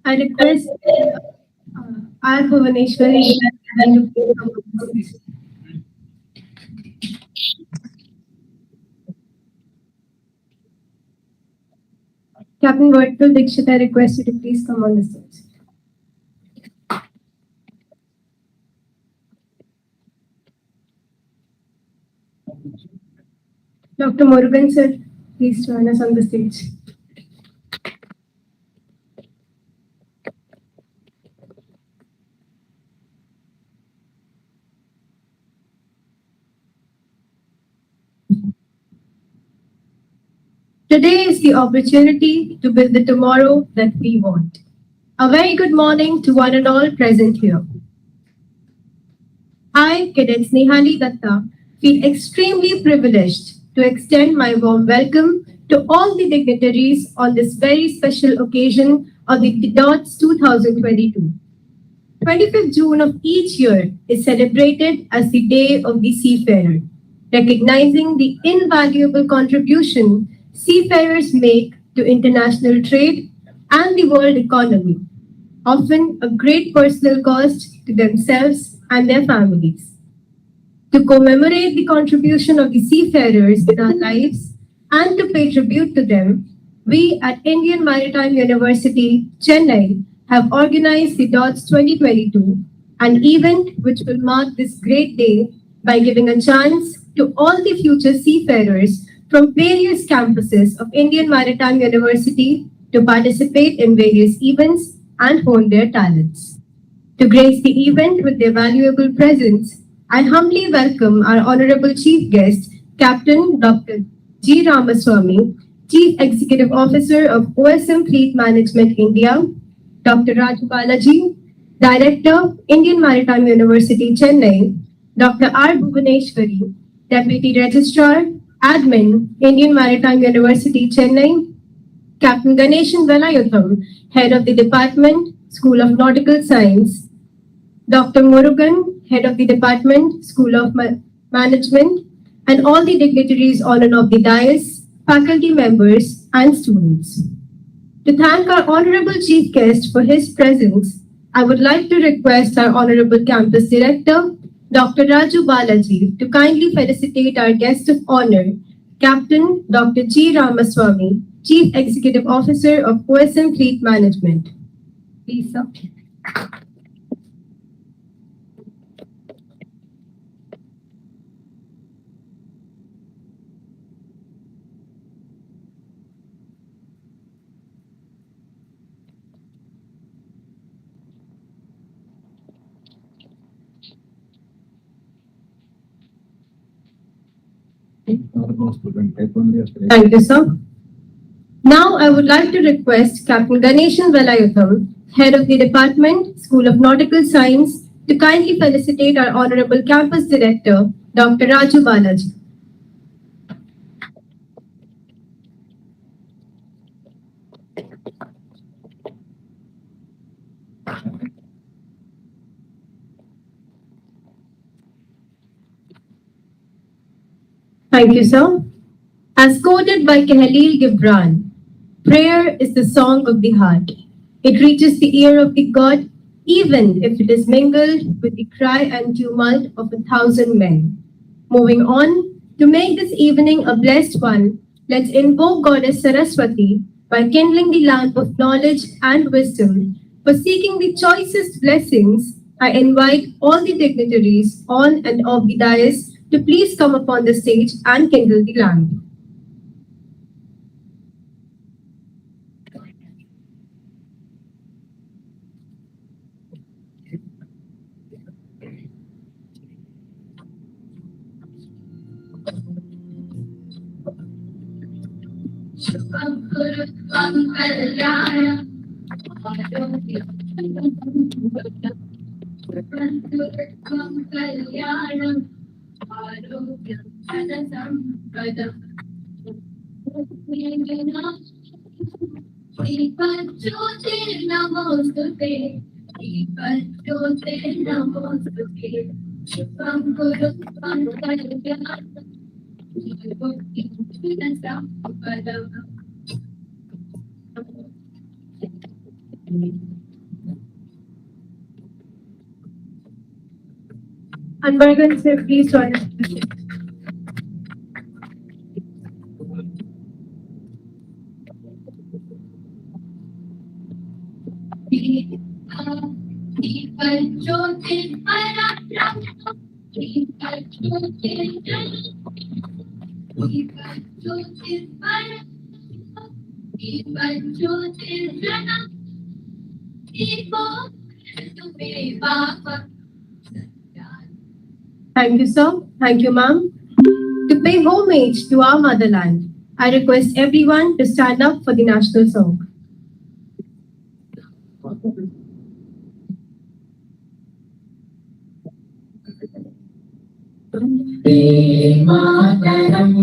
I request R. Bhuvaneshwari to please come on the stage. Captain Vertical Dixit, I request you to please come on the stage. Dr. Murugan, sir, please join us on the stage. Today is the opportunity to build the tomorrow that we want. A very good morning to one and all present here. I, Cadet Snehali Datta, feel extremely privileged to extend my warm welcome to all the dignitaries on this very special occasion of the DOTS 2022. 25th June of each year is celebrated as the Day of the Seafarer, recognizing the invaluable contribution seafarers make to international trade and the world economy, often a great personal cost to themselves and their families. To commemorate the contribution of the seafarers in our lives and to pay tribute to them, we at Indian Maritime University, Chennai, have organized the DOTS 2022, an event which will mark this great day by giving a chance to all the future seafarers from various campuses of Indian Maritime University to participate in various events and hone their talents. To grace the event with their valuable presence, I humbly welcome our Honorable Chief Guest, Captain Dr. G. Ramaswamy, Chief Executive Officer of OSM Fleet Management India, Dr. Raju Balaji, Director, Indian Maritime University, Chennai, Dr. R. Bhuvaneshwari, Deputy Registrar, Admin, Indian Maritime University, Chennai, Captain Ganeshan Velayutham, Head of the Department, School of Nautical Science, Dr. Murugan, Head of the Department, School of Management, and all the dignitaries on and off the dais, faculty members, and students. To thank our Honorable Chief Guest for his presence, I would like to request our Honorable Campus Director, Dr. Raju Balaji, to kindly felicitate our guest of honor, Captain Dr. G. Ramaswamy, Chief Executive Officer of OSM Fleet Management. Please, sir. Thank you, sir. Now, I would like to request Captain Ganeshan Velayutham, Head of the Department, School of Nautical Science, to kindly felicitate our Honorable Campus Director, Dr. Raju Balaji. Thank you, sir. As quoted by Khalil Gibran, prayer is the song of the heart. It reaches the ear of the God, even if it is mingled with the cry and tumult of 1,000 men. Moving on, to make this evening a blessed one, let's invoke Goddess Saraswati by kindling the lamp of knowledge and wisdom. For seeking the choicest blessings, I invite all the dignitaries on and off the dais to please come upon the stage and kindle the lamp. Anbargan sir, please join us. Thank you, sir. Thank you, ma'am. To pay homage to our motherland, I request everyone to stand up for the national song. Vande Mataram,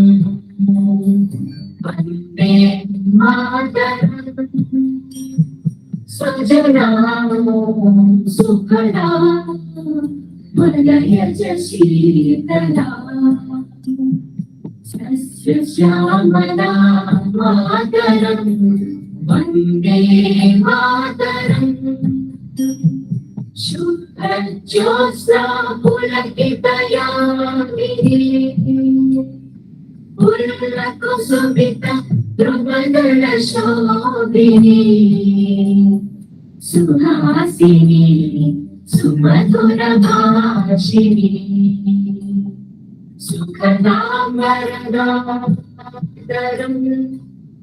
Vande Mataram, Sajanam Sukhalam, Valayaj Sheetalam, Sasya Shyamala Mataram, Vande Mataram. Jyotsna pulakitayamini Pulakusumita Drupandala shobhini Suhasini Sumadhura bhashini Sukhadam varadam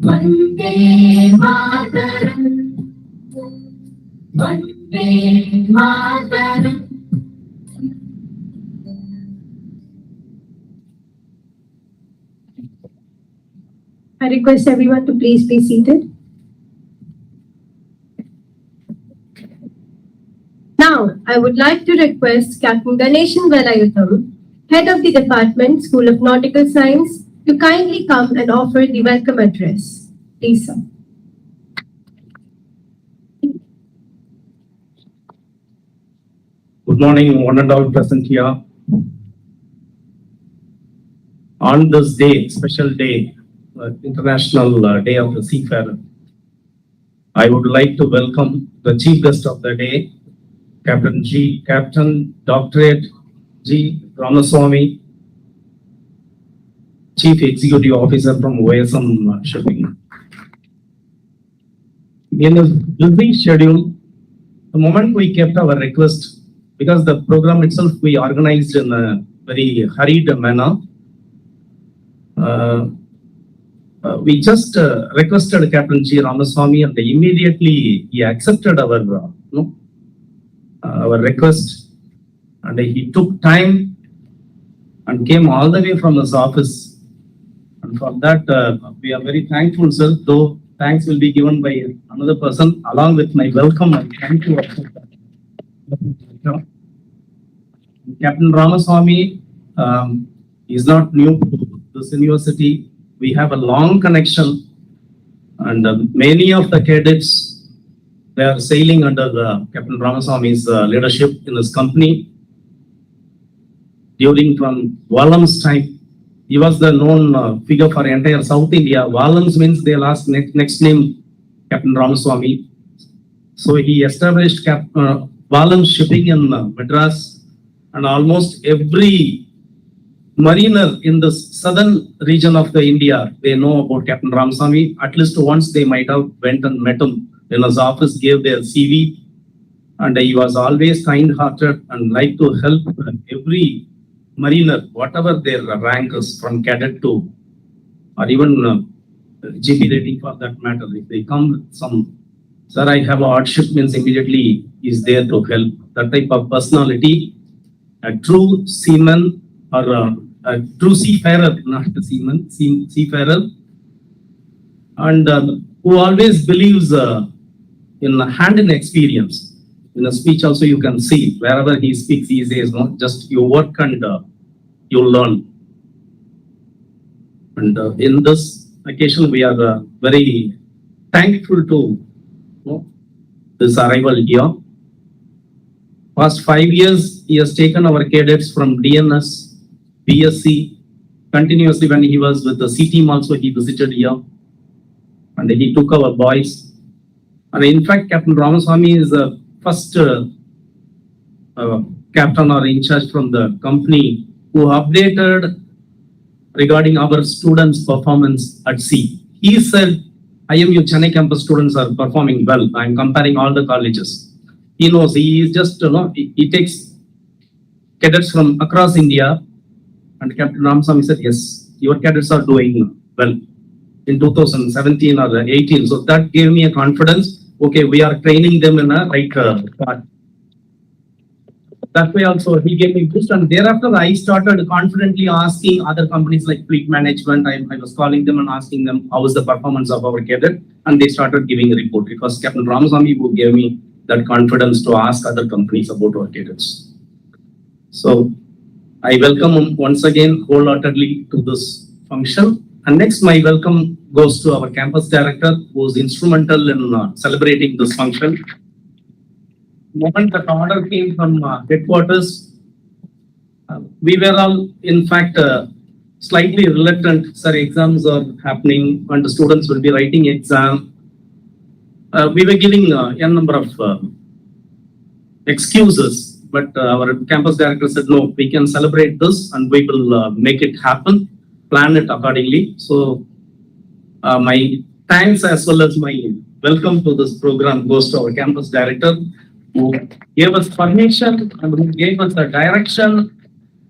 Vande Mataram Vande Mataram. I request everyone to please be seated. Now, I would like to request Captain Ganeshan Velayutham, Head of the Department, School of Nautical Science, to kindly come and offer the welcome address. Please, sir. Good morning, one and all present here. On this day, special day, International Day of the Seafarer, I would like to welcome the chief guest of the day, Captain Doctorate G. Ramaswamy, Chief Executive Officer from OSM Shipping. In a busy schedule, the moment we kept our request, because the program itself we organized in a very hurried manner, we just requested Captain G. Ramaswamy, and immediately he accepted our request, and he took time and came all the way from his office. And for that, we are very thankful, sir. Though thanks will be given by another person along with my welcome and thank you. Captain Ramaswamy is not new to this university. We have a long connection, and many of the cadets, they are sailing under Captain Ramaswamy's leadership in his company. During from Wallam's time, he was the known figure for entire South India. Wallam's means they last next name Captain Ramaswamy. So he established Wallam's shipping in Madras, and almost every mariner in the southern region of the India, they know about Captain Ramaswamy. At least once they might have went and met him in his office, gave their CV, and he was always kind-hearted and liked to help every mariner, whatever their rank is, from cadet to, or even GP rating for that matter. If they come with some, sir, I have a hardship, means immediately is there to help. That type of personality, a true seaman or a true seafarer, not a seaman, seafarer, and who always believes in hand-in experience. In a speech also you can see, wherever he speaks, he says, no, just you work and you learn. And in this occasion, we are very thankful to this arrival here. Past 5 years, he has taken our cadets from DNS, BSc, continuously. When he was with the C team also, he visited here, and he took our boys. And in fact, Captain Ramaswamy is the first captain or in charge from the company who updated regarding our students' performance at sea. He said, IMU Chennai campus students are performing well. I'm comparing all the colleges. He knows, he is just, he takes cadets from across India. And Captain Ramasamy said, yes, your cadets are doing well in 2017 or 18. So that gave me a confidence. Okay, we are training them in a right path. That way also he gave me boost, and thereafter I started confidently asking other companies like fleet management. I was calling them and asking them how is the performance of our cadet, and they started giving a report. It was Captain Ramasamy who gave me that confidence to ask other companies about our cadets. So I welcome him once again wholeheartedly to this function. And next, my welcome goes to our campus director, who was instrumental in celebrating this function. The moment the order came from headquarters, we were all, in fact, slightly reluctant. Sir, exams are happening and the students will be writing exam. We were giving a number of excuses, but our campus director said, no, we can celebrate this and we will make it happen, plan it accordingly. So my thanks as well as my welcome to this program goes to our campus director, who gave us permission and who gave us a direction,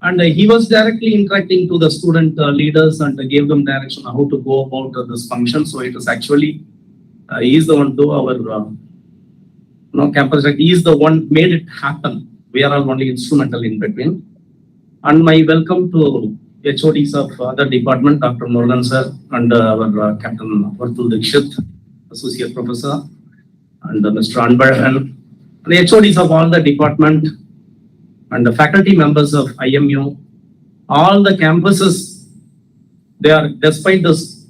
and he was directly interacting to the student leaders and gave them direction on how to go about this function. So it is actually, he is the one to our campus director, he is the one made it happen. We are all only instrumental in between. And my welcome to HODs of other department, Dr. Morgan sir and our Captain Vartul Dikshit, Associate Professor, and Mr. Anbarahan, the HODs of all the department and the faculty members of IMU, all the campuses, they are, despite this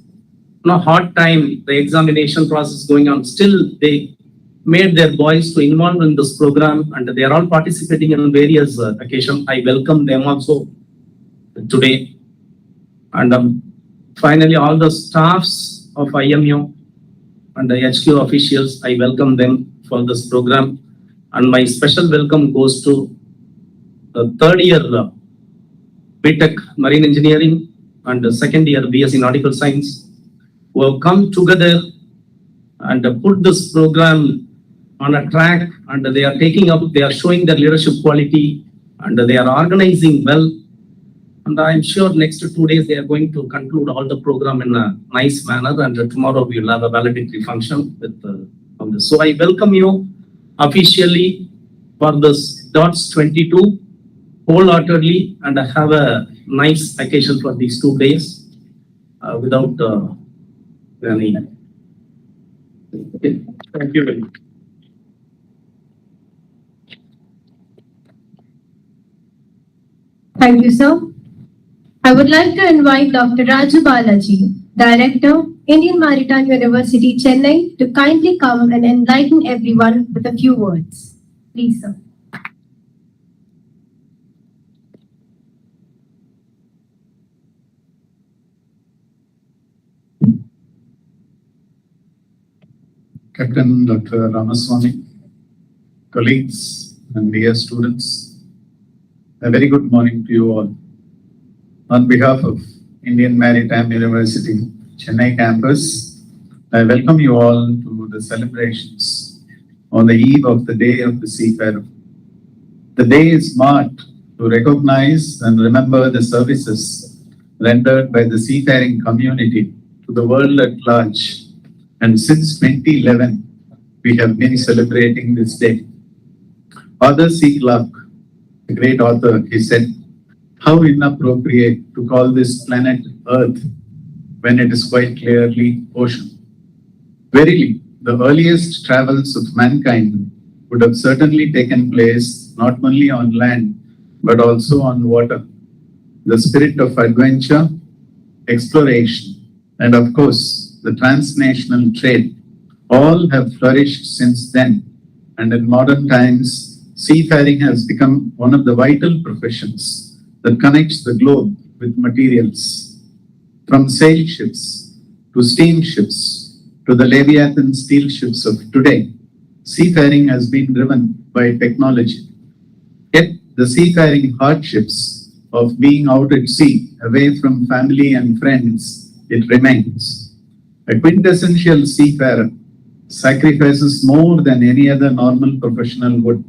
hard time, the examination process going on, still they made their boys to involve in this program, and they are all participating in various occasions. I welcome them also today. And finally, all the staffs of IMU and the HQ officials, I welcome them for this program. And my special welcome goes to the third year BTech Marine Engineering and the second year BSc Nautical Science, who have come together and put this program on a track, and they are taking up, they are showing their leadership quality, and they are organizing well. And I'm sure next 2 days they are going to conclude all the program in a nice manner, and tomorrow we will have a valedictory function with on this. So I welcome you officially for this DOTS 22 wholeheartedly, and have a nice occasion for these 2 days without any. Okay. Thank you very much. Thank you, sir. I would like to invite Dr. Raju Balaji, Director, Indian Maritime University, Chennai, to kindly come and enlighten everyone with a few words. Please, sir. Captain Dr. Ramaswamy, colleagues and dear students, a very good morning to you all. On behalf of Indian Maritime University, Chennai campus, I welcome you all to the celebrations on the eve of the Day of the Seafarer. The day is marked to recognize and remember the services rendered by the seafaring community to the world at large. And since 2011, we have been celebrating this day. Arthur C. Clarke, the great author, he said, how inappropriate to call this planet Earth when it is quite clearly ocean. Verily, the earliest travels of mankind would have certainly taken place not only on land, but also on water. The spirit of adventure, exploration, and of course, the transnational trade, all have flourished since then. And in modern times, seafaring has become one of the vital professions that connects the globe with materials. From sail ships to steamships to the Leviathan steel ships of today, seafaring has been driven by technology. Yet the seafaring hardships of being out at sea, away from family and friends, it remains. A quintessential seafarer sacrifices more than any other normal professional would.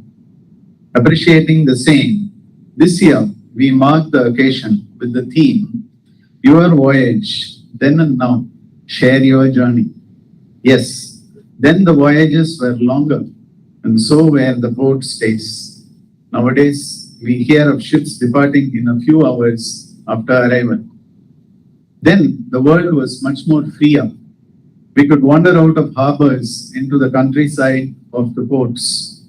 Appreciating the same, this year we mark the occasion with the theme, Your Voyage, Then and Now, Share Your Journey. Yes, then the voyages were longer, and so were the port stays. Nowadays, we hear of ships departing in a few hours after arrival. Then the world was much more freer. We could wander out of harbors into the countryside of the ports.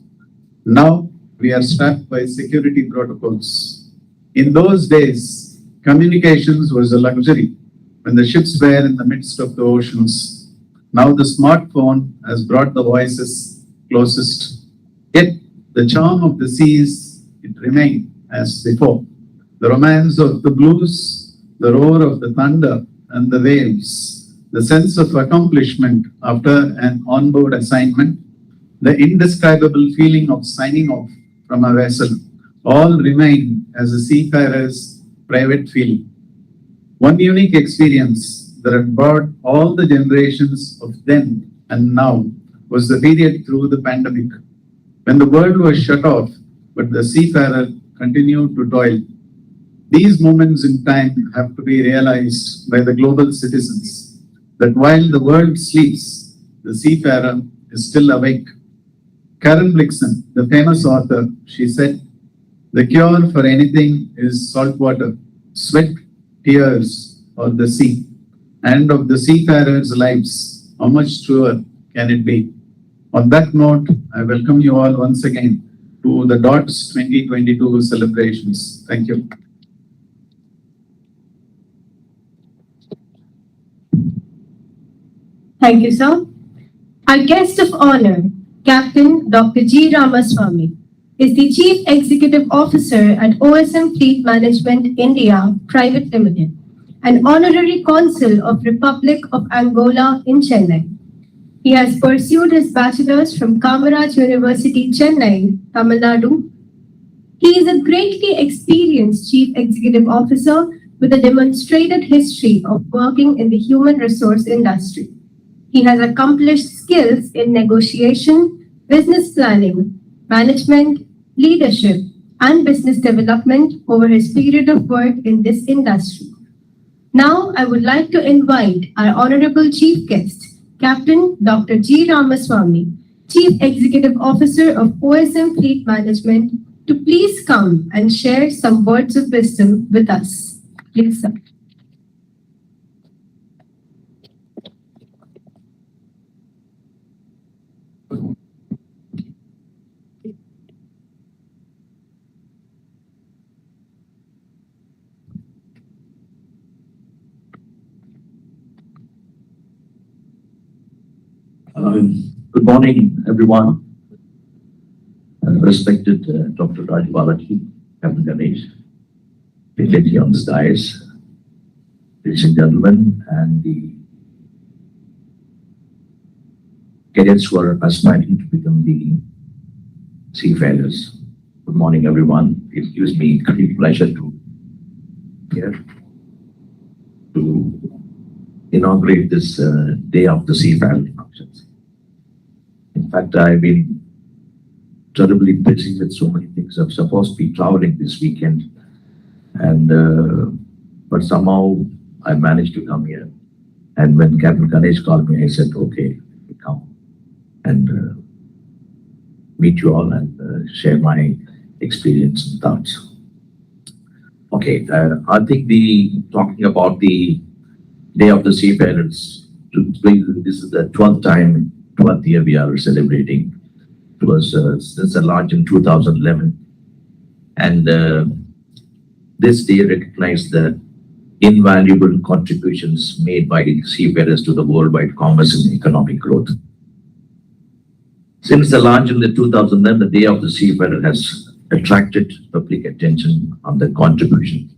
Now we are strapped by security protocols. In those days, communications was a luxury when the ships were in the midst of the oceans. Now the smartphone has brought the voices closest. Yet the charm of the seas, it remained as before. The romance of the blues, the roar of the thunder and the waves, the sense of accomplishment after an onboard assignment, the indescribable feeling of signing off from a vessel, all remain as a seafarer's private feeling. One unique experience that had brought all the generations of then and now was the period through the pandemic, when the world was shut off, but the seafarer continued to toil. These moments in time have to be realized by the global citizens, that while the world sleeps, the seafarer is still awake. Karen Blixen, the famous author, she said, the cure for anything is salt water, sweat, tears, or the sea. And of the seafarers' lives, how much truer can it be? On that note, I welcome you all once again to the DOTS 2022 celebrations. Thank you. Thank you, sir. Our guest of honor, Captain Dr. G. Ramaswamy, is the Chief Executive Officer at OSM Fleet Management India Private Limited, an honorary consul of Republic of Angola in Chennai. He has pursued his bachelor's from Kamaraj University, Chennai, Tamil Nadu. He is a greatly experienced Chief Executive Officer with a demonstrated history of working in the human resource industry. He has accomplished skills in negotiation, business planning, management, leadership, and business development over his period of work in this industry. Now, I would like to invite our honorable chief guest, Captain Dr. G. Ramaswamy, Chief Executive Officer of OSM Fleet Management, to please come and share some words of wisdom with us. Please, sir. Good morning, everyone. Respected Dr. Raj Balaki, Captain Ganesh, lady on the dais, ladies and gentlemen, and the cadets who are aspiring to become the seafarers. Good morning, everyone. It gives me great pleasure to here to inaugurate this day of the seafaring functions. In fact, I've been terribly busy with so many things. I'm supposed to be traveling this weekend, and but somehow I managed to come here. And when Captain Ganesh called me, I said, "Okay, come and meet you all and share my experience and thoughts." Okay, I think talking about the Day of the Seafarers. This is the 12th year we are celebrating. It was since the launch in 2011, and this day recognized the invaluable contributions made by seafarers to the worldwide commerce and economic growth. Since the launch in the 2011, the Day of the Seafarer has attracted public attention on the contribution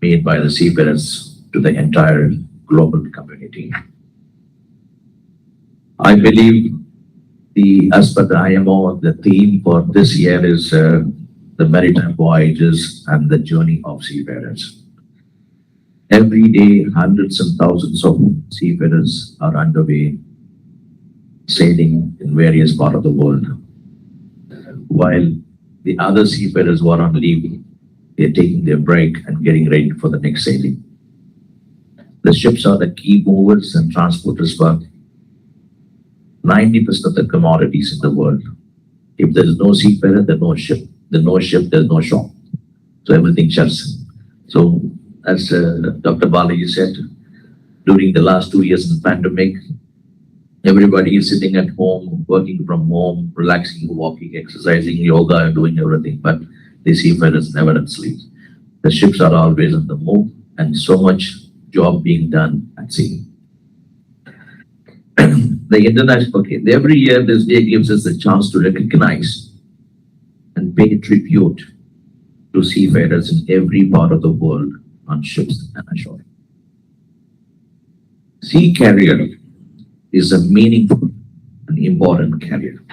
made by the seafarers to the entire global community. I believe as per the IMO, the theme for this year is the maritime voyages and the journey of seafarers. Every day, hundreds and thousands of seafarers are underway, sailing in various parts of the world, while the other seafarers who are on leave, they're taking their break and getting ready for the next sailing. The ships are the key movers and transporters for 90% of the commodities in the world. If there is no seafarer, there's no ship. There's no ship, there's no shop. So everything shuts. So as Dr. Balaji said, during the last 2 years in the pandemic, everybody is sitting at home, working from home, relaxing, walking, exercising, yoga, and doing everything. But the seafarers never sleep. The ships are always on the move, and so much job being done at sea. The international, okay, every year this day gives us a chance to recognize and pay tribute to seafarers in every part of the world on ships and ashore. Sea carrier is a meaningful and important career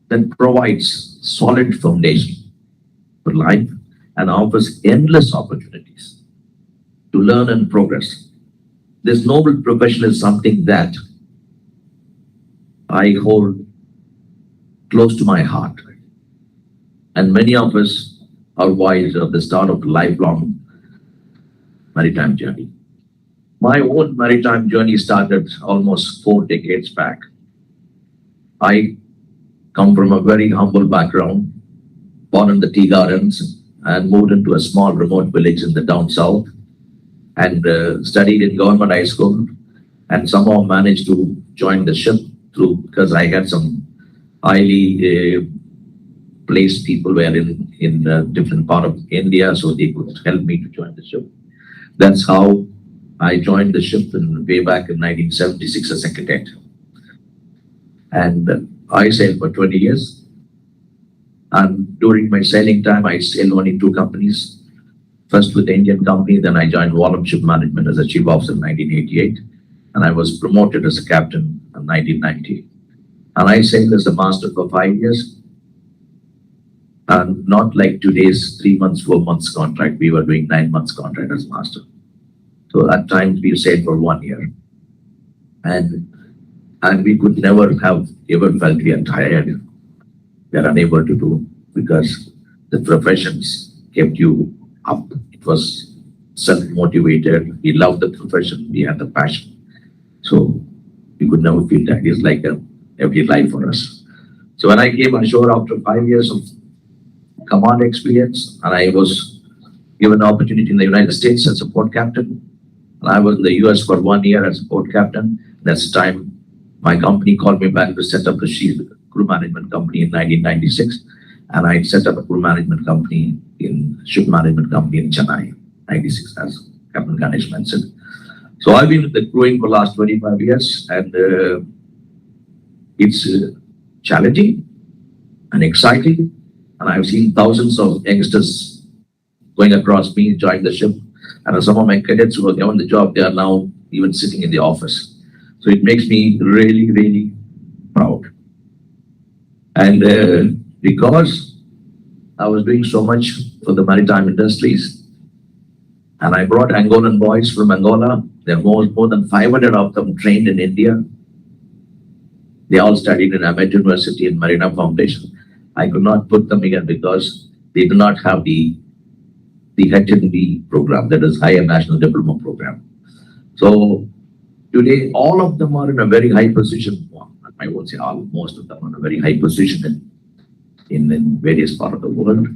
that provides solid foundation for life and offers endless opportunities to learn and progress. This noble profession is something that I hold close to my heart. And many of us are wise at the start of a lifelong maritime journey. My own maritime journey started almost 4 decades back. I come from a very humble background, born in the tea gardens and moved into a small remote village in the down south and studied in government high school and somehow managed to join the ship through because I had some highly placed people were in a different part of India, so they could help me to join the ship. That's how I joined the ship way back in 1976 as a cadet. And I sailed for 20 years. And during my sailing time, I sailed only 2 companies. First with the Indian company, then I joined Volume Ship Management as a chief officer in 1988. And I was promoted as a captain in 1990. And I sailed as a master for 5 years. And not like today's 3 months, 4 months contract. We were doing 9 months contract as master. So at times we sailed for 1 year. And we could never have ever felt we are tired. We are unable to do because the professions kept you up. It was self-motivated. We loved the profession. We had the passion. So we could never feel that. It's like a everyday life for us. So when I came ashore after 5 years of command experience, and I was given an opportunity in the United States as a port captain, and I was in the US for 1 year as a port captain. That's the time my company called me back to set up the crew management company in 1996, and I set up a crew management company ship management company in Chennai, 96, as Captain Ganesh mentioned. So I've been with the crewing for the last 25 years, and it's challenging and exciting. And I've seen thousands of youngsters going across me, join the ship. And some of my cadets who were given the job, they are now even sitting in the office. So it makes me really, really proud. And because I was doing so much for the maritime industries, and I brought Angolan boys from Angola. There are more than 500 of them trained in India. They all studied in Ahmed University and Marina Foundation. I could not put them here because they do not have the HND program, that is Higher National Diploma Program. So today, all of them are in a very high position. I won't say all, most of them are in a very high position in various parts of the world.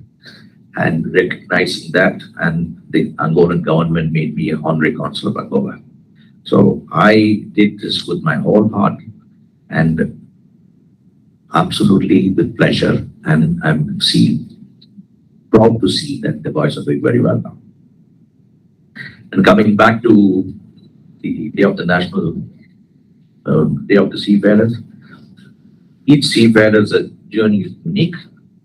And recognizing that, and the Angolan government made me an honorary consul of Angola. So I did this with my whole heart and absolutely with pleasure, and I'm proud to see that the boys are doing very well now. And coming back to the Day of the National Day of the Seafarers, each seafarer's journey is unique,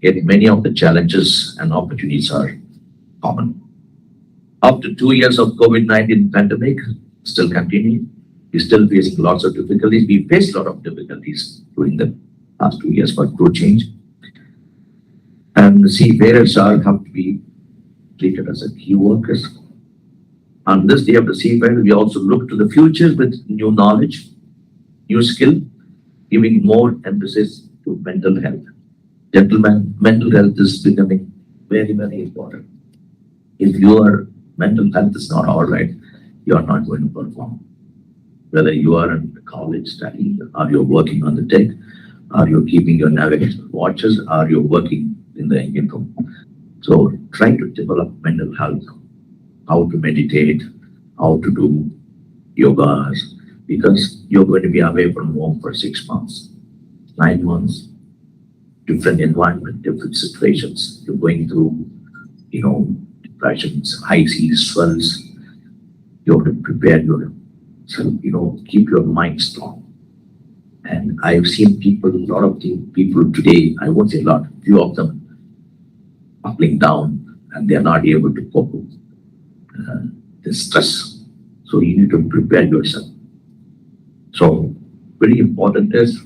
yet many of the challenges and opportunities are common. After 2 years of COVID-19 pandemic, still continuing, we're still facing lots of difficulties. We faced a lot of difficulties during the last 2 years for crew change. and the seafarers are have to be treated as a key workers. On this day of the seafarer, we also look to the future with new knowledge, new skill, giving more emphasis to mental health. Gentlemen, mental health is becoming very, very important. If your mental health is not all right, you are not going to perform. Whether you are in college studying, or you're working on the deck, or you're keeping your navigation watches, or you're working in the engine room. So try to develop mental health, how to meditate, how to do yogas, because you're going to be away from home for 6 months, 9 months, different environment, different situations. You're going through, depressions, high seas, swells. You have to prepare yourself, keep your mind strong. And I've seen people, a lot of people today, I won't say a lot, few of them buckling down, and they're not able to cope with the stress. So you need to prepare yourself. So very important is,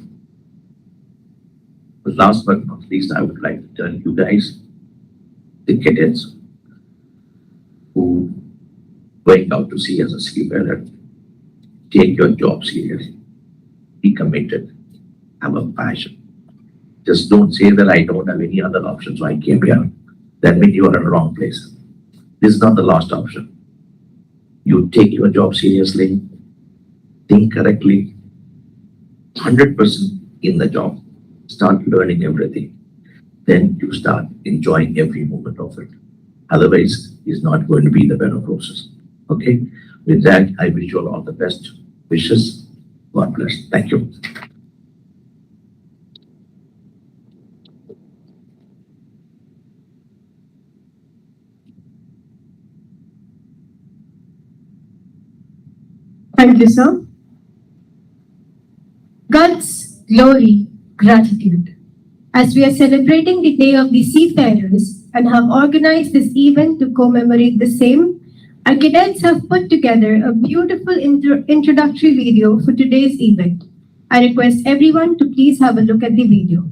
last but not least, I would like to tell you guys, the cadets who going out to sea as a seafarer, take your job seriously, be committed, have a passion. Just don't say that I don't have any other option, so I came here. That means you are in the wrong place. This is not the last option. You take your job seriously, think correctly, 100% in the job, start learning everything. Then you start enjoying every moment of it. Otherwise, it's not going to be the better process. Okay? With that, I wish you all the best wishes. God bless. Thank you. Thank you, sir. Guts, glory, gratitude. As we are celebrating the Day of the Seafarers and have organized this event to commemorate the same, our cadets have put together a beautiful introductory video for today's event. I request everyone to please have a look at the video.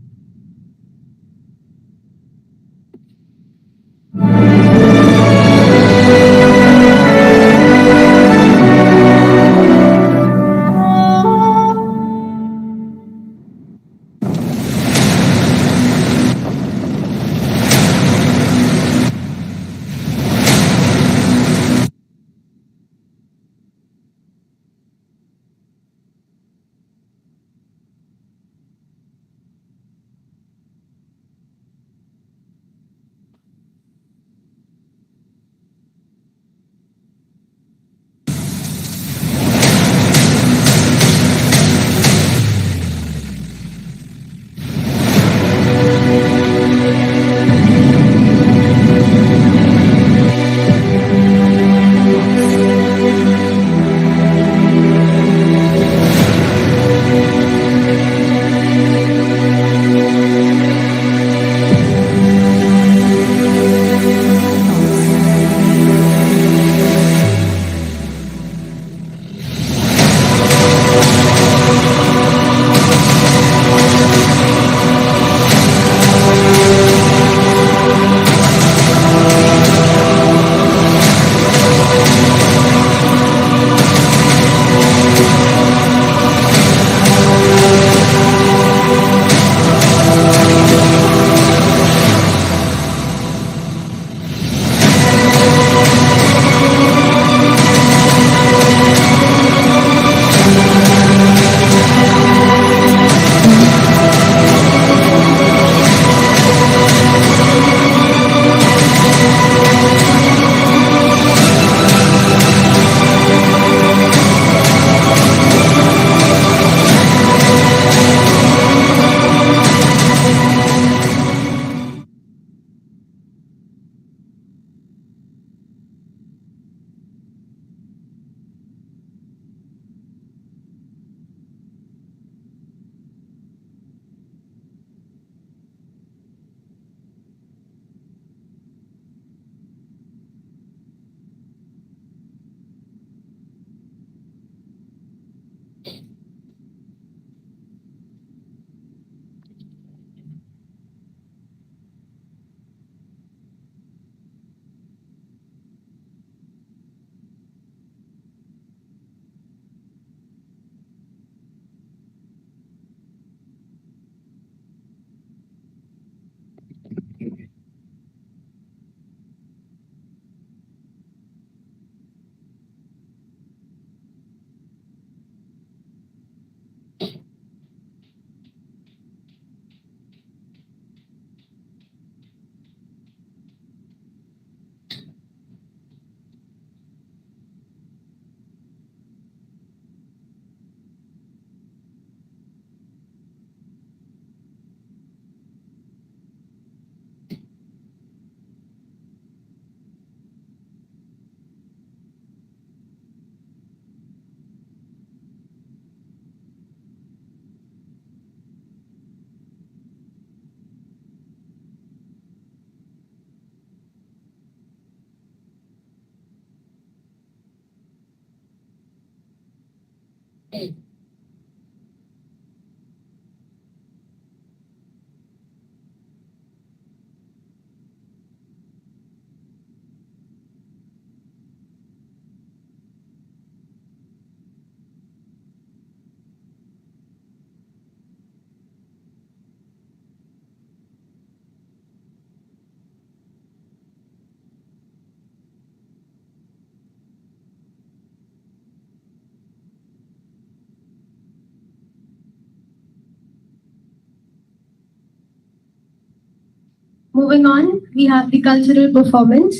Moving on, we have the cultural performance.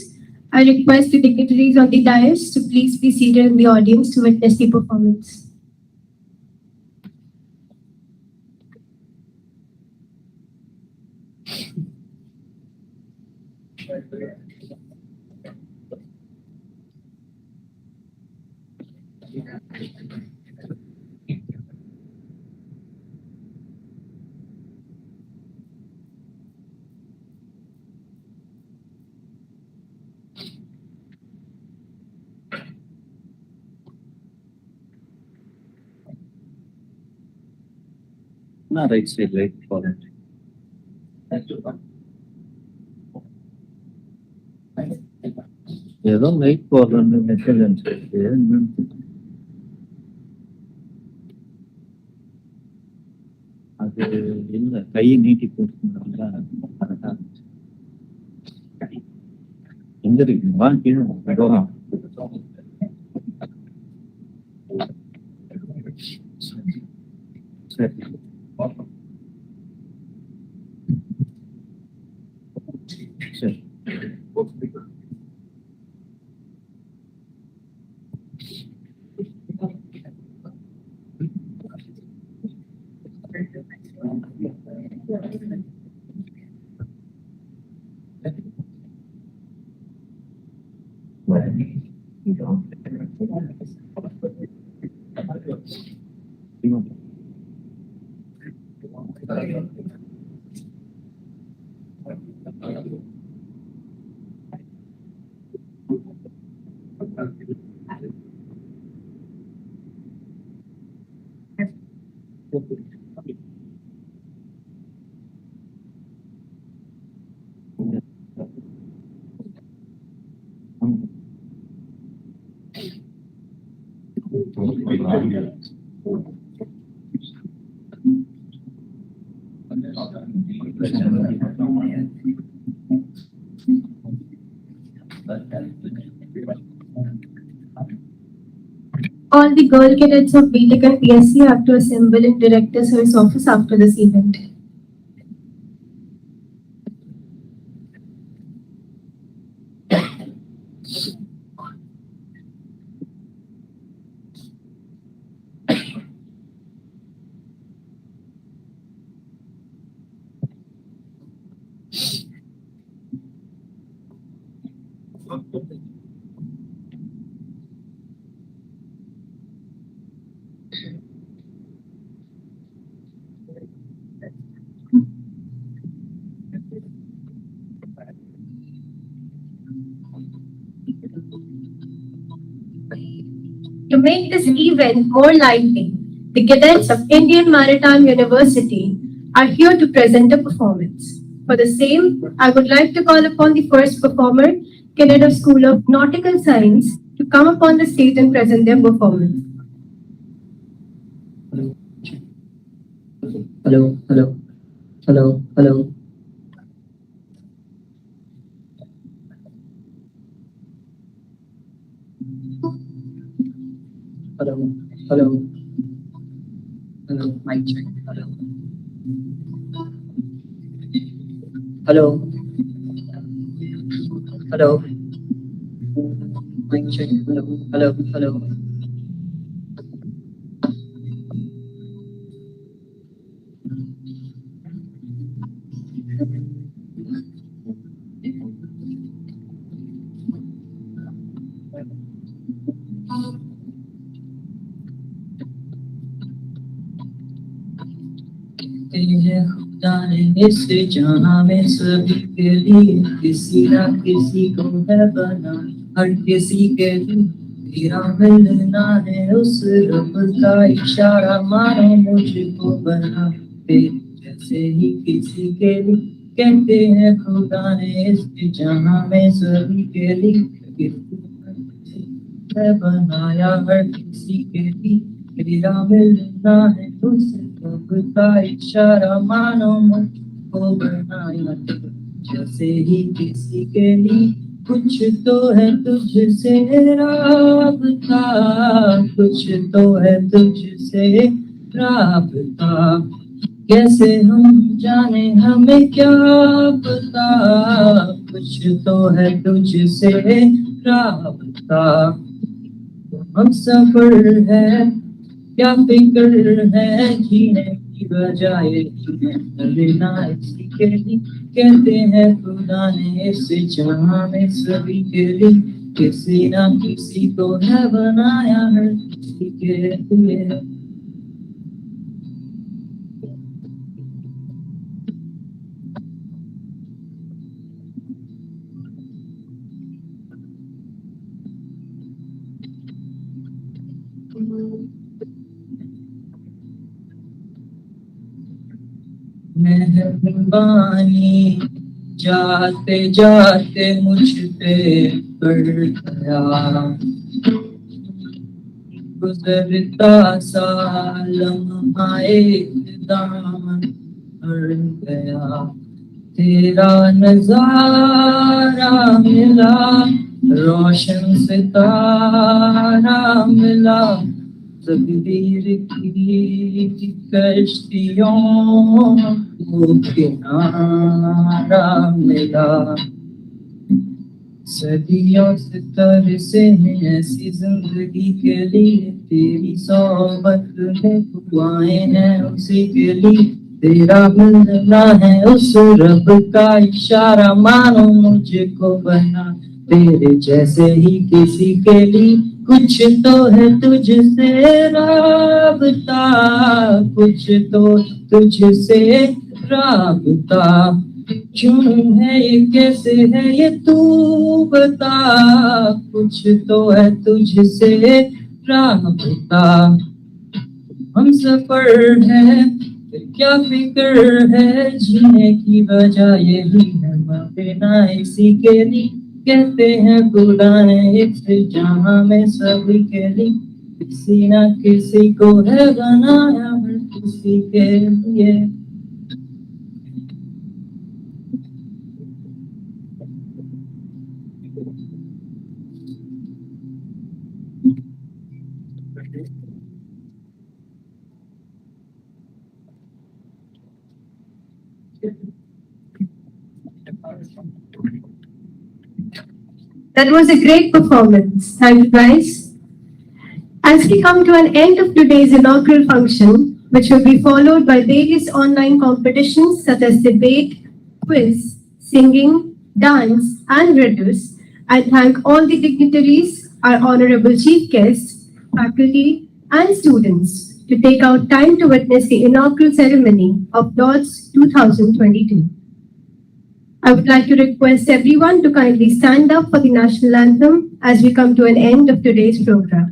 I request the dignitaries on the dais to please be seated in the audience to witness the performance. No, right side, right for it. ஏதோ light போடுறேன்னு message அனுப்பிச்சு அது இல்ல கையை நீட்டி போட்டுருந்தாங்க கரெக்டா இருந்துச்சு. எங்க இருக்கு வாங்கிக்கணும் சரி சரி All the girl cadets of BTech and PSC have to assemble in Director Sir's office after this event. To make this event more lively, the cadets of Indian Maritime University are here to present a performance. For the same, I would like to call upon the first performer, cadet of School of Nautical Science, to come upon the stage and present their performance. Hello, hello, hello, hello. Hello, hello. Hello, mic check. Hello. Hello. Hello. Mic check. Hello. Hello. Hello. तेरे खुदा ने इस जहां में सभी के लिए किसी ना किसी को है बना, हर किसी के लिए तेरा मिलना है उस रब का इशारा, मानो मुझको बना तेरे जैसे ही किसी के लिए। कहते हैं खुदा ने इस जहां में सभी के लिए किसी है बनाया, हर किसी के लिए तेरा मिलना है उस रब का इशारा, मानो मुझको बनाया जैसे ही किसी के लिए। कुछ तो है तुझसे राबता, कुछ तो है तुझसे राबता, कैसे हम जाने हमें क्या पता, कुछ तो है तुझसे राबता। हम सफर है क्या फिक्र है, जीने की बजाय लेना इसी के लिए। कहते हैं खुदा ने इस जहां में सभी के लिए किसी ना किसी को है बनाया, हर किसी के लिए। मेहरबानी जाते जाते मुझ पे पड़ गया, गुजरता सा लम्हा एक दामन भर गया, तेरा नजारा मिला, रोशन सितारा मिला, तकदीर की कश्तियों को किनारा मिला। सदियों से तरसे हैं ऐसी जिंदगी के लिए, तेरी सोबत में दुआएं हैं उसी के लिए, तेरा मिलना है उस रब का इशारा, मानो मुझको बना तेरे जैसे ही किसी के लिए। कुछ तो है तुझसे राबता, कुछ तो तुझसे राबता, क्यों है ये कैसे है ये तू बता, कुछ तो है तुझसे राबता। हम सफर है फिर क्या फिक्र है, जीने की वजह यही है मरना इसी के लिए। कहते हैं खुदा ने इस जहां में सभी के लिए किसी ना किसी को है बनाया, हर किसी के लिए। That was a great performance. Thank you, guys. As we come to an end of today's inaugural function, which will be followed by various online competitions such as debate, quiz, singing, dance, and riddles, I thank all the dignitaries, our honorable chief guests, faculty, and students to take out time to witness the inaugural ceremony of DOTS 2022. I would like to request everyone to kindly stand up for the national anthem as we come to an end of today's program.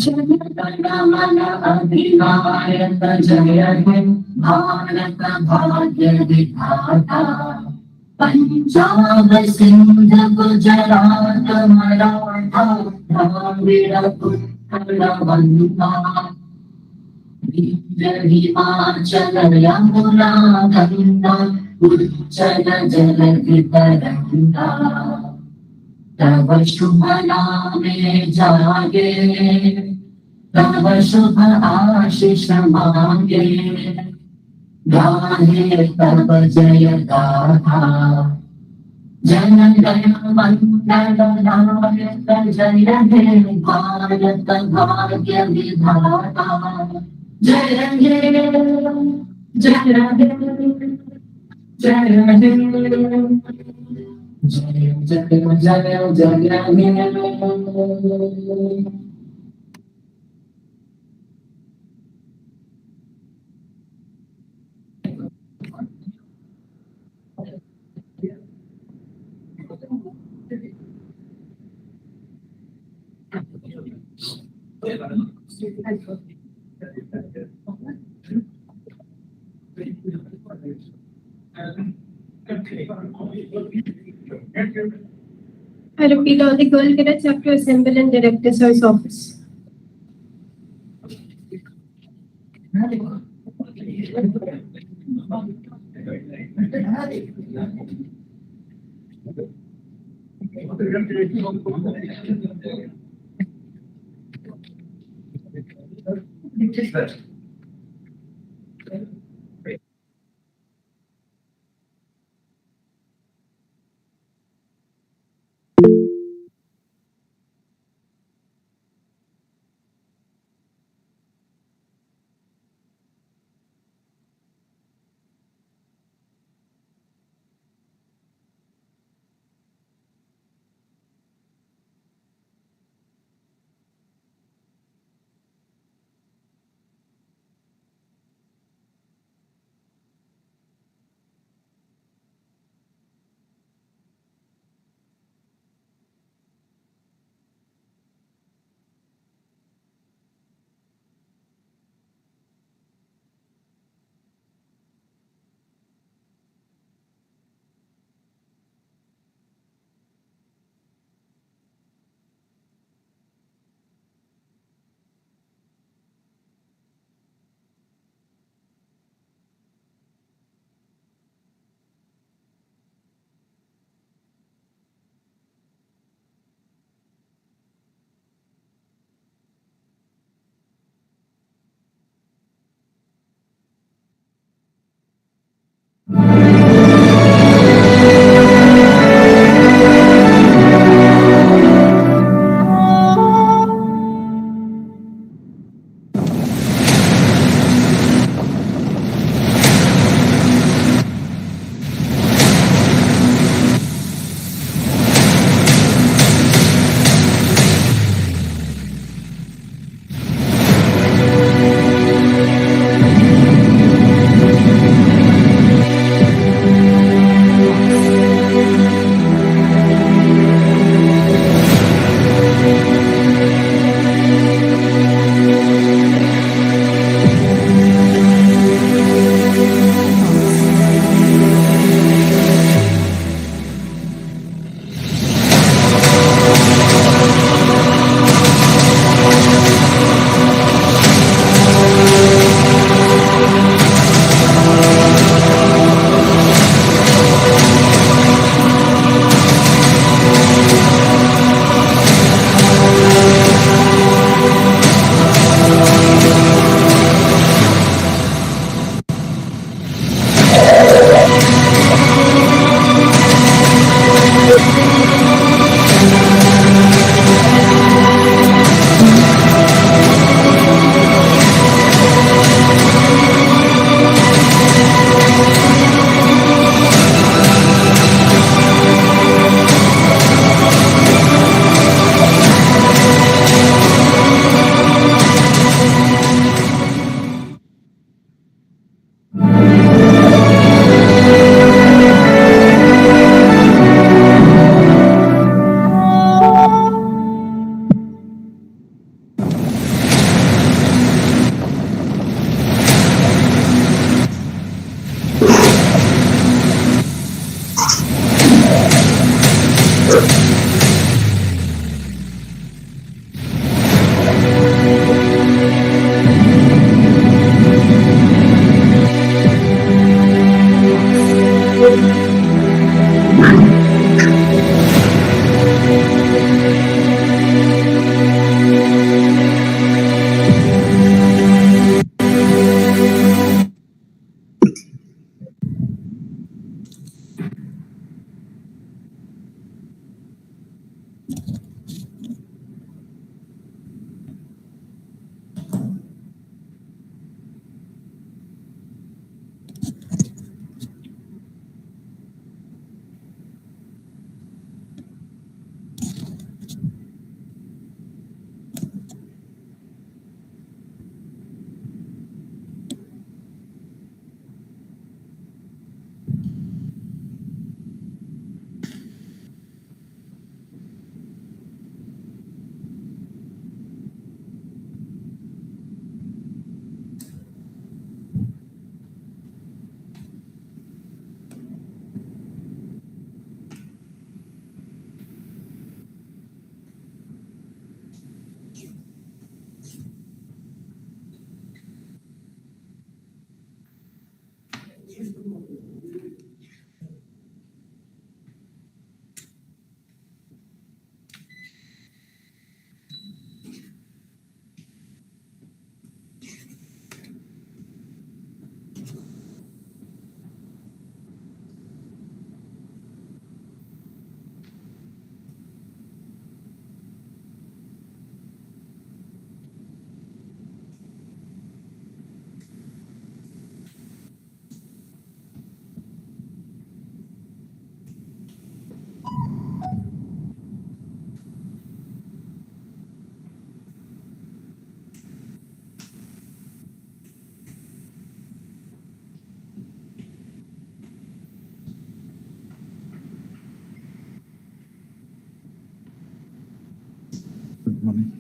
Jana Gana Mana अधिनायक जय हे भारत भाग्य विधाता पंजाब सिंध गुजरात मराठा द्राविड़ उत्कल बंगा विंध्य हिमाचल यमुना गंगा उच्चल जलधि तरंगा तव शुभ नामे जागे तव शुभ आशीष मांगे गाहे तव जय गाथा जन गण मंगल नायक जय हे भारत भाग्य विधाता जय हे जय हे जय हे जय जय जय हे I repeat, all the girl cadets have to assemble in Director Sir's office. Good morning.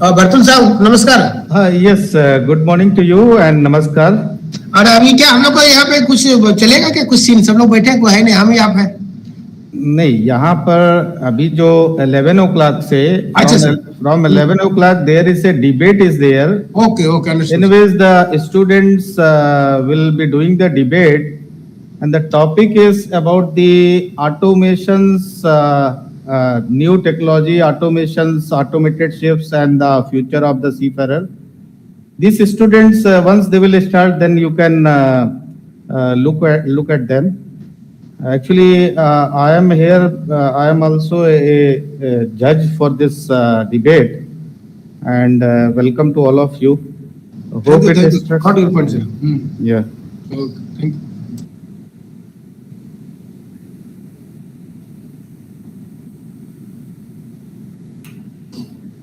बर्तुल साहब नमस्कार। Yes, good morning to you and namaskar. और अभी क्या हम लोग को यहाँ पे कुछ चलेगा क्या, कुछ सीन सब लोग बैठे हैं, कोई है नहीं, हम ही आप हैं। नहीं, यहाँ पर अभी जो 11 o'clock से अच्छा sir. from 11 o'clock there is a debate is there. Okay okay understood। Anyways, the students will be doing the debate and the topic is about the automations, new technology, automations, automated shifts and the future of the seafarer. These students, once they will start, then you can look at them. Actually, I am here. I am also a judge for this debate, and welcome to all of you. Hope it is. Got your point, sir। Yeah. Okay, thank you।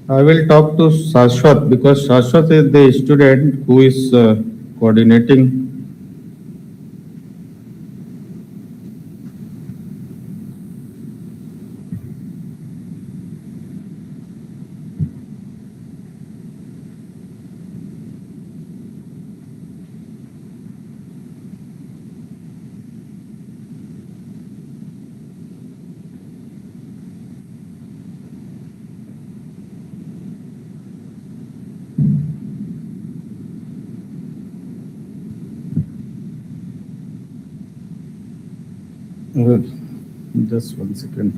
I will talk to Shashwat because Shashwat is the student who is coordinating. Just 1 second.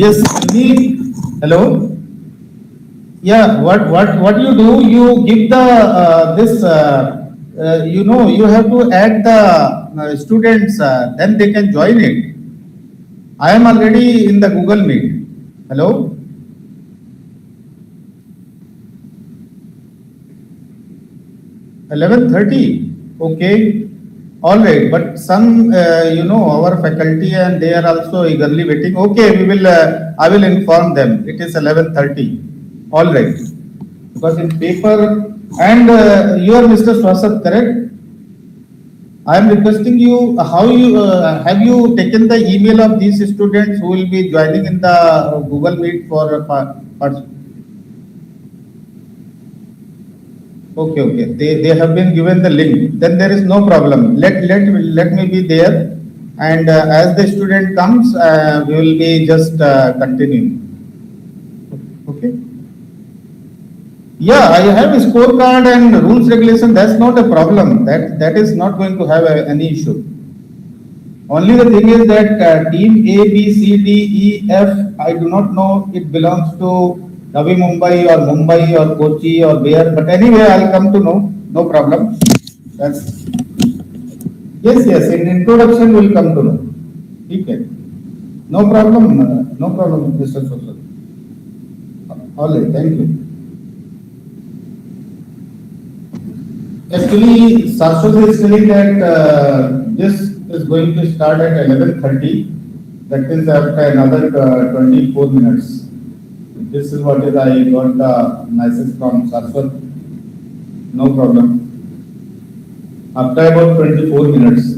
Yes, hello. Yeah, what you do? You give the this. You have to add the students. Then they can join it. I am already in the Google Meet. Hello. (11:30). Okay. All right, but some, our faculty and they are also eagerly waiting. Okay, we will. I will inform them. It is 11:30. All right, because in paper and you are Mr. Swasat, correct? I am requesting you. How you have you taken the email of these students who will be joining in the Google Meet for Okay. They have been given the link. Then there is no problem. Let me be there, and as the student comes, we will be just continuing. Okay. Yeah, I have a scorecard and rules regulation. That's not a problem. That is not going to have any issue. Only the thing is that team A, B, C, D, E, F. I do not know. It belongs to Navi Mumbai or Mumbai or Kochi or where, but anyway, I'll come to know. No problem. That's yes. In introduction, we'll come to know. Okay. No problem, Mr. Sosa. All right. Thank you. Actually, Saraswati is telling that this is going to start at 11:30. That is after another 24 minutes. This is what is I got the message from Saraswati. No problem. After about 24 minutes.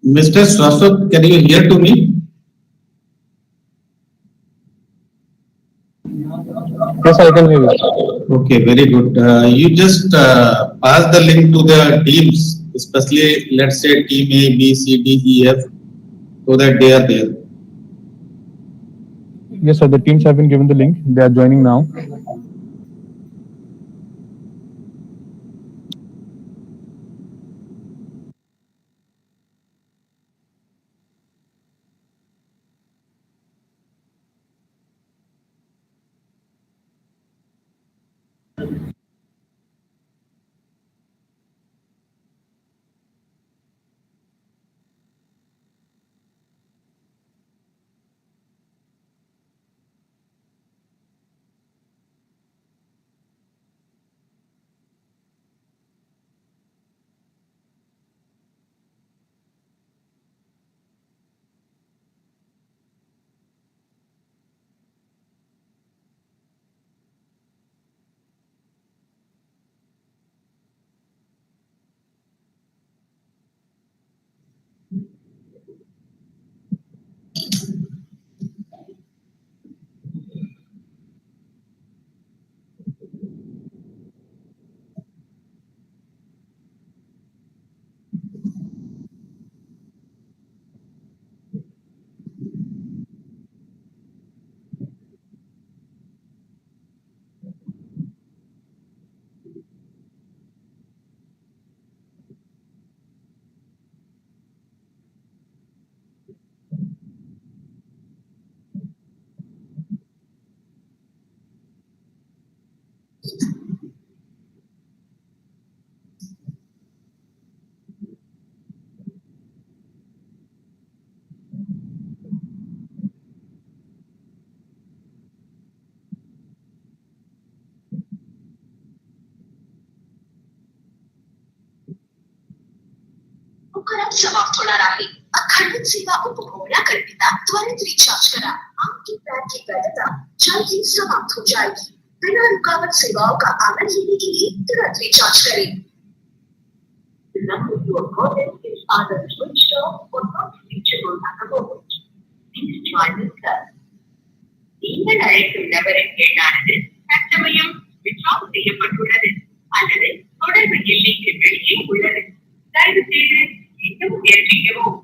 Mr. Sraswat, can you hear to me? Yes, I can hear you. Okay, very good. You just pass the link to the teams, especially let's say team A, B, C, D, E, F, so that they are there. Yes, sir. The teams have been given the link. They are joining now. उपकरण समाप्त होणार आहे. अखंडित सेवा उपभोगण्याकरिता त्वरित recharge करा. आपकी pack की वैधता जल्दी समाप्त हो जाएगी. बिना रुकावट सेवाओं का आनंद लेने के लिए तुरंत रिचार्ज करें. The number you are calling is either switched off or not reachable at the moment. Please try this first. நீங்கள் அழைக்கும் நபரின் எண்ணானது தற்சமயம் switch off செய்யப்பட்டுள்ளது அல்லது தொடர்பு எல்லைக்கு வெளியே உள்ளது. தயவு செய்து மீண்டும் முயற்சிக்கவும்.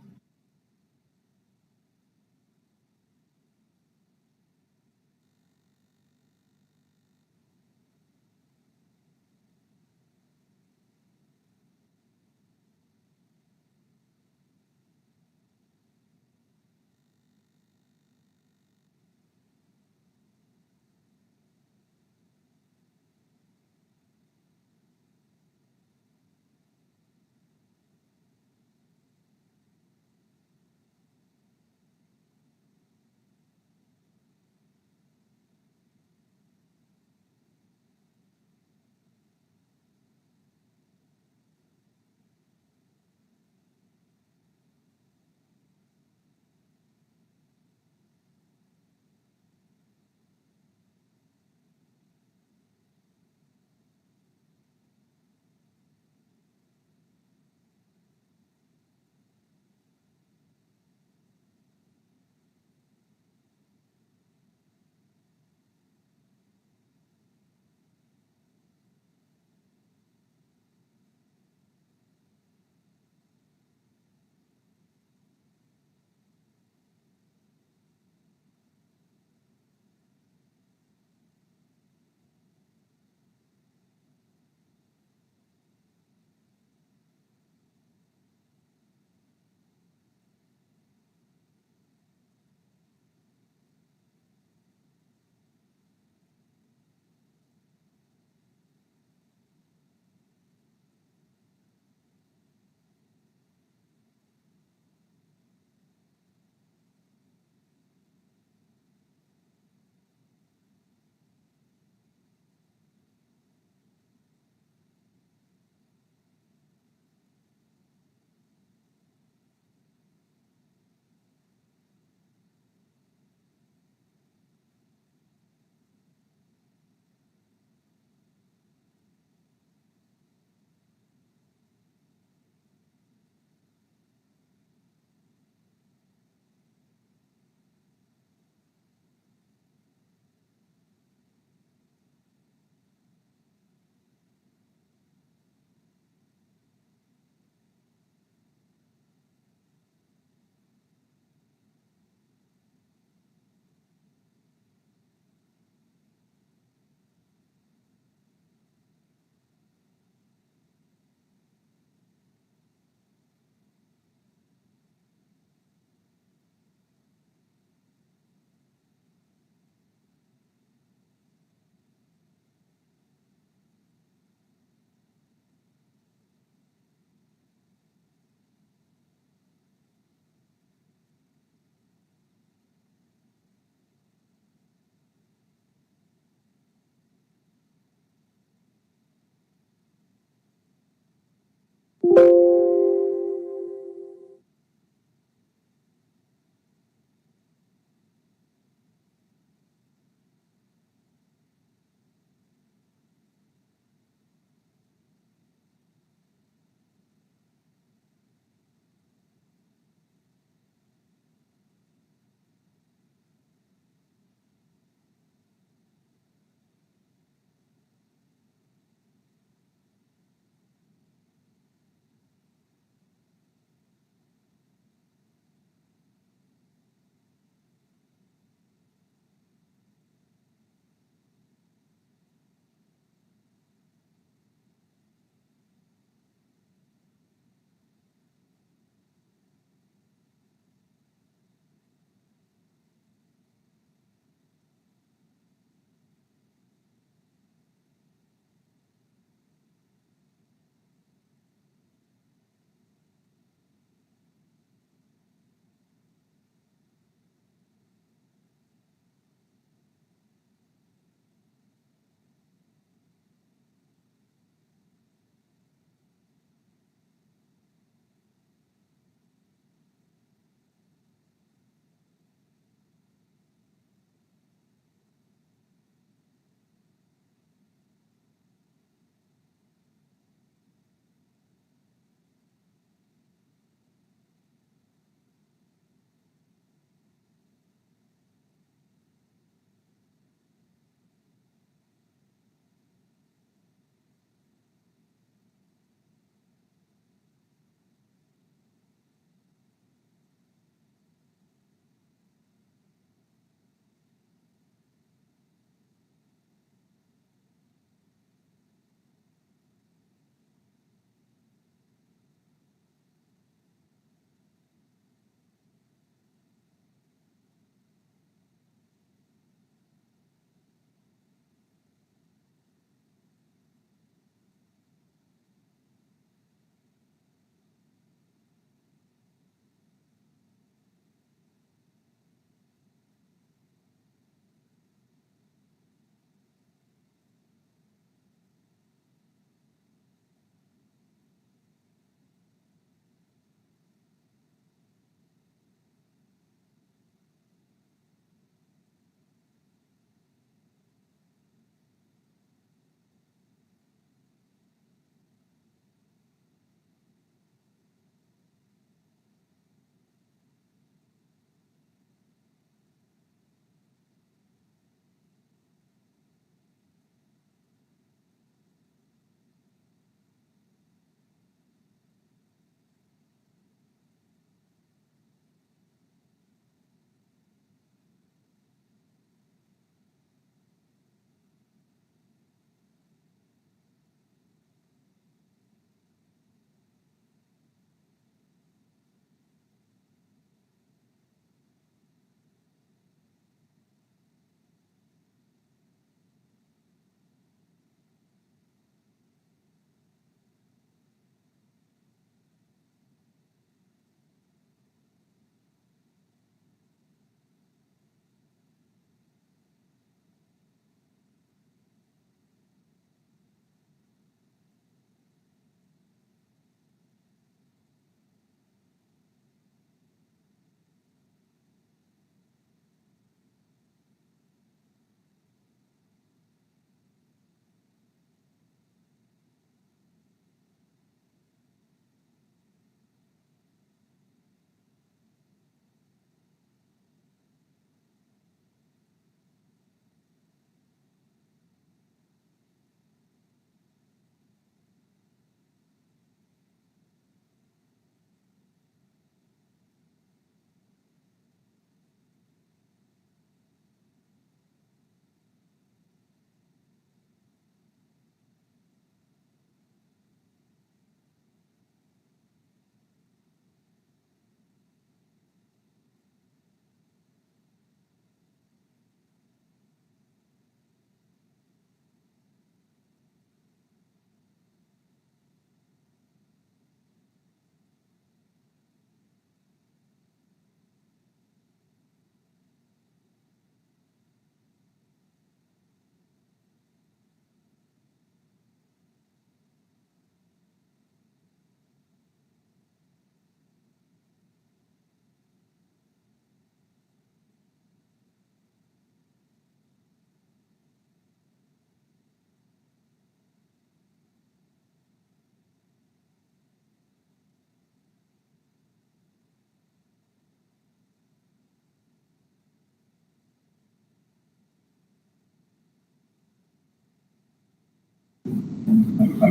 So,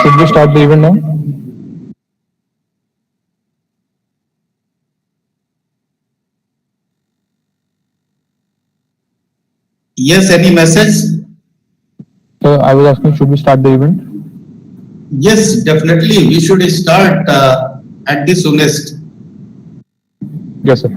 should we start the event now? Yes, any message? So, I was asking, should we start the event? Yes, definitely. We should start at the soonest. Yes, sir.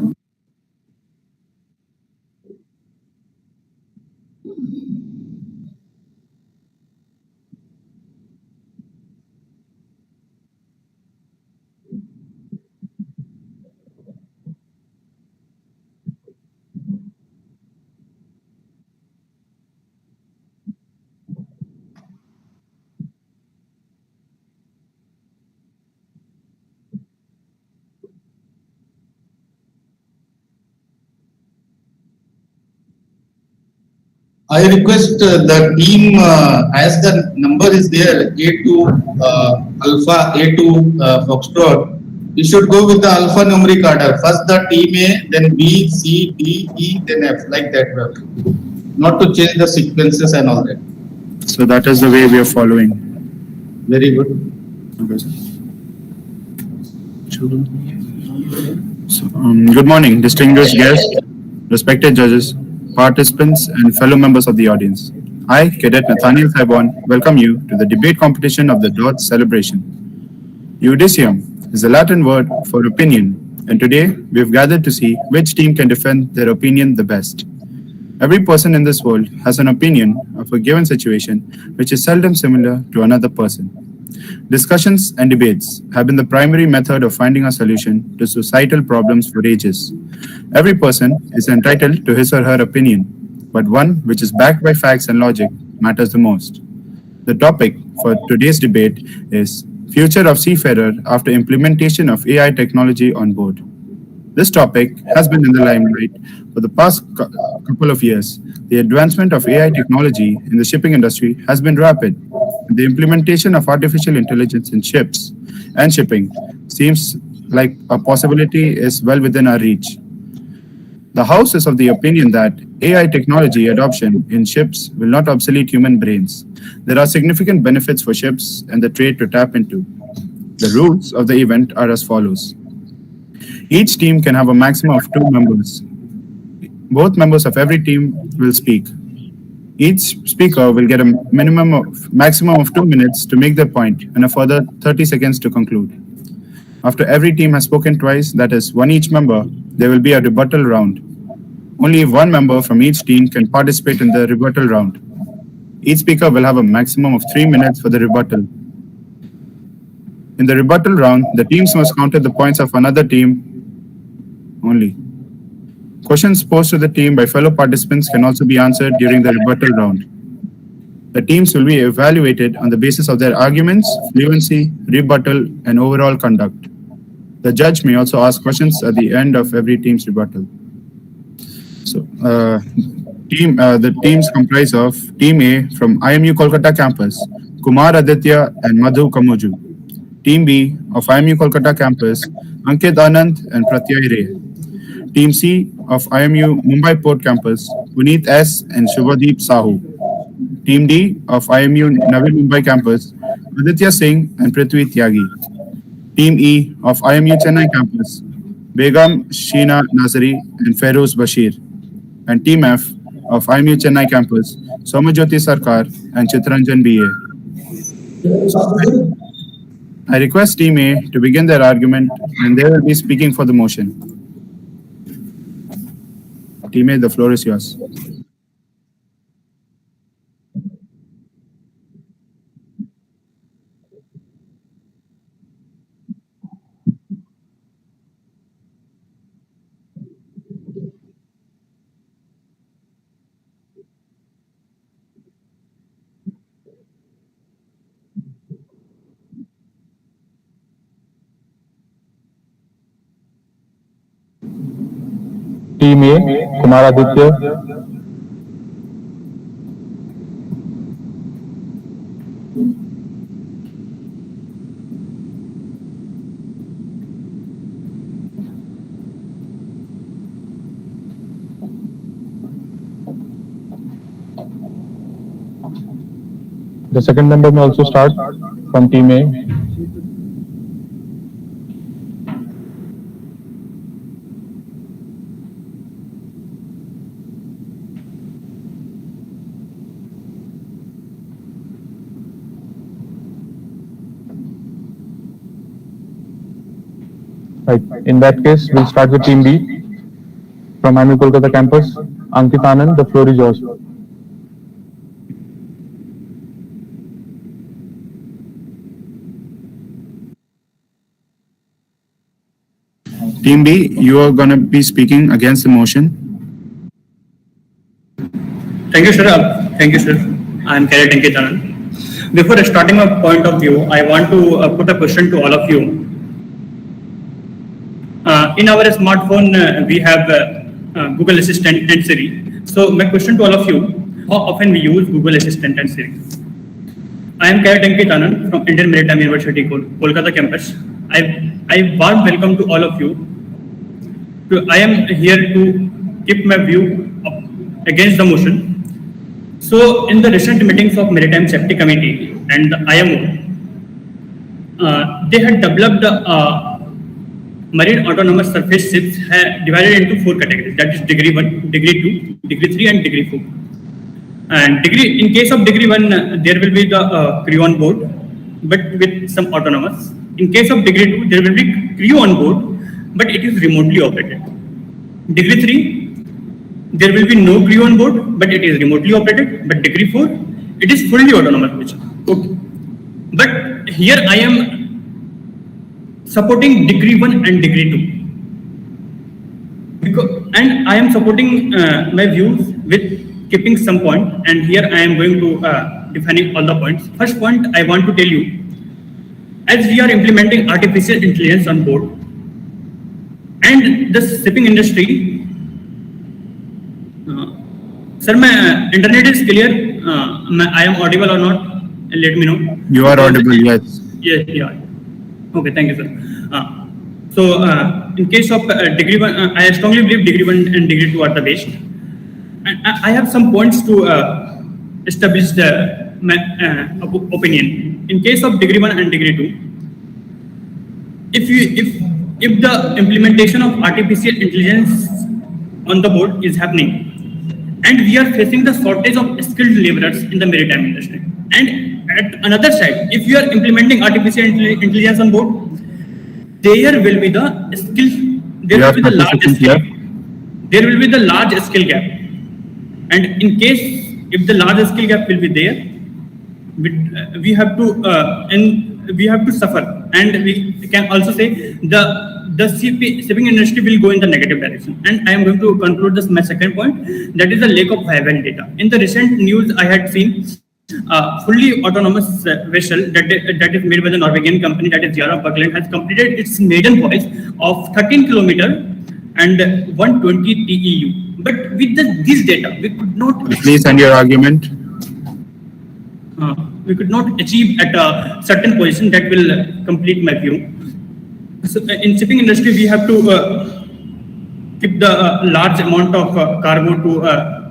I request the team, as the number is there, A2 Alpha, A2 Foxtrot, we should go with the alpha numeric order. First the team A, then B, C, D, E, then F, like that. Not to change the sequences and all that. So that is the way we are following. Very good. Okay. So, good morning, distinguished guests, respected judges, participants, and fellow members of the audience. I, Cadet Nathaniel Thaibon, welcome you to the debate competition of the Dodge celebration. Judicium is the Latin word for opinion, and today we have gathered to see which team can defend their opinion the best. Every person in this world has an opinion of a given situation which is seldom similar to another person. Discussions and debates have been the primary method of finding a solution to societal problems for ages. Every person is entitled to his or her opinion, but one which is backed by facts and logic matters the most. The topic for today's debate is Future of Seafarer after implementation of AI technology on board. This topic has been in the limelight for the past couple of years. The advancement of AI technology in the shipping industry has been rapid. The implementation of artificial intelligence in ships and shipping seems like a possibility is well within our reach. The House is of the opinion that AI technology adoption in ships will not obsolete human brains. There are significant benefits for ships and the trade to tap into. The rules of the event are as follows. Each team can have a maximum of 2 members. Both members of every team will speak. Each speaker will get a maximum of 2 minutes to make their point and a further 30 seconds to conclude. After every team has spoken twice, that is, one each member, there will be a rebuttal round. Only one member from each team can participate in the rebuttal round. Each speaker will have a maximum of 3 minutes for the rebuttal. In the rebuttal round, the teams must counter the points of another team only. Questions posed to the team by fellow participants can also be answered during the rebuttal round. The teams will be evaluated on the basis of their arguments, fluency, rebuttal, and overall conduct. The judge may also ask questions at the end of every team's rebuttal. So, the teams comprise of Team A from IMU Kolkata campus, Kumar Aditya and Madhu Kamuju. Team B of IMU Kolkata campus, Ankit Anand and Pratyay Ray. Team C of IMU Mumbai Port campus, Puneet S and Shubhadeep Sahu. Team D of IMU Navi Mumbai campus, Aditya Singh and Prithvi Tyagi. Team E of IMU Chennai campus, Begum Sheena Nazari and Feroz Bashir. And Team F of IMU Chennai campus, Somajyoti Sarkar and Chitranjan B.A. I request Team A to begin their argument and they will be speaking for the motion. Team A, the floor is yours. Team A, Kumar Aditya. The second member may also start from team A. Right. In that case, we'll start with team B from IIM Kolkata campus. Ankit Anand, the floor is yours. Team B, you are going to be speaking against the motion. Thank you, sir. Thank you, sir. I am Cadet Ankit Anand. Before starting my point of view, I want to put a question to all of you. In our smartphone, we have Google Assistant and Siri. So my question to all of you, how often we use Google Assistant and Siri? I am Cadet Ankit Anand from Indian Maritime University, Kolkata campus. I warm welcome to all of you. I am here to keep my view against the motion. So in the recent meetings of Maritime Safety Committee and the IMO, they had developed marine autonomous surface ships divided into 4 categories. That is degree 1, degree 2, degree 3 and degree 4. And in case of degree 1, there will be the crew on board, but with some autonomous. In case of degree 2, there will be crew on board, but it is remotely operated. Degree 3, there will be no crew on board, but it is remotely operated. But degree 4, it is fully autonomous. Okay. But here I am supporting degree 1 and degree 2. And I am supporting my views with keeping some point. And here I am going to defining all the points. First point I want to tell you, as we are implementing artificial intelligence on board, and the shipping industry, sir, my internet is clear. I am audible or not? Let me know. You are audible, yes. Yes, yeah. Okay, thank you, sir. So, in case of degree 1, I strongly believe degree 1 and degree 2 are the best. And I have some points to establish my opinion. In case of degree 1 and degree 2, if the implementation of artificial intelligence on the board is happening, and we are facing the shortage of skilled laborers in the maritime industry, and at another side, if you are implementing artificial intelligence on board, there will be the skill, there will be the large skill gap. And in case if the large skill gap will be there, we have to suffer, and we can also say the shipping industry will go in the negative direction. And I am going to conclude this my second point, that is the lack of viable data. In the recent news, I had seen fully autonomous vessel that is made by the Norwegian company, that is Yara Buckland, has completed its maiden voyage of 13 kilometers and 120 TEU. But with this data, we could not. Please end your argument. We could not achieve at a certain position that will complete my view. So in shipping industry, we have to keep the large amount of cargo to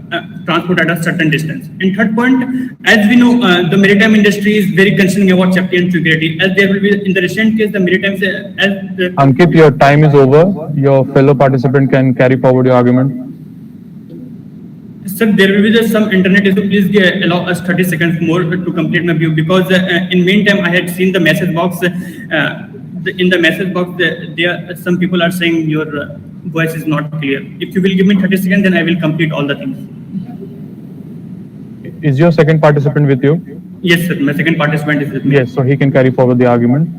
transport at a certain distance. In third point, as we know, the maritime industry is very concerned about safety and security. As there will be in the recent case, the maritime. Ankit, your time is over. Your fellow participant can carry forward your argument. Sir, there will be some internet issue. Please allow us 30 seconds more to complete my view, because in meantime I had seen the message box. In the message box, there some people are saying your voice is not clear. If you will give me 30 seconds, then I will complete all the things. Is your second participant with you? Yes, sir. My second participant is with me. Yes, so he can carry forward the argument.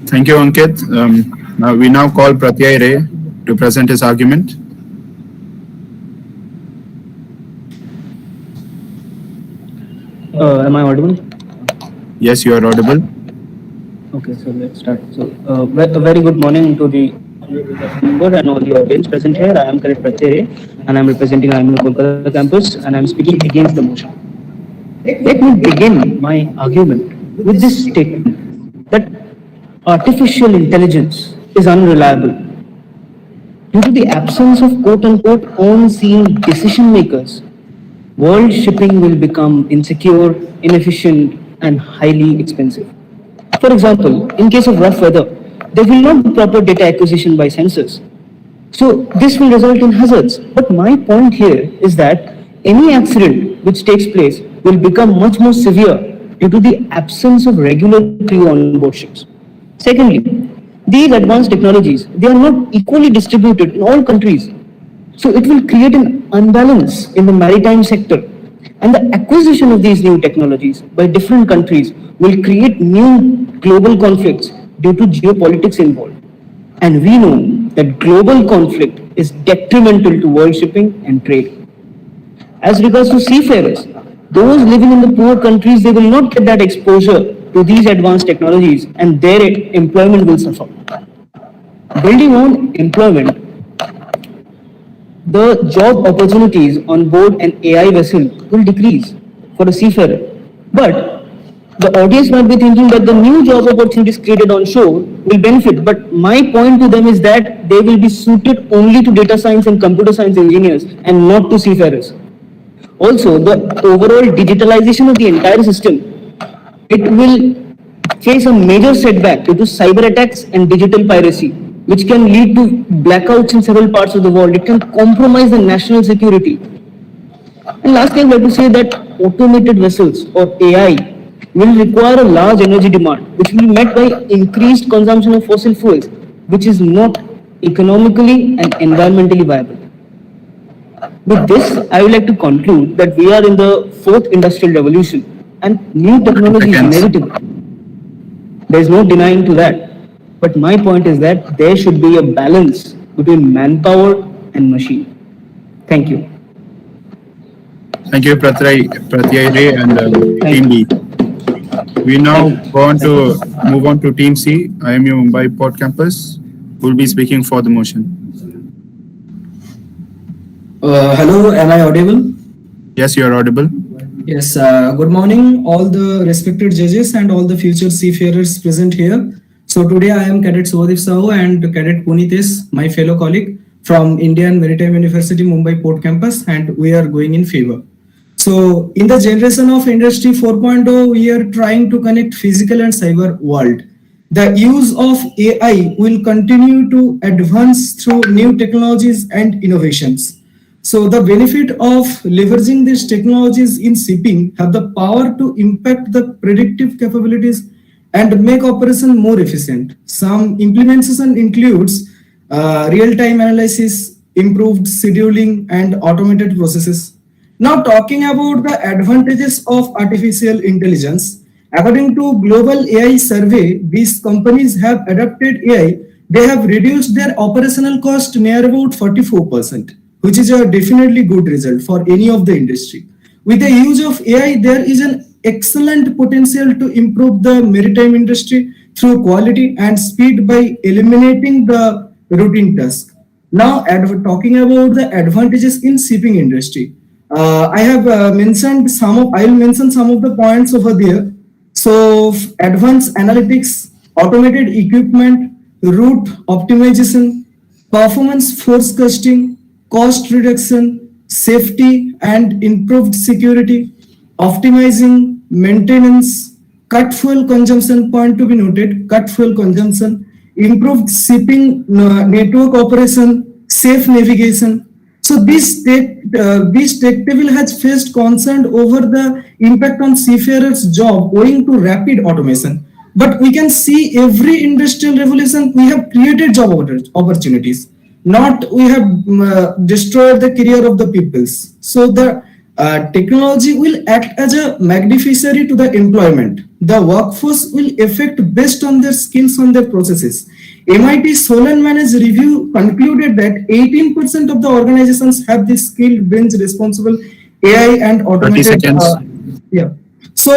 Thank you, Ankit. We now call Pratyay Ray to present his argument. Am I audible? Yes, you are audible. Okay, so let's start. So, a very good morning to the member and all the audience present here. I am Cadet Pratyay Ray, and I am representing IIM Kolkata campus, and I am speaking against the motion. Let me begin my argument with this statement that artificial intelligence is unreliable. Due to the absence of quote-unquote on-scene decision makers, world shipping will become insecure, inefficient, and highly expensive. For example, in case of rough weather, there will not be proper data acquisition by sensors. So this will result in hazards. But my point here is that any accident which takes place will become much more severe due to the absence of regular crew on board ships. Secondly, these advanced technologies, they are not equally distributed in all countries. So it will create an unbalance in the maritime sector. And the acquisition of these new technologies by different countries will create new global conflicts due to geopolitics involved. And we know that global conflict is detrimental to world shipping and trade. As regards to seafarers, those living in the poor countries, they will not get that exposure to these advanced technologies and their employment will suffer. Building on employment, the job opportunities on board an AI vessel will decrease for a seafarer. But the audience might be thinking that the new job opportunities created on shore will benefit. But my point to them is that they will be suited only to data science and computer science engineers and not to seafarers. Also, the overall digitalization of the entire system, it will face a major setback due to cyber attacks and digital piracy, which can lead to blackouts in several parts of the world. It can compromise the national security. And lastly, I would like to say that automated vessels or AI will require a large energy demand, which will be met by increased consumption of fossil fuels, which is not economically and environmentally viable. With this, I would like to conclude that we are in the fourth industrial revolution and new technology is inevitable. There is no denying to that. But my point is that there should be a balance between manpower and machine. Thank you. Thank you, Pratyay and Team B. We now move on to Team C, IMU Mumbai Port Campus, who will be speaking for the motion. Hello, am I audible? Yes, you are audible. Yes, good morning, all the respected judges and all the future seafarers present here. So today I am Cadet Subhadeep Sahu and Cadet Punitesh, my fellow colleague from Indian Maritime University Mumbai Port Campus, and we are going in favor. So in the generation of Industry 4.0, we are trying to connect physical and cyber world. The use of AI will continue to advance through new technologies and innovations. So the benefit of leveraging these technologies in shipping have the power to impact the predictive capabilities and make operation more efficient. Some implementation includes real-time analysis, improved scheduling, and automated processes. Now talking about the advantages of artificial intelligence, according to Global AI Survey, these companies have adopted AI. They have reduced their operational cost near about 44%, which is a definitely good result for any of the industry. With the use of AI, there is an excellent potential to improve the maritime industry through quality and speed by eliminating the routine task. Now, talking about the advantages in shipping industry, I will mention some of the points over there. So, advanced analytics, automated equipment, route optimization, performance forecasting, cost reduction, safety and improved security, optimizing, maintenance, cut fuel consumption, point to be noted, cut fuel consumption, improved shipping network operation, safe navigation. So this tech table has faced concern over the impact on seafarers' job owing to rapid automation. But we can see every industrial revolution, we have created job opportunities. Not we have destroyed the career of the peoples. So the technology will act as a magnificent to the employment. The workforce will affect based on their skills on their processes. MIT Solon Managed Review concluded that 18% of the organizations have the skilled bench responsible AI and automated. 30 seconds. Yeah. So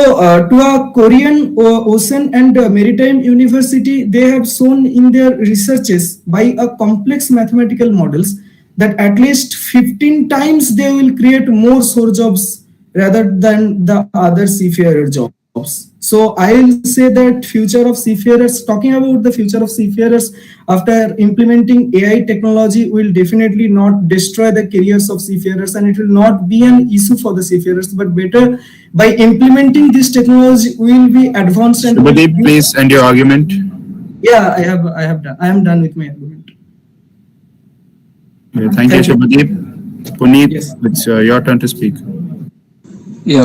to a Korean Ocean and Maritime University, they have shown in their researches by a complex mathematical models that at least 15 times they will create more shore jobs rather than the other seafarer jobs. So I'll say that future of seafarers, talking about the future of seafarers after implementing AI technology will definitely not destroy the careers of seafarers, and it will not be an issue for the seafarers, but better by implementing this technology will be advanced and Subhadeep, please end your argument. yeah, I am done with my argument. Thank you, Subhadeep. Puneet, Yes. it's your turn to speak. Yeah,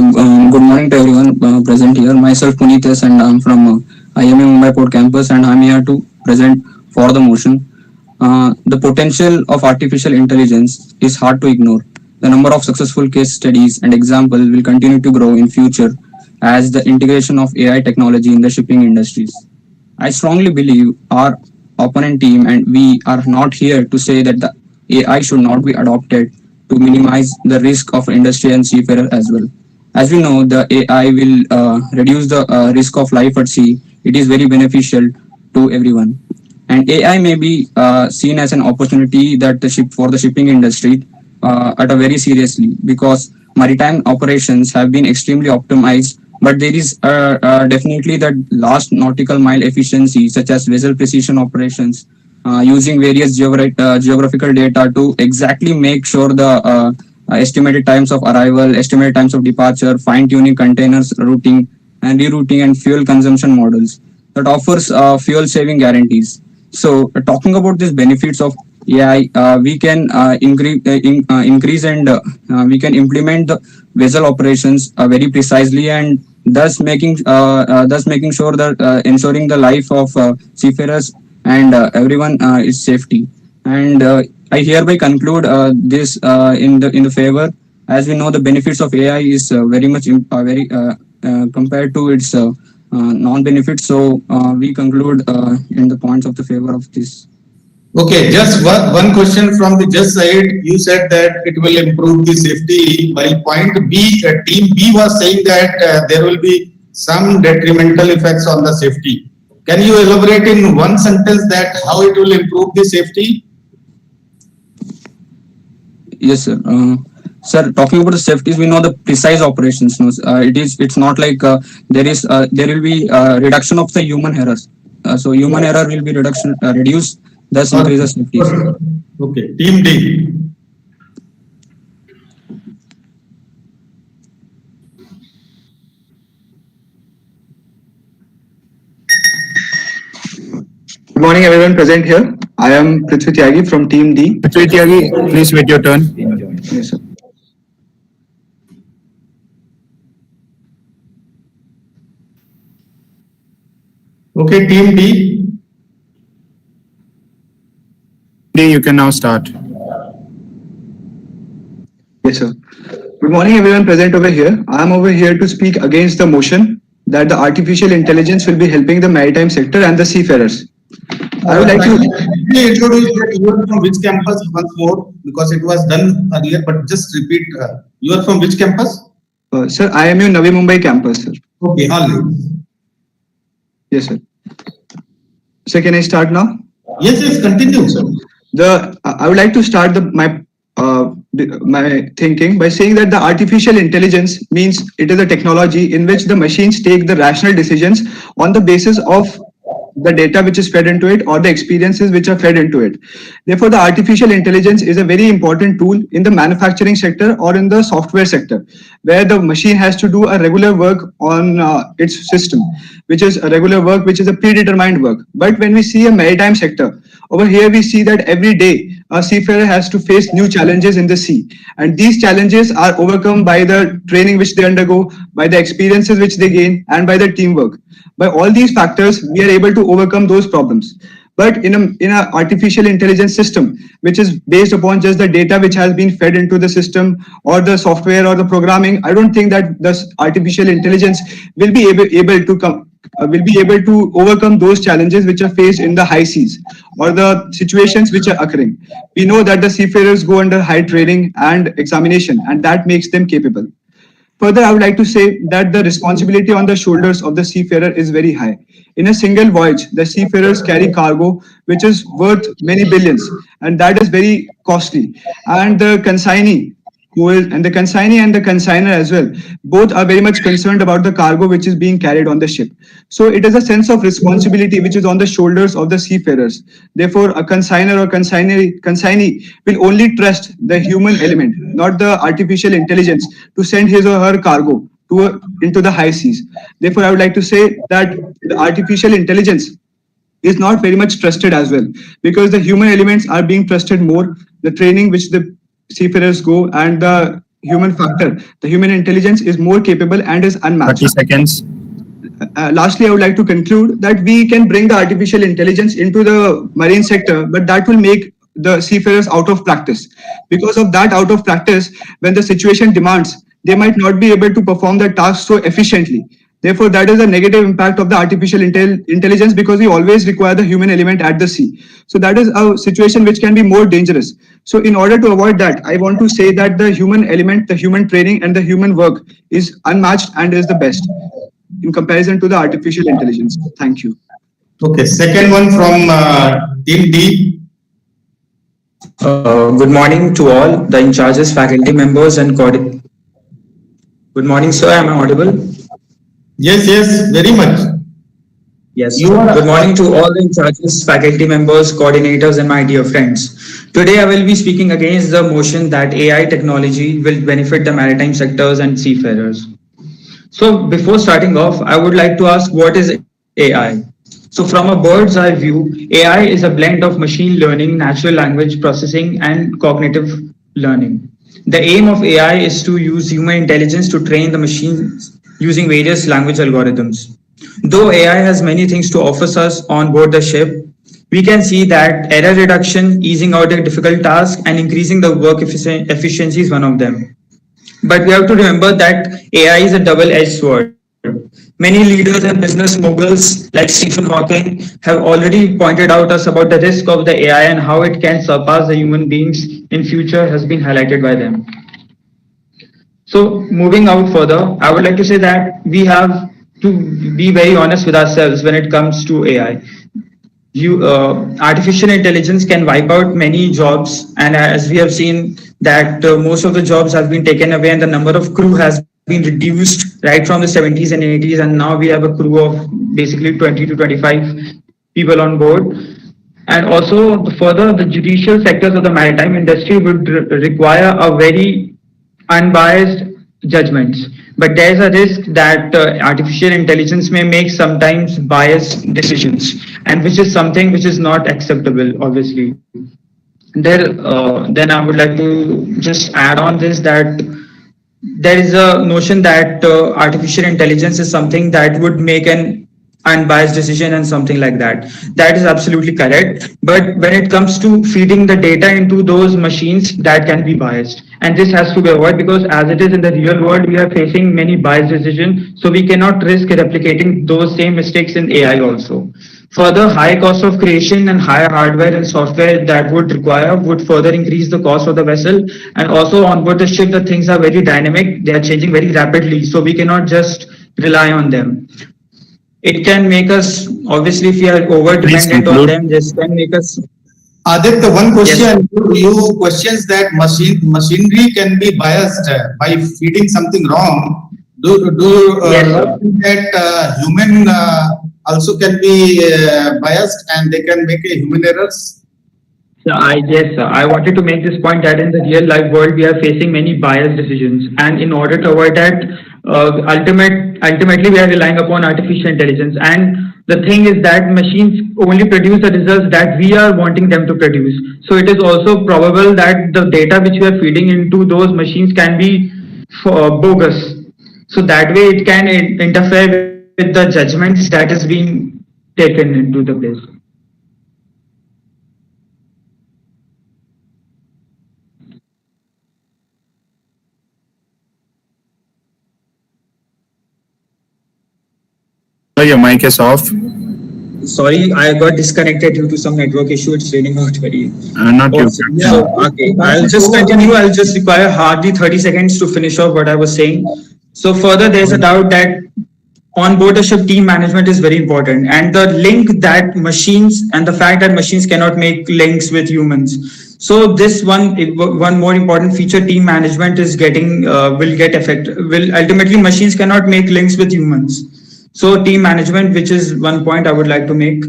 good morning to everyone present here. Myself Puneet S, and I'm from IMA Mumbai Port campus, and I'm here to present for the motion. The potential of artificial intelligence is hard to ignore. The number of successful case studies and examples will continue to grow in future as the integration of AI technology in the shipping industries. I strongly believe our opponent team and we are not here to say that the AI should not be adopted to minimize the risk of industry and seafarer as well. As we know, the AI will reduce the risk of life at sea. It is very beneficial to everyone. And AI may be seen as an opportunity that for the shipping industry at a very seriously, because maritime operations have been extremely optimized, but there is definitely that last nautical mile efficiency, such as vessel precision operations, using various geographical data to exactly make sure the estimated times of arrival, estimated times of departure, fine-tuning containers routing and rerouting, and fuel consumption models that offers fuel saving guarantees. So talking about these benefits of AI, we can increase and we can implement the vessel operations very precisely, and thus making sure that ensuring the life of seafarers and everyone is safety. And I hereby conclude this in the favor, as we know the benefits of AI is very much very compared to its non-benefits. So we conclude in the points of the favor of this. Okay, just one question from the just side. You said that it will improve the safety, while point B, team B was saying that there will be some detrimental effects on the safety. Can you elaborate in one sentence that how it will improve the safety? Yes, sir. Sir, talking about the safeties, we know the precise operations. It's not like there will be reduction of the human errors. So human error will be reduced, thus increases safety. Okay, team D. Good morning, everyone present here. I am Prithvi Tyagi from Team D. Prithvi Tyagi, please wait your turn. Yes, sir. Okay, team D. D, you can now start. Yes, sir. Good morning, everyone present over here. I am over here to speak against the motion that the artificial intelligence will be helping the maritime sector and the seafarers. I would like to introduce that you are from which campus once more, because it was done earlier, but just repeat. You are from which campus? Sir, I am in Navi Mumbai campus, sir. Okay, all. Yes, sir. So can I start now? Yes, continue, sir. I would like to start my thinking by saying that the artificial intelligence means it is a technology in which the machines take the rational decisions on the basis of the data which is fed into it or the experiences which are fed into it. Therefore, the artificial intelligence is a very important tool in the manufacturing sector or in the software sector, where the machine has to do a regular work on its system, which is a regular work, which is a predetermined work. But when we see a maritime sector, over here we see that every day a seafarer has to face new challenges in the sea. And these challenges are overcome by the training which they undergo, by the experiences which they gain, and by the teamwork. By all these factors, we are able to overcome those problems. But in an artificial intelligence system, which is based upon just the data which has been fed into the system or the software or the programming, I don't think that this artificial intelligence will be able to overcome those challenges which are faced in the high seas or the situations which are occurring. We know that the seafarers go under high training and examination, and that makes them capable. Further, I would like to say that the responsibility on the shoulders of the seafarer is very high. In a single voyage, the seafarers carry cargo which is worth many billions, and that is very costly. And the consignee and the consignee and the consigner as well, both are very much concerned about the cargo which is being carried on the ship. So it is a sense of responsibility which is on the shoulders of the seafarers. Therefore, a consigner or consignee will only trust the human element, not the artificial intelligence, to send his or her cargo into the high seas. Therefore, I would like to say that the artificial intelligence is not very much trusted as well, because the human elements are being trusted more. The training which the seafarers go and the human factor, the human intelligence is more capable and is unmatched. 30 seconds. Lastly, I would like to conclude that we can bring the artificial intelligence into the marine sector, but that will make the seafarers out of practice. Because of that out of practice, when the situation demands, they might not be able to perform their task so efficiently. Therefore, that is a negative impact of the artificial intelligence, because we always require the human element at the sea. So that is a situation which can be more dangerous. So in order to avoid that, I want to say that the human element, the human training and the human work is unmatched and is the best in comparison to the artificial intelligence. Thank you. Okay, second one from Team D. Good morning to all the in charges, faculty members, and Good morning, sir. Am I audible? Yes, very much. Yes. Good morning to all the in charges, faculty members, coordinators, and my dear friends. Today, I will be speaking against the motion that AI technology will benefit the maritime sectors and seafarers. So, before starting off, I would like to ask, what is AI? So, from a bird's eye view, AI is a blend of machine learning, natural language processing, and cognitive learning. The aim of AI is to use human intelligence to train the machines using various language algorithms. Though AI has many things to offer us on board the ship, we can see that error reduction, easing out a difficult task, and increasing the work efficiency is one of them. But we have to remember that AI is a double-edged sword. Many leaders and business moguls like Stephen Hawking have already pointed out us about the risk of the AI and how it can surpass the human beings in future has been highlighted by them. So moving out further, I would like to say that we have to be very honest with ourselves when it comes to AI. Artificial intelligence can wipe out many jobs, and as we have seen that most of the jobs have been taken away and the number of crew has been reduced right from the 70s and 80s, and now we have a crew of basically 20 to 25 people on board. And also further, the judicial sectors of the maritime industry would require a very unbiased judgments. But there is a risk that artificial intelligence may make sometimes biased decisions, and which is something which is not acceptable, obviously. Then I would like to just add on this that there is a notion that artificial intelligence is something that would make an unbiased decision and something like that. That is absolutely correct. But when it comes to feeding the data into those machines, that can be biased. And this has to be avoided, because as it is in the real world, we are facing many biased decisions. So we cannot risk replicating those same mistakes in AI also. Further, high cost of creation and higher hardware and software that would further increase the cost of the vessel. And also on board the ship, the things are very dynamic. They are changing very rapidly. So we cannot just rely on them. It can make us, obviously, if we are over dependent on them, this can make us. Aditya, one question. Yes. You questions that machinery can be biased by feeding something wrong. Do you Yes, think that human also can be biased and they can make a human errors? Yes, sir. I wanted to make this point that in the real life world, we are facing many biased decisions. And in order to avoid that, ultimately, we are relying upon artificial intelligence. And the thing is that machines only produce the results that we are wanting them to produce. So it is also probable that the data which we are feeding into those machines can be bogus. So that way it can interfere with the judgments that is being taken into the place. Your mic is off. Sorry, I got disconnected due to some network issue. It's raining out very. Not you. So, okay, I'll just continue. I'll just require hardly 30 seconds to finish off what I was saying. So further, there's a doubt that on board the ship, team management is very important, and the link that machines and the fact that machines cannot make links with humans. So this one more important feature, team management is getting will ultimately machines cannot make links with humans. So team management, which is one point I would like to make.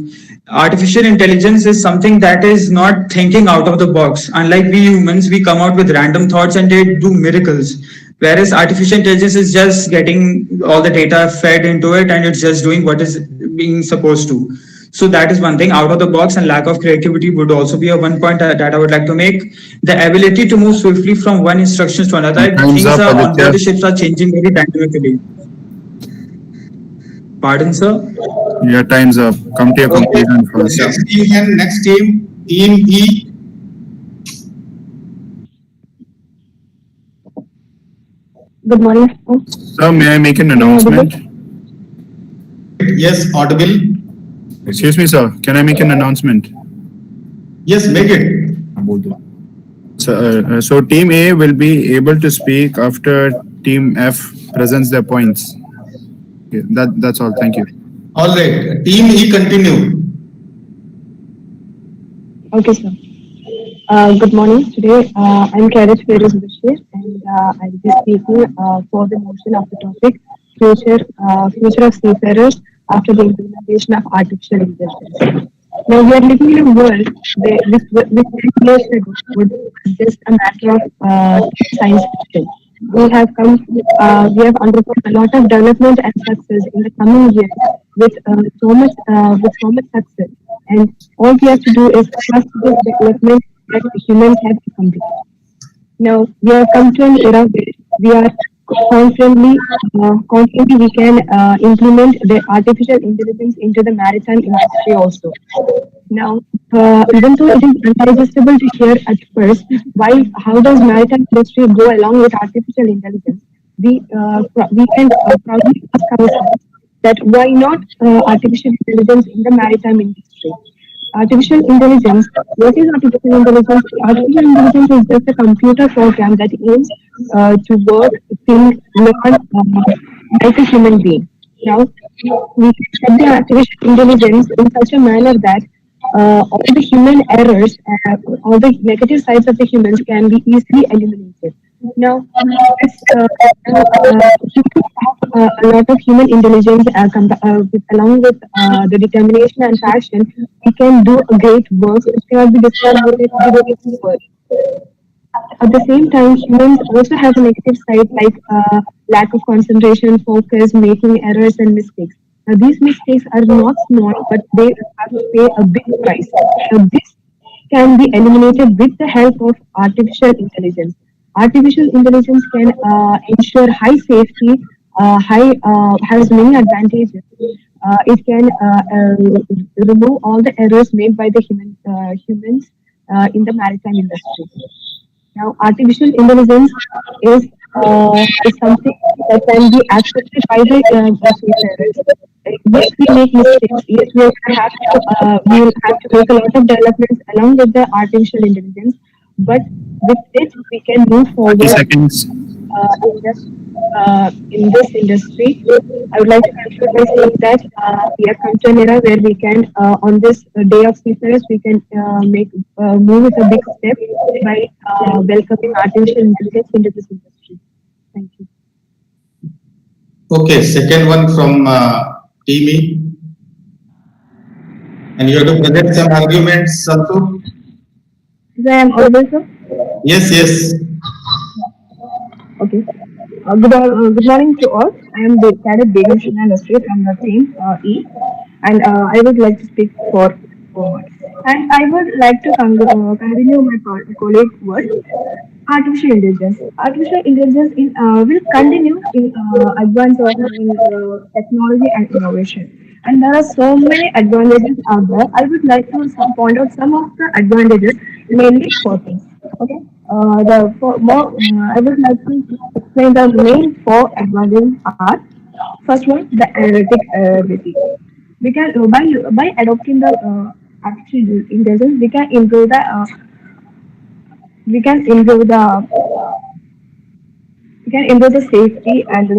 Artificial intelligence is something that is not thinking out of the box. Unlike we humans, we come out with random thoughts and they do miracles. Whereas artificial intelligence is just getting all the data fed into it and it's just doing what is being supposed to. So that is one thing. Out of the box and lack of creativity would also be a one point that I would like to make. The ability to move swiftly from one instructions to another. Time's up, On Aditya. board the ships are changing very dynamically. Pardon, sir? Your time's up. Come to your conclusion first. Next team, Team E. Good morning. Sir, may I make an announcement? Yes, audible. Excuse me, sir. Can I make an announcement? Yes, make it. So Team A will be able to speak after Team F presents their points. Okay, that's all. Thank you. All right. Team E, continue. Okay, sir. Good morning. Today, I'm Cadet Feroz Bashir, and I'll be speaking for the motion of the topic future of seafarers after the implementation of artificial intelligence. Now, we are living in a world which 10 years ago would be just a matter of science fiction. We have undergone a lot of development and success in the coming years with so much success. And all we have to do is trust this development that humans have accomplished. Now we have come to an era where we are constantly we can implement the artificial intelligence into the maritime industry also. Now, even though it is undigestible to hear at first, how does maritime industry go along with artificial intelligence? We can proudly ask ourselves that why not artificial intelligence in the maritime industry? Artificial intelligence, what is artificial intelligence? Artificial intelligence is just a computer program that aims to work, think, learn like a human being. Now, we set the artificial intelligence in such a manner that all the human errors, all the negative sides of the humans can be easily eliminated. Now, a lot of human intelligence along with the determination and passion, we can do a great work which cannot be described with words. At the same time, humans also have a negative side like lack of concentration, focus, making errors and mistakes. Now, these mistakes are not small, but they have to pay a big price. Now, this can be eliminated with the help of artificial intelligence. Artificial intelligence can ensure high safety, has many advantages. It can remove all the errors made by the humans in the maritime industry. Now, artificial intelligence is something that can be accepted by the seafarers. Yes, we make mistakes. Yes, we will have to make a lot of developments along with the artificial intelligence. But with it, we can move forward. 30 seconds. In this industry, I would like to conclude by saying that we have come to an era where we can, on this day of seafarers, we can move with a big step by welcoming artificial intelligence into this industry. Thank you. Okay, second one from Team E. And you have to present some arguments also. I am audible, sir? Yes, yes. Okay. Good morning to all. I am Cadet Begum Shina Nasri from the team E, and I would like to speak for words. And I would like to continue my colleague's words. Artificial intelligence. Artificial intelligence will continue in advance in technology and innovation. And there are so many advantages out there. I would like to point out some of the advantages, mainly four things. Okay. I would like to explain the main four advantages are: first one, the analytic ability. We can by adopting the artificial intelligence, we can improve the safety and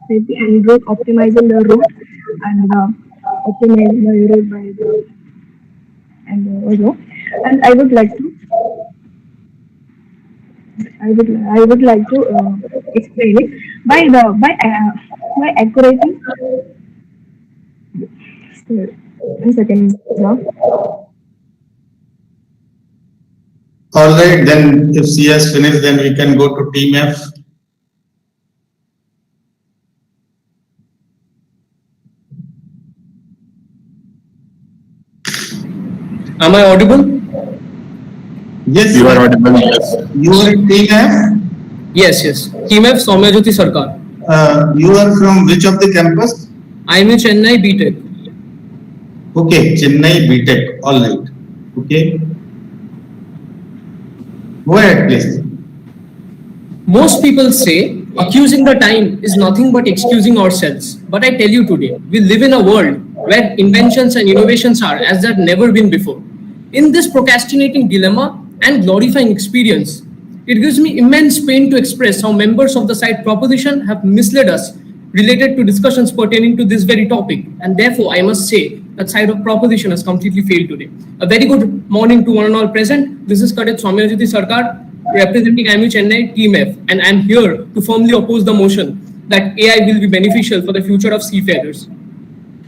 improve optimizing the route and optimizing the route by the and I would like to I would like to explain it by accurately. One second, sir. All right, then if C has finished, then we can go to team F. Am I audible? Yes, You are audible. Yes. you are team F. Yes, yes. Team F Soumyajyoti Sarkar. You are from which of the campus? I am in Chennai BTech. Okay, Chennai BTech. All right. Okay. Go ahead, please. Most people say accusing the time is nothing but excusing ourselves. But I tell you today, we live in a world where inventions and innovations are as they've never been before. In this procrastinating dilemma and glorifying experience, it gives me immense pain to express how members of the side proposition have misled us related to discussions pertaining to this very topic. And therefore, I must say that side of proposition has completely failed today. A very good morning to one and all present. This is Cadet Soumyajyoti Sarkar, representing IMU Chennai Team F, and I'm here to firmly oppose the motion that AI will be beneficial for the future of seafarers.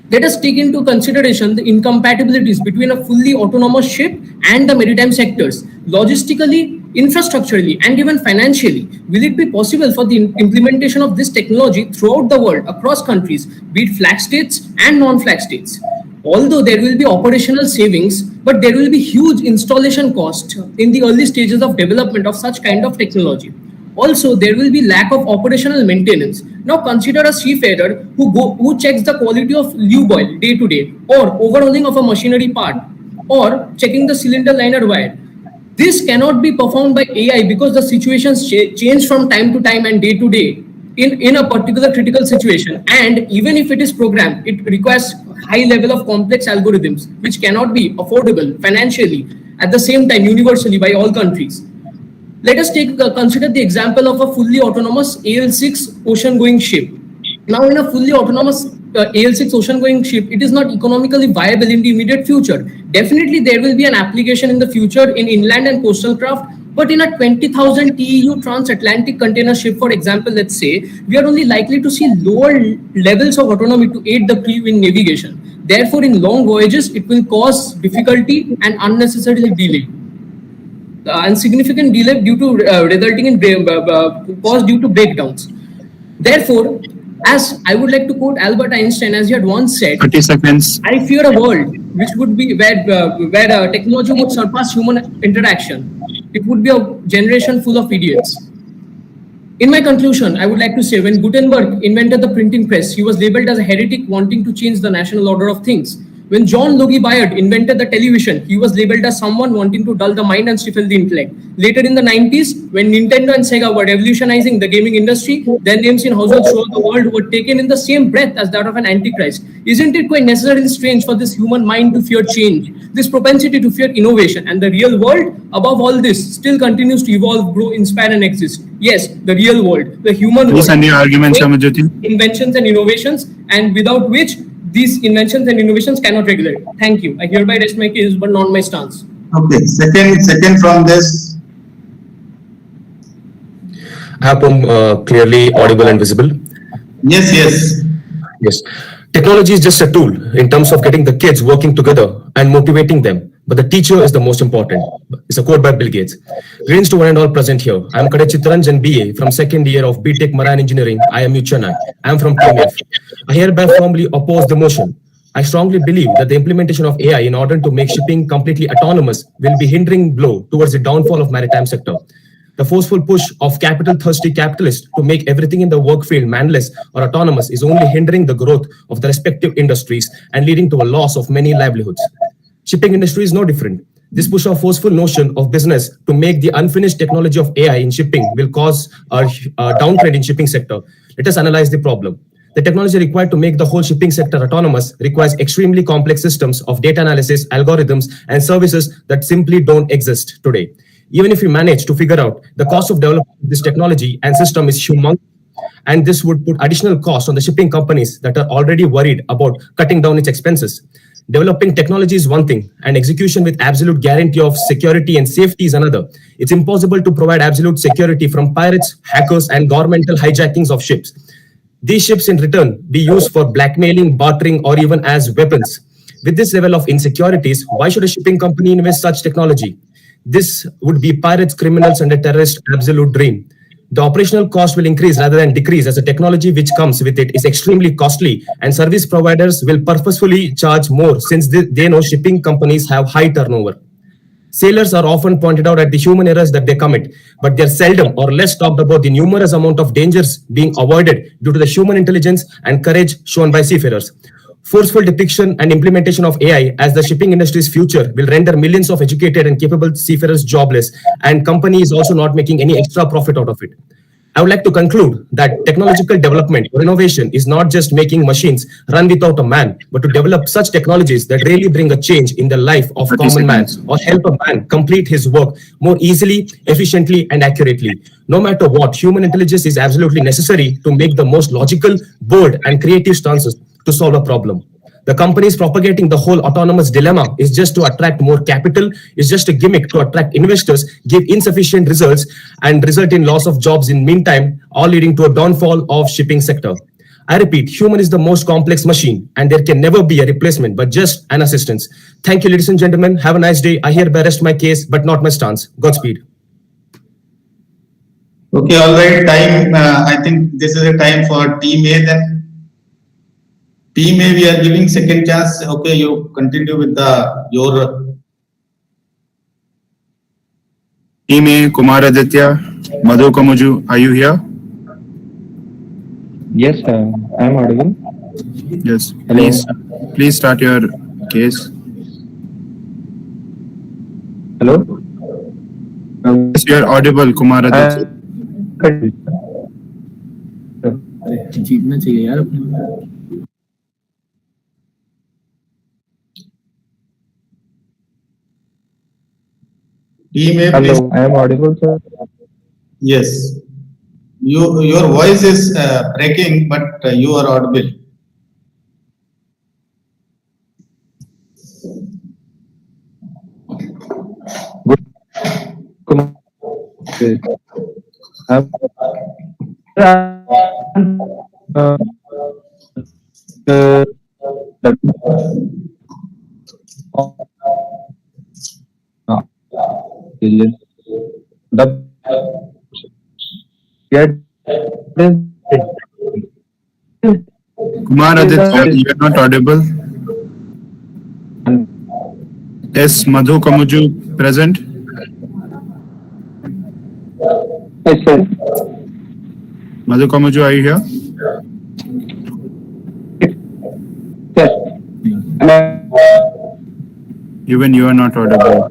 Let us take into consideration the incompatibilities between a fully autonomous ship and the maritime sectors. Logistically, infrastructurally, and even financially, will it be possible for the implementation of this technology throughout the world, across countries, be it flag states and non-flag states? Although there will be operational savings, but there will be huge installation cost in the early stages of development of such kind of technology. Also, there will be lack of operational maintenance. Now consider a seafarer who checks the quality of lube oil day to day, or overhauling of a machinery part, or checking the cylinder liner wire. This cannot be performed by AI because the situations change from time to time and day to day in a particular critical situation. And even if it is programmed, it requires high level of complex algorithms, which cannot be affordable financially at the same time universally by all countries. Let us consider the example of a fully autonomous AL6 ocean-going ship. Now, in a fully autonomous AL6 ocean-going ship, it is not economically viable in the immediate future. Definitely, there will be an application in the future in inland and coastal craft, but in a 20,000 TEU transatlantic container ship, for example, let's say, we are only likely to see lower levels of autonomy to aid the crew in navigation. Therefore, in long voyages, it will cause difficulty and unnecessarily delay. And significant delay due to resulting in cause due to breakdowns. Therefore, as I would like to quote Albert Einstein, as he had once said, 30 seconds. I fear a world which would be where technology would surpass human interaction. It would be a generation full of idiots. In my conclusion, I would like to say, when Gutenberg invented the printing press, he was labeled as a heretic wanting to change the national order of things. When John Logie Baird invented the television, he was labeled as someone wanting to dull the mind and stifle the intellect. Later in the 90s, when Nintendo and Sega were revolutionizing the gaming industry, their names in households throughout the world were taken in the same breath as that of an antichrist. Isn't it quite necessarily strange for this human mind to fear change, this propensity to fear innovation, and the real world, above all this, still continues to evolve, grow, inspire, and exist? Yes, the real world, the human world. Please end your argument, Soumyajyoti. Inventions and innovations, and without which these inventions and innovations cannot regulate. Thank you. I hereby rest my case, but not my stance. Okay, second from this. I hope I'm clearly audible and visible. Yes, yes. Yes. Technology is just a tool in terms of getting the kids working together and motivating them. But the teacher is the most important. It's a quote by Bill Gates. Greetings to one and all present here. I am Cadet Chittaranjan BA from second year of BTech Marine Engineering, IMU Chennai. I am from Team F. I hereby firmly oppose the motion. I strongly believe that the implementation of AI in order to make shipping completely autonomous will be hindering blow towards the downfall of maritime sector. The forceful push of capital-thirsty capitalists to make everything in the work field manless or autonomous is only hindering the growth of the respective industries and leading to a loss of many livelihoods. Shipping industry is no different. This push of forceful notion of business to make the unfinished technology of AI in shipping will cause a downtrend in shipping sector. Let us analyze the problem. The technology required to make the whole shipping sector autonomous requires extremely complex systems of data analysis, algorithms, and services that simply don't exist today. Even if we manage to figure out the cost of developing this technology and system is humongous, and this would put additional cost on the shipping companies that are already worried about cutting down its expenses. Developing technology is one thing, and execution with absolute guarantee of security and safety is another. It's impossible to provide absolute security from pirates, hackers, and governmental hijackings of ships. These ships in return be used for blackmailing, bartering, or even as weapons. With this level of insecurities, why should a shipping company invest such technology? This would be pirates, criminals, and a terrorist absolute dream. The operational cost will increase rather than decrease, as the technology which comes with it is extremely costly, and service providers will purposefully charge more since they know shipping companies have high turnover. Sailors are often pointed out at the human errors that they commit, but they're seldom or less talked about the numerous amount of dangers being avoided due to the human intelligence and courage shown by seafarers. Forceful depiction and implementation of AI as the shipping industry's future will render millions of educated and capable seafarers jobless, and company is also not making any extra profit out of it. I would like to conclude that technological development or innovation is not just making machines run without a man, but to develop such technologies that really bring a change in the life of common man or help a man complete his work more easily, efficiently, and accurately. No matter what, human intelligence is absolutely necessary to make the most logical, bold, and creative stances to solve a problem. The companies propagating the whole autonomous dilemma is just to attract more capital, is just a gimmick to attract investors, give insufficient results, and result in loss of jobs in meantime, all leading to a downfall of shipping sector. I repeat, human is the most complex machine, and there can never be a replacement, but just an assistance. Thank you, ladies and gentlemen. Have a nice day. I hereby rest my case, but not my stance. Godspeed. Okay, all right. Time. I think this is a time for Team A then. Team A, we are giving second chance. Okay, you continue with your. Team A, Kumar Aditya, Madhu Kamuju, are you here? Yes, I am audible. Yes. Hello. Please start your case. Hello. Yes, you are audible, Kumar Aditya. जीतना चाहिए यार अपने Team A, please. Hello, I am audible, sir. Yes. Your voice is breaking, but you are audible. Kumar Aditya, you are not audible. Is Madhu Kamuju present? Yes, sir. Madhu Kamuju, are you here? Yes. Even you are not audible.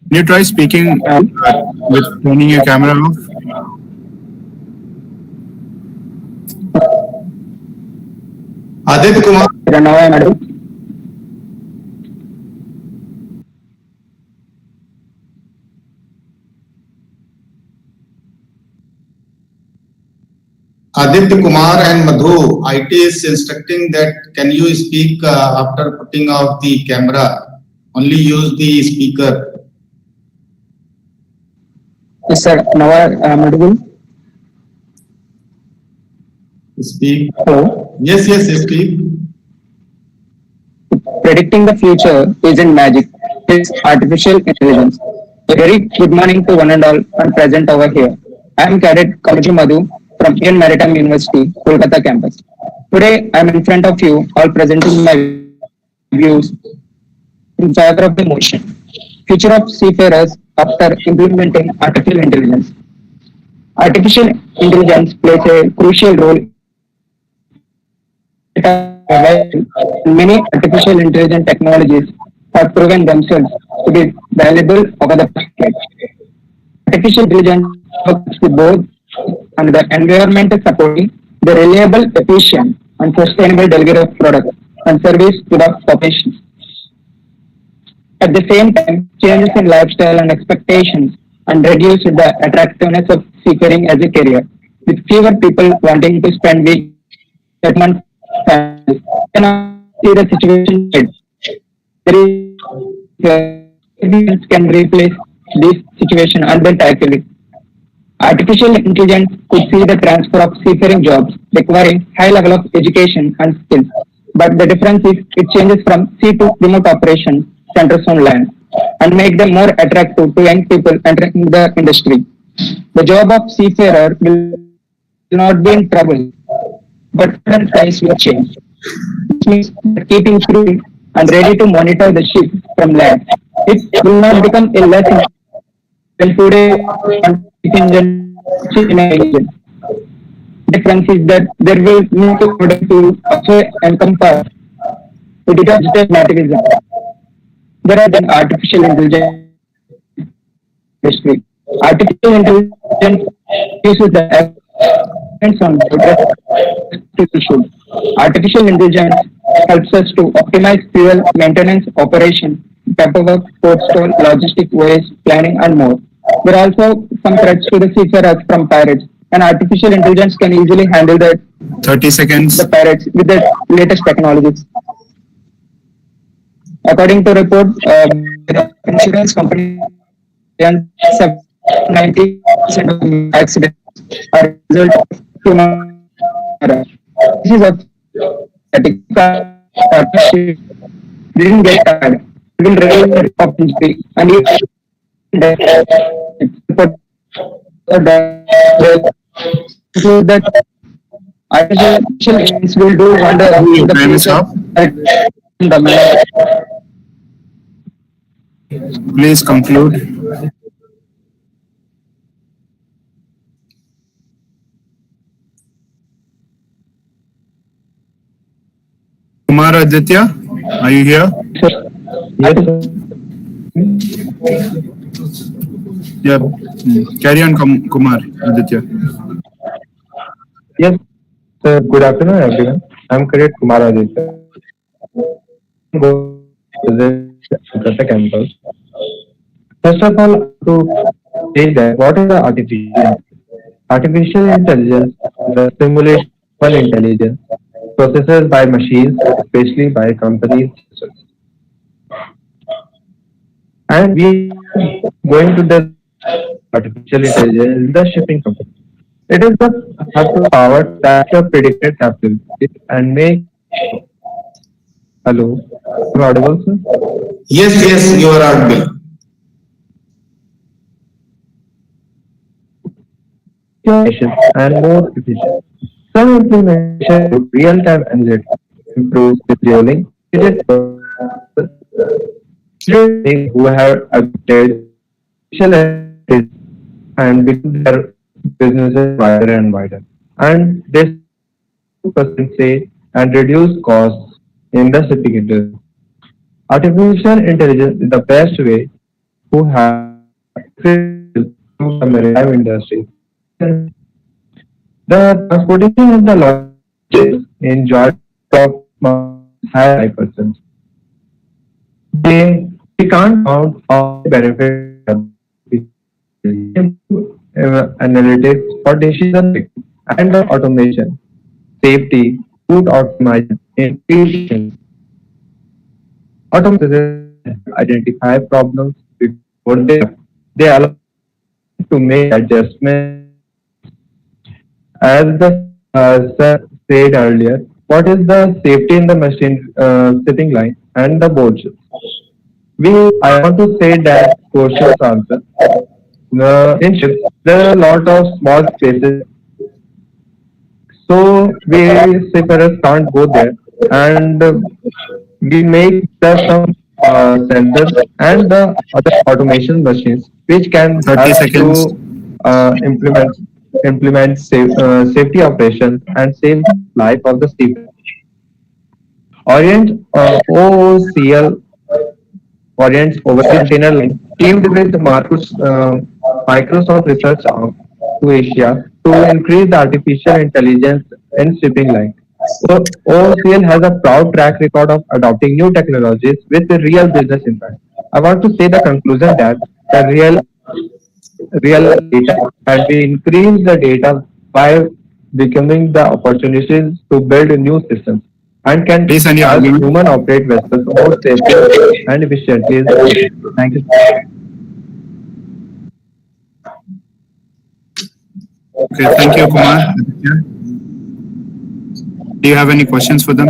Can you try speaking with turning your camera off? Aditya Kumar. Now I am audible. Aditya Kumar and Madhu, IT is instructing that can you speak after putting off the camera? Only use the speaker. Yes, sir. Now I am audible. Speak. Hello. Yes, speak. Predicting the future isn't magic. It's artificial intelligence. A very good morning to one and all present over here. I am Cadet Kamji Madhu from Indian Maritime University, Kolkata campus. Today, I am in front of you all presenting my views in favor of the motion. Future of seafarers after implementing artificial intelligence. Artificial intelligence plays a crucial role. Many artificial intelligence technologies have proven themselves to be valuable over the past decades. Artificial intelligence works with both and the environment supporting the reliable, efficient, and sustainable delivery of products and service to the population. At the same time, changes in lifestyle and expectations and reduce the attractiveness of seafaring as a career, with fewer people wanting to spend weeks at months family. You can see the situation. There is intelligence can replace this situation and then tackle it. Artificial intelligence could see the transfer of seafaring jobs requiring high level of education and skills. But the difference is it changes from sea to remote operation centers on land and make them more attractive to young people entering the industry. The job of seafarer will not be in trouble, but current price will change. This means that keeping crew and ready to monitor the ship from land. It will not become a lesson when today on engine in an engine. Difference is that there will need to order to also encompass to detach nativism. There are then artificial intelligence industry. Artificial intelligence uses the evidence on issue. Artificial intelligence helps us to optimize fuel, maintenance, operation, paperwork, port store, logistic waste, planning, and more. There are also some threats to the seafarers from pirates, and artificial intelligence can easily handle 30 seconds. the pirates with the latest technologies. According to report, the insurance company and 90% of accidents are a result of human error. This is a partnership didn't get tired. It will remain of history and that artificial intelligence will do wonder in the Time is future. up. Please conclude. Kumar Aditya, are you here? Yes. Yeah. Carry on, Kumar Aditya. Yes, sir. Good afternoon, everyone. I'm Cadet Kumar Aditya. Go visit the campus. First of all, to say that what is the artificial? Artificial intelligence is a simulation of intelligence processed by machines, especially by companies. And we are going to the artificial intelligence in the shipping company. It is the power that the predicted capability and make. Hello, am I audible, sir? Yes, you are audible. And more efficient. Some implementation of real-time analytics improves scheduling. Students who have adopted and become their businesses wider and wider. And this 2% say and reduce costs in the shipping industry. Artificial intelligence is the best way to have access to the maritime industry. The transportation and the logistics enjoy top high 5%. We can't count all the benefits of analytics for decision making and the automation, safety, food optimization, intelligence. Automation identify problems before they allow to make adjustments. As the sir said earlier, what is the safety in the machine shipping line and the board ships? I want to say that questions answer. In ships, there are a lot of small spaces, so we seafarers can't go there, and we make there some sensors and the other automation machines which can 30 help seconds. to implement safety operations and save the life of the seafarer. Orient OOCL Orient's overseas dinner line teamed with Microsoft Research Arm to Asia to increase the artificial intelligence in shipping line. So OOCL has a proud track record of adopting new technologies with a real business impact. I want to say the conclusion that the real data and we increase the data by becoming the opportunities to build new systems and can Please end your as argument. human operate vessels more safely and efficiently. Thank you. Okay, thank you, Kumar. Do you have any questions for them?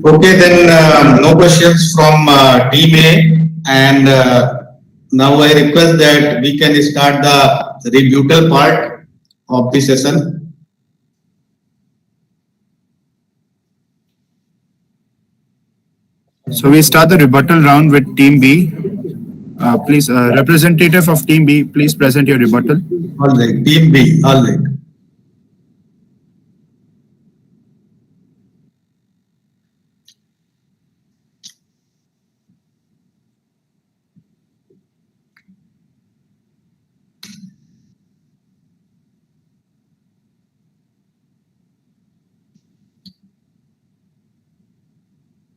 Okay, then no questions from team A, and now I request that we can start the rebuttal part of the session. So we start the rebuttal round with Team B. Please, representative of Team B, please present your rebuttal. All right, team B, all right.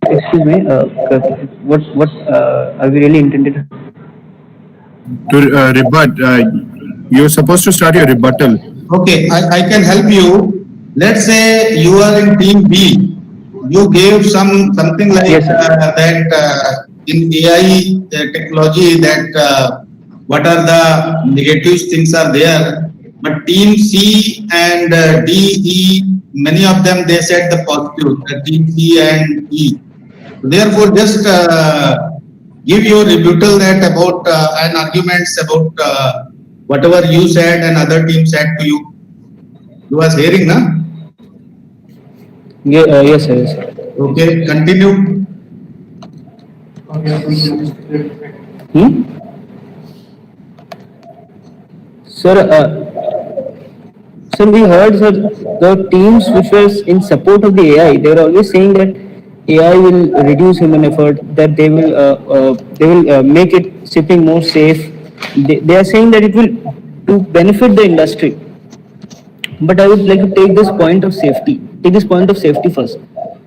Excuse me, what are we really intended? To rebut, you're supposed to start your rebuttal. Okay, I can help you. Let's say you are in team B. You gave something like that in AI technology that what are the negative things are there. But team C and D, E, many of them they said the positive. Team C and E. Therefore, just give your rebuttal that about and arguments about whatever you said and other team said to you. You was hearing, na? Yeah, yes, sir. Yes, sir. Okay, continue. Sir, sir, we heard sir, the teams which were in support of the AI, they were always saying that AI will reduce human effort, that they will make it shipping more safe. They are saying that it will to benefit the industry. But I would like to take this point of safety. Take this point of safety first.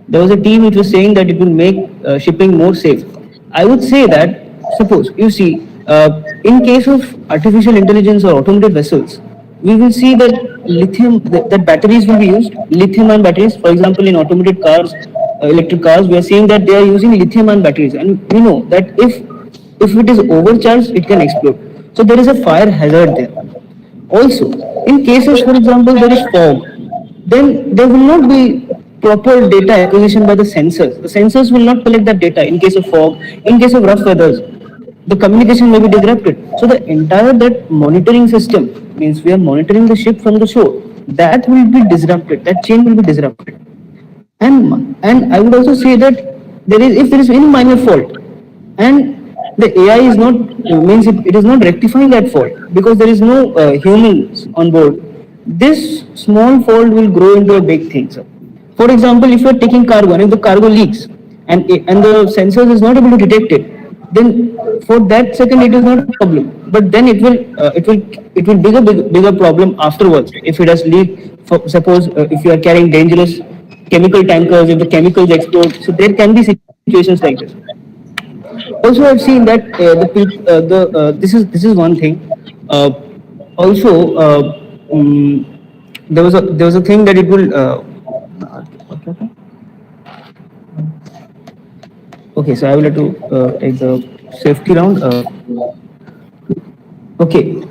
There was a team which was saying that it will make shipping more safe. I would say that, suppose you see, in case of artificial intelligence or automated vessels, we will see that that batteries will be used, lithium-ion batteries. For example, in automated cars, electric cars, we are seeing that they are using lithium-ion batteries, and we know that if it is overcharged, it can explode. So there is a fire hazard there. Also, in cases, for example, there is fog, then there will not be proper data acquisition by the sensors. The sensors will not collect that data in case of fog, in case of rough weathers. The communication may be disrupted. So the entire that monitoring system means we are monitoring the ship from the shore. That will be disrupted. That chain will be disrupted. And I would also say that if there is any minor fault, and the AI is not means it is not rectifying that fault because there is no humans on board. This small fault will grow into a big thing. Sir. For example, if you are taking cargo and if the cargo leaks and the sensors is not able to detect it, then for that second it is not a problem. But then it will be a bigger problem afterwards if it has leaked. Suppose if you are carrying dangerous chemical tankers, if the chemicals explode, so there can be situations like this. Also, I've seen that this is one thing. Also, there was a thing that it will. Okay, so I will have to take the safety round. Okay,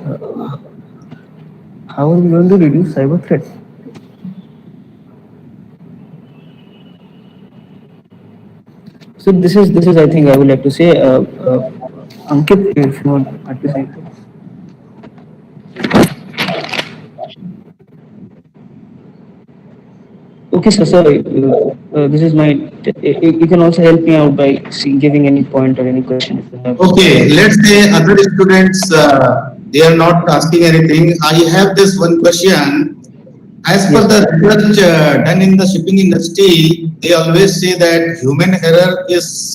how are we going to reduce cyber threat? So this is I think I would like to say, Ankit, if you want to say. Okay, so sorry. This is my. You can also help me out by giving any point or any question. If you have. Okay, let's say other students they are not asking anything. I have this one question. As per the research done in the shipping industry, they always say that human error is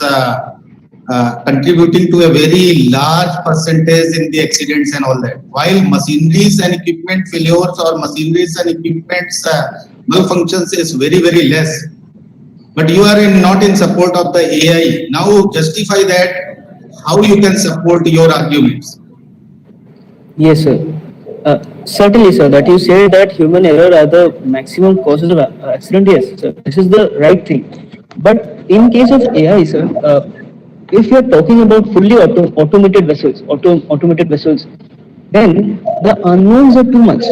contributing to a very large percentage in the accidents and all that. While machineries and equipment failures or machineries and equipments malfunctions is very, very less. But you are not in support of the AI. Now justify that how you can support your arguments. Yes, sir. Certainly, sir, that you said that human error are the maximum causes of accident. Yes, sir, this is the right thing. But in case of AI, sir, if you are talking about fully automated vessels, automated vessels, then the unknowns are too much.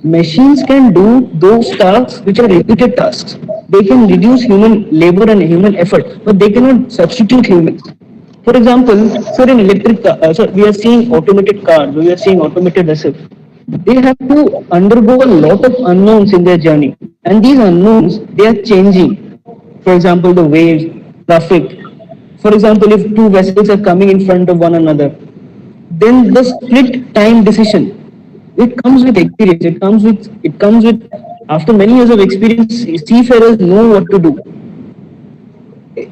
Machines can do those tasks which are repeated tasks. They can reduce human labor and human effort, but they cannot substitute humans. For example, sir, in electric, sir, we are seeing automated cars, we are seeing automated vessels. They have to undergo a lot of unknowns in their journey, and these unknowns they are changing. For example, the waves, traffic. For example, if two vessels are coming in front of one another, then the split time decision, it comes with experience. It comes with after many years of experience, seafarers know what to do.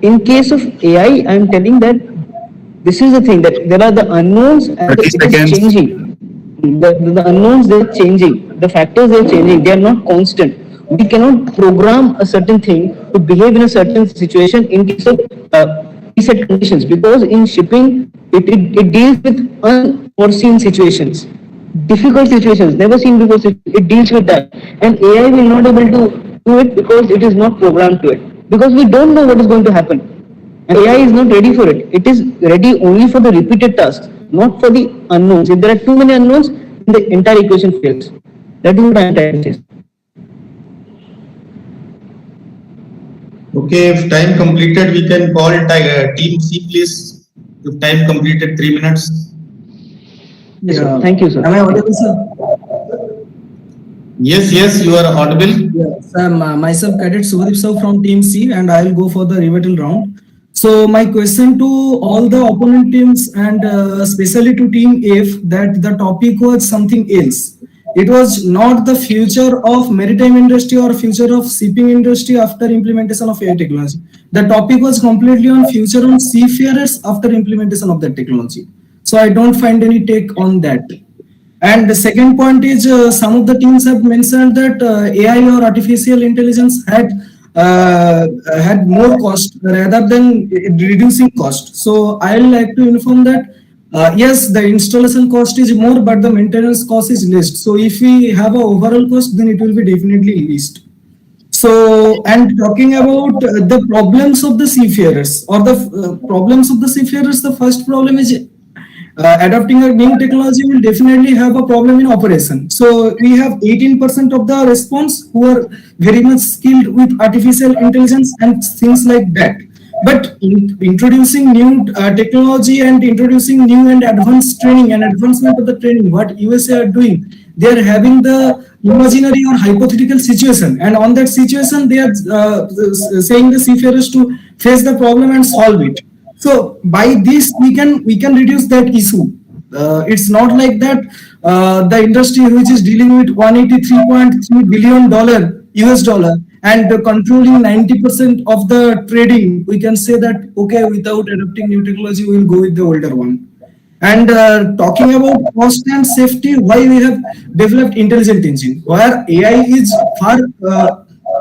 In case of AI, I am telling that this is the thing, that there are the unknowns and 30 it is seconds. changing. The unknowns, they're changing. The factors, they're changing. They are not constant. We cannot program a certain thing to behave in a certain situation in case of preset conditions, because in shipping, it deals with unforeseen situations, difficult situations, never seen before. It deals with that. And AI will not able to do it because it is not programmed to it. Because we don't know what is going to happen. And AI is not ready for it. It is ready only for the repeated tasks, not for the unknowns. If there are too many unknowns, then the entire equation fails. That is what I am trying to say. Okay, if time completed, we can call team C, please. If time completed, 3 minutes. Yes, sir. Thank you, sir. Am I audible, sir? Yes, you are audible. Yes, myself, Cadet Suvadip Sahu from Team C, and I will go for the rebuttal round. So my question to all the opponent teams and especially to Team F, that the topic was something else. It was not the future of maritime industry or future of shipping industry after implementation of AI technology. The topic was completely on future on seafarers after implementation of that technology. So I don't find any take on that. And the second point is some of the teams have mentioned that AI or artificial intelligence had more cost rather than reducing cost. So I would like to inform that yes, the installation cost is more, but the maintenance cost is less. So if we have an overall cost, then it will be definitely least. So, and talking about the problems of the seafarers or the problems of the seafarers, the first problem is adopting a new technology will definitely have a problem in operation. So we have 18% of the response who are very much skilled with artificial intelligence and things like that. But introducing new technology and introducing new and advanced training and advancement of the training, what USA are doing, they are having the imaginary or hypothetical situation, and on that situation they are saying the seafarers to face the problem and solve it. So by this we can reduce that issue. It's not like that the industry which is dealing with $183.3 billion US dollar and controlling 90% of the trading, we can say that okay, without adopting new technology we will go with the older one. And talking about cost and safety, why we have developed intelligent engine, where AI is far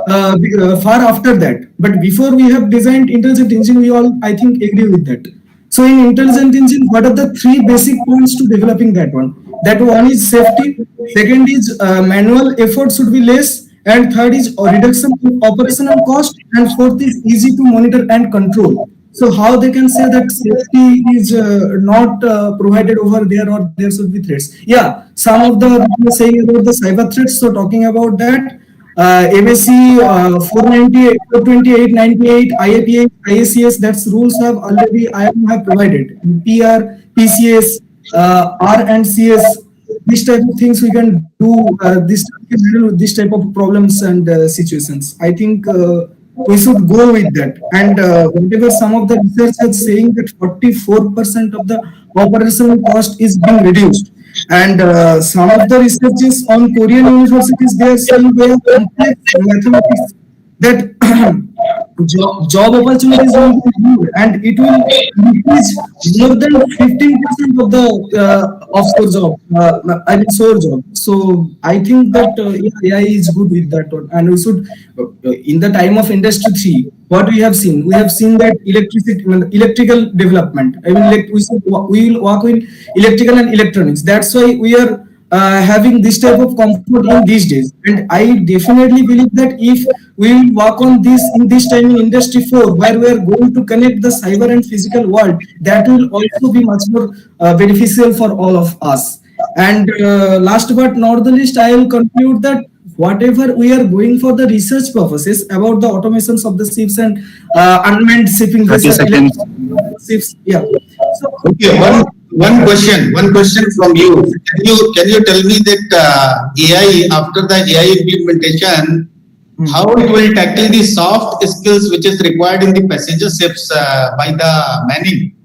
after that. But before we have designed intelligent engine, we all, I think, agree with that. So in intelligent engine, what are the three basic points to developing that one? That one is safety, second is manual effort should be less, and third is reduction of operational cost, and fourth is easy to monitor and control. So how they can say that safety is not provided over there, or there should be threats? Yeah, some of the saying about the cyber threats. So talking about that, MSC 498, 428, 98, IAPA, IACS, that's rules have already IAM have provided. PR, PCS, R and CS, this type of things we can do. This type of problems and situations. I think we should go with that. And whatever some of the research is saying that 44% of the operational cost is being reduced. And some of the researches on Korean universities, they are saying they have complex mathematics that job opportunities will be good, and it will increase more than 15% of the offshore job, I mean shore job. So I think that AI is good with that one. And we should, in the time of Industry 3, what we have seen that electrical development. I mean, we will work with electrical and electronics. That's why we are having this type of comfort in these days. And I definitely believe that if we will work on this in this time in industry 4, where we are going to connect the cyber and physical world, that will also be much more beneficial for all of us. And last but not the least, I will conclude that whatever we are going for the research purposes about the automations of the ships and unmanned shipping 30 vessels, seconds. ships, yeah. So, Okay, one question from you. Can you tell me that AI, after the AI implementation, how it will tackle the soft skills which is required in the passenger ships by the manning?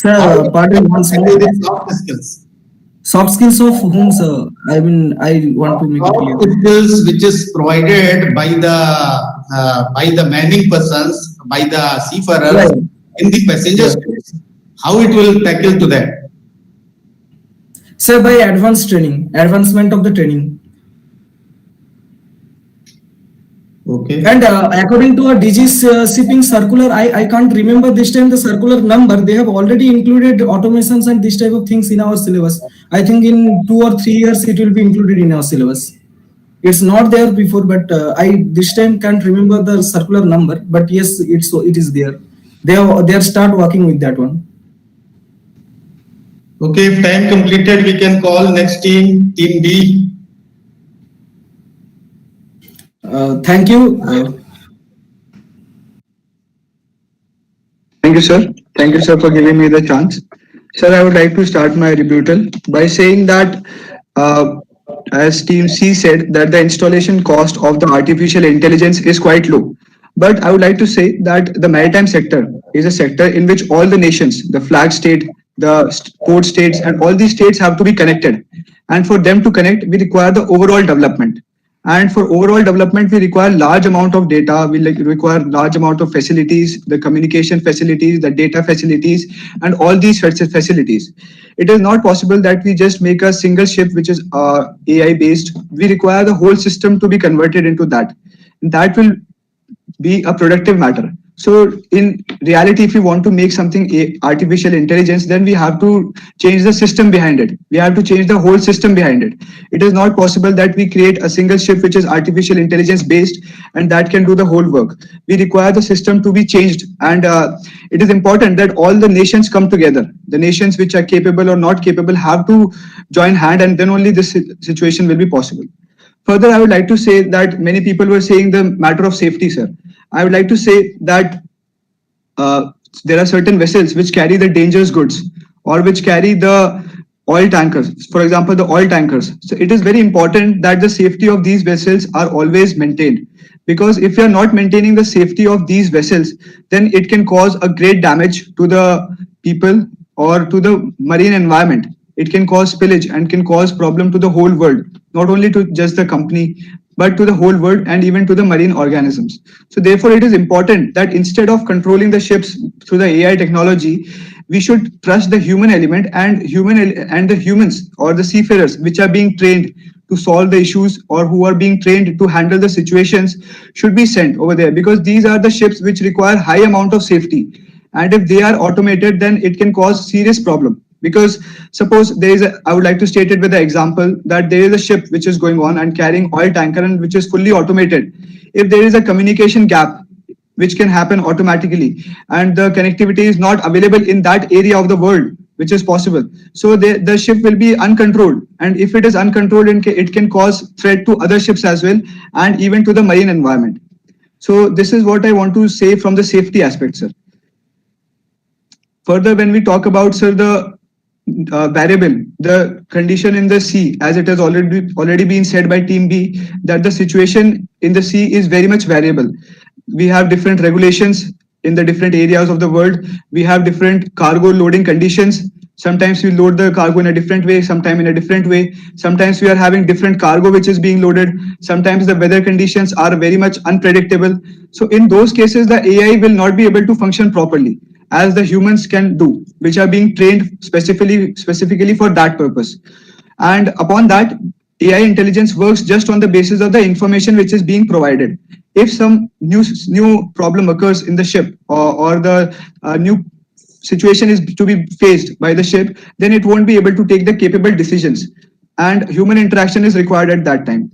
sir, pardon once more. Tackle the soft skills. Soft skills of whom, sir? I mean, I want to make it clear. Soft skills which is provided by the manning persons, by the seafarers Right. in the passenger ships. How it will tackle to that? Sir, by advanced training, advancement of the training. Okay. And according to a DG's shipping circular, I can't remember this time the circular number. They have already included automations and this type of things in our syllabus. I think in 2 or 3 years it will be included in our syllabus. It's not there before, but I this time can't remember the circular number. But yes, it is there. They are start working with that one. Okay, if time completed, we can call next team, team B. Thank you. Thank you, sir. Thank you, sir, for giving me the chance. Sir, I would like to start my rebuttal by saying that, as Team C said, that the installation cost of the artificial intelligence is quite low. But I would like to say that the maritime sector is a sector in which all the nations, the flag state, the port states, and all these states have to be connected. And for them to connect, we require the overall development. And for overall development, we require large amount of data, we require large amount of facilities, the communication facilities, the data facilities, and all these facilities. It is not possible that we just make a single ship which is AI based. We require the whole system to be converted into that. That will be a productive matter. So in reality, if we want to make something artificial intelligence, then we have to change the system behind it. We have to change the whole system behind it. It is not possible that we create a single ship which is artificial intelligence based and that can do the whole work. We require the system to be changed, and it is important that all the nations come together. The nations which are capable or not capable have to join hand, and then only this situation will be possible. Further, I would like to say that many people were saying the matter of safety, sir. I would like to say that there are certain vessels which carry the dangerous goods or which carry the oil tankers, for example, the oil tankers. So it is very important that the safety of these vessels are always maintained, because if you are not maintaining the safety of these vessels, then it can cause a great damage to the people or to the marine environment. It can cause spillage and can cause problem to the whole world, not only to just the company, but to the whole world and even to the marine organisms. So therefore, it is important that instead of controlling the ships through the AI technology, we should trust the human element, and the humans or the seafarers which are being trained to solve the issues or who are being trained to handle the situations should be sent over there, because these are the ships which require high amount of safety. And if they are automated, then it can cause serious problem. Because suppose there is I would like to state it with an example that there is a ship which is going on and carrying oil tanker and which is fully automated. If there is a communication gap which can happen automatically and the connectivity is not available in that area of the world, which is possible, so the ship will be uncontrolled, and if it is uncontrolled, it can cause threat to other ships as well and even to the marine environment. So this is what I want to say from the safety aspect, sir. Further, when we talk about, sir, the variable, the condition in the sea, as it has already been said by Team B, that the situation in the sea is very much variable. We have different regulations in the different areas of the world. We have different cargo loading conditions. Sometimes we load the cargo in a different way, sometimes in a different way. Sometimes we are having different cargo which is being loaded. Sometimes the weather conditions are very much unpredictable. So in those cases, the AI will not be able to function properly as the humans can do, which are being trained specifically for that purpose. And upon that, AI intelligence works just on the basis of the information which is being provided. If some new problem occurs in the ship, or the new situation is to be faced by the ship, then it won't be able to take the capable decisions. and human interaction is required at that time.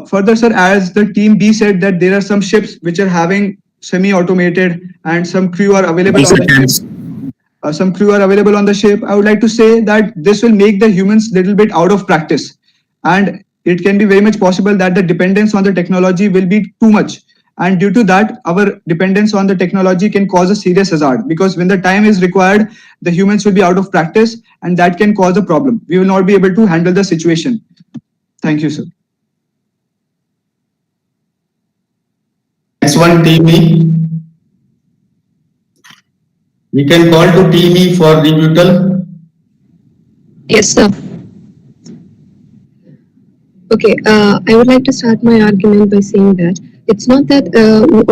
Further, sir, as the team B said that there are some ships which are having semi-automated and some crew are available on the ship. Some crew are available on the ship. I would like to say that this will make the humans little bit out of practice, and it can be very much possible that the dependence on the technology will be too much. And due to that, our dependence on the technology can cause a serious hazard, because when the time is required, the humans will be out of practice, and that can cause a problem. We will not be able to handle the situation. Thank you, sir. Next one, Team E. We can call to Team E for rebuttal. Yes, sir. Okay, I would like to start my argument by saying that it's not that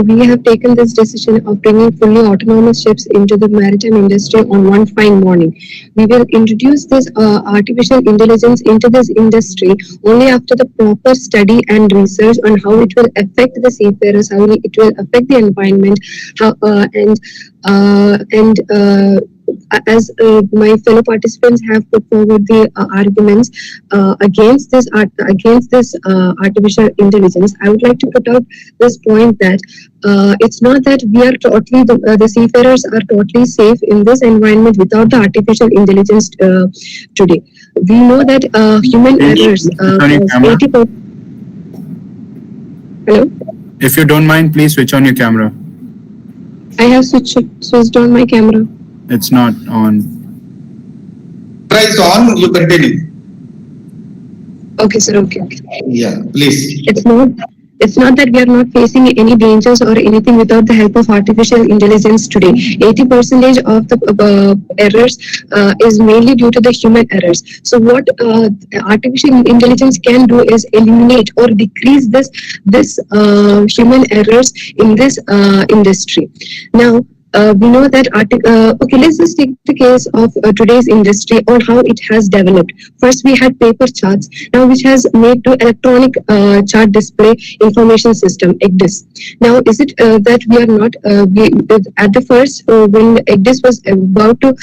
we have taken this decision of bringing fully autonomous ships into the maritime industry on one fine morning. We will introduce this artificial intelligence into this industry only after the proper study and research on how it will affect the seafarers, how it will affect the environment, how, as my fellow participants have put forward the arguments against this artificial intelligence, I would like to put out this point that it's not that we are totally the seafarers are totally safe in this environment without the artificial intelligence today. We know that human errors. 80%. Hello. If you don't mind, please switch on your camera. I have switched on my camera. It's not on. It's on, you continue. Okay, sir. Okay. Yeah, please. It's not that we are not facing any dangers or anything without the help of artificial intelligence today. 80% of the errors is mainly due to the human errors. So what artificial intelligence can do is eliminate or decrease this human errors in this industry. Now, we know that okay, let's just take the case of today's industry or how it has developed. First, we had paper charts, now which has made to electronic chart display information system, EGDIS. Now, is it that we are not at the first when EGDIS was about to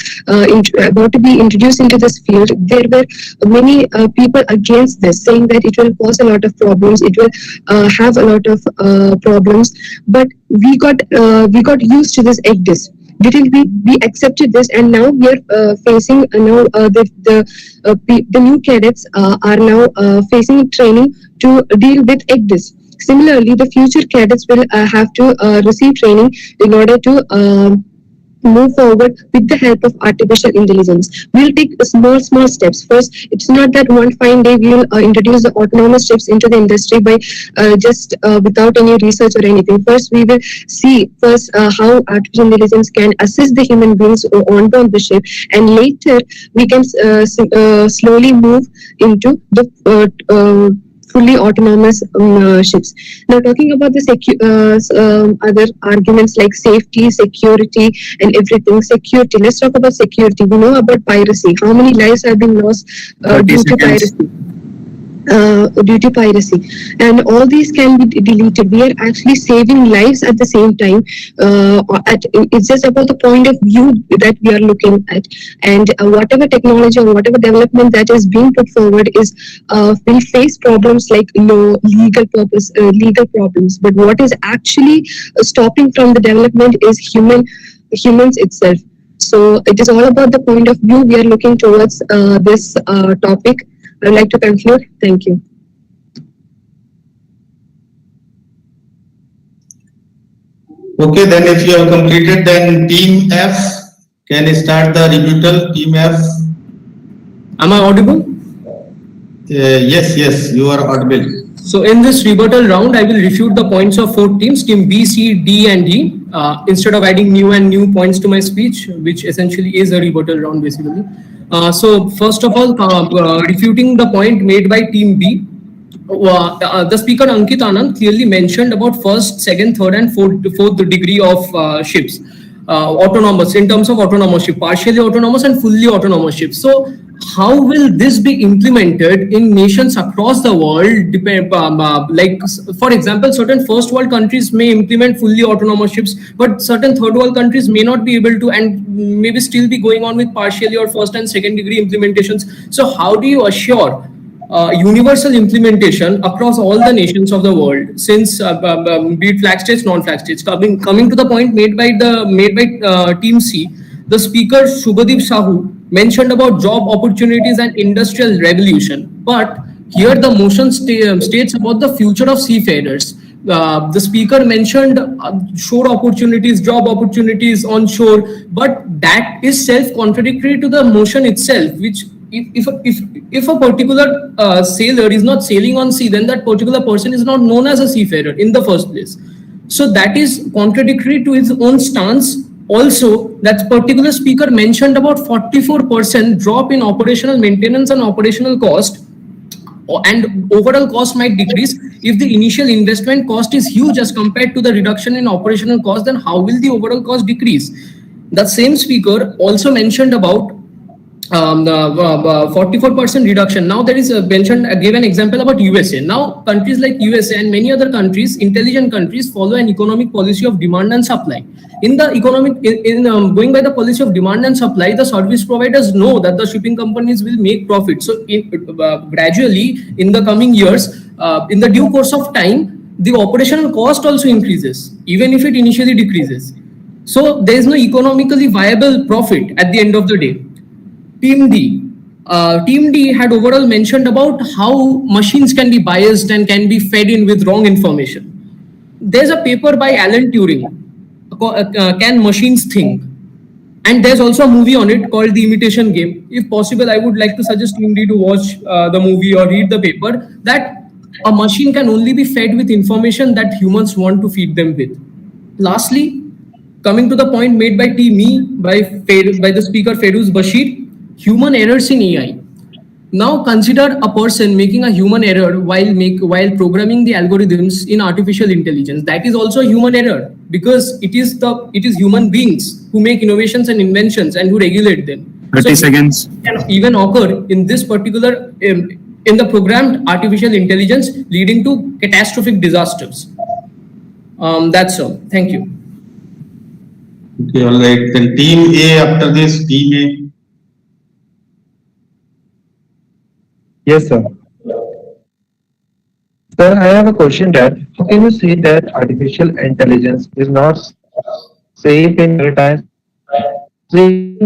be introduced into this field, there were many people against this, saying that it will cause a lot of problems, it will have a lot of problems, but we got used to this EGDIS. We accepted this, and now we are facing the new cadets are now facing training to deal with EGDIS. Similarly, the future cadets will have to receive training in order to move forward with the help of artificial intelligence. We'll take small steps. First, it's not that one fine day we will introduce the autonomous ships into the industry by just without any research or anything. First, we will see how artificial intelligence can assist the human beings on board the ship, and later we can slowly move into the fully autonomous ships. Now, talking about the other arguments like safety, security, and everything. Security. Let's talk about security. We know about piracy. How many lives have been lost due to piracy? And all these can be deleted. We are actually saving lives at the same time. It's just about the point of view that we are looking at, and whatever technology or whatever development that is being put forward is will face problems like legal problems. But what is actually stopping from the development is humans itself. So it is all about the point of view we are looking towards this topic. I would like to conclude. Thank you. Okay, then if you have completed, then Team F can start the rebuttal. Team F. Am I audible? Yes, you are audible. So in this rebuttal round, I will refute the points of 4 teams, team B, C, D, and E, instead of adding new points to my speech, which essentially is a rebuttal round basically. So first of all, refuting the point made by team B, the speaker Ankit Anand clearly mentioned about first, second, third, and fourth degree of ships. autonomous in terms of autonomous ship, partially autonomous and fully autonomous ships. So how will this be implemented in nations across the world? Like, for example, certain first world countries may implement fully autonomous ships, but certain third world countries may not be able to, and maybe still be going on with partially or first and second degree implementations. So how do you assure universal implementation across all the nations of the world, since be it flag states, non-flag states? Coming to the point made by Team C, the speaker Shubhadeep Sahu mentioned about job opportunities and industrial revolution, but here the motion states about the future of seafarers. The speaker mentioned shore opportunities, job opportunities on shore, but that is self-contradictory to the motion itself, which if a particular sailor is not sailing on sea, then that particular person is not known as a seafarer in the first place. So that is contradictory to his own stance. Also, that particular speaker mentioned about 44% drop in operational maintenance and operational cost, and overall cost might decrease. If the initial investment cost is huge as compared to the reduction in operational cost, then how will the overall cost decrease? The same speaker also mentioned about 44% reduction. Now there is gave an example about USA. Now countries like USA and many other countries, intelligent countries, follow an economic policy of demand and supply. In the going by the policy of demand and supply, the service providers know that the shipping companies will make profit. So gradually in the coming years, in the due course of time, the operational cost also increases, even if it initially decreases. So there is no economically viable profit at the end of the day. Team D had overall mentioned about how machines can be biased and can be fed in with wrong information. There's a paper by Alan Turing, Can Machines Think? And there's also a movie on it called The Imitation Game. If possible, I would like to suggest Team D to watch the movie or read the paper, that a machine can only be fed with information that humans want to feed them with. Lastly, coming to the point made by Team E by the speaker Feroz Bashir, human errors in AI. Now consider a person making a human error while programming the algorithms in artificial intelligence. That is also a human error, because it is human beings who make innovations and inventions and who regulate them. 30 seconds. Can even occur in this particular in the programmed artificial intelligence, leading to catastrophic disasters. That's all. Thank you. Okay, all right. Then Team A after this, Team A. Yes, sir. Sir, I have a question that how can you say that artificial intelligence is not safe in maritime? Okay,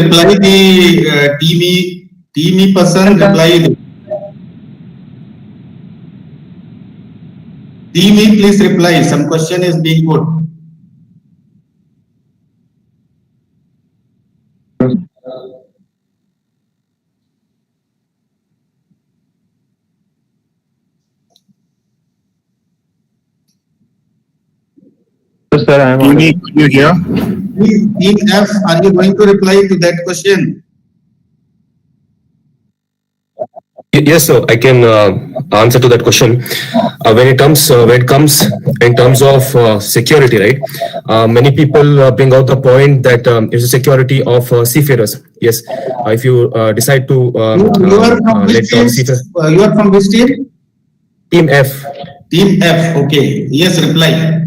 reply the Team E person, reply. Team E, please reply. Some question is being put. Sir, I am Team E, can you hear? Team F, are you going to reply to that question? Yes, sir. I can answer to that question. When it comes in terms of security, right? Many people bring out the point that it's the security of seafarers. Yes, if you decide to you are from which state? You are from which state? Team F. Team F. Okay. Yes, reply.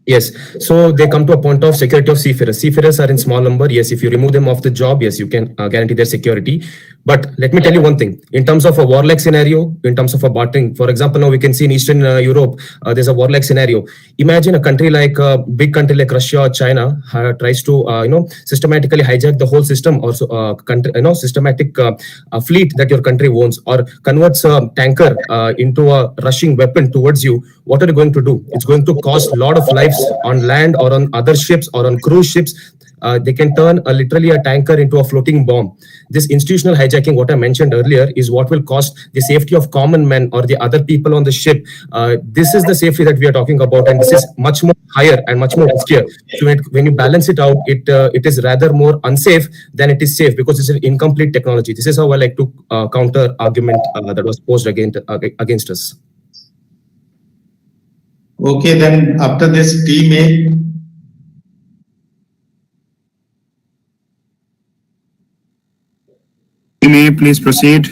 Yes, so they come to a point of security of seafarers. Seafarers are in small number. Yes, if you remove them off the job, yes, you can guarantee their security. But let me tell you one thing, in terms of a warlike scenario, in terms of a bartering, for example, now we can see in Eastern Europe, there's a warlike scenario. Imagine a country like a big country like Russia or China tries to, systematically hijack the whole system, or systematic fleet that your country owns, or converts a tanker into a rushing weapon towards you. What are you going to do? It's going to cost a lot of lives on land or on other ships or on cruise ships. They can turn literally a tanker into a floating bomb. This institutional hijacking, what I mentioned earlier, is what will cost the safety of common men or the other people on the ship. This is the safety that we are talking about, and this is much more higher and much more riskier. So when you balance it out, it is rather more unsafe than it is safe, because it's an incomplete technology. This is how I like to counter argument that was posed against us. Okay, then after this, Team A. You may please proceed.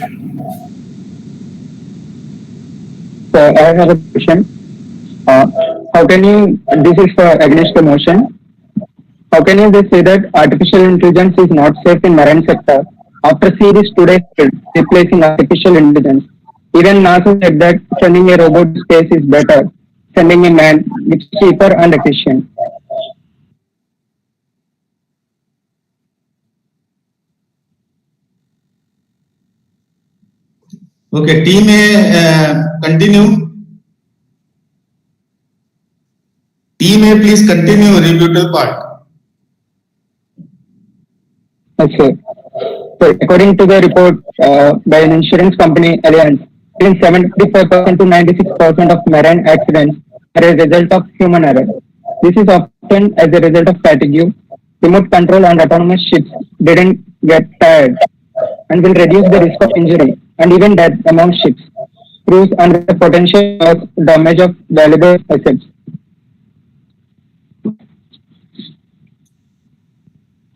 So I have a question. How can you, this is for against the motion, how can you just say that artificial intelligence is not safe in marine sector after series today replacing artificial intelligence? Even NASA said that sending a robot to space is better, sending a man, which is cheaper and efficient. Okay, team A, continue. Team A, please continue rebuttal part. Okay. So according to the report by an insurance company, Allianz, between 75% to 96% of marine accidents are a result of human error. This is often as a result of fatigue. Remote control and autonomous ships didn't get tired and will reduce the risk of injury and even death among ships, crews, and the potential of damage of valuable assets.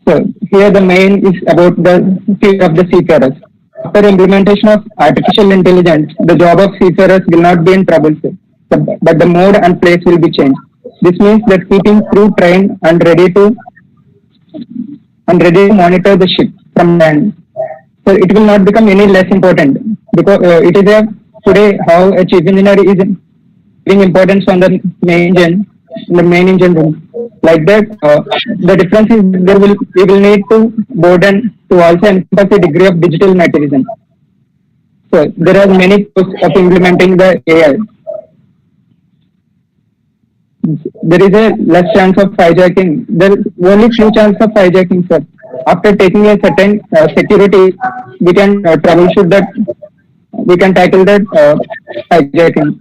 So here the main is about the fear of the seafarers. After implementation of artificial intelligence, the job of seafarers will not be in trouble, but the mode and place will be changed. This means that keeping crew trained and ready to monitor the ship from land. So it will not become any less important because it is a today how a chief engineer is giving importance on the main engine room. Like that, the difference is we will need to broaden to also encompass a degree of digital nativism. So there are many pros of implementing the AI. There is a less chance of hijacking. There is only few chance of hijacking, sir. After taking a certain security, we can troubleshoot that. We can tackle that hijacking.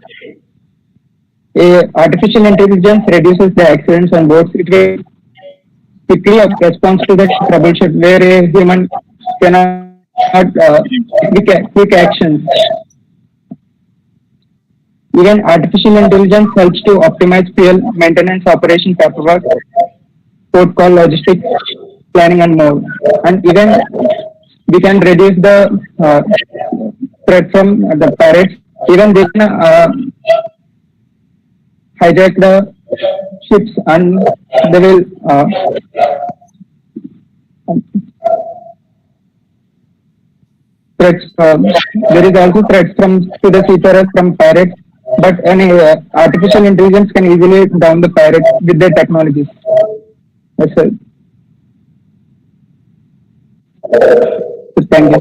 Artificial intelligence reduces the accidents on boats. It will quickly respond to the troubleshoot where a human cannot quick actions. Even artificial intelligence helps to optimize fuel maintenance, operation paperwork, port call logistics, planning, and more. And even we can reduce the threat from the pirates. Even they can hijack the ships and they will threats. There is also threats to the seafarers from pirates, but any artificial intelligence can easily down the pirates with their technologies. Yes, sir. Thank you.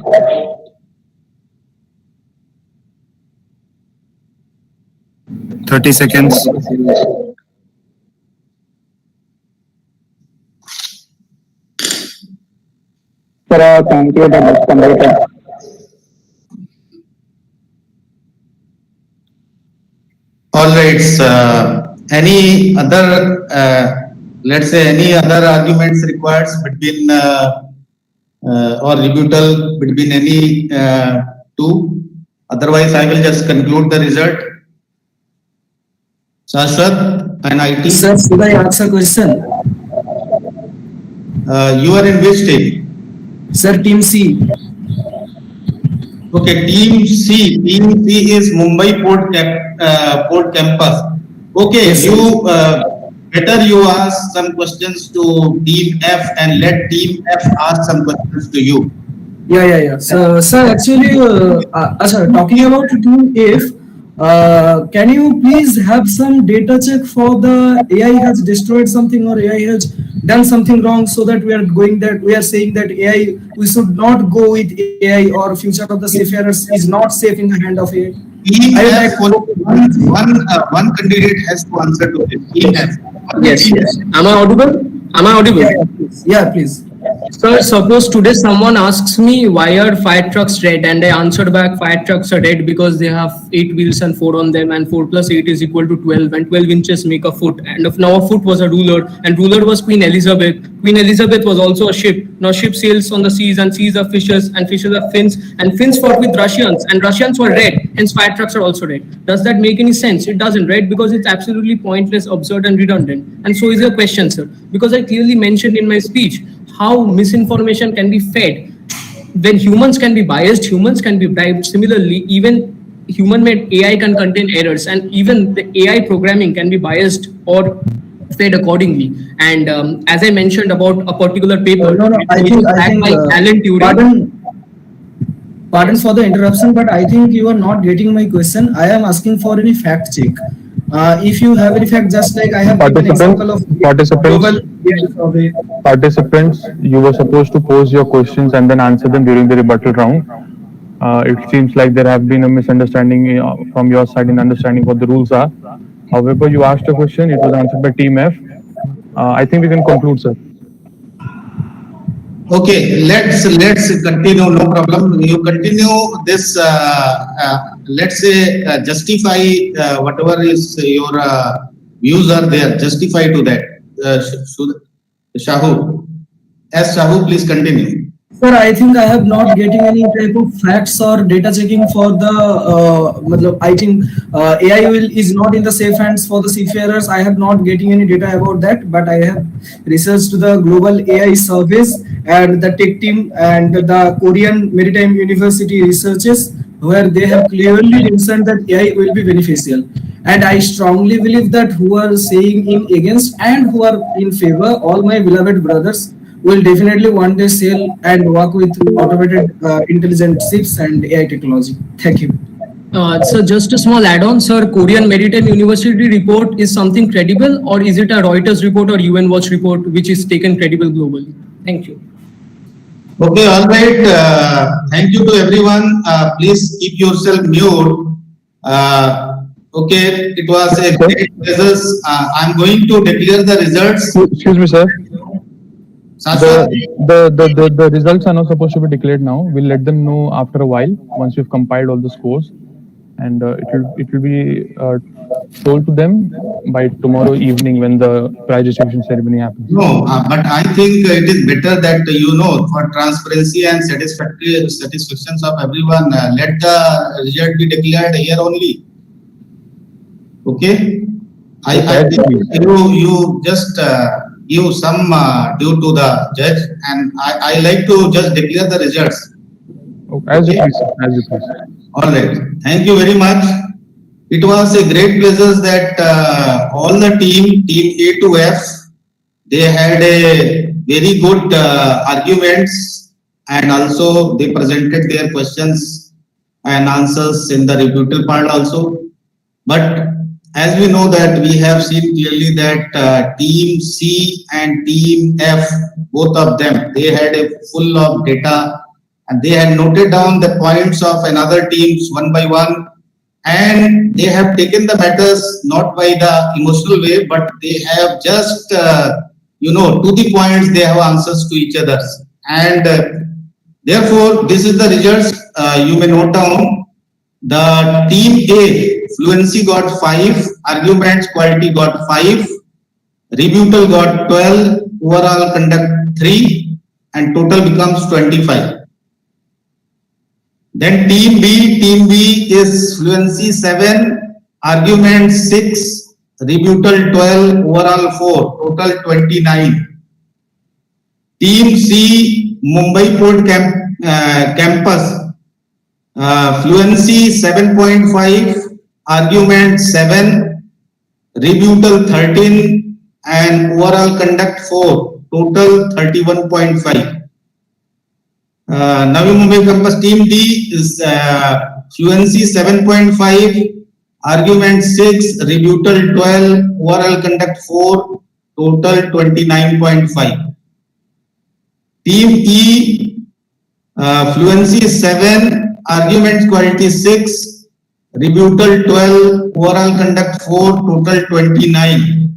30 seconds. Sir, thank you. That was completed. All right. Any other, let's say, any other arguments required between or rebuttal between any two? Otherwise, I will just conclude the result. Shashwat, an IT. Sir, should I ask a question? You are in which team? Sir, team C. Okay, team C. Team C is Mumbai Port Campus. Okay, Yes, you better you ask some questions to team F and let team F ask some questions to you. Yeah. So, sir, actually, sir, talking about team F, can you please have some data check for the AI has destroyed something or AI has done something wrong, so that we are saying that AI, we should not go with AI, or future of the seafarers is not safe in the hand of AI. Team F, one candidate has to answer to this. Team F. Yes. Am I audible? Yeah, please. Sir, suppose today someone asks me why are fire trucks red, and I answered back fire trucks are red because they have 8 wheels and 4 on them, and 4 plus 8 is equal to 12, and 12 inches make a foot, and if now a foot was a ruler, and ruler was Queen Elizabeth. Queen Elizabeth was also a ship. Now ship sails on the seas, and seas are fishes, and fishes are fins, and fins fought with Russians, and Russians were red, hence fire trucks are also red. Does that make any sense? It doesn't, right? Because it's absolutely pointless, absurd, and redundant. And so is your question, sir, because I clearly mentioned in my speech how misinformation can be fed when humans can be biased, humans can be bribed. Similarly, even human-made AI can contain errors, and even the AI programming can be biased or fed accordingly. And as I mentioned about a particular paper, No, no, which was backed by Alan Turing. Pardon for the interruption, but I think you are not getting my question. I am asking for any fact check. If you have any fact, just like I have given example of global survey. Participants, you were supposed to pose your questions and then answer them during the rebuttal round. It seems like there have been a misunderstanding from your side in understanding what the rules are. However, you asked a question, it was answered by Team F. I think we can conclude, sir. Okay, let's continue. No problem. You continue this. Let's say justify whatever is your views are there. Justify to that. Shahu. Yes, Shahu, please continue. Sir, I think I have not getting any type of facts or data checking for the. I think AI is not in the safe hands for the seafarers. I have not getting any data about that, but I have researched the global AI surveys and the tech team and the Korean Maritime University researches, where they have clearly mentioned that AI will be beneficial. And I strongly believe that who are saying in against and who are in favor, all my beloved brothers will definitely one day sail and work with automated intelligent ships and AI technology. Thank you. So just a small add-on, sir. Korean Maritime University report is something credible, or is it a Reuters report or UN Watch report which is taken credible globally? Thank you. Okay, all right. Thank you to everyone. Please keep yourself mute. Okay, it was a great pleasure. I'm going to declare the results. Excuse me, sir. The results are not supposed to be declared now. We'll let them know after a while once we've compiled all the scores, and it will be told to them by tomorrow evening when the prize distribution ceremony happens. No, but I think it is better that for transparency and satisfactions of everyone, let the result be declared here only. Okay, I think you just give some due to the judge, and I like to just declare the results. As you please, as you please. All right. Thank you very much. It was a great pleasure that all the team A to F, they had a very good arguments, and also they presented their questions and answers in the rebuttal part also. But as we know that we have seen clearly that team C and team F, both of them, they had a full of data, and they had noted down the points of another teams one by one, and they have taken the matters not by the emotional way, but they have just to the points, they have answers to each other, and therefore this is the results. You may note down. The team A, fluency got 5, arguments quality got 5, rebuttal got 12, overall conduct 3, and total becomes 25. Then team B is fluency 7, argument 6, rebuttal 12, overall 4, total 29. Team C, Mumbai Port Campus, fluency 7.5, argument 7, rebuttal 13, and overall conduct 4, total 31.5. Navi Mumbai Campus team D is fluency 7.5, argument 6, rebuttal 12, overall conduct 4, total 29.5. Team E, fluency 7, argument quality 6, rebuttal 12, overall conduct 4, total 29.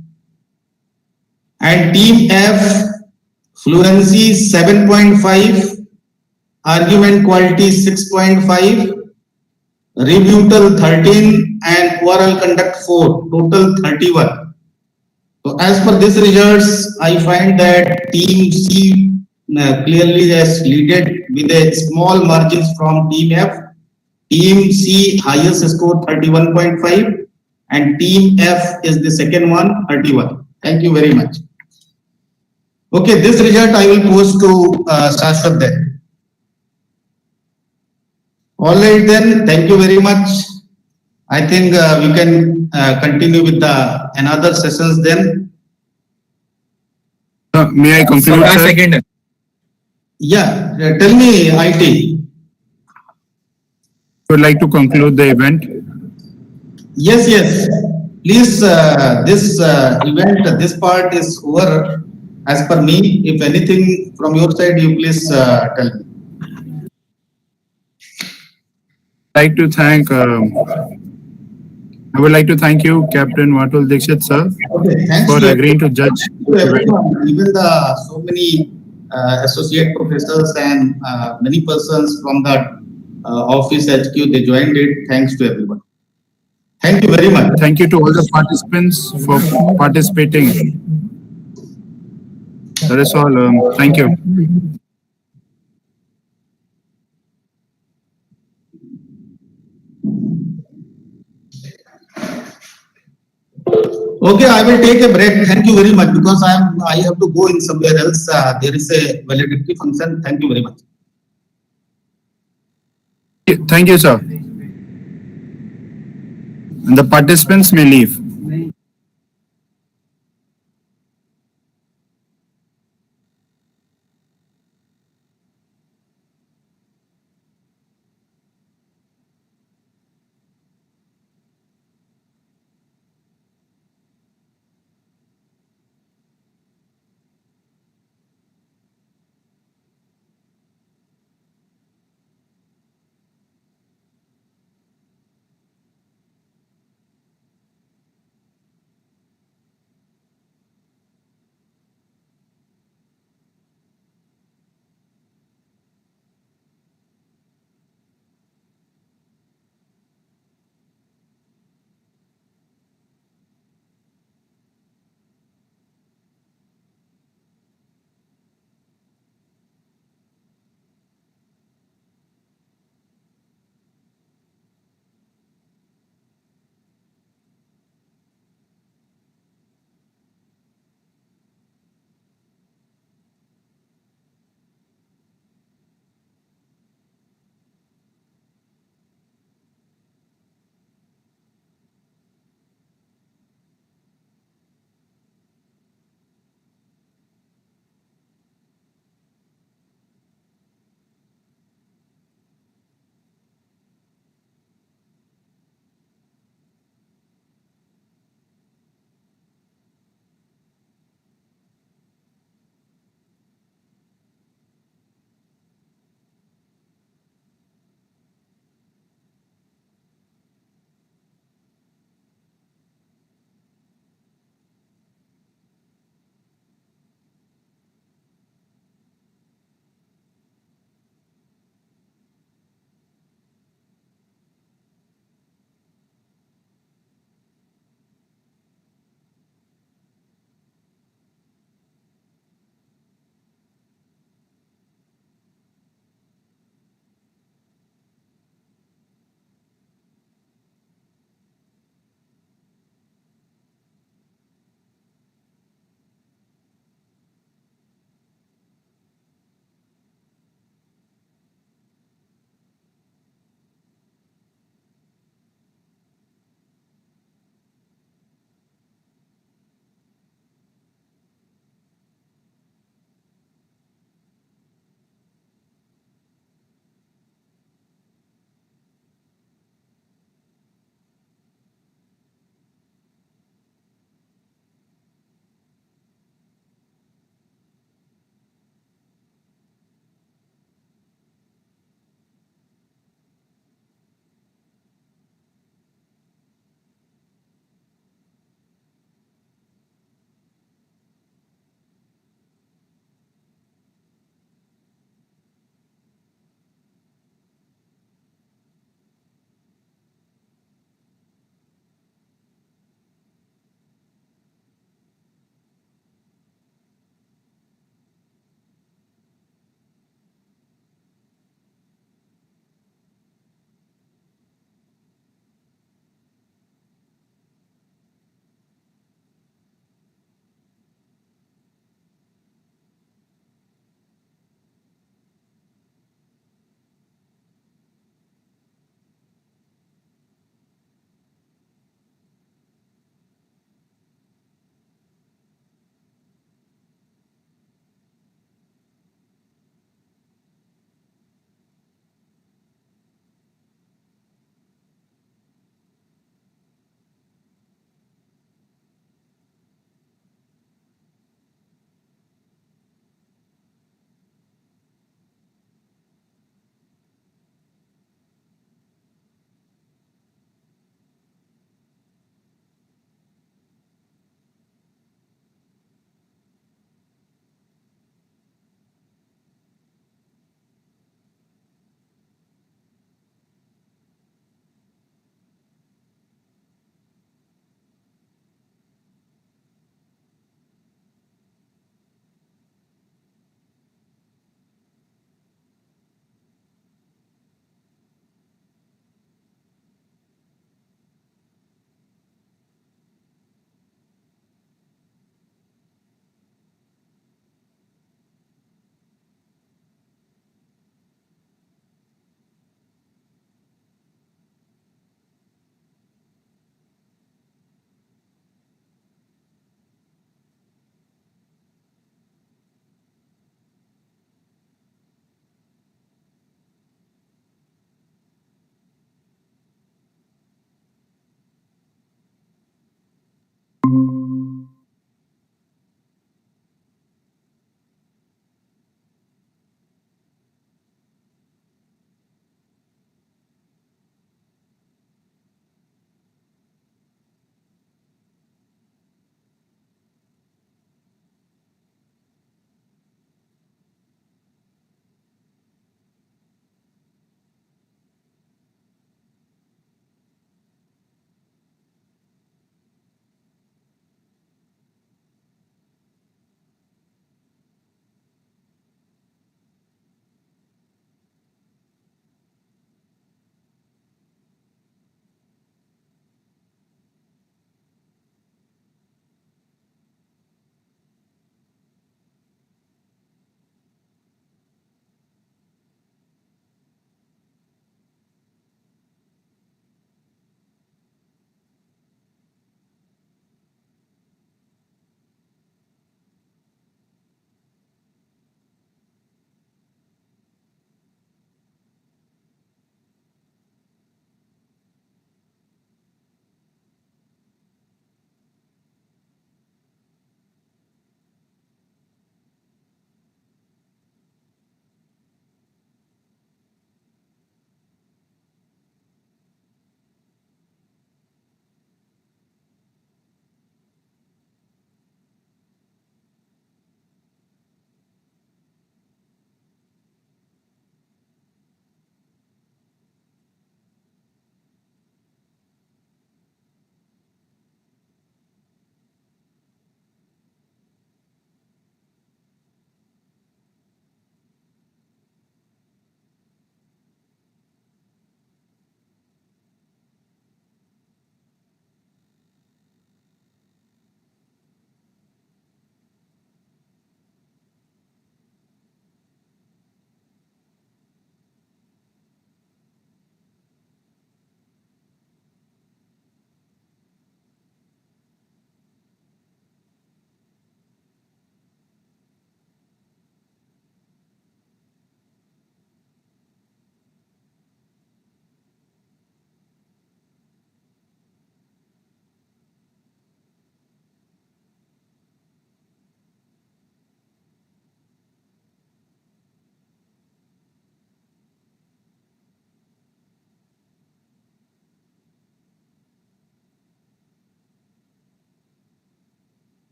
And team F, fluency 7.5, argument quality 6.5, rebuttal 13, and overall conduct 4, total 31. So as per these results, I find that team C clearly has leaded with a small margins from team F. Team C highest score 31.5, and team F is the second one, 31. Thank you very much. Okay, this result I will post to Shashwat there. All right then, thank you very much. I think we can continue with the another sessions then. May I conclude, sir? Second. Yeah, tell me IT. Would like to conclude the event. Yes, yes. Please, this event, this part is over as per me. If anything from your side, you please tell me. Like to thank. I would like to thank you, Captain Vatul Dixit, sir, Okay, thanks for to agreeing to judge. everyone, even the so many associate professors and many persons from the office HQ, they joined it. Thanks to everyone. Thank you very much. Thank you to all the participants for participating. That is all. Thank you. Okay, I will take a break. Thank you very much because I have to go in somewhere else. There is a validity function. Thank you very much. Thank you, sir. And the participants may leave.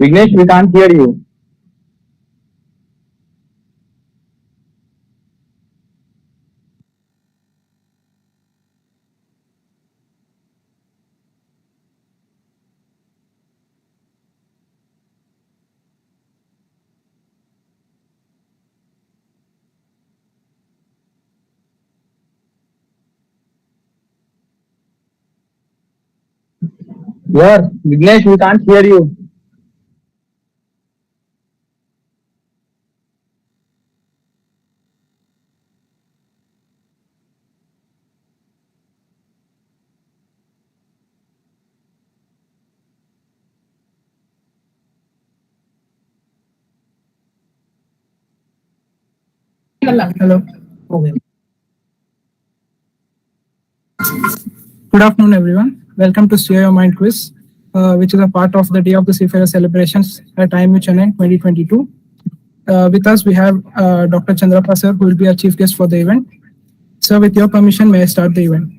Vignesh, we can't hear you. Yes, Vignesh, we can't hear you. Hello. Good afternoon, everyone. Welcome to Steer Your Mind quiz, which is a part of the Day of the Seafarer celebrations at IMU Chennai 2022. With us, we have Dr. Chandrapa sir, who will be our chief guest for the event. Sir, with your permission, may I start the event?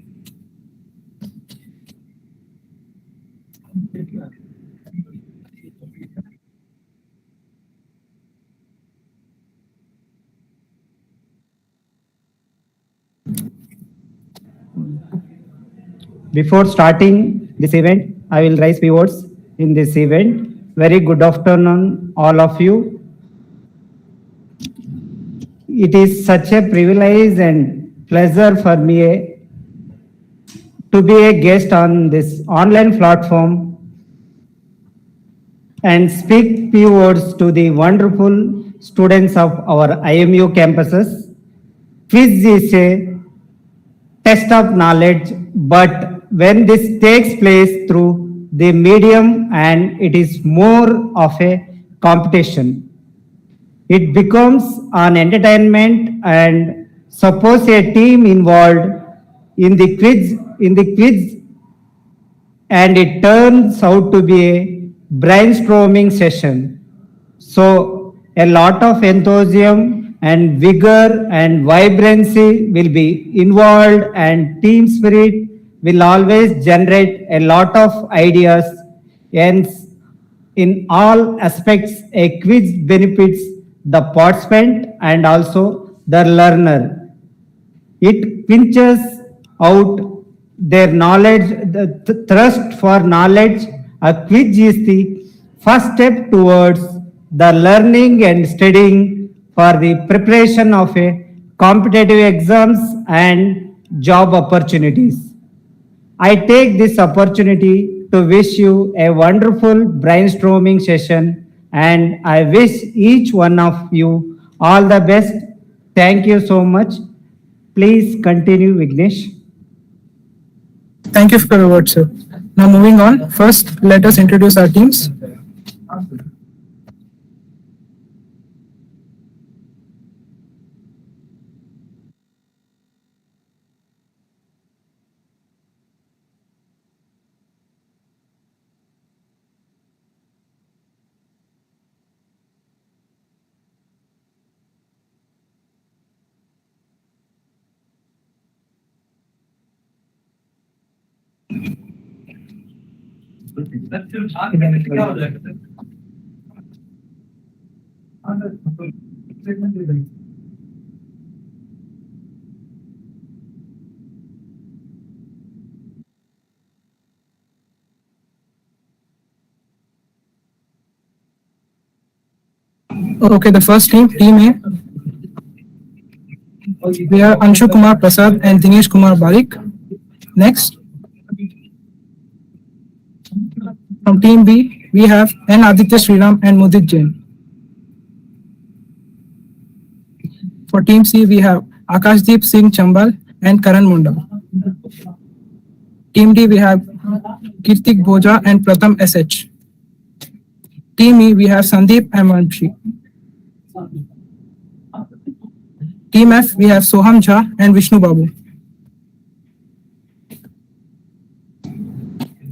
Before starting this event, I will raise few words in this event. Very good afternoon, all of you. It is such a privilege and pleasure for me to be a guest on this online platform and speak few words to the wonderful students of our IMU campuses. Quiz is a test of knowledge, but when this takes place through the medium and it is more of a competition, it becomes an entertainment. And suppose a team involved in the quiz and it turns out to be a brainstorming session. So a lot of enthusiasm and vigor and vibrancy will be involved, and team spirit will always generate a lot of ideas. And in all aspects, a quiz benefits the participant and also the learner. It pinches out their knowledge, the thirst for knowledge. A quiz is the first step towards the learning and studying for the preparation of a competitive exams and job opportunities. I take this opportunity to wish you a wonderful brainstorming session, and I wish each one of you all the best. Thank you so much. Please continue, Vignesh. Thank you for your words, sir. Now moving on, first let us introduce our teams. Okay, the first team, Team A. We have Anshu Kumar Prasad and Dinesh Kumar Barik. Next, from Team B, we have N. Aditya Sriram and Mudit Jain. For Team C, we have Akashdeep Singh Chambal and Karan Munda. Team D, we have Kirtik Bhoja and Pratham SH. Team E, we have Sandeep Amanshi. Team F, we have Soham Jha and Vishnu Babu.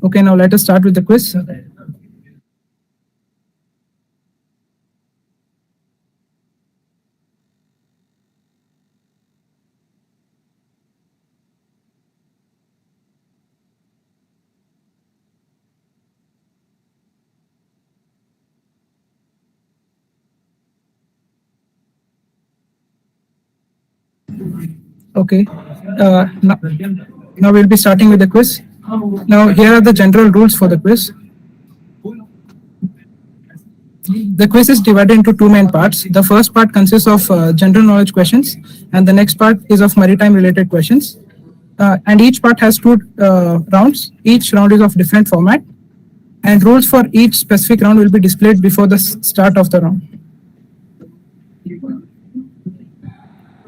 Okay, now let us start with the quiz. Okay. Now we'll be starting with the quiz. Now here are the general rules for the quiz. The quiz is divided into two main parts. The first part consists of general knowledge questions, and the next part is of maritime related questions. And each part has two rounds. Each round is of different format, and rules for each specific round will be displayed before the start of the round.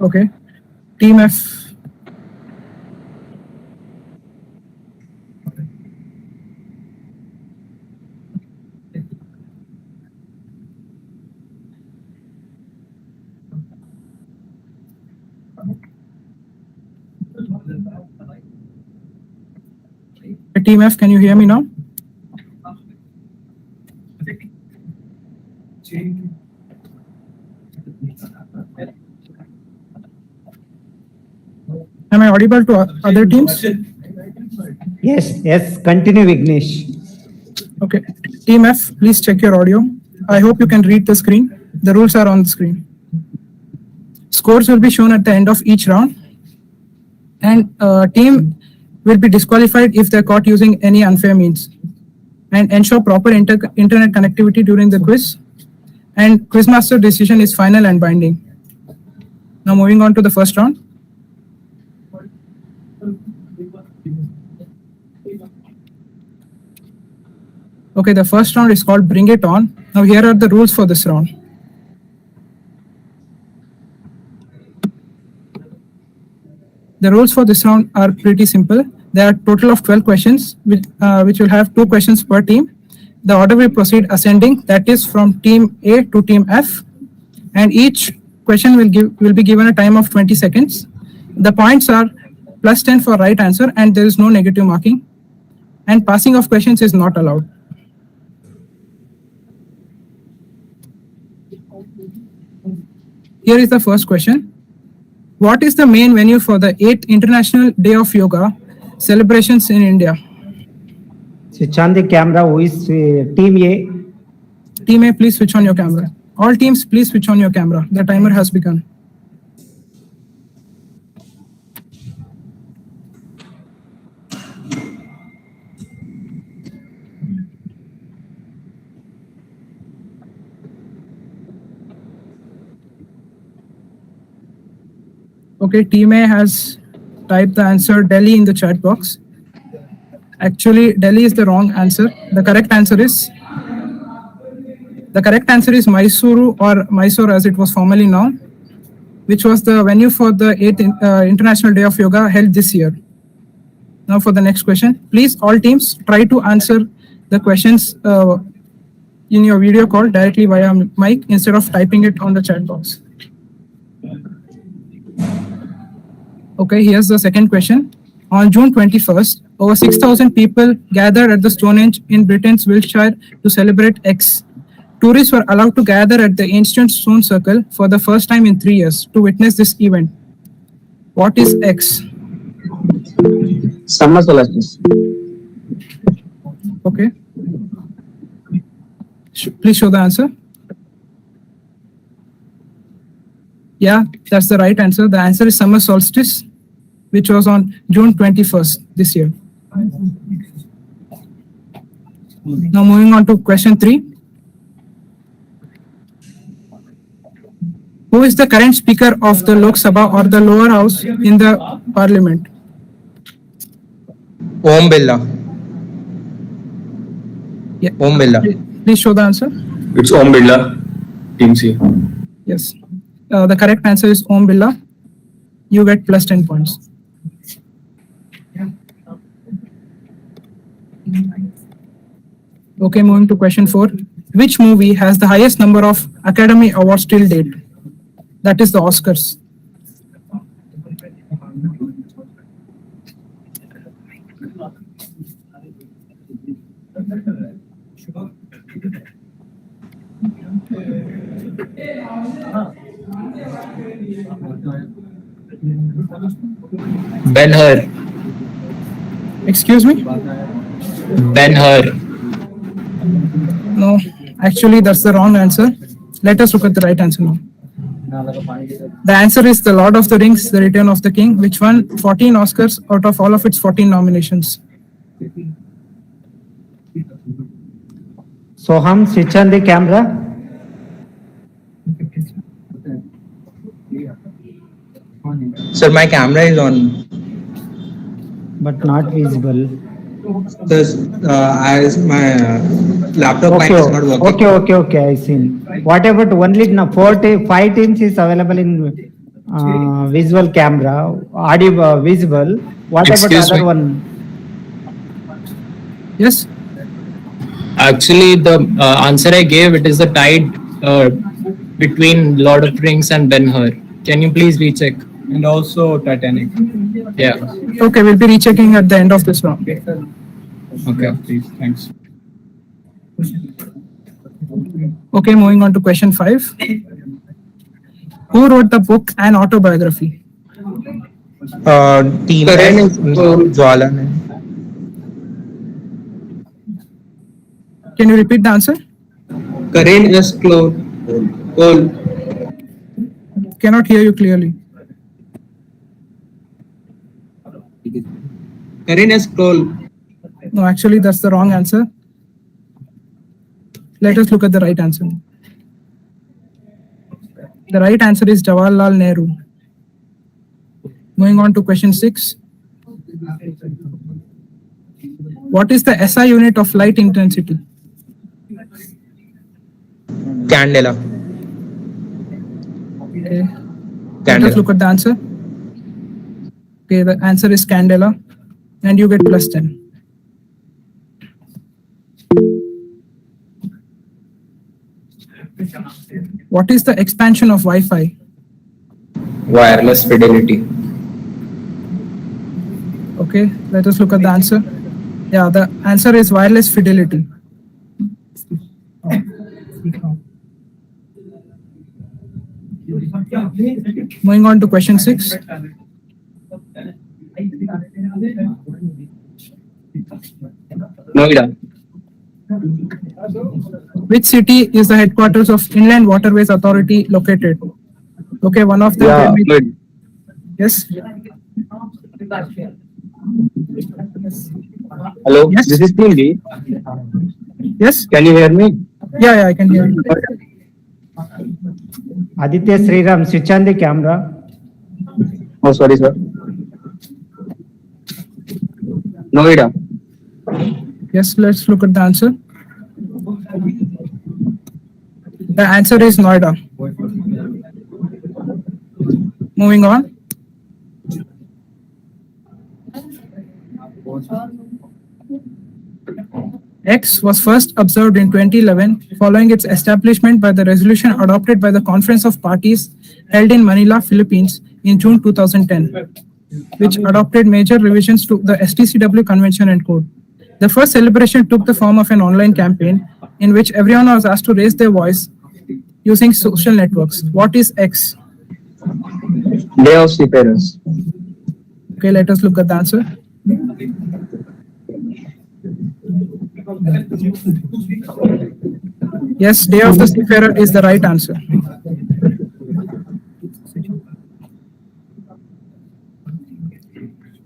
Okay. Team F. Team F, can you hear me now? Am I audible to other teams? Yes, continue, Vignesh. Okay. Team F, please check your audio. I hope you can read the screen. The rules are on the screen. Scores will be shown at the end of each round, and team will be disqualified if they're caught using any unfair means. And ensure proper internet connectivity during the quiz. And quizmaster decision is final and binding. Now moving on to the first round. Okay, the first round is called Bring It On. Now here are the rules for this round. The rules for this round are pretty simple. There are a total of 12 questions, which will have 2 questions per team. The order will proceed ascending, that is from team A to team F, and each question will be given a time of 20 seconds. The points are +10 for right answer, and there is no negative marking, and passing of questions is not allowed. Here is the first question. What is the main venue for the 8th International Day of Yoga celebrations in India? Switch on the camera. Who is team A? Team A, please switch on your camera. All teams, please switch on your camera. The timer has begun. Okay, team A has typed the answer Delhi in the chat box. Actually, Delhi is the wrong answer. The correct answer is Mysuru, or Mysore as it was formerly known, which was the venue for the 8th International Day of Yoga held this year. Now for the next question. Please, all teams, try to answer the questions in your video call directly via mic instead of typing it on the chat box. Okay, here's the second question. On June 21st, over 6,000 people gathered at the Stonehenge in Britain's Wiltshire to celebrate X. Tourists were allowed to gather at the ancient stone circle for the first time in 3 years to witness this event. What is X? Summer solstice. Okay. Please show the answer. Yeah, that's the right answer. The answer is summer solstice, which was on June 21st this year. Now moving on to question 3. Who is the current speaker of the Lok Sabha, or the lower house in the parliament? Om Birla. Yeah. Om Birla. Please show the answer. It's Om Birla. Team C. Yes. The correct answer is Om Birla. You get +10 points. Okay, moving to question 4. Which movie has the highest number of Academy Awards till date? That is the Oscars. Ben-Hur. Excuse me? Ben-Hur. No, actually that's the wrong answer. Let us look at the right answer now. The answer is The Lord of the Rings, The Return of the King, which won 14 Oscars out of all of its 14 nominations. Soham, switch on the camera. Sir, my camera is on. But not visible. As my laptop mic is not working. Okay, I see. What about only 5 teams is available in visual camera, audio visible. What Excuse about other me? one? Yes. Actually, the answer I gave, it is the tide between Lord of the Rings and Ben-Hur. Can you please recheck? And also Titanic. Yeah. Okay, we'll be rechecking at the end of this round. Okay. Please, thanks. Okay, moving on to question 5. Who wrote the book An Autobiography? Team S, Jwala. Can you repeat the answer? Karen S. Cole. Cannot hear you clearly. Karen S. Cole. No, actually, that's the wrong answer. Let us look at the right answer. The right answer is Jawaharlal Nehru. Moving on to question 6. What is the SI unit of light intensity? Candela. Okay. Let us look at the answer. Okay, the answer is candela, and you get +10. What is the expansion of Wi-Fi? Wireless fidelity. Okay, let us look at the answer. Yeah, the answer is wireless fidelity. Moving on to question 6. Noida. Which city is the headquarters of Inland Waterways Authority located? Okay, one of them. Yeah, Can yes. Hello, Yes. this is Team D. Yes. Can you hear me? Yeah, I can hear you. Aditya Sriram, switch on the camera. Oh, sorry, sir. Noida. Yes, let's look at the answer. The answer is Noida. Moving on. X was first observed in 2011 following its establishment by the resolution adopted by the Conference of Parties held in Manila, Philippines in June 2010, which adopted major revisions to the STCW Convention and Code. The first celebration took the form of an online campaign in which everyone was asked to raise their voice using social networks. What is X? Day of Seafarers. Okay, let us look at the answer. Yes, Day of the Seafarer is the right answer.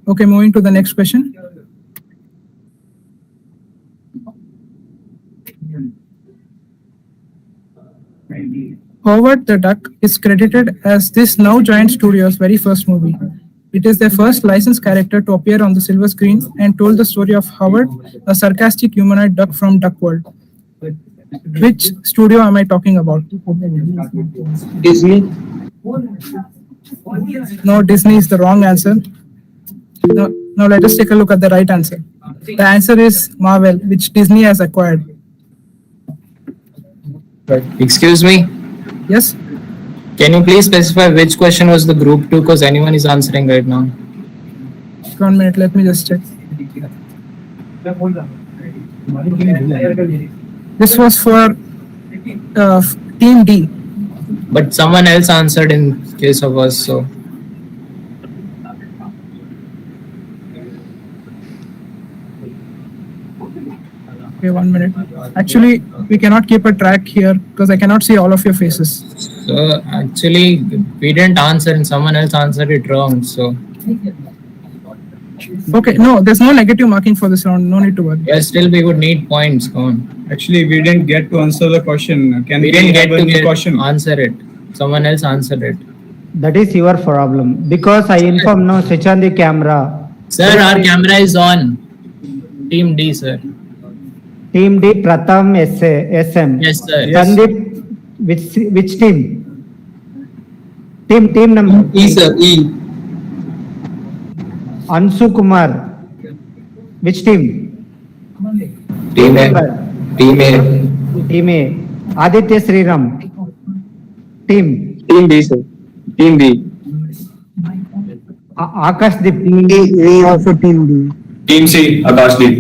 Okay, moving to the next question. Howard the Duck is credited as this now giant studio's very first movie. It is their first licensed character to appear on the silver screen and told the story of Howard, a sarcastic humanoid duck from Duck World. Which studio am I talking about? Disney. No, Disney is the wrong answer. Now let us take a look at the right answer. The answer is Marvel, which Disney has acquired. Excuse me. Yes? Can you please specify which question was the group 2 because anyone is answering right now? 1 minute, let me just check. This was for Team D. But someone else answered in case of us, so. Okay, 1 minute. Actually, we cannot keep a track here because I cannot see all of your faces. So actually, we didn't answer and someone else answered it wrong. So Okay, no, there's no negative marking for this round. No need to worry. yes, still we would need points. Come on. Actually, we didn't get to answer the question. Can We didn't get have a to new question? answer it. Someone else answered it. That is your problem. Because I informed no, switch on the camera. Sir, our camera is on. Team D, sir. Team D, Pratham SM. Yes, sir. Sandeep, which team? Team number? E, sir, E. Ansu Kumar. Which team? Team A. Member. Team A. Team A. Aditya Sriram. Team. Team B, sir. Team B. Akash Deep. We also team B. Team C, Akashdeep.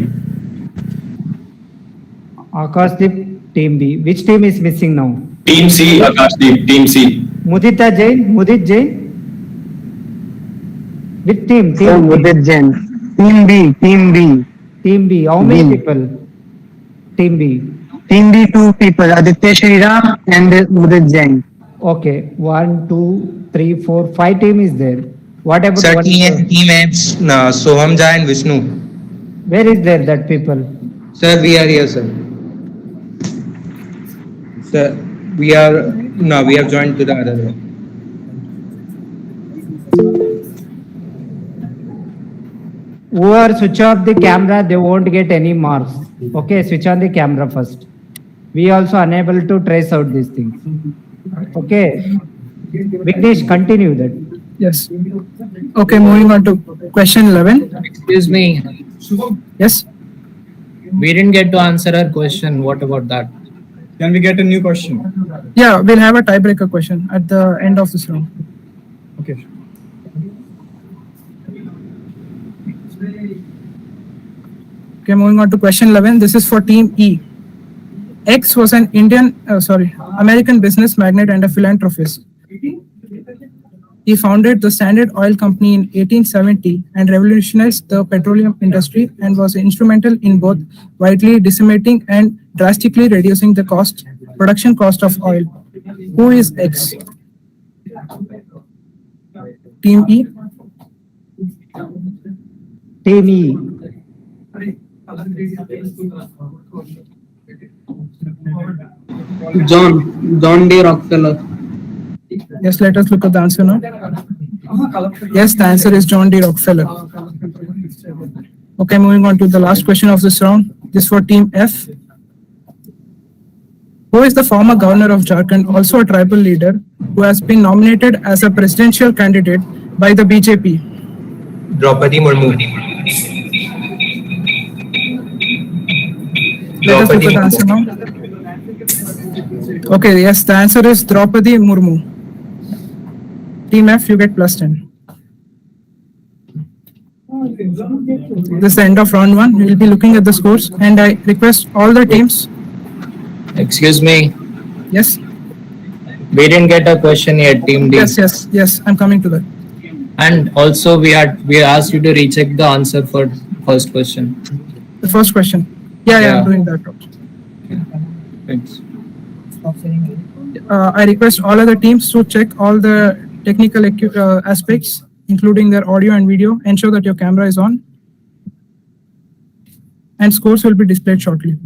Akash Deep, Team B. Which team is missing now? Team C, Akashdeep. Team C. Mudita Jain. Mudit Jain. Which team? Sir, Mudit Jain. Team B. Team B. Team B. How many B. people? Team B. Team B, 2 people. Aditya Shriram and Mudit Jain. Okay. 1, 2, 3, 4, 5 team is there. What about Sir, one? team X, Soham Jha and Vishnu. Where is there that people? Sir, we are here, sir. Sir, we have joined to the other one. Whoever switch off the camera, they won't get any marks. Okay, switch on the camera first. We also unable to trace out these things. Okay. Vignesh, continue that. Yes. Okay, moving on to question 11. Excuse me. Yes. We didn't get to answer our question. What about that? Can we get a new question? Yeah, we'll have a tiebreaker question at the end of this round. Okay. Okay, moving on to question 11. This is for team E. X was an American business magnate and a philanthropist. He founded the Standard Oil Company in 1870 and revolutionized the petroleum industry and was instrumental in both widely disseminating and drastically reducing the production cost of oil. Who is X? Team E? Team E. John D. Rockefeller. Yes, let us look at the answer now. Yes, the answer is John D. Rockefeller. Okay, moving on to the last question of this round. This for team F. Who is the former governor of Jharkhand, also a tribal leader, who has been nominated as a presidential candidate by the BJP? Draupadi Murmu. Let us look at the answer now. Okay, yes, the answer is Draupadi Murmu. Team F, you get plus 10. This is the end of round 1. We will be looking at the scores, and I request all the teams. Excuse me. Yes. We didn't get a question yet, Team D. Yes. I'm coming to that. And also, we asked you to recheck the answer for first question. The first question. Yeah. I'm doing that. Thanks. I request all other teams to check all the technical aspects, including their audio and video. Ensure that your camera is on. And scores will be displayed shortly.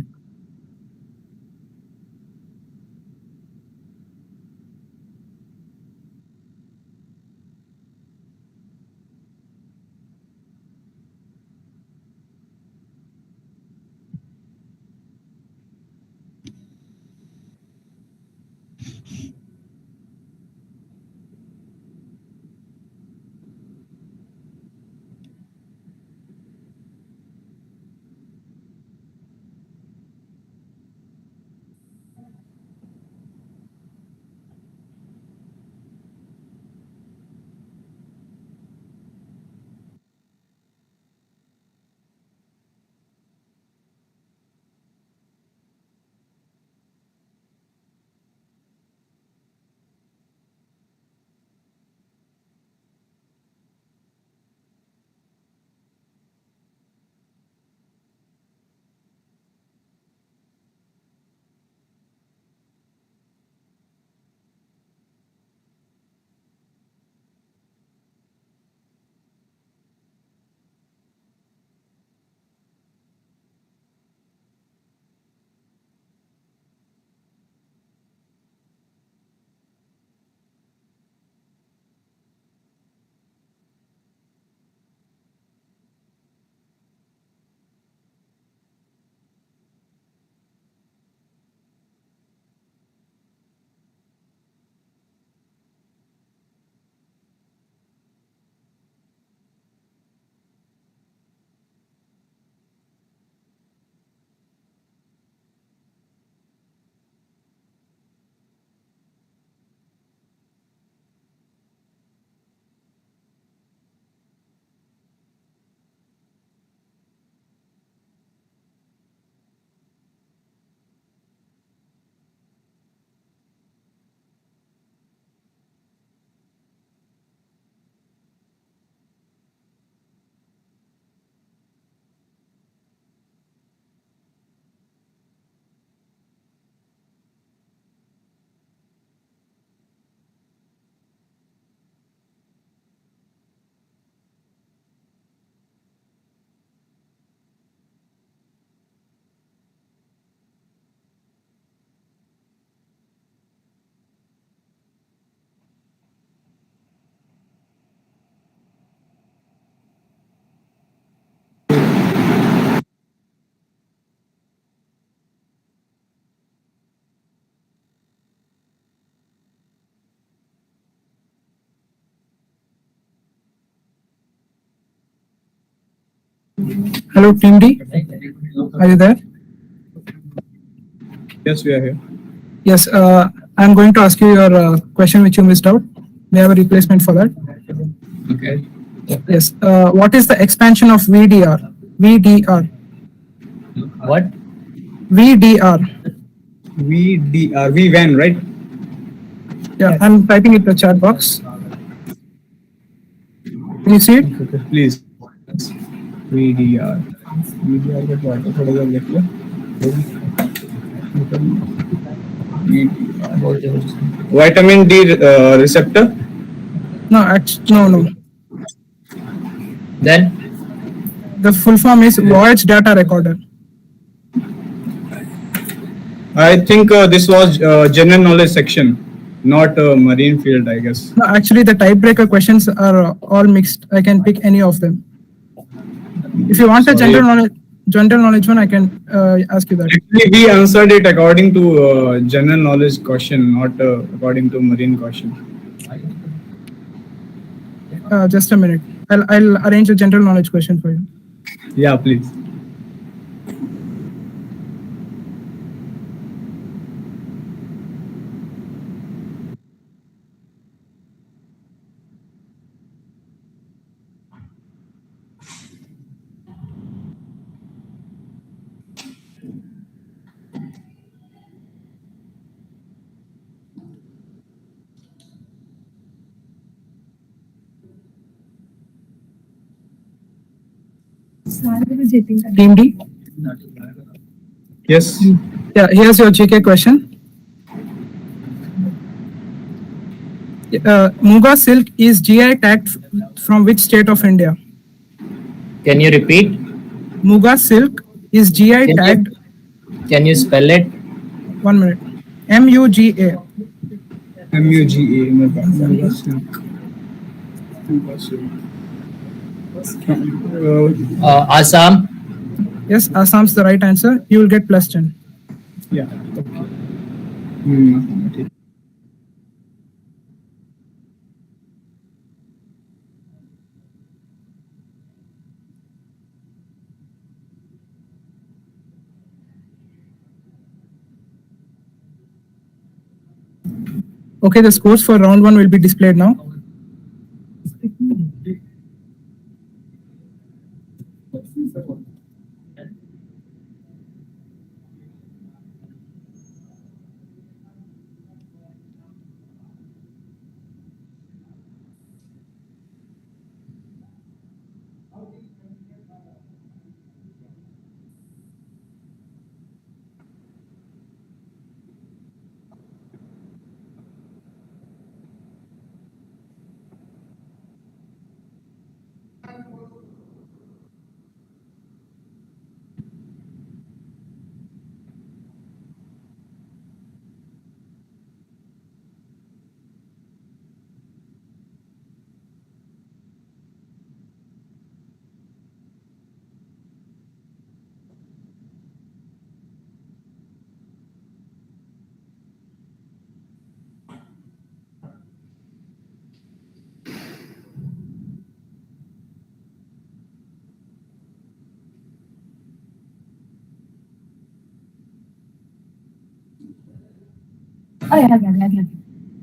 Hello, Team D. Are you there? Yes, we are here. Yes. I'm going to ask you your question which you missed out. We have a replacement for that. Okay. Yes. What is the expansion of VDR? VDR. What? VDR. VDR, right? Yeah, I'm typing it in the chat box. Can you see it? Okay, please. VDR. VDR का क्या होता है? थोड़ा सा देख लो. Vitamin D receptor? No, no. Then? The full form is voyage data recorder. I think this was general knowledge section, not marine field, I guess. No, actually, the tiebreaker questions are all mixed. I can pick any of them. If you want a general knowledge one, I can ask you that. Actually, we answered it according to general knowledge question, not according to marine question. Just a minute. I'll arrange a general knowledge question for you. Yeah, please. Team D? Yes. Yeah, here's your GK question. Muga silk is GI tagged from which state of India? Can you repeat? Muga silk is GI tagged. Can you spell it? 1 minute. MUGA. MUGA. Assam. Yes, Assam's the right answer. You will get +10. Yeah. Okay, the scores for round 1 will be displayed now.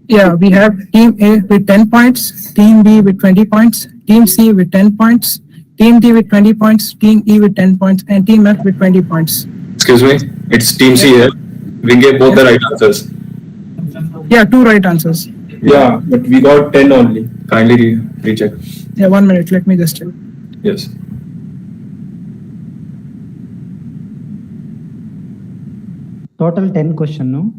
Yeah, we have Team A with 10 points, Team B with 20 points, Team C with 10 points, Team D with 20 points, Team E with 10 points, and Team F with 20 points. Excuse me, it's Team C here. We gave both the right answers. Yeah, 2 right answers. Yeah, but we got 10 only. Kindly recheck. Yeah, 1 minute. Let me just check. Yes. Total 10 question, no?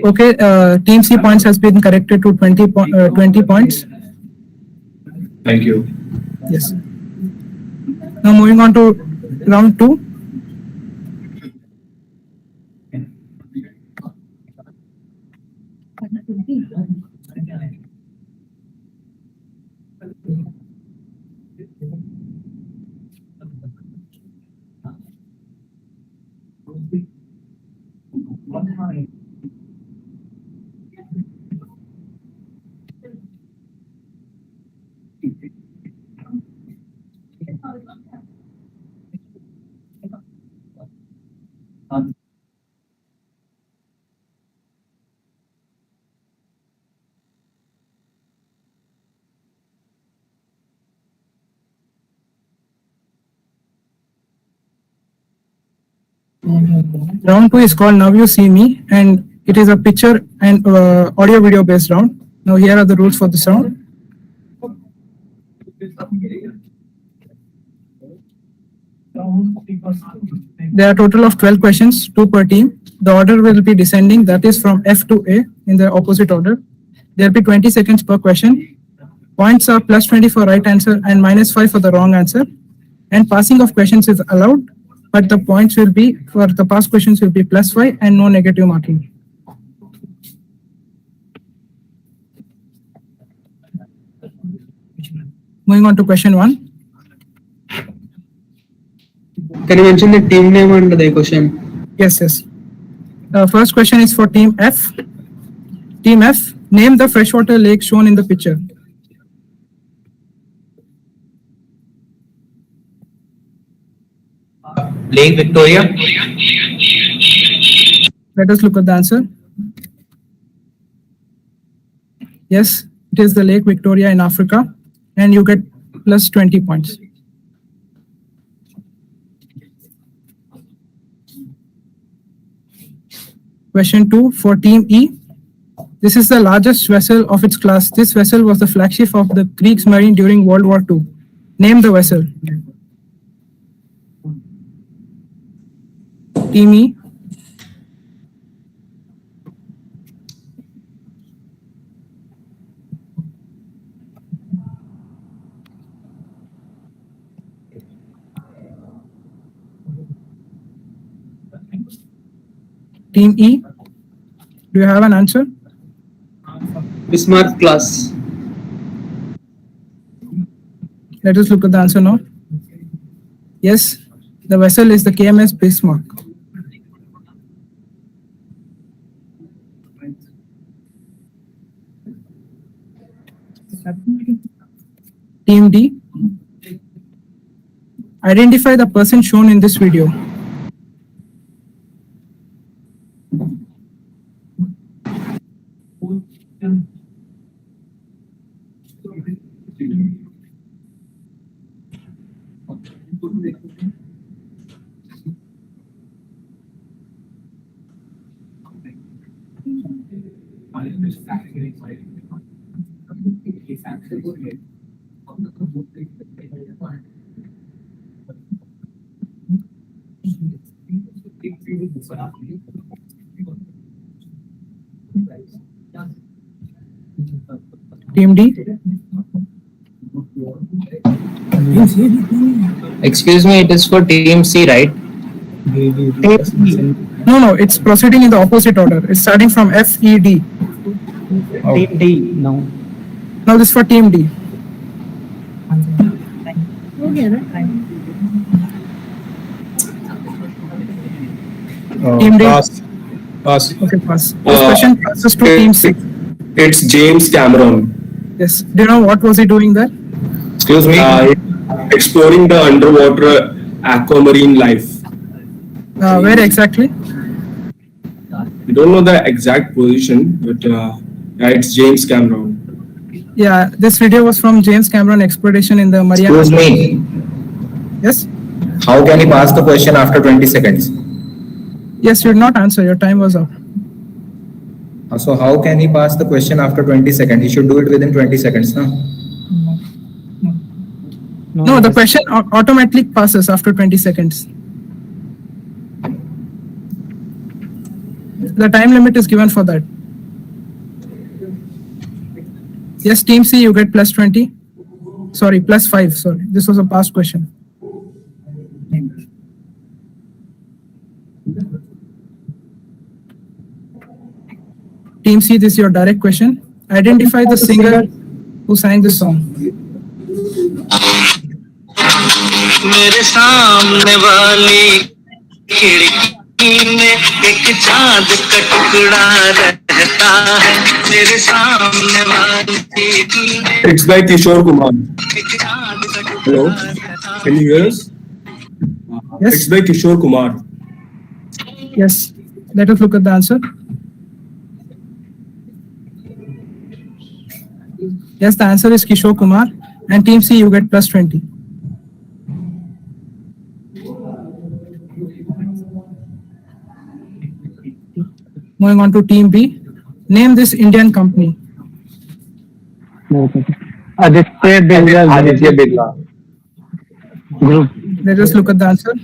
Okay, Team C points has been corrected to 20 points. Thank you. Yes. Now moving on to round 2. Round 2 is called Now You See Me, and it is a picture and audio video based round. Now here are the rules for this round. There are a total of 12 questions, 2 per team. The order will be descending, that is from F to A in the opposite order. There will be 20 seconds per question. Points are +20 for right answer and -5 for the wrong answer. And passing of questions is allowed, but the points will be, for the past questions will be +5 and no negative marking. Moving on to question 1. Can you mention the team name under the question? Yes, yes. First question is for team F. Team F, name the freshwater lake shown in the picture. Lake Victoria. Let us look at the answer. Yes, it is the Lake Victoria in Africa, and you get +20 points. Question 2 for Team E. This is the largest vessel of its class. This vessel was the flagship of the Kriegsmarine during World War II. Name the vessel. Team E. Team E, do you have an answer? Bismarck class. Let us look at the answer now. Yes, the vessel is the KMS Bismarck. Team D, identify the person shown in this video. Team D. Excuse me, it is for Team C, right? No, it's proceeding in the opposite order. It's starting from F, E, D. Team D, no. Now this is for Team D. Team D. Pass. Okay, pass. This question passes to Team C. It's James Cameron. Yes. Do you know what was he doing there? Excuse me. Exploring the underwater aquamarine life. Where exactly? We don't know the exact position, but yeah, it's James Cameron. Yeah, this video was from James Cameron exploration in the Mariana. Excuse me. Yes? How can he pass the question after 20 seconds? Yes, you did not answer. Your time was up. So how can he pass the question after 20 seconds? He should do it within 20 seconds, no? No, the question automatically passes after 20 seconds. The time limit is given for that. Yes, Team C, you get +20. Sorry, +5. Sorry, this was a past question. Team C, this is your direct question. Identify the singer who sang this song. मेरे सामने वाली खिड़की में एक चांद का टुकड़ा रहता है मेरे सामने वाली में It's by Kishore Kumar. Hello, can you hear us? Yes. It's by Kishore Kumar. Yes. Let us look at the answer. Yes, the answer is Kishore Kumar. And team C, you get plus 20. Moving on to team B. Name this Indian company. Aditya Birla Group. Let us look at the answer.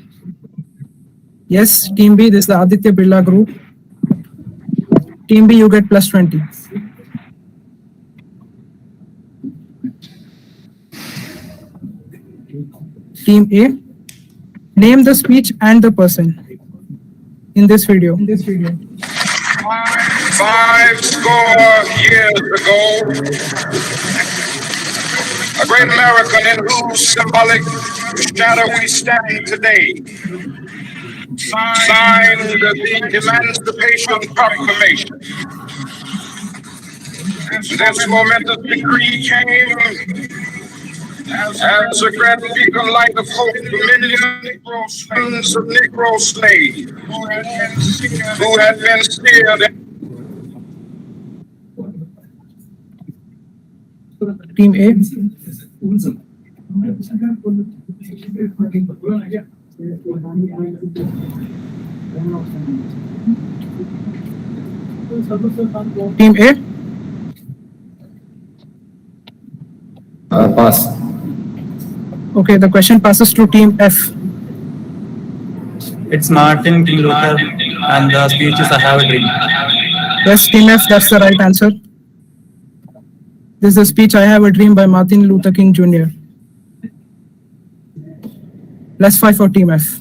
Yes, team B, this is the Aditya Birla Group. Team B, you get plus 20. Team A, name the speech and the person in this video. 5 score years ago, a great American in whose symbolic shadow we stand today signed the Emancipation Proclamation. This momentous decree came as a great beacon light of hope to millions of Negro slaves who had been steered. Team A. Team A. Pass. Okay, the question passes to team F. It's Martin King Luther, and the speech is I Have a Dream. Yes, team F, that's the right answer. This is the speech I Have a Dream by Martin Luther King Jr. Plus 5 for team F.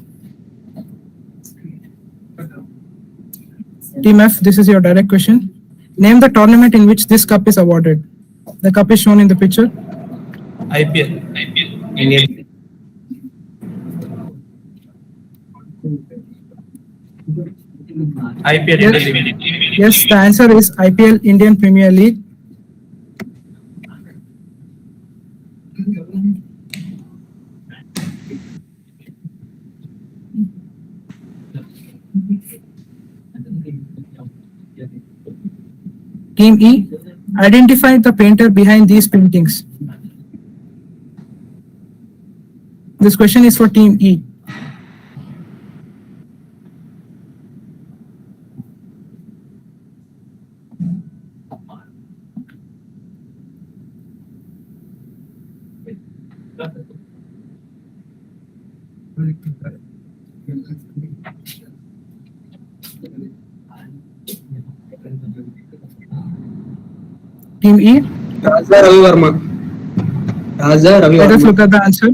Team F, this is your direct question. Name the tournament in which this cup is awarded. The cup is shown in the picture. IPL. Indian. IPL. Yes, yes, the answer is IPL, Indian Premier League. Team E, identify the painter behind these paintings. This question is for team E. Team E. Raja Ravi Verma. Raja Ravi Let us Verma. look at the answer.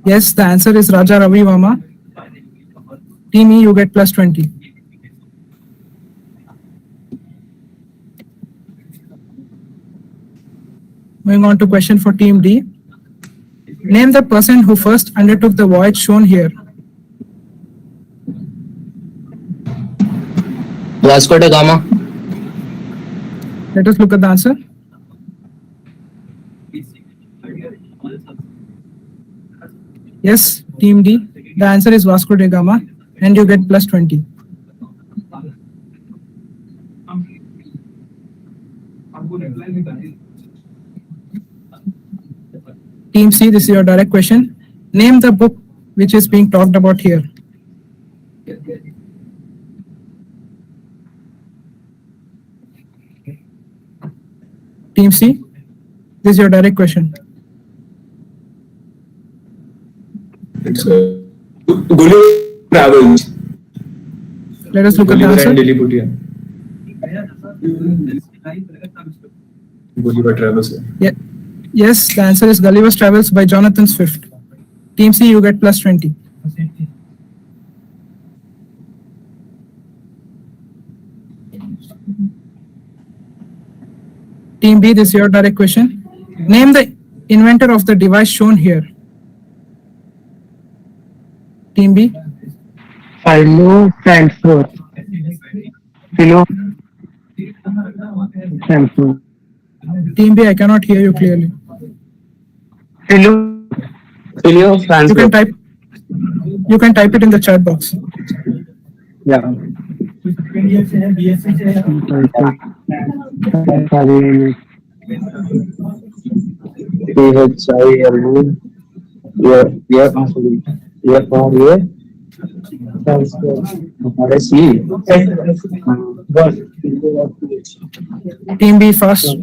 Yes, the answer is Raja Ravi Verma. Team E, you get plus 20. Moving on to question for team D. Name the person who first undertook the voyage shown here. Vasco da Gama. Let us look at the answer. Yes, team D. The answer is Vasco da Gama, and you get plus 20. Team C, this is your direct question. Name the book which is being talked about here. Team C, this is your direct question. It's Gulliver Travels. Let us look at the Gulliver answer. and Lilliputian. Gulliver Travels. Yeah. Yes, the answer is Gulliver's Travels by Jonathan Swift. Team C, you get plus 20. Team B, this is your direct question. Name the inventor of the device shown here. Team B. Philo Frankfurt. Philo Frankfurt. Team B, I cannot hear you clearly. Philo Frankfurt. You can type it in the chat box. Yeah. Team B first.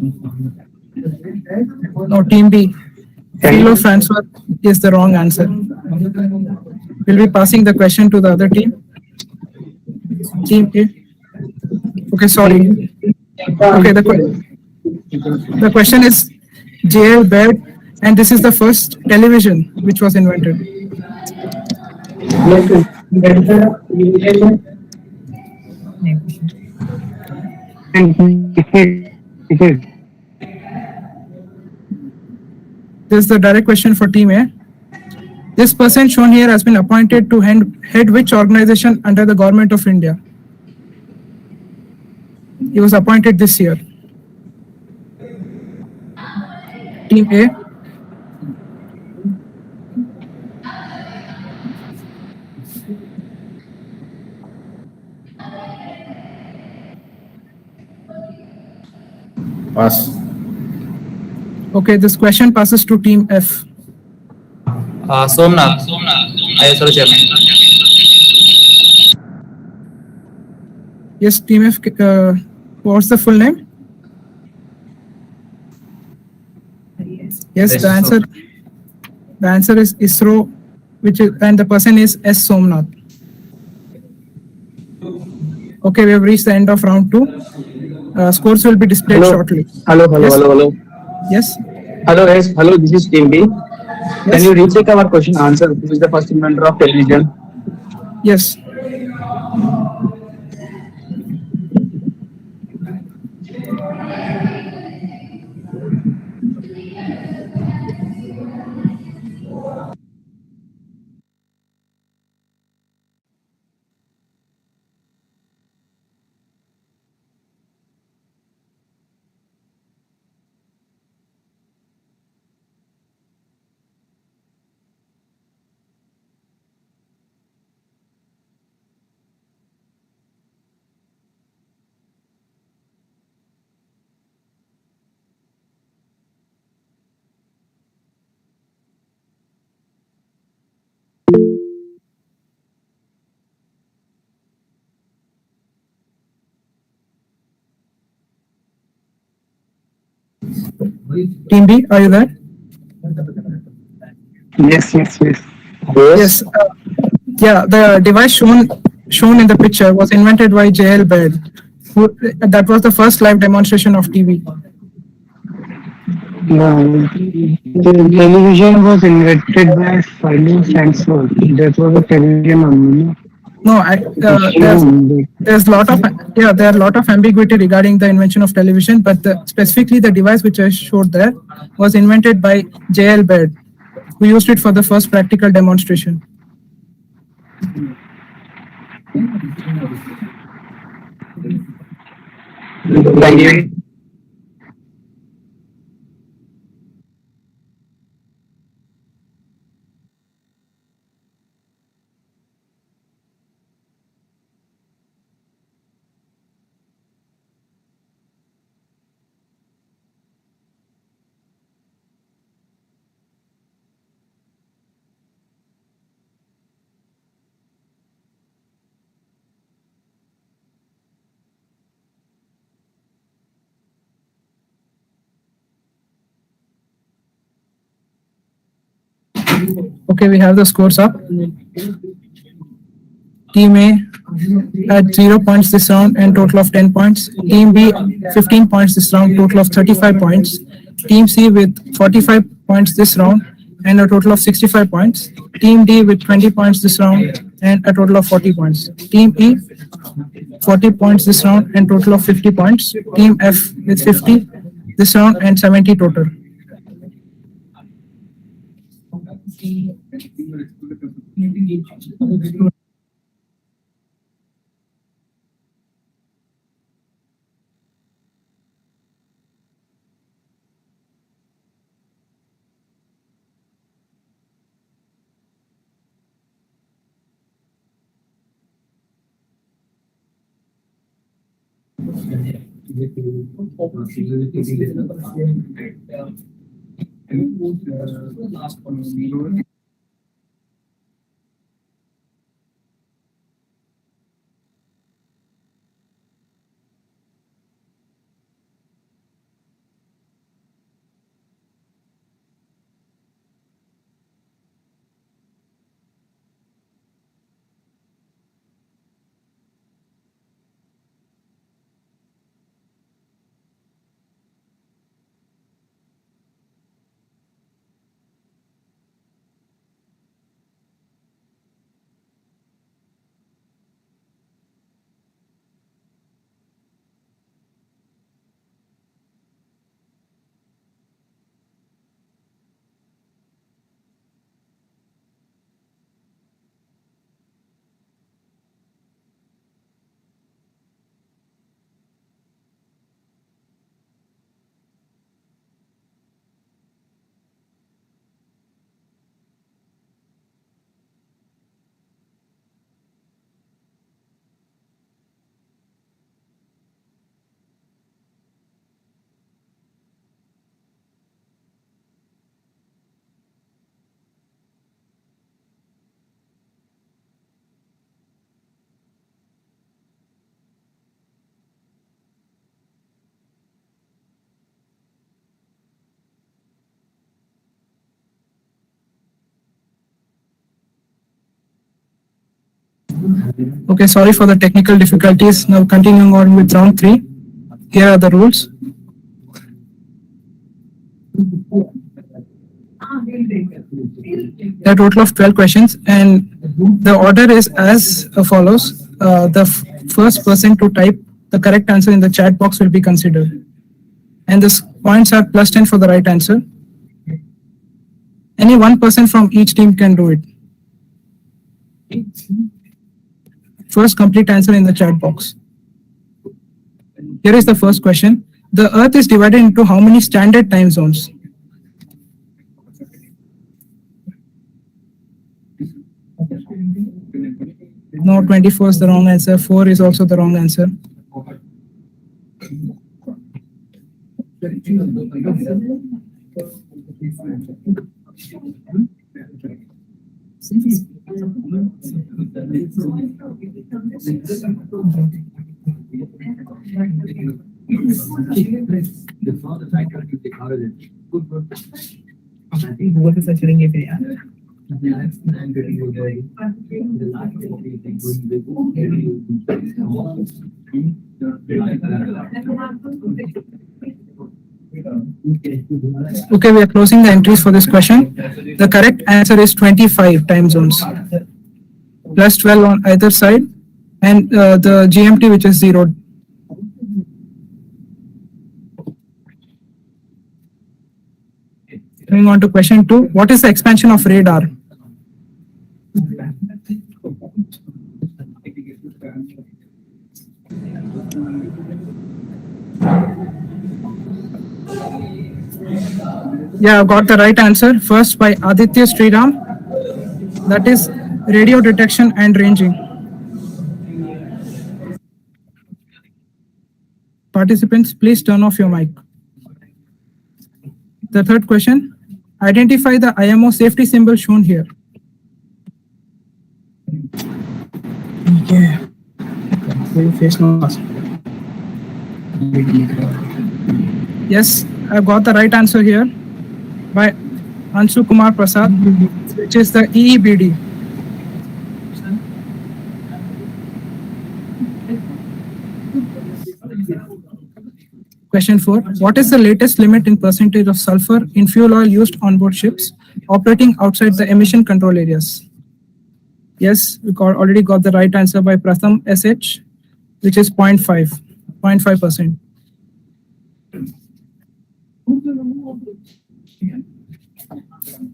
No, Team B. Philo Frankfurt is the wrong answer. We'll be passing the question to the other team. Team A. Okay, sorry. Okay, the question is J.L. Baird, and this is the first television which was invented. This is the direct question for Team A. This person shown here has been appointed to head which organization under the government of India? He was appointed this year. Team A. Pass. Okay, this question passes to Team F. Somnath. ISRO chairman. Yes, Team F. What's the full name? Yes, the answer is ISRO, and the person is S. Somnath. Okay, we have reached the end of round 2. Scores will be displayed shortly. Hello. Yes. Hello, yes. Hello, this is Team B. Can you recheck our question answer? Who is the first inventor of television? Yes. Team B, are you there? Yes. Yes. Yeah, the device shown in the picture was invented by J.L. Baird. That was the first live demonstration of TV. No, the television was invented by Philo Frankfurt. That was a television only. No, there are a lot of ambiguity regarding the invention of television, but specifically the device which I showed there was invented by J.L. Baird, who used it for the first practical demonstration. Thank you. Okay, we have the scores up. Team A had 0 points this round and total of 10 points. Team B 15 points this round, total of 35 points. Team C with 45 points this round and a total of 65 points. Team D with 20 points this round and a total of 40 points. Team E 40 points this round and total of 50 points. Team F with 50 this round and 70 total. Okay, sorry for the technical difficulties. Now continuing on with round 3. Here are the rules. There are a total of 12 questions, and the order is as follows. The first person to type the correct answer in the chat box will be considered. And the points are +10 for the right answer. Any one person from each team can do it. First complete answer in the chat box. Here is the first question. The Earth is divided into how many standard time zones? No, 24 is the wrong answer. 4 is also the wrong answer. Okay, we are closing the entries for this question. The correct answer is 25 time zones, +12 on either side, and the GMT, which is 0. Moving on to question 2. What is the expansion of radar? Yeah, I've got the right answer. First by Aditya Sriram. That is radio detection and ranging. Participants, please turn off your mic. The third question. Identify the IMO safety symbol shown here. Yeah. Face mask. Yes, I've got the right answer here by Anshu Kumar Prasad, which is the EEBD. Question 4. What is the latest limit in percentage of sulfur in fuel oil used on board ships operating outside the emission control areas? Yes, we already got the right answer by Pratham SH, which is 0.5%.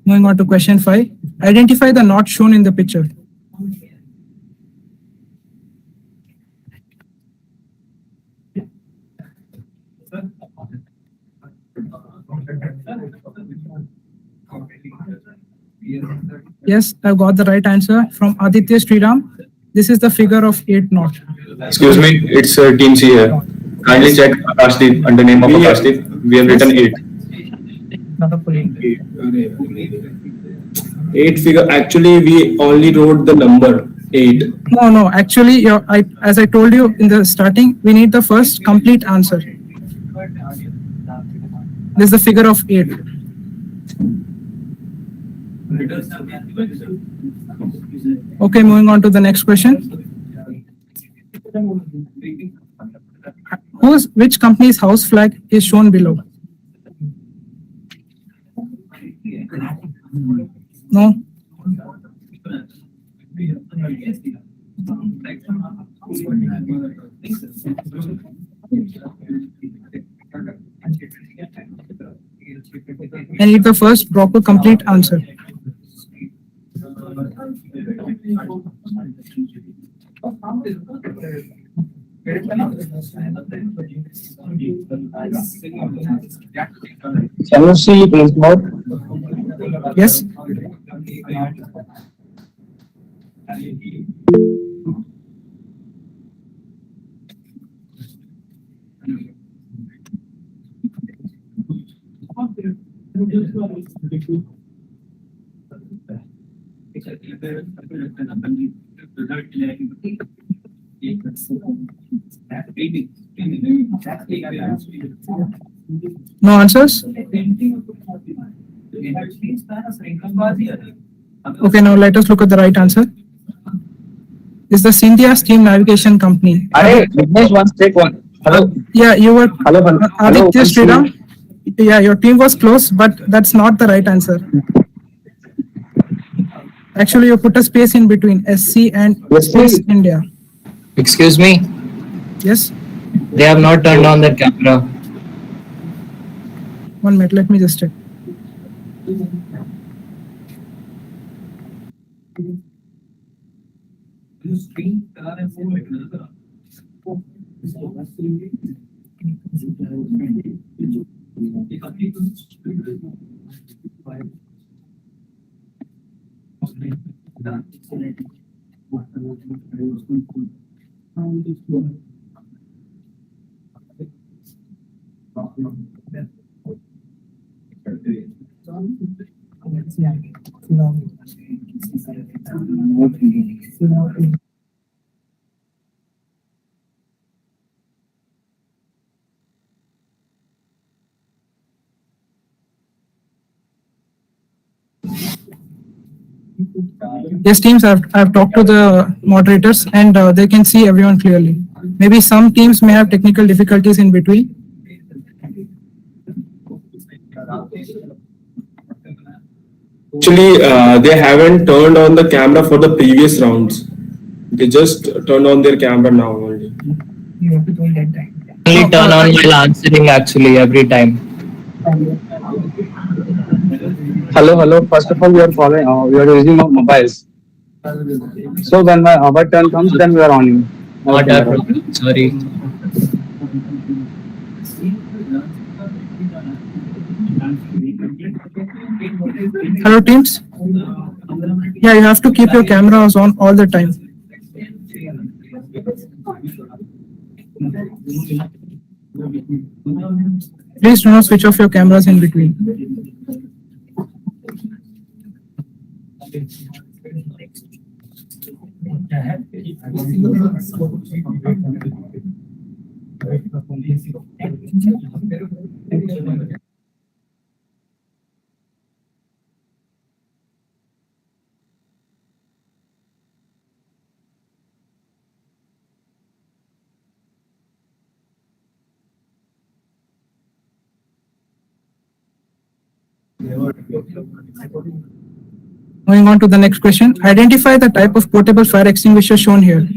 Moving on to question 5. Identify the knot shown in the picture. Yes, I've got the right answer from Aditya Sriram. This is the figure of 8 knot. Excuse me, it's Team C here. Kindly check Akashdeep under name of Akashdeep. We have written 8. 8 figure. Actually, we only wrote the number 8. No. Actually, as I told you in the starting, we need the first complete answer. This is the figure of 8. Okay, moving on to the next question. Which company's house flag is shown below? No. I need the first proper complete answer. Can you see please more? Yes. No answers? Okay, now let us look at the right answer. Is the Scindia Steam Navigation Company. Vignesh, one take one. Hello. Yeah, you were Hello. Aditya Sriram. Yeah, your team was close, but that's not the right answer. Actually, you put a space in between SC and Space India. Excuse me. Yes. They have not turned on their camera. 1 minute, let me just check. Yes, teams, I've talked to the moderators and they can see everyone clearly. Maybe some teams may have technical difficulties in between. Actually, they haven't turned on the camera for the previous rounds. They just turned on their camera now only. Only turn on while answering actually every time. Hello. First of all, we are following. We are using our mobiles. So when our turn comes, then we are on. Not our problem. Sorry. Hello, teams. Yeah, you have to keep your cameras on all the time. Please do not switch off your cameras in between. Moving on to the next question. Identify the type of portable fire extinguisher shown here.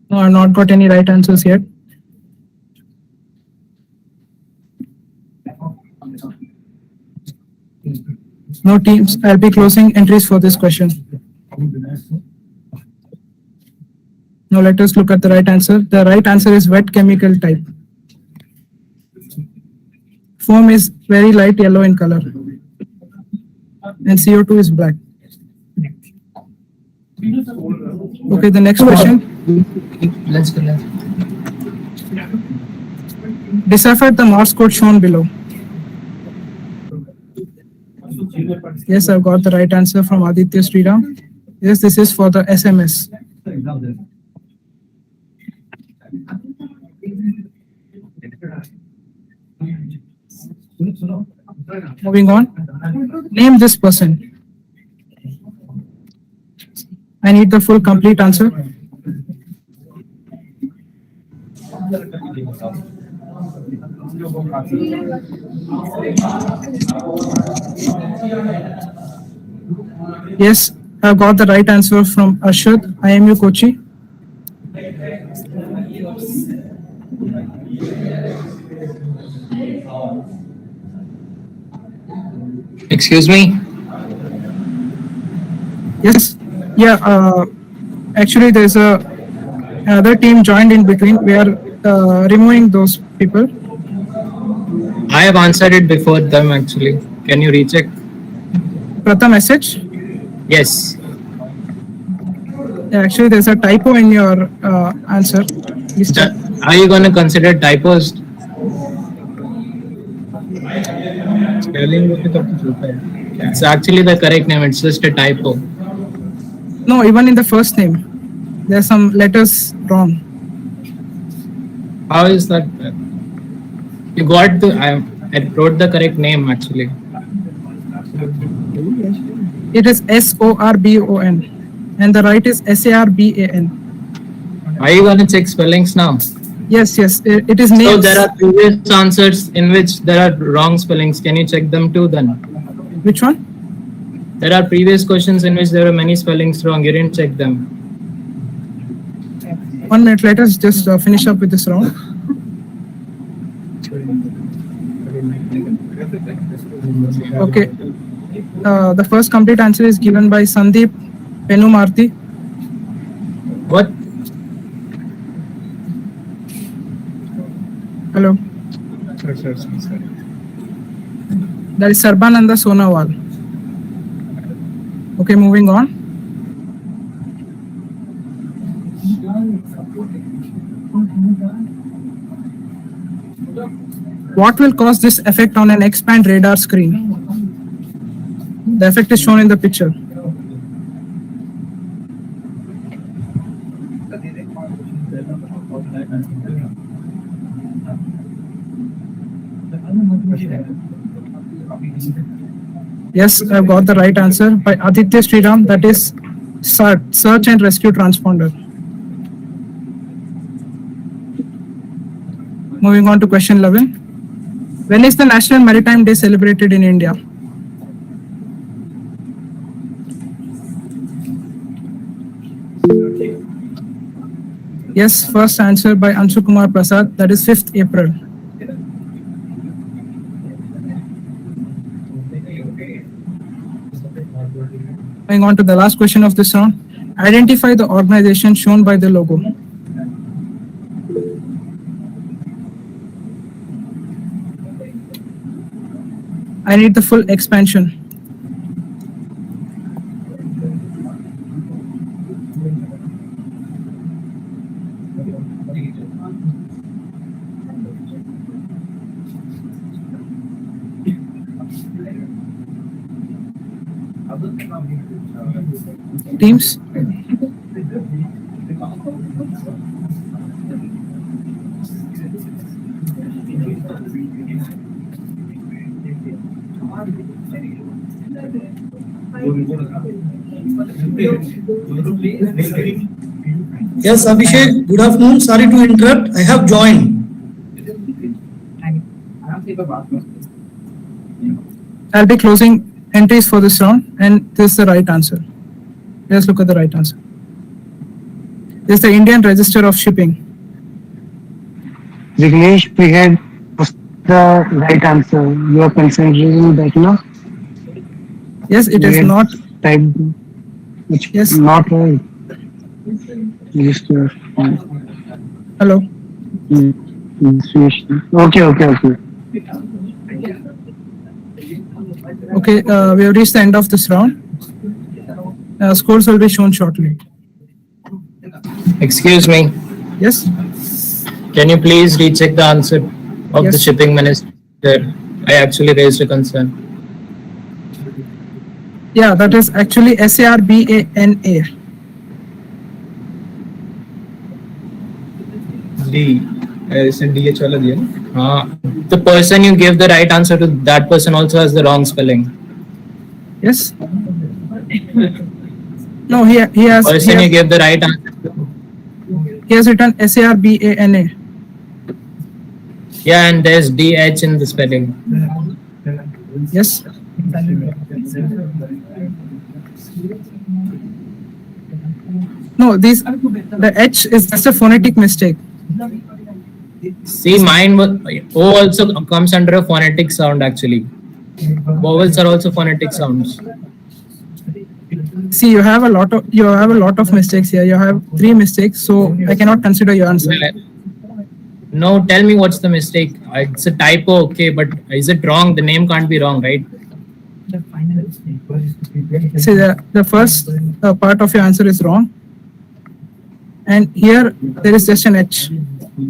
No, I've not got any right answers yet. No teams. I'll be closing entries for this question. Now let us look at the right answer. The right answer is wet chemical type. Foam is very light yellow in color, and CO2 is black. Okay, the next question. Let's go. Decipher the Morse code shown below. Yes, I've got the right answer from Aditya Sriram. Yes, this is for the SMS. Moving on. Name this person. I need the full complete answer. Yes, I've got the right answer from Arshad, IMU Kochi. Excuse me? Yes, yeah, actually there's another team joined in between. We are removing those people. I have answered it before them actually. Can you recheck? Pratham message? Yes. Yeah, actually there's a typo in your answer. Please check. Are you going to consider typos? It's actually the correct name. It's just a typo. No, even in the first name, there's some letters wrong. How is that? You got the. I wrote the correct name actually. It is SORBON, and the right is SARBAN. Are you going to check spellings now? Yes, it is names. So there are previous answers in which there are wrong spellings. Can you check them too then? Which one? There are previous questions in which there are many spellings wrong. You didn't check them. 1 minute, let us just finish up with this round. Okay. The first complete answer is given by Sandeep Penumarti. What? Hello. That is Sarbananda Sonawal. Okay, moving on. What will cause this effect on an X-band radar screen? The effect is shown in the picture. Yes, I've got the right answer by Aditya Sriram. That is SART, Search and Rescue Transponder. Moving on to question 11. When is the National Maritime Day celebrated in India? Yes, first answer by Anshu Kumar Prasad. That is 5th April. Going on to the last question of this round. Identify the organization shown by the logo. I need the full expansion. Teams. Yes, Abhishek, good afternoon. Sorry to interrupt. I have joined. I'll be closing entries for this round, and this is the right answer. Let's look at the right answer. This is the Indian Register of Shipping. Vignesh, we had the right answer. You are considering that, no? Yes, it We is had not. typed, which Yes. not right. Register. Hello. Okay. Okay, we have reached the end of this round. Scores will be shown shortly. Excuse me. Yes. Can you please recheck the answer of the Yes. shipping minister? I actually raised a concern. Yeah, that is actually SARBANA. D. इसमें DH वाला दिया ना? The person you gave the right answer to, that person also has the wrong spelling. Yes. No, he has. Person you gave the right answer to. He has written SARBANA. Yeah, and there's DH in the spelling. Yes. No, the H is just a phonetic mistake. See, mine was O also comes under a phonetic sound actually. Vowels are also phonetic sounds. See, you have a lot of mistakes here. You have 3 mistakes, so I cannot consider your answer. No, tell me what's the mistake. It's a typo, okay, but is it wrong? The name can't be wrong, right? See, the first part of your answer is wrong. And here, there is just an H.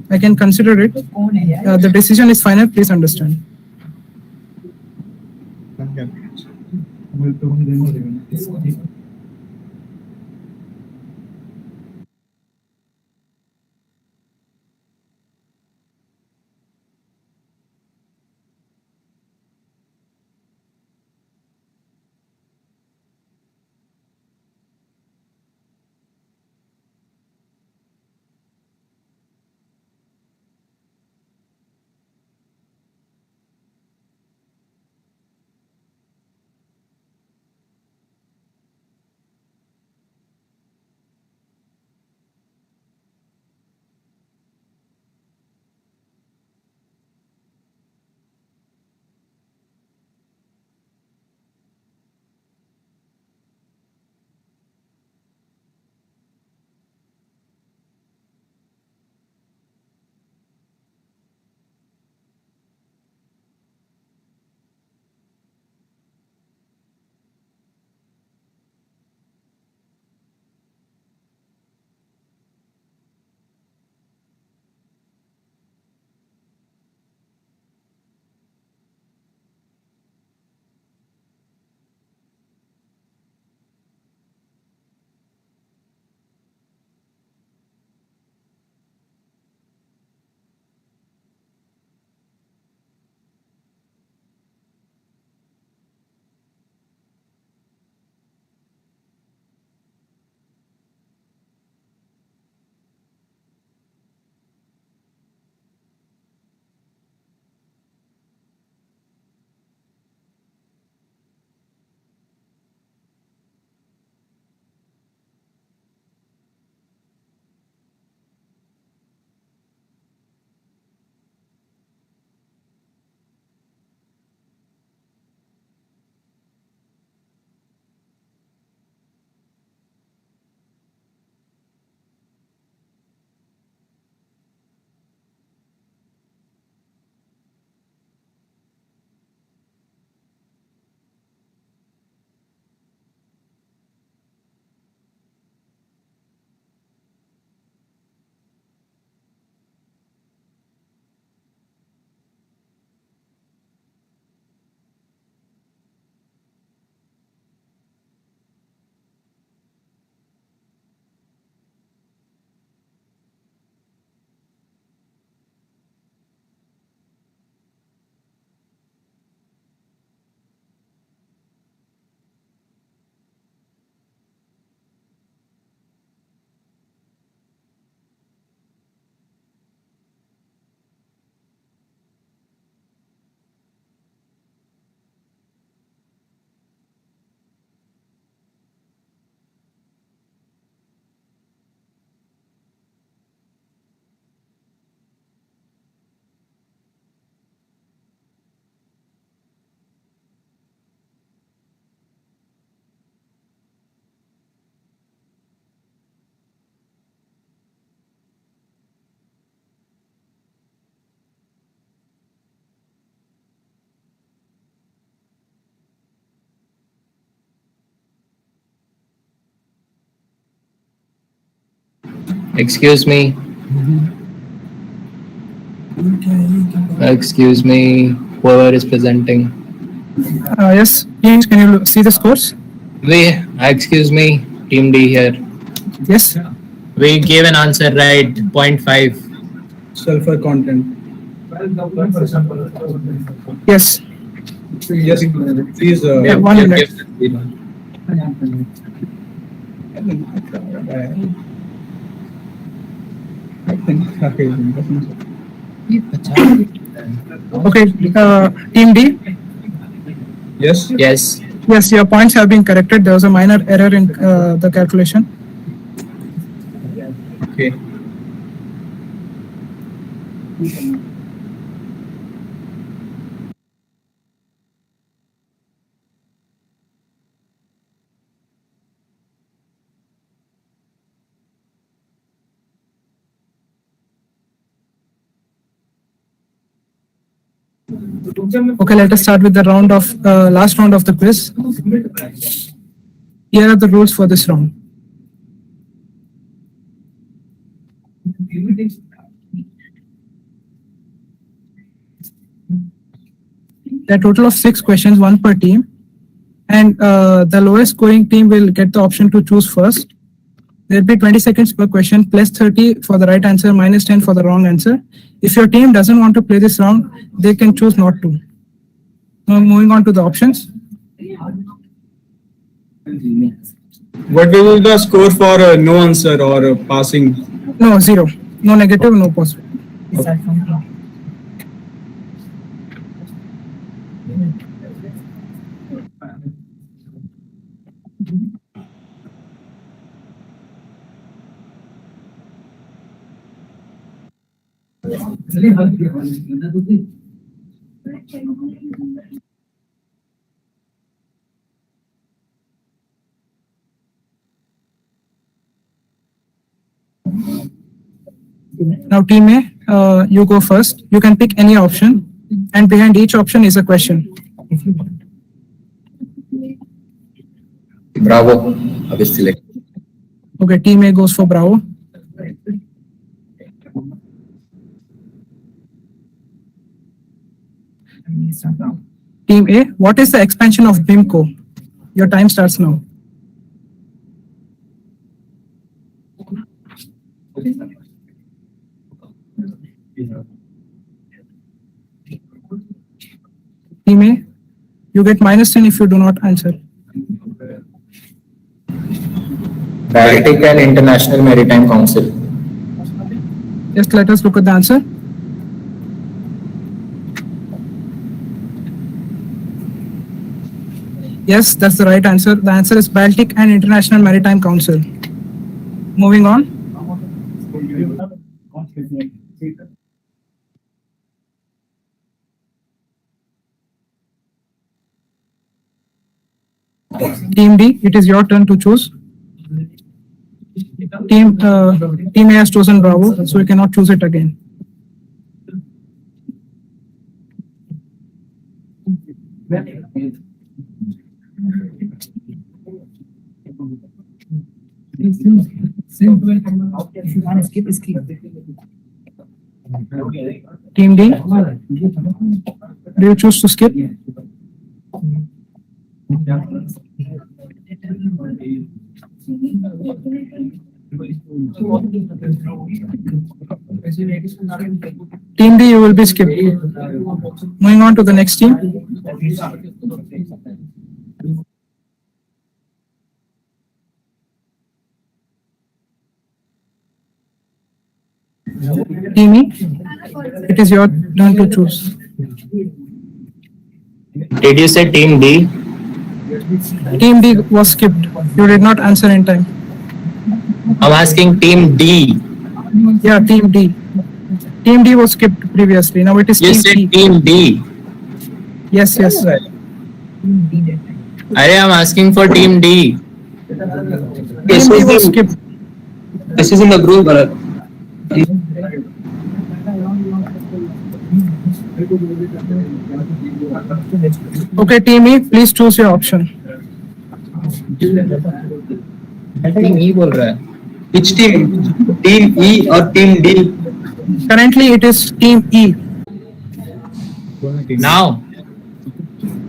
I can consider it. The decision is final, please understand. Excuse me. Excuse me. Whoever is presenting. Yes, teams, can you see the scores? Excuse me. Team D here. Yes. We gave an answer right. 0.5. Sulfur content. Yes. Yes, please. Yeah, 1 minute. Okay, Team D. Yes. Yes. Yes, your points have been corrected. There was a minor error in the calculation. Okay. Okay, let us start with the last round of the quiz. Here are the rules for this round. There are a total of 6 questions, 1 per team, and the lowest scoring team will get the option to choose first. There will be 20 seconds per question, plus 30 for the right answer, minus 10 for the wrong answer. If your team doesn't want to play this round, they can choose not to. Now moving on to the options. What will be the score for no answer or passing? No, 0. No negative, no positive. Now team A, you go first. You can pick any option, and behind each option is a question. Bravo. Select. Okay, team A goes for Bravo. Team A, what is the expansion of BIMCO? Your time starts now. Team A, you get minus 10 if you do not answer. Baltic and International Maritime Council. Just let us look at the answer. Yes, that's the right answer. The answer is Baltic and International Maritime Council. Moving on. Team D, it is your turn to choose. Team A has chosen Bravo, so you cannot choose it again. If you want to skip, skip. Team D, do you choose to skip? Team D, you will be skipped. Moving on to the next team. Team E, it is your turn to choose. Did you say Team D? Team D was skipped. You did not answer in time. I'm asking Team D. Yeah, Team D. Team D was skipped previously. Now it is You Team said E. Team D. Yes, yes. I'm asking for Team D. Team D was skipped. This is in the group. Okay, Team E, please choose your option. Team E बोल रहा है. Which team? Team E or Team D? Currently, it is Team E. Now,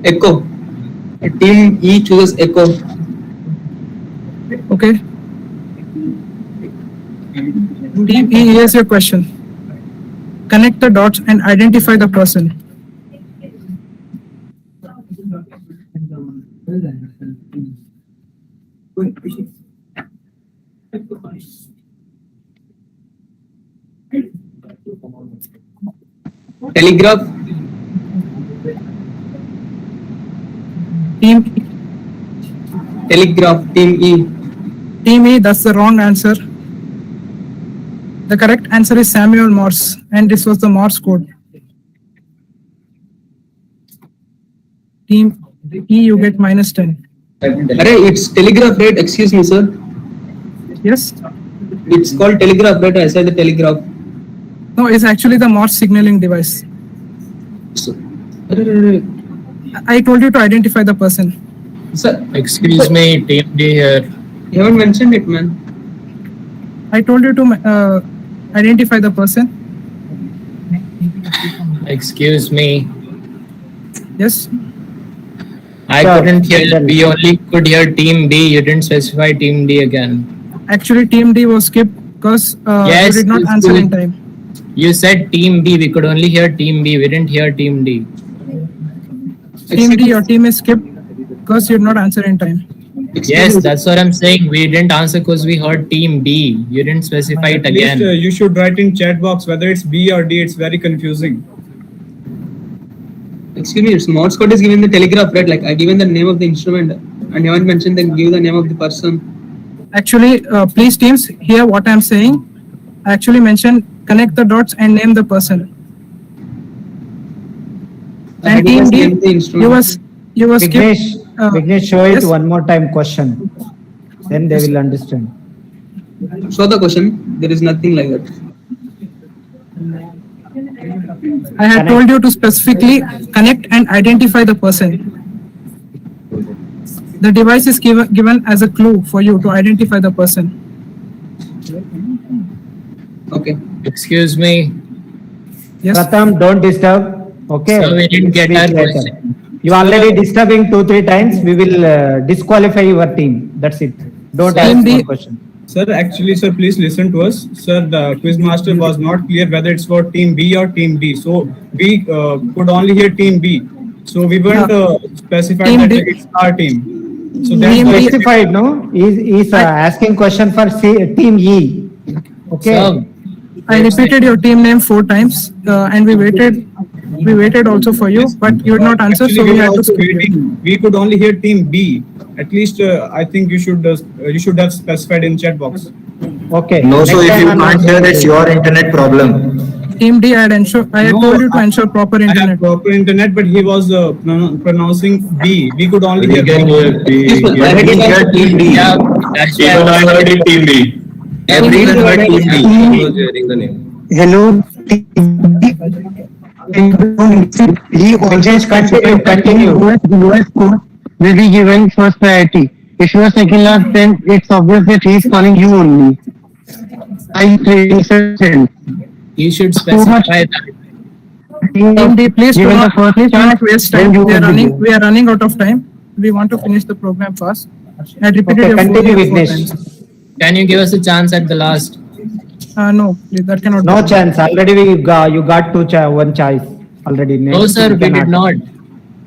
Echo. Team E chooses Echo. Okay. Team E, here's your question. Connect the dots and identify the person. Telegraph. Team Telegraph. Team E. Team E, that's the wrong answer. The correct answer is Samuel Morse, and this was the Morse code. Team E, you get -10. Array, it's telegraph, right? Excuse me, sir. Yes? It's called telegraph, right? I said the telegraph. No, it's actually the Morse signaling device. I told you to identify the person. Sir, excuse me, Team D here. you haven't mentioned it, man. I told you to identify the person. Excuse me. Yes? I couldn't hear. We only could hear Team B. You didn't specify Team D again. Actually, Team D was skipped because you did not answer in time. You said Team B. We could only hear Team B. We didn't hear Team D. Team D, your team is skipped because you did not answer in time. Yes, that's what I'm saying. We didn't answer because we heard Team B. You didn't specify it At least, again. you should write in chat box whether it's B or D. It's very confusing. Excuse me, it's Morse code is given the telegraph, right? Like I given the name of the instrument and you haven't mentioned then give the name of the person. Actually, please teams, hear what I'm saying. I actually mentioned connect the dots and name the person. And Team D, you was skipped. Vignesh, show it one more time question. Then they will understand. Show the question. There is nothing like that. I had told you to specifically connect and identify the person. The device is given as a clue for you to identify the person. Okay. Excuse me. Yes. Pratham, don't disturb. Okay. So we didn't get Speak our later. question. You already disturbing 2-3 times. We will disqualify your team. That's it. Don't ask more question. Sir, actually, sir, please listen to us. Sir, the quiz master was not clear whether it's for Team B or Team D. So we could only hear Team B. So we weren't specified that it's our team. So that's He why specified, no? He's asking question for Team E. Okay. So, I repeated your team name 4 times and we waited also for you, but you did not answer, actually, so we had to also skip you. waiting. We could only hear Team B. At least I think you should have specified in chat box. Okay. No, so if you can't hear, it's your internet problem. Team D, I had told you to ensure proper I internet. have proper internet, but he was pronouncing B. We could only hear B. I didn't hear Team D. yeah, that's why Even I heard it Team D. Everyone heard Team D. I was hearing the name. Hello. He always continue. US code will be given first priority. If you are second last, then it's obvious that he is calling you only. I say you should specify that. Team D, please do not waste time. Then you We are running out of time. We want to finish the program fast. I repeated your continue, name 4 Vignesh. times. Can you give us a chance at the last? No, please, that cannot No be. chance. Already you got one choice already. No, Next sir, you we did cannot. not.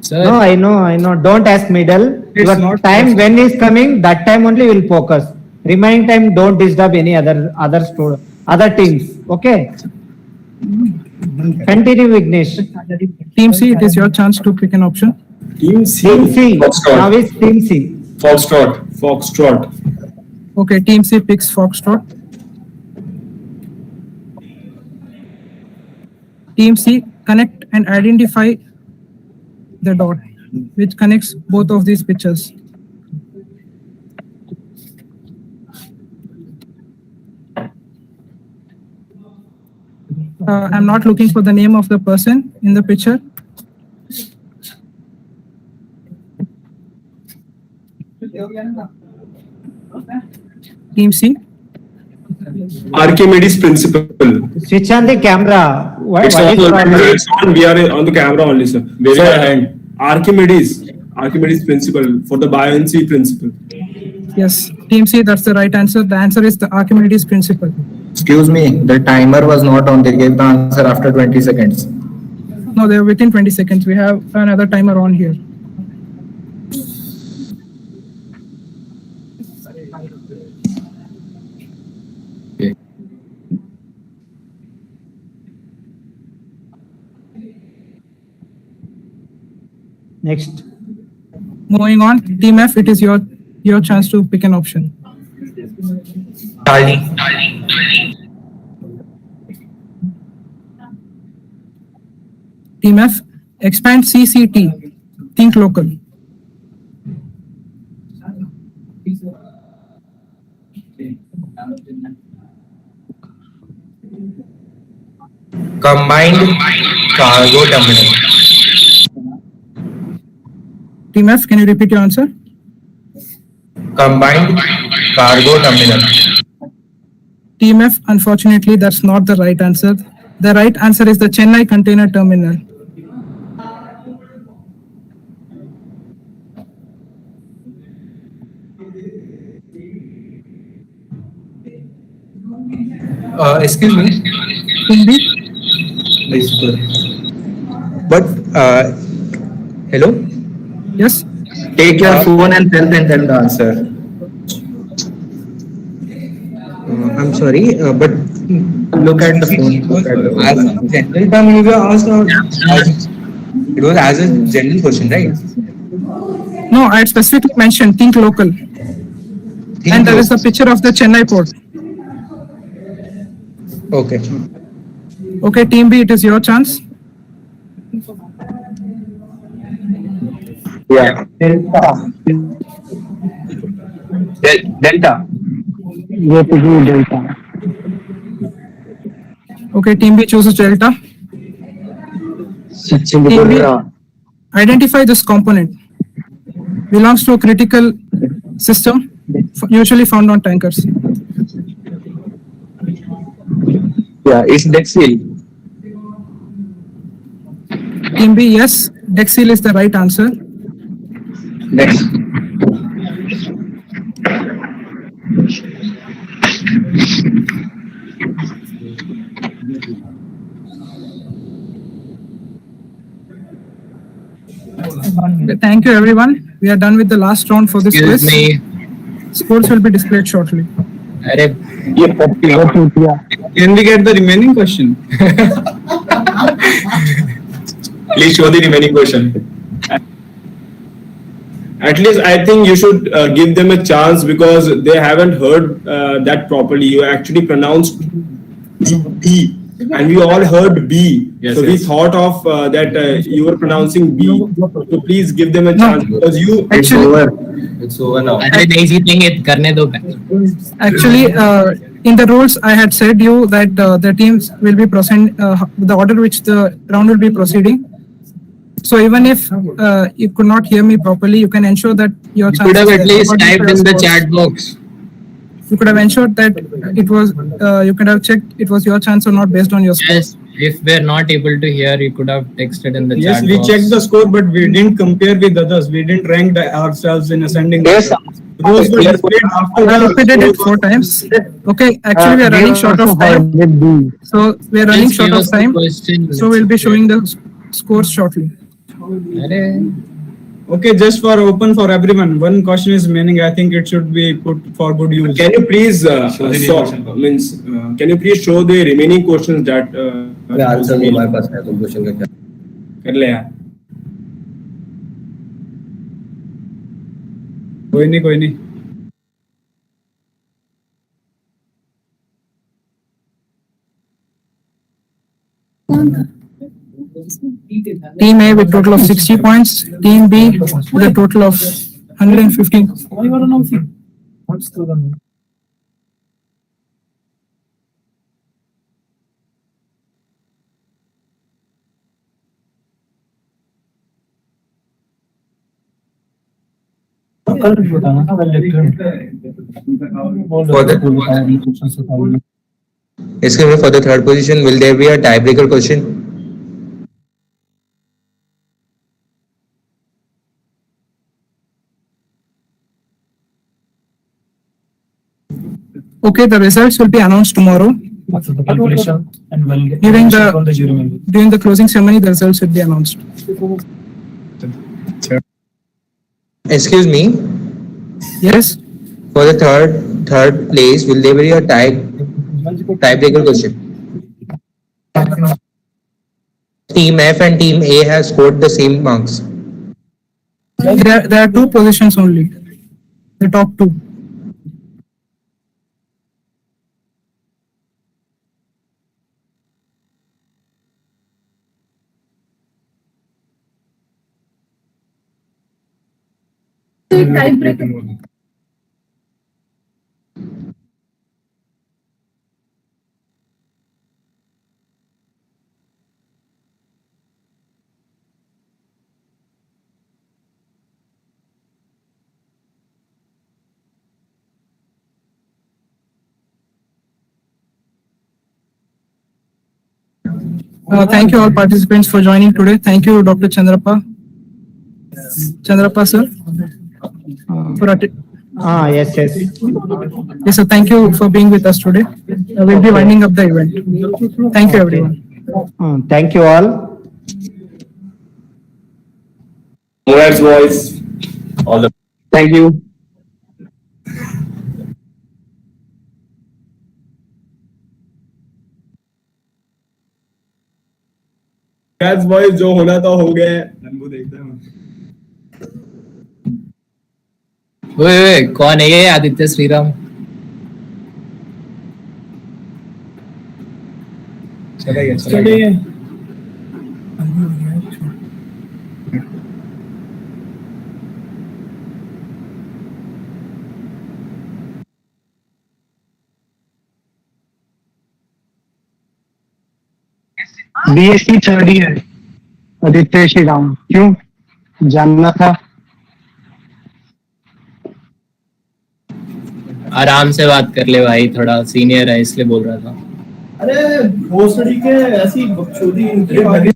Sir, No, I know. Don't ask middle. It's Your not time possible. when is coming, that time only will focus. Remaining time, don't disturb any other teams. Okay. Continue, Vignesh. Team C, it is your chance to pick an option. Team C. Team C. Foxtrot. Now is Team C. Foxtrot. Okay, Team C picks Foxtrot. Team C, connect and identify the dot which connects both of these pictures. I'm not looking for the name of the person in the picture. Team C. Archimedes principle. Switch on the camera. What It's is on, problem? it's on. We are on the camera only, sir. Waving our hand. Archimedes principle for the buoyancy principle. Yes, Team C, that's the right answer. The answer is the Archimedes principle. Excuse me, the timer was not on. They gave the answer after 20 seconds. No, they're within 20 seconds. We have another timer on here. Next. Moving on, Team F, it is your chance to pick an option. Team F, expand CCT, think local. Combined cargo terminal. Team F, can you repeat your answer? Combined cargo terminal. Team F, unfortunately, that's not the right answer. The right answer is the Chennai Container Terminal. Excuse me. Hindi? But hello. Yes. Take your phone and tell them the answer. I'm sorry, but look at the phone. As a general term, you were asked, it was as a general question, right? No, I had specifically mentioned think local. And there is a picture of the Chennai port. Okay. Okay, Team B, it is your chance. Yeah. Delta. Yes, it is delta. Okay, Team B chooses Delta. Team B, identify this component. Belongs to a critical system, usually found on tankers. Yeah, it's deck seal. Team B, yes, deck seal is the right answer. Next. Thank you, everyone. We are done with the last round for this Excuse quiz. me. Scores will be displayed shortly. Arey, Can we get the remaining question? Please show the remaining question. At least I think you should give them a chance because they haven't heard that properly. You actually pronounced B, and we all heard B. Yes, so we yes. thought of that you were pronouncing B. So please give them a chance because you. It's over. It's over now. अरे the easy thing it करने दो. Actually, in the rules, I had said you that the teams will be proceeding, the order which the round will be proceeding. So even if you could not hear me properly, you can ensure that your You could have at least according to typed your in the scores. chat box. You could have ensured that it was, you could have checked it was your chance or not based on your scores. Yes, if we're not able to hear, you could have texted in the Yes, chat we box. checked the score, but we didn't compare with others. We didn't rank ourselves in ascending. Yes. Those were displayed after I the repeated it score 4 times. Okay, actually we are running short of time. So we are running Just short give of us the time. question. So we'll be showing the scores shortly. Okay, just for open for everyone. One question is remaining. I think it should be put for good use. Can you please can you please show the remaining questions that answer तो हमारे पास है तो question का क्या कर ले यार. कोई नहीं. Team A with total of 60 points. Team B with a total of 115. Excuse me, for the third position, will there be a tiebreaker question? Okay, the results will be announced tomorrow. During the closing ceremony, the results will be announced. Excuse me, Yes. for the third place, will there be a tiebreaker question? Team F and Team A has scored the same marks. There are two positions only. The top two. Thank you all participants for joining today. Thank you, Dr. Chandrappa sir. Yes. Yes, sir. Thank you for being with us today. We'll be winding up the event. Thank you, everyone. Thank you all. Congrats, boys. All the Thank you. Congrats, boys. जो होना था हो गया है. ओए कौन है ये आदित्य श्रीराम? चला गया. BSc third year Aditya Shri Ram, क्यों जानना था? आराम से बात कर ले भाई, थोड़ा सीनियर है इसलिए बोल रहा था. अरे भोसड़ी के ऐसी बकचोदी इनकी आगे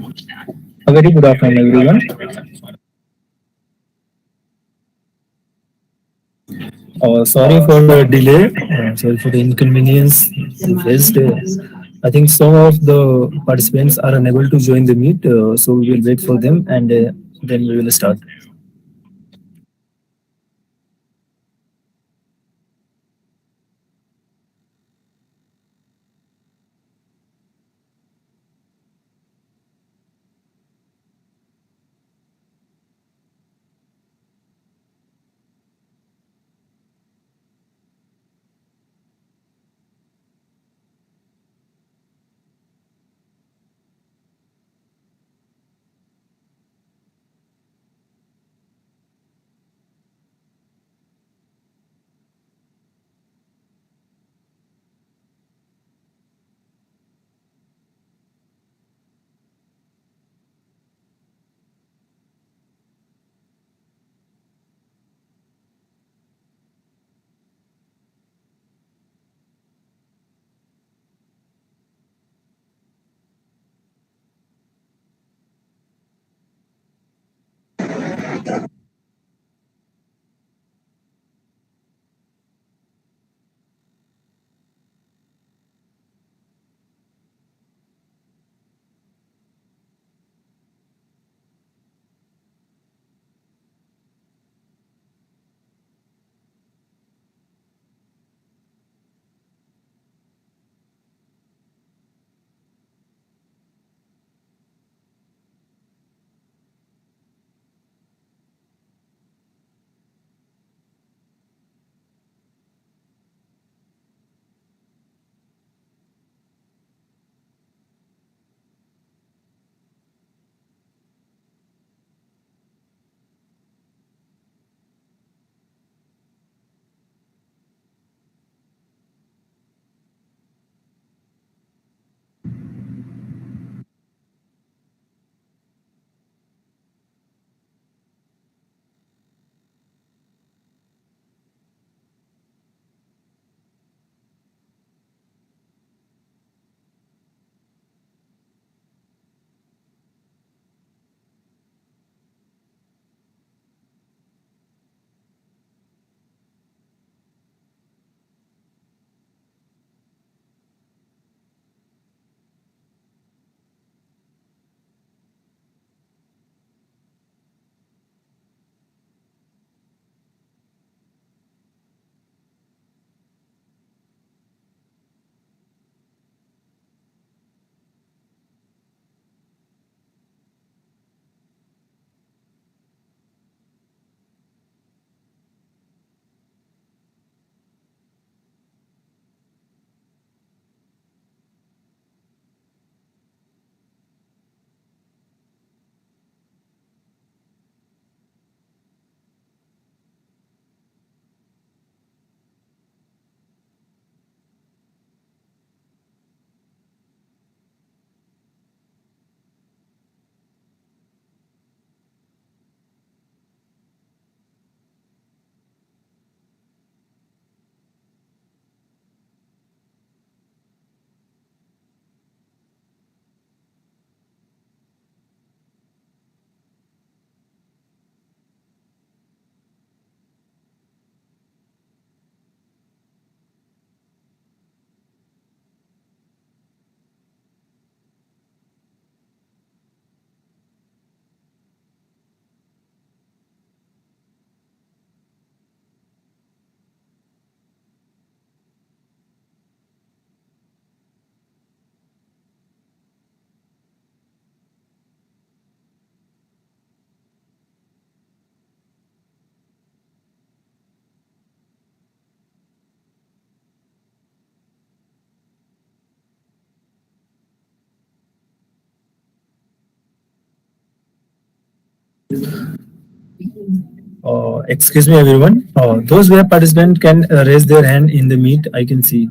A very good afternoon, everyone. Sorry for the delay. Sorry for the inconvenience we faced. I think some of the participants are unable to join the meet, so we will wait for them and then we will start. Excuse me, everyone. Those who have participant can raise their hand in the meet. I can see.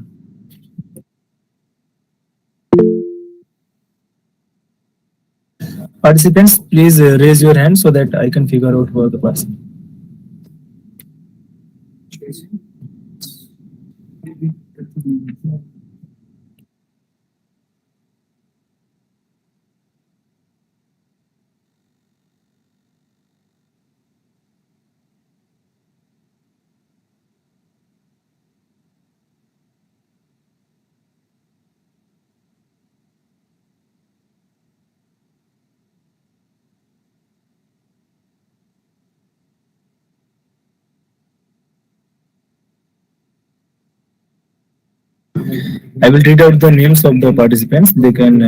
Participants, please raise your hand so that I can figure out who are the person. I will read out the names of the participants. They can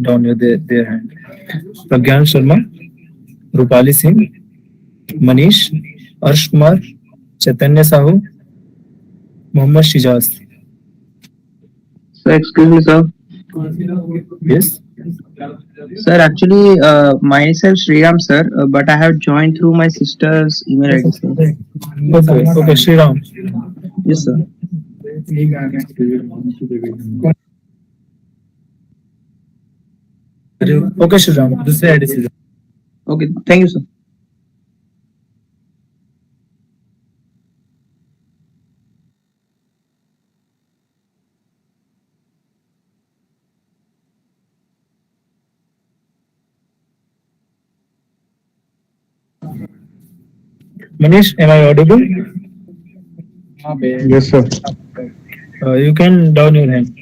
down their hand. Pragyan Sharma, Rupali Singh, Manish, Arsh Kumar, Chaitanya Sahu, Mohammad Shijaz. So excuse me, sir. Yes. Sir, actually, myself Sriram, sir, but I have joined through my sister's email ID, sir. Okay, Sriram. Yes, sir. Okay, Sriram. दूसरे ID से. Okay, thank you, sir. Manish, am I audible? Yes, sir. You can down your hand.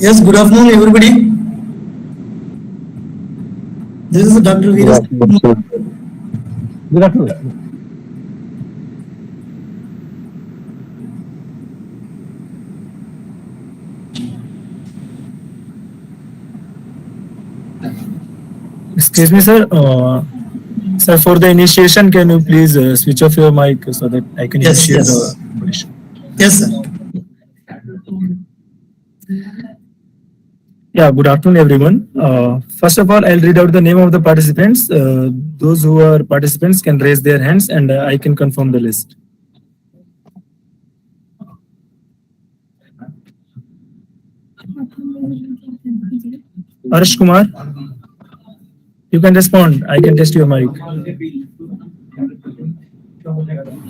Yes, good afternoon, everybody. This is Dr. Veera. Good afternoon. Excuse me, sir. Sir, for the initiation, can you please switch off your mic so that I can Yes, initiate yes. the competition? Yes, sir. Yeah, good afternoon, everyone. First of all, I'll read out the name of the participants. Those who are participants can raise their hands and I can confirm the list. Arsh Kumar, you can respond. I can test your mic.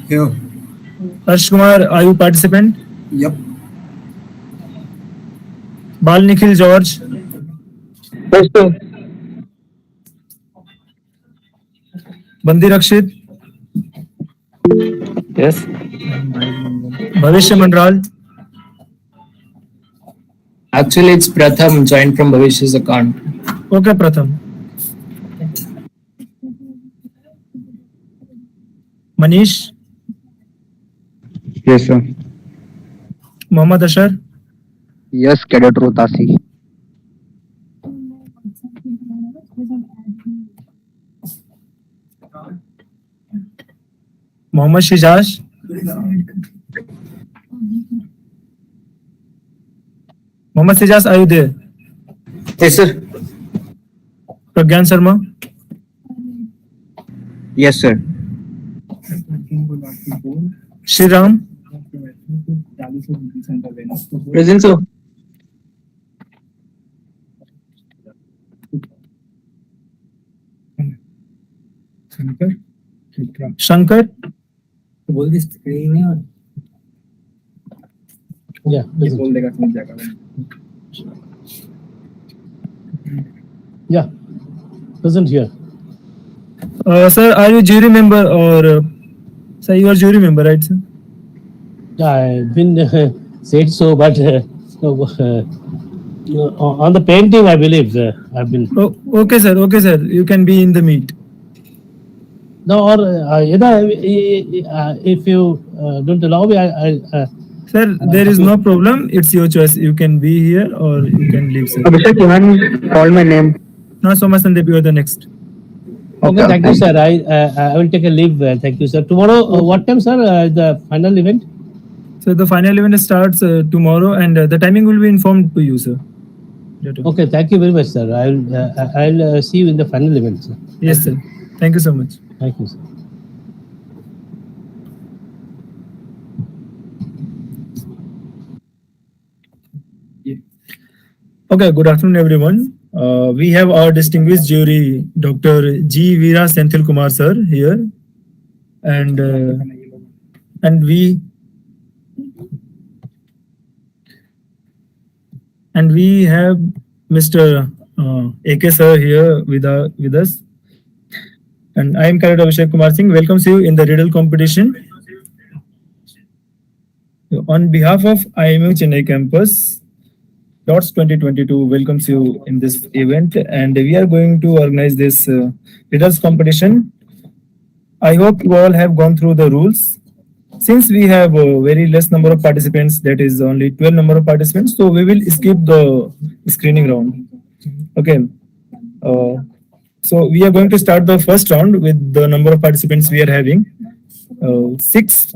Here. Arsh Kumar, are you participant? Yep. Bal Nikhil George. Yes, sir. Bandi Rakshit. Yes. Bhavishya Mandral. Actually, it's Pratham joined from Bhavishya's account. Okay, Pratham. Manish. Yes, sir. Mohammad Ashar. Yes, Cadet Rotasi. Mohammad Shijaj. Mohammad Shijaz, are you there? Yes, sir. Pragyan Sharma. Yes, sir. Shri Ram. Present, sir. Shankar. बोल दी screen नहीं और Yeah. बोल देगा समझ जाएगा. Yeah. Present here. Sir, are you jury member or sir, you are jury member, right, sir? Yeah, I've been said so, but on the painting, I believe I've been. Oh, okay, sir. Okay, sir. You can be in the meet. No, or if you don't allow me, Sir, there is no problem. It's your choice. You can be here or you can leave, sir. Abhishek, you haven't called my name. No, Soma Sandeep, you are the next. Okay, thank you, sir. I will take a leave. Thank you, sir. Tomorrow, what time, sir? The final event? So the final event starts tomorrow, and the timing will be informed to you, sir. Okay, thank you very much, sir. I'll see you in the final event, sir. Yes, sir. Thank you so much. Thank you, sir. Okay, good afternoon, everyone. We have our distinguished jury, Dr. G. Veera Senthil Kumar, sir, here, and we have Mr. AK sir here with us, and I am Cadet Abhishek Kumar Singh. Welcomes you in the riddle competition. On behalf of IMU Chennai campus, DOTS 2022 welcomes you in this event, and we are going to organize this riddles competition. I hope you all have gone through the rules. Since we have a very less number of participants, that is only 12 number of participants, so we will skip the screening round. Okay. So we are going to start the first round with the number of participants we are having. 6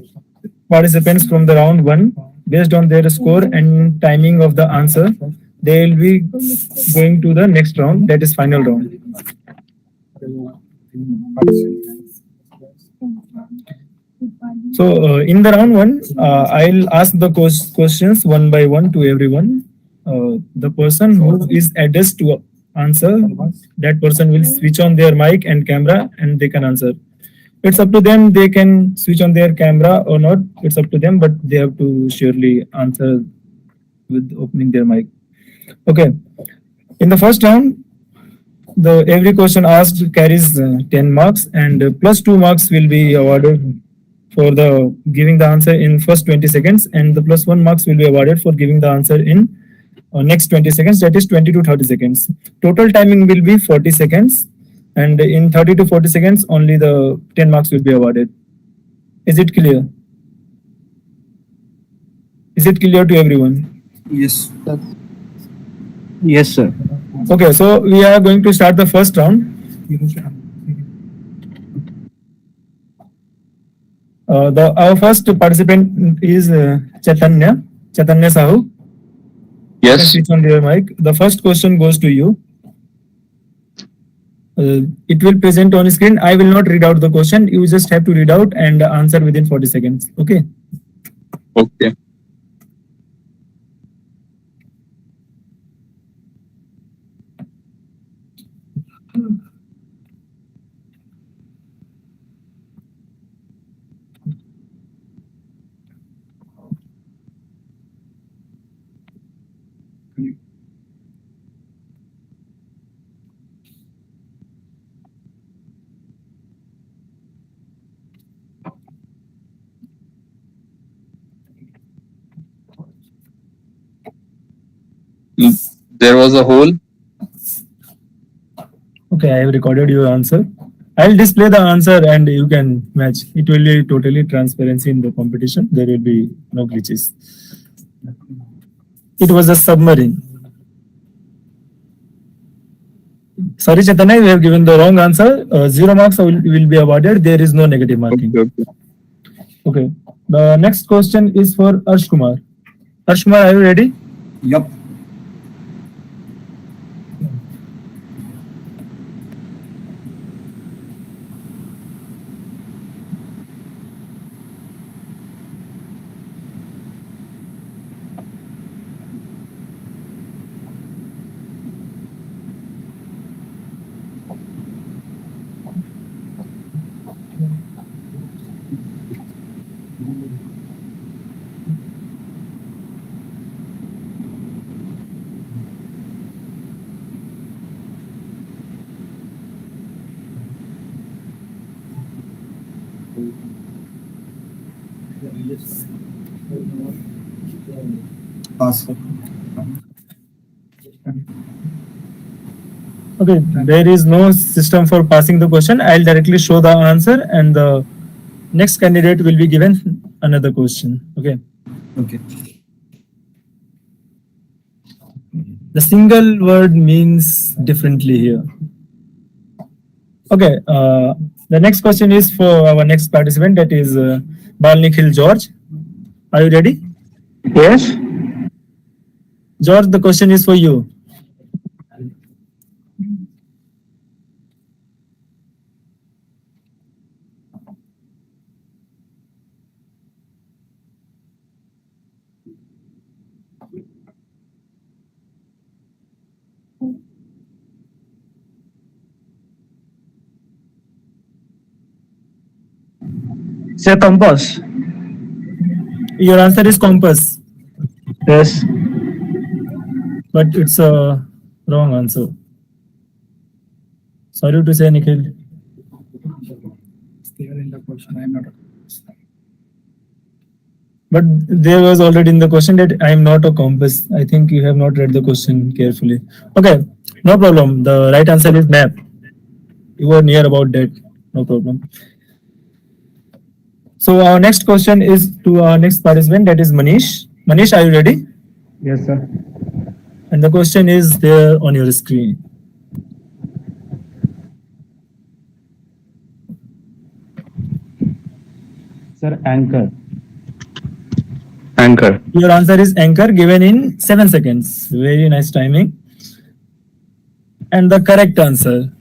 participants from the round 1. Based on their score and timing of the answer, they will be going to the next round, that is final round. So in the round 1, I'll ask the questions one by one to everyone. The person who is addressed to answer, that person will switch on their mic and camera and they can answer. It's up to them, they can switch on their camera or not, it's up to them, but they have to surely answer with opening their mic. Okay, in the first round, every question asked carries 10 marks and plus 2 marks will be awarded for giving the answer in first 20 seconds, and the plus 1 marks will be awarded for giving the answer in next 20 seconds, that is 20 to 30 seconds. Total timing will be 40 seconds, and in 30 to 40 seconds, only the 10 marks will be awarded. Is it clear? Is it clear to everyone? Yes. Yes, sir. Okay, so we are going to start the first round. Our first participant is Chaitanya Sahu. Yes. Switch on your mic. The first question goes to you. It will present on screen. I will not read out the question. You just have to read out and answer within 40 seconds. Okay. Okay. There was a hole. Okay, I have recorded your answer. I'll display the answer and you can match. It will be totally transparency in the competition. There will be no glitches. It was a submarine. Sorry, Chaitanya, you have given the wrong answer. 0 marks will be awarded. There is no negative marking. Okay. The next question is for Arsh Kumar. Arsh Kumar, are you ready? Yup. Pass. Okay, there is no system for passing the question. I'll directly show the answer and the next candidate will be given another question. Okay. Okay. The single word means differently here. Okay, the next question is for our next participant, that is Balnikhil George. Are you ready? Yes. George, the question is for you. Say compass. Your answer is compass. Yes. But it's a wrong answer. Sorry to say, Nikhil. But there was already in the question that I am not a compass. I think you have not read the question carefully. Okay, no problem. The right answer is map. You were near about that. No problem. So our next question is to our next participant, that is Manish. Manish, are you ready? Yes, sir. And the question is there on your screen. Sir, anchor. Anchor. Your answer is anchor, given in 7 seconds. Very nice timing. And the correct answer.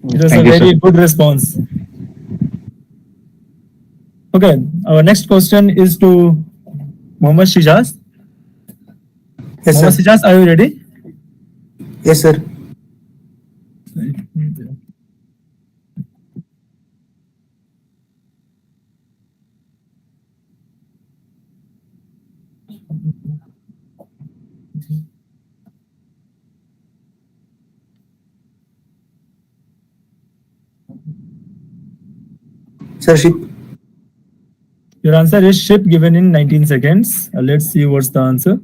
It was Thank a you, very sir. good response. Okay, our next question is to Mohammad Shijaz. Yes, Mohammad sir. Shijaz, are you ready? Yes, sir. Sir, ship. Your answer is ship, given in 19 seconds. Let's see what's the answer.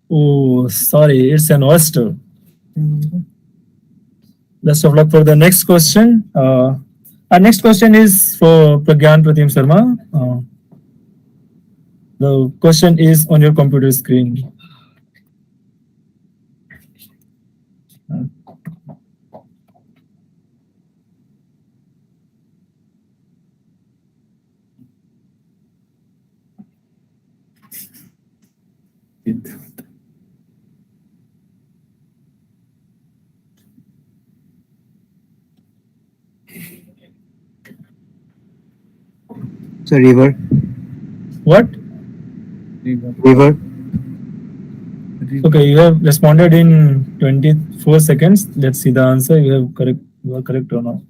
Oh, sorry, it's an oyster. Best of luck for the next question. Our next question is for Pragyan Pratim Sharma. The question is on your computer screen. It's a river. What? River. Okay, you have responded in 24 seconds. Let's see the answer. You have correct. You are correct or not?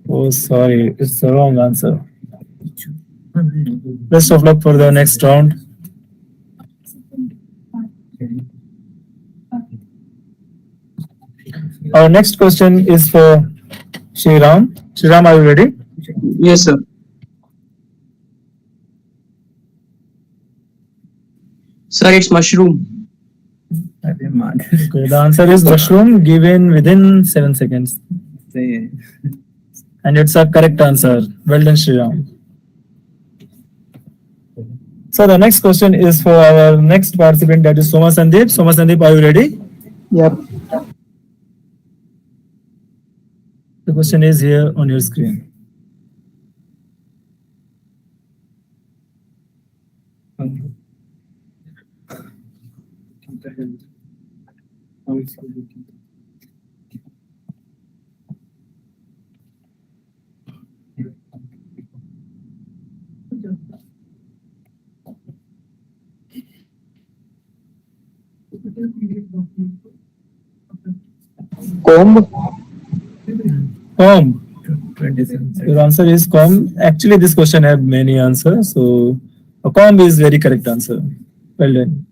Oh, sorry, it's the wrong answer. Best of luck for the next round. Our next question is for Shriram. Shriram, are you ready? Yes, sir. Sir, it's mushroom. Okay, the answer is mushroom, given within 7 seconds. And it's a correct answer. Well done, Shriram. So the next question is for our next participant, that is Soma Sandeep. Soma Sandeep, are you ready? Yep. The question is here on your screen. Comb. Comb. Your answer is comb. Actually, this question had many answers, so a comb is very correct answer. Well done.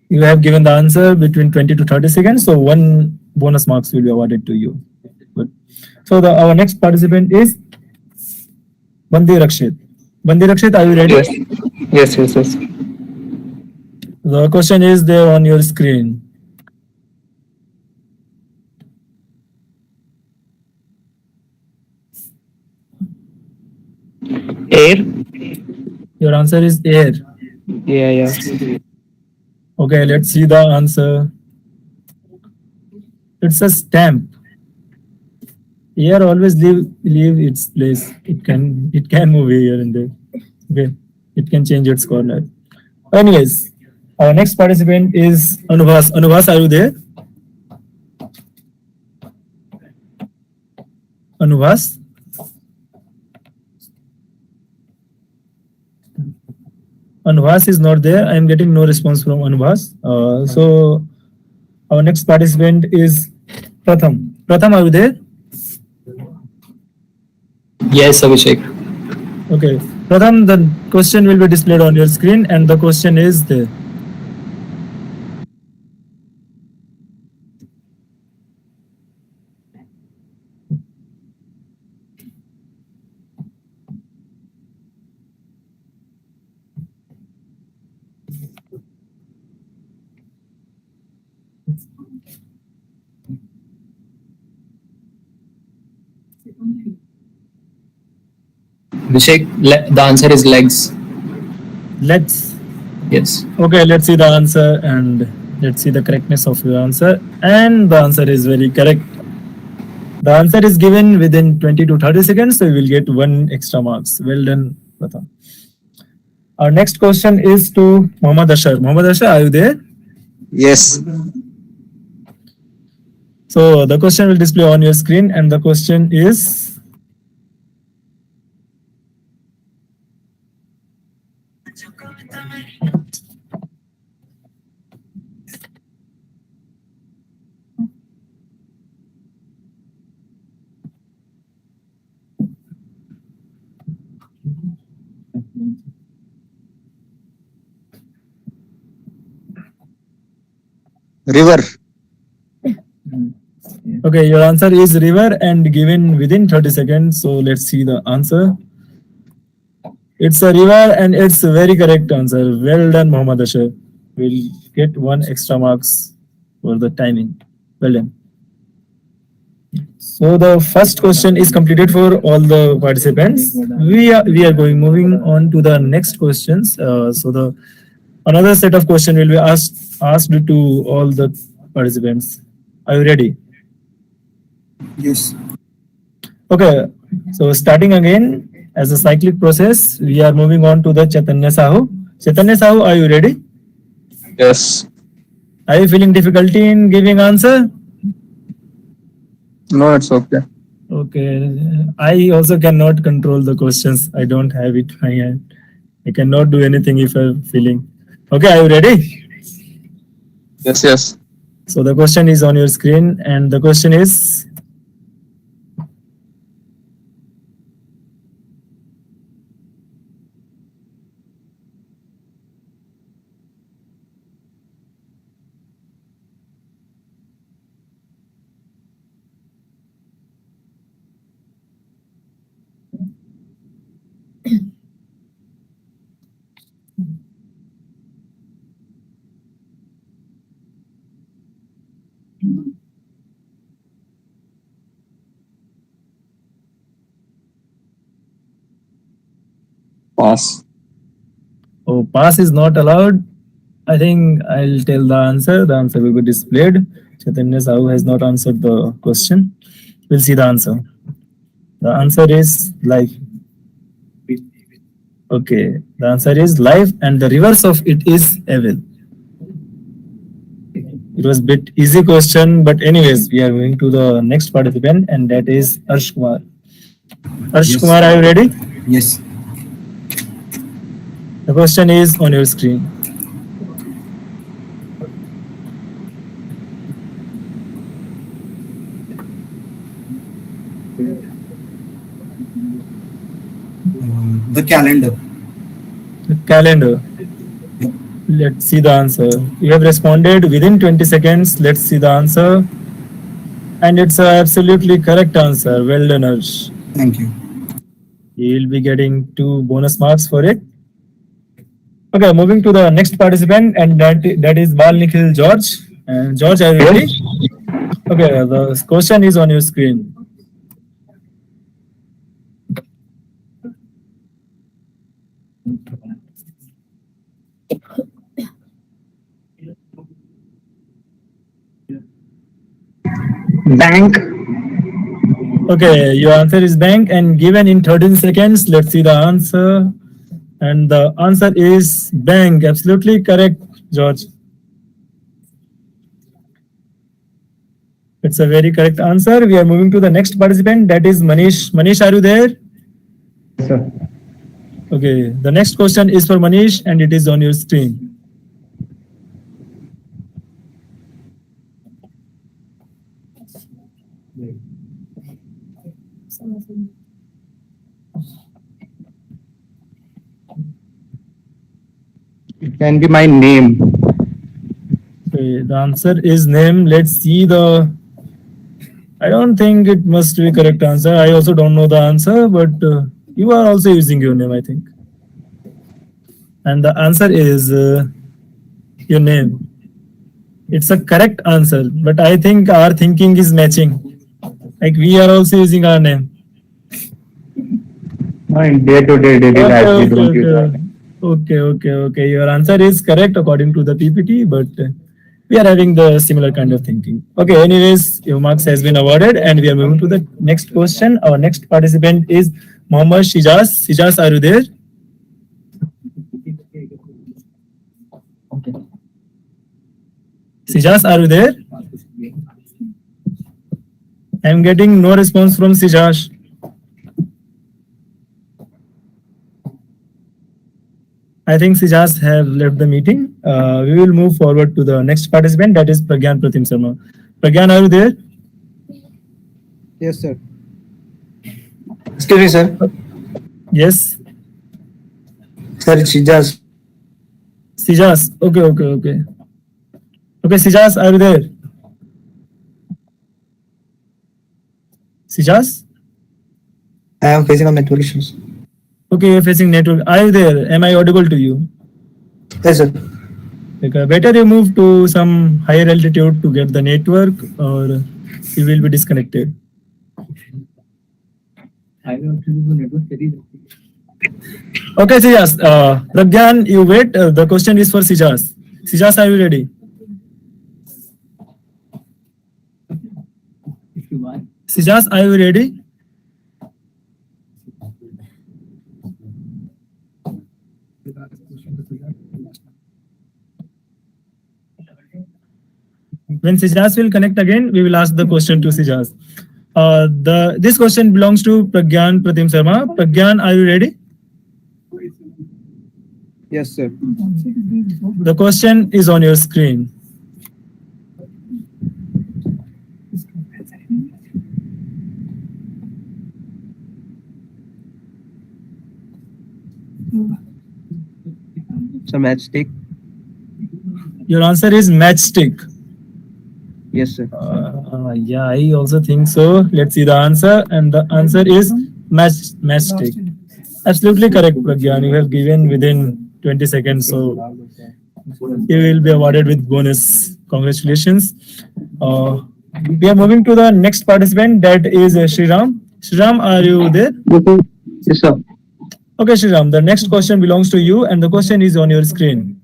You have given the answer between 20 to 30 seconds, so 1 bonus marks will be awarded to you. Good. So our next participant is Bandi Rakshit. Bandi Rakshit, are you ready? Yes. Yes. The question is there on your screen. Air. Your answer is air. Yeah. Okay, let's see the answer. It's a stamp. Air always leave its place. It can move here and there. Okay, it can change its corner. Anyways, our next participant is Anubhas. Anubhas, are you there? Anubhas? Anubhas is not there. I am getting no response from Anubhas. So our next participant is Pratham. Pratham, are you there? Yes, Abhishek. Okay. Pratham, the question will be displayed on your screen and the question is there. Abhishek, the answer is legs. Legs. Yes. Okay, let's see the answer and let's see the correctness of your answer. And the answer is very correct. The answer is given within 20 to 30 seconds, so you will get 1 extra marks. Well done, Pratham. Our next question is to Mohammad Ashar. Mohammad Ashar, are you there? Yes. So the question will display on your screen and the question is River. okay, your answer is river and given within 30 seconds. So let's see the answer. It's a river, and it's a very correct answer. Well done, Muhammad Asher. We'll get 1 extra marks for the timing. Well done. So the first question is completed for all the participants. We are moving on to the next questions. So the another set of question will be asked to all the participants. Are you ready? Yes. Okay. So starting again as a cyclic process, we are moving on to the Chaitanya Sahu. Chaitanya Sahu, are you ready? Yes. Are you feeling difficulty in giving answer? No, it's okay. Okay. I also cannot control the questions. I don't have it. I cannot do anything if I'm feeling. Okay, are you ready? Yes, yes. So the question is on your screen, and the question is, Pass. oh, pass is not allowed. I think I'll tell the answer. The answer will be displayed. Chaitanya Sahu has not answered the question. We'll see the answer. The answer is life. Okay, the answer is life, and the reverse of it is evil. It was a bit easy question, but anyways, we are going to the next participant, and that is Arsh Kumar. Arsh Kumar, are you ready? Yes. The question is on your screen. The calendar. The calendar. Let's see the answer. You have responded within 20 seconds. Let's see the answer. And it's a absolutely correct answer. Well done, Arsh. Thank you. You will be getting 2 bonus marks for it. Okay, moving to the next participant, and that is Bal Nikhil George. And George, are you ready? Okay, the question is on your screen. Bank. Okay, your answer is bank, and given in 13 seconds. Let's see the answer. And the answer is bank. Absolutely correct, George. It's a very correct answer. We are moving to the next participant. That is Manish. Manish, are you there? Yes, sir. Okay, the next question is for Manish, and it is on your screen. It can be my name. Okay, the answer is name. Let's see the. I don't think it must be correct answer. I also don't know the answer, but you are also using your name, I think. And the answer is your name. It's a correct answer, but I think our thinking is matching. Like we are also using our name. No, in day-to-day daily life, we don't use our name. Okay. Your answer is correct according to the PPT, but we are having the similar kind of thinking. Okay, anyways, your marks has been awarded, and we are moving to the next question. Our next participant is Mohammad Shijaz. Shijaz, are you there? Shijaz, are you there? I'm getting no response from Shijaz. I think Shijaz have left the meeting. We will move forward to the next participant, that is Pragyan Pratim Sharma. Pragyan, are you there? Yes, sir. Excuse me, sir. Yes. Sir, it's Shijaz. Shijaz, okay. Okay, Shijaz, are you there? Shijaz? I am facing a network issues. Okay, you're facing network. Are you there? Am I audible to you? Yes, sir. Okay, better you move to some higher altitude to get the network, or you will be disconnected. Okay, Sijas. Pragyan, you wait. The question is for Sijas. Sijas, are you ready? Sijas, are you ready? When Sijas will connect again, we will ask the question to Sijas. This question belongs to Pragyan Pratim Sharma. Pragyan, are you ready? Yes, sir. The question is on your screen. So matchstick. Your answer is matchstick. Yes, sir. Yeah, I also think so. Let's see the answer, and the answer is matchstick. Absolutely correct, Pragyan. You have given within 20 seconds, so you will be awarded with bonus. Congratulations. We are moving to the next participant, that is Shriram. Shriram, are you there? Yes, sir. Okay, Shriram, the next question belongs to you, and the question is on your screen.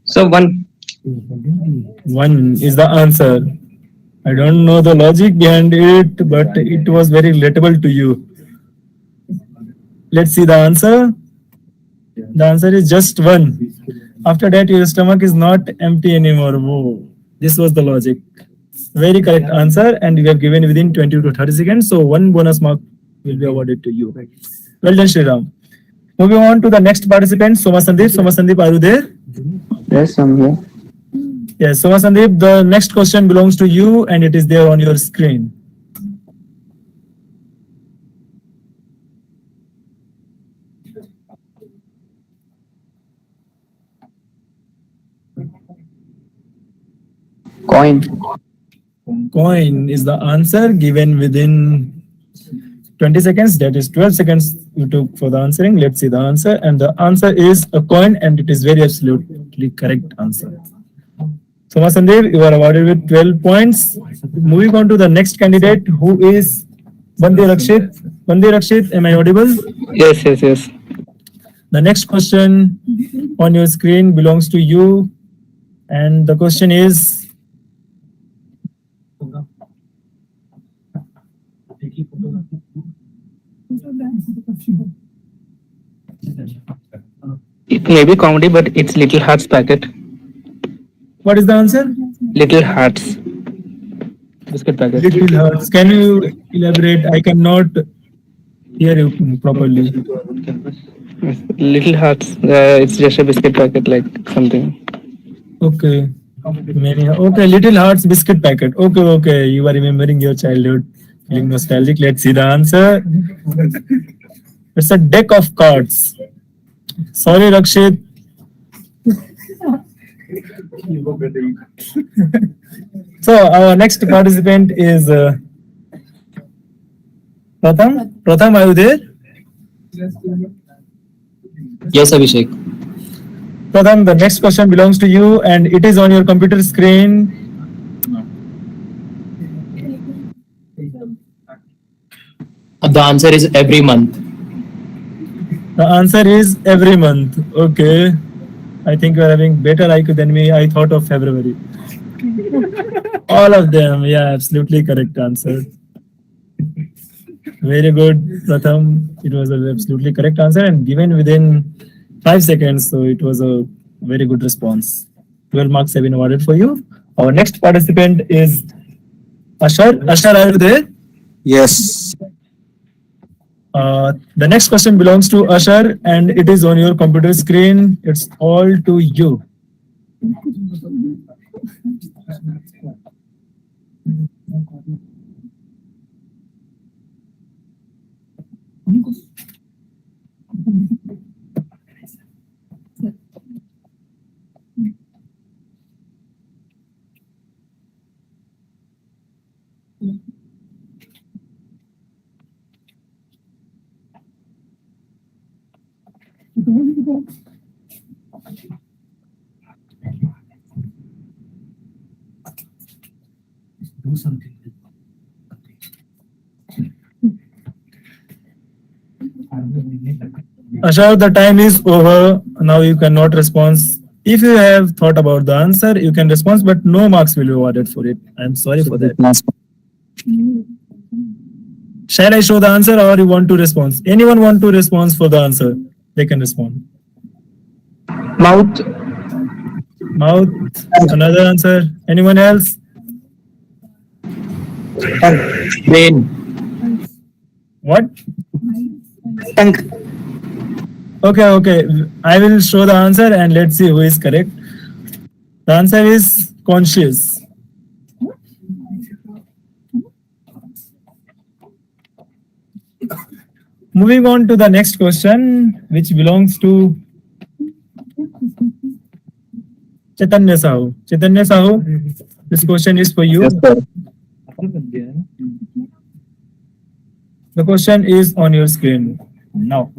So one. One is the answer. I don't know the logic behind it, but it was very relatable to you. Let's see the answer. The answer is just one. After that, your stomach is not empty anymore. Whoa. This was the logic. Very correct answer, and you have given within 20 to 30 seconds. So one bonus mark will be awarded to you. Well done, Shriram. Moving on to the next participant, Soma Sandeep. Soma Sandeep, are you there? Yes, I'm here. Yes, Soma Sandeep, the next question belongs to you, and it is there on your screen. Coin. Coin is the answer, given within 20 seconds. That is 12 seconds you took for the answering. Let's see the answer. And the answer is a coin, and it is very absolutely correct answer. Soma Sandeep, you are awarded with 12 points. Moving on to the next candidate, who is Bande Rakshit. Bande Rakshit, am I audible? Yes, yes, yes. The next question on your screen belongs to you, and the question is, It may be comedy, but it's Little Hearts packet. what is the answer? Little Hearts. Biscuit packet. Little Hearts. Can you elaborate? I cannot hear you properly. Little Hearts. It's just a biscuit packet, like something. Okay. Okay, Little Hearts biscuit packet. Okay, okay. You are remembering your childhood, feeling nostalgic. Let's see the answer. It's a deck of cards. Sorry, Rakshit. So our next participant is Pratham. Pratham, are you there? Yes, Abhishek. Pratham, the next question belongs to you, and it is on your computer screen. The answer is every month. The answer is every month. Okay. I think you are having better IQ than me. I thought of February. All of them. Yeah, absolutely correct answer. Very good, Pratham. It was an absolutely correct answer and given within 5 seconds. So it was a very good response. 12 marks have been awarded for you. Our next participant is Ashar. Ashar, are you there? Yes. The next question belongs to Ashar, and it is on your computer screen. It's all to you. Do something. Ashar, the time is over. Now you cannot respond. If you have thought about the answer, you can respond, but no marks will be awarded for it. I'm sorry for that. Shall I show the answer or you want to respond? Anyone want to respond for the answer? They can respond. Mouth. Mouth. Another answer. Anyone else? Brain. What? Tongue. Okay. I will show the answer and let's see who is correct. The answer is conscious. Moving on to the next question, which belongs to Chaitanya Sahu. Chaitanya Sahu, this question is for you. Yes, sir. The question is on your screen now.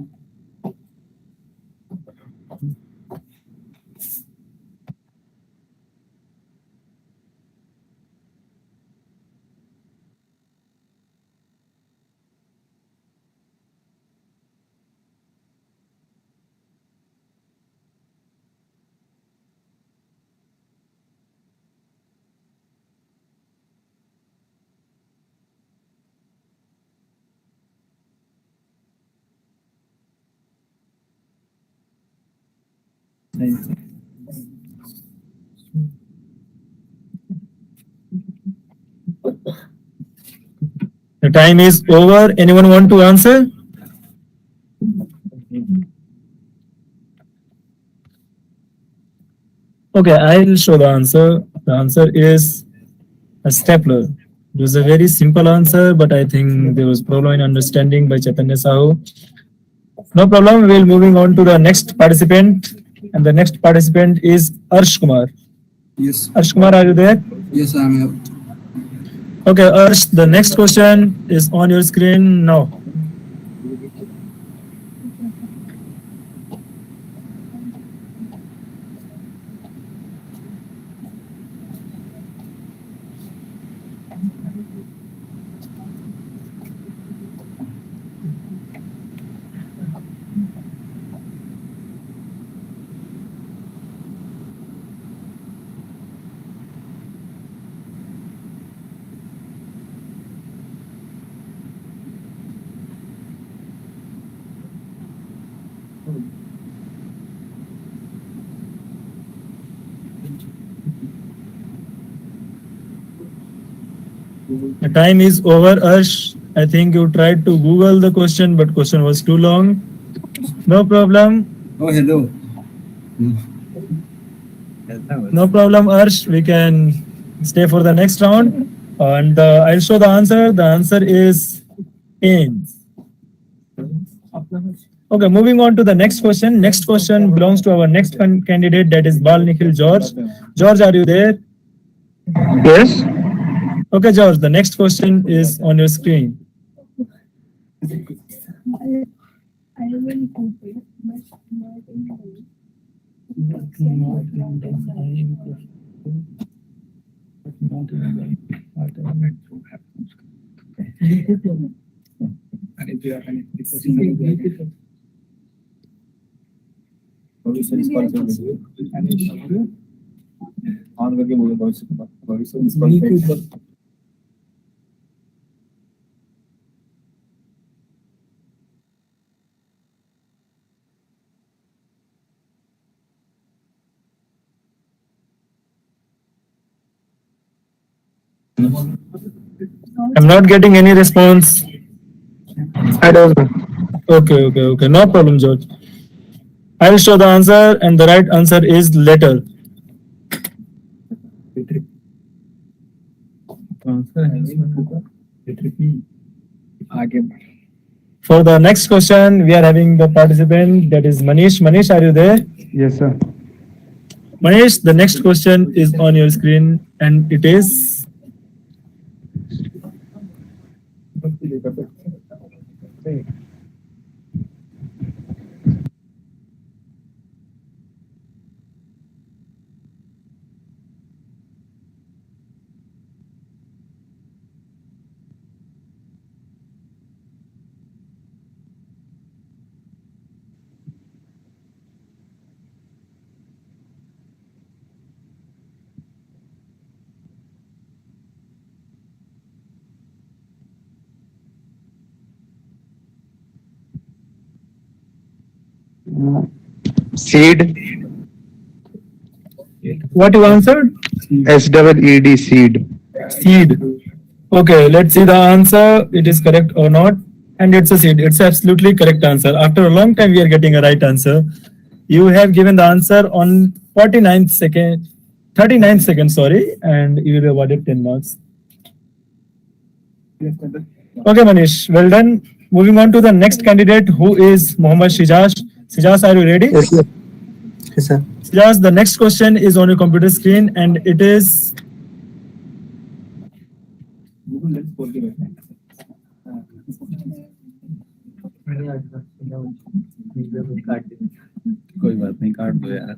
The time is over. Anyone want to answer? Okay, I will show the answer. The answer is a stapler. It was a very simple answer, but I think there was problem in understanding by Chaitanya Sahu. No problem. We'll moving on to the next participant, and the next participant is Arsh Kumar. Yes. Arsh Kumar, are you there? Yes, I am here. Okay, Arsh, the next question is on your screen now. The time is over, Arsh. I think you tried to Google the question, but question was too long. No problem. Oh, hello. No problem, Arsh. We can stay for the next round. And I'll show the answer. The answer is pains. Okay, moving on to the next question. Next question belongs to our next candidate, that is Bal Nikhil George. George, are you there? Yes. Okay, George, the next question is on your screen. I'm not getting any response. I don't know. Okay. No problem, George. I will show the answer, and the right answer is letter. For the next question, we are having the participant that is Manish. Manish, are you there? Yes, sir. Manish, the next question is on your screen and it is. Seed. What you answered? SEED, seed. Seed. Okay, let's see the answer. It is correct or not. And it's a seed. It's absolutely correct answer. After a long time, we are getting a right answer. You have given the answer on 39th second, 39th second, sorry, and you will be awarded 10 marks. Okay, Manish, well done. Moving on to the next candidate, who is Mohammad Shijaz. Shijaz, are you ready? Yes, sir. Yes, sir. Shijaz, the next question is on your computer screen and it is. कोई बात नहीं काट दो यार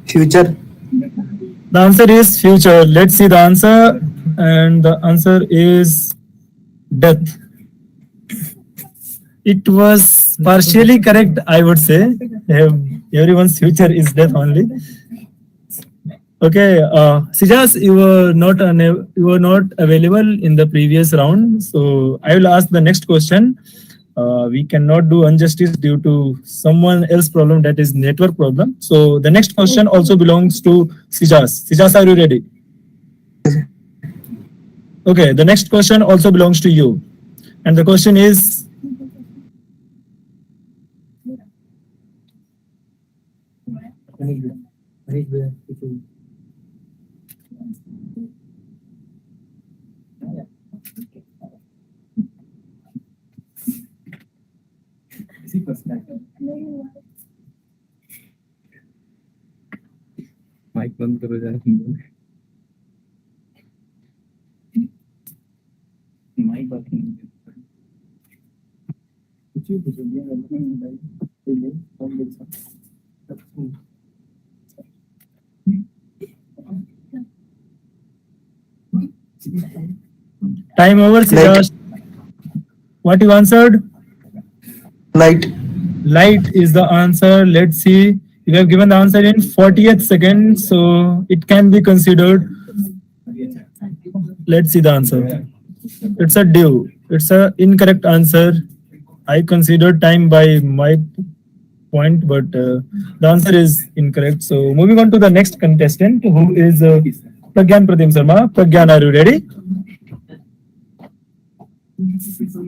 Future. The answer is future. Let's see the answer. And the answer is death. It was partially correct, I would say. Everyone's future is death only. Okay, Sijas, you were not available in the previous round, so I will ask the next question. We cannot do injustice due to someone else's problem, that is network problem. So the next question also belongs to Sijas. Sijas, are you ready? Okay, the next question also belongs to you. And the question is, mic बंद करो यार mic बंद time over, Sijas. What you answered? Light. Light is the answer. Let's see. You have given the answer in 40th second, so it can be considered. Let's see the answer. It's a due. It's an incorrect answer. I considered time by my point, but the answer is incorrect. So moving on to the next contestant, who is Pragyan Pratim Sharma. Pragyan, are you ready?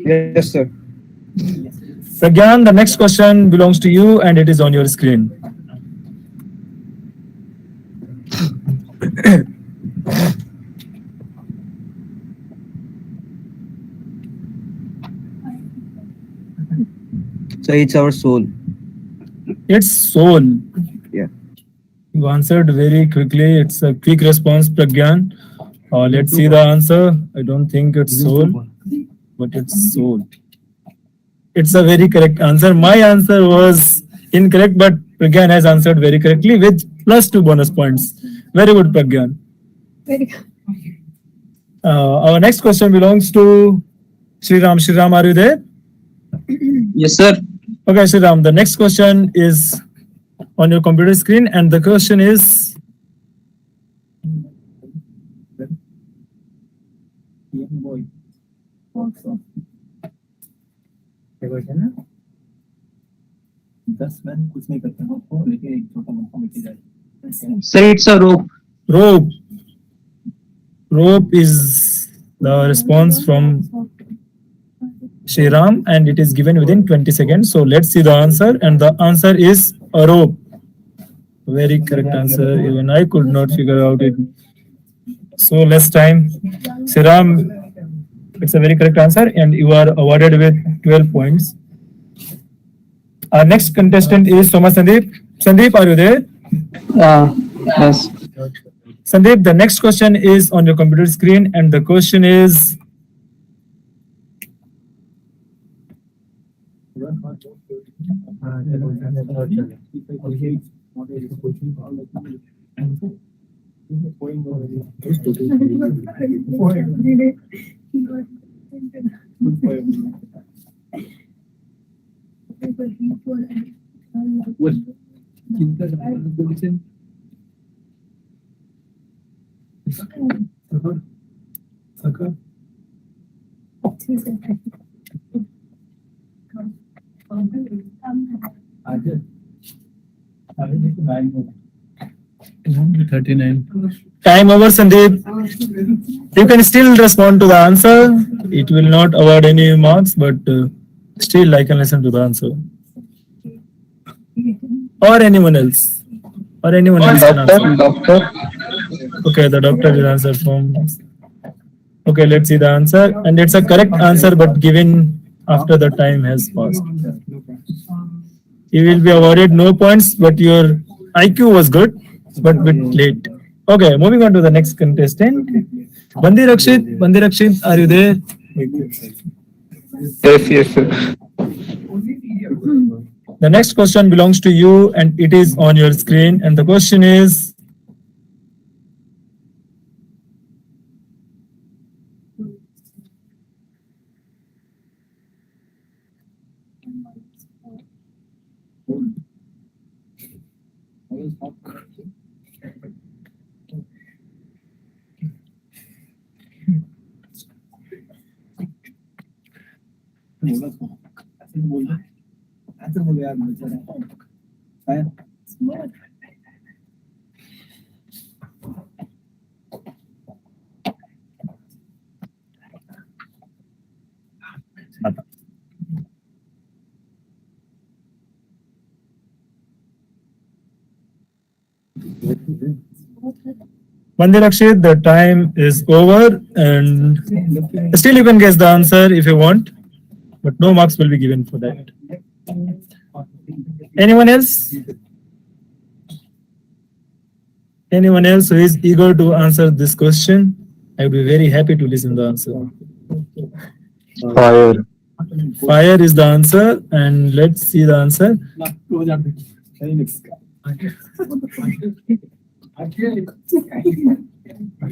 Yes, sir. Pragyan, the next question belongs to you and it is on your screen. So it's our soul. It's soul. Yeah. You answered very quickly. It's a quick response, Pragyan. Let's see the answer. I don't think it's soul, but it's soul. It's a very correct answer. My answer was incorrect, but Pragyan has answered very correctly with +2 bonus points. Very good, Pragyan. Very good. Our next question belongs to Sriram. Sriram, are you there? Yes, sir. Okay, Sriram, the next question is on your computer screen and the question is, Sir, it's a rope. Rope. Rope is the response from Shriram, and it is given within 20 seconds. So let's see the answer, and the answer is a rope. Very correct answer. Even I could not figure out it. So less time. Shriram, it's a very correct answer, and you are awarded with 12 points. Our next contestant is Soma Sandeep. Sandeep, are you there? Yes. Sandeep, the next question is on your computer screen, and the question is time over, Sandeep. You can still respond to the answer. It will not award any marks, but still I can listen to the answer. Or anyone else. Or anyone else can answer. Doctor. Okay, the doctor will answer from. Okay, let's see the answer. And it's a correct answer, but given after the time has passed. You will be awarded no points, but your IQ was good, but bit late. Okay, moving on to the next contestant. Bandi Rakshit, are you there? Yes, sir. The next question belongs to you, and it is on your screen. And the question is, Bandi Rakshit, the time is over, and still you can guess the answer if you want, but no marks will be given for that. Anyone else? Anyone else who is eager to answer this question? I would be very happy to listen to the answer. Fire. Fire is the answer, and let's see the answer.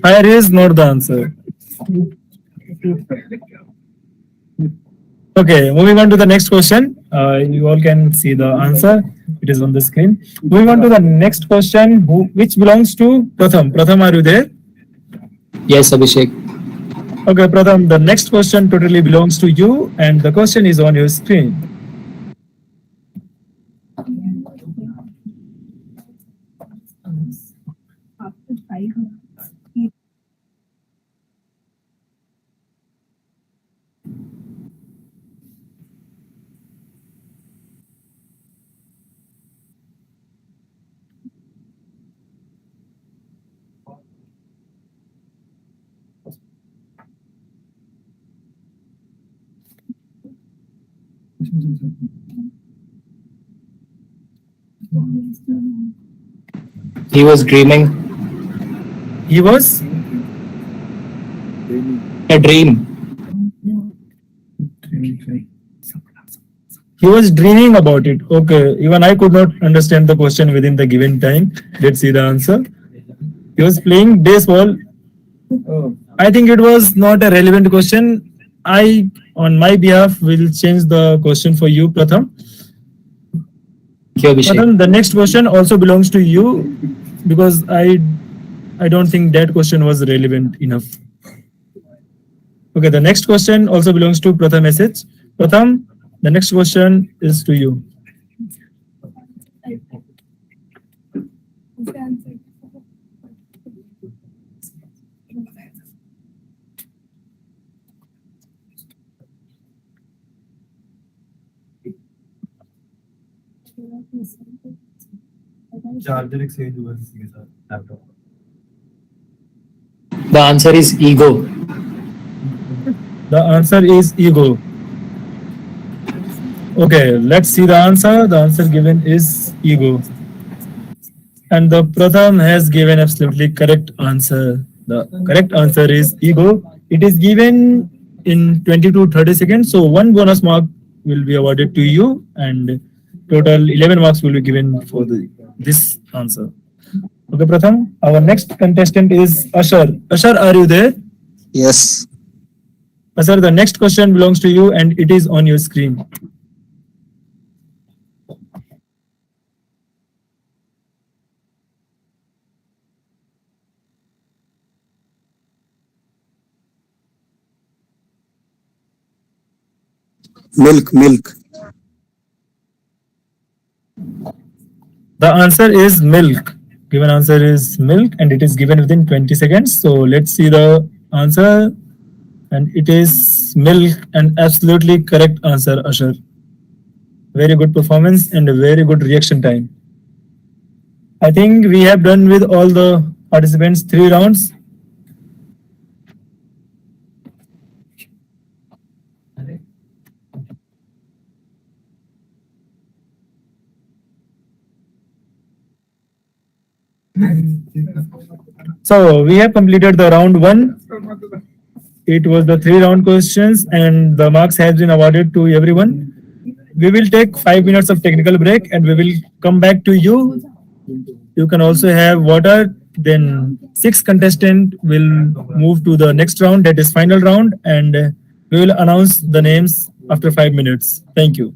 Fire is not the answer. Okay, moving on to the next question. You all can see the answer. It is on the screen. Moving on to the next question, which belongs to Pratham. Pratham, are you there? Yes, Abhishek. Okay, Pratham, the next question totally belongs to you, and the question is on your screen. He was dreaming. He was? A dream. He was dreaming about it. Okay, even I could not understand the question within the given time. Let's see the answer. He was playing baseball. I think it was not a relevant question. I, on my behalf, will change the question for you, Pratham. Pratham, the next question also belongs to you, because I don't think that question was relevant enough. Okay, the next question also belongs to Pratham SH. Pratham, the next question is to you. Charger exchange हुआ किसी के साथ laptop. The answer is ego. The answer is ego. Okay, let's see the answer. The answer given is ego. And the Pratham has given absolutely correct answer. The correct answer is ego. It is given in 20 to 30 seconds. So one bonus mark will be awarded to you, and total 11 marks will be given for this answer. Okay, Pratham. Our next contestant is Ashar. Ashar, are you there? Yes. Ashar, the next question belongs to you, and it is on your screen. Milk. The answer is milk. Given answer is milk, and it is given within 20 seconds. So let's see the answer. And it is milk, and absolutely correct answer, Ashar. Very good performance and a very good reaction time. I think we have done with all the participants 3 rounds. So we have completed the round 1. It was the 3-round questions, and the marks has been awarded to everyone. We will take 5 minutes of technical break, and we will come back to you. You can also have water. Then 6 contestants will move to the next round, that is final round, and we will announce the names after 5 minutes. Thank you.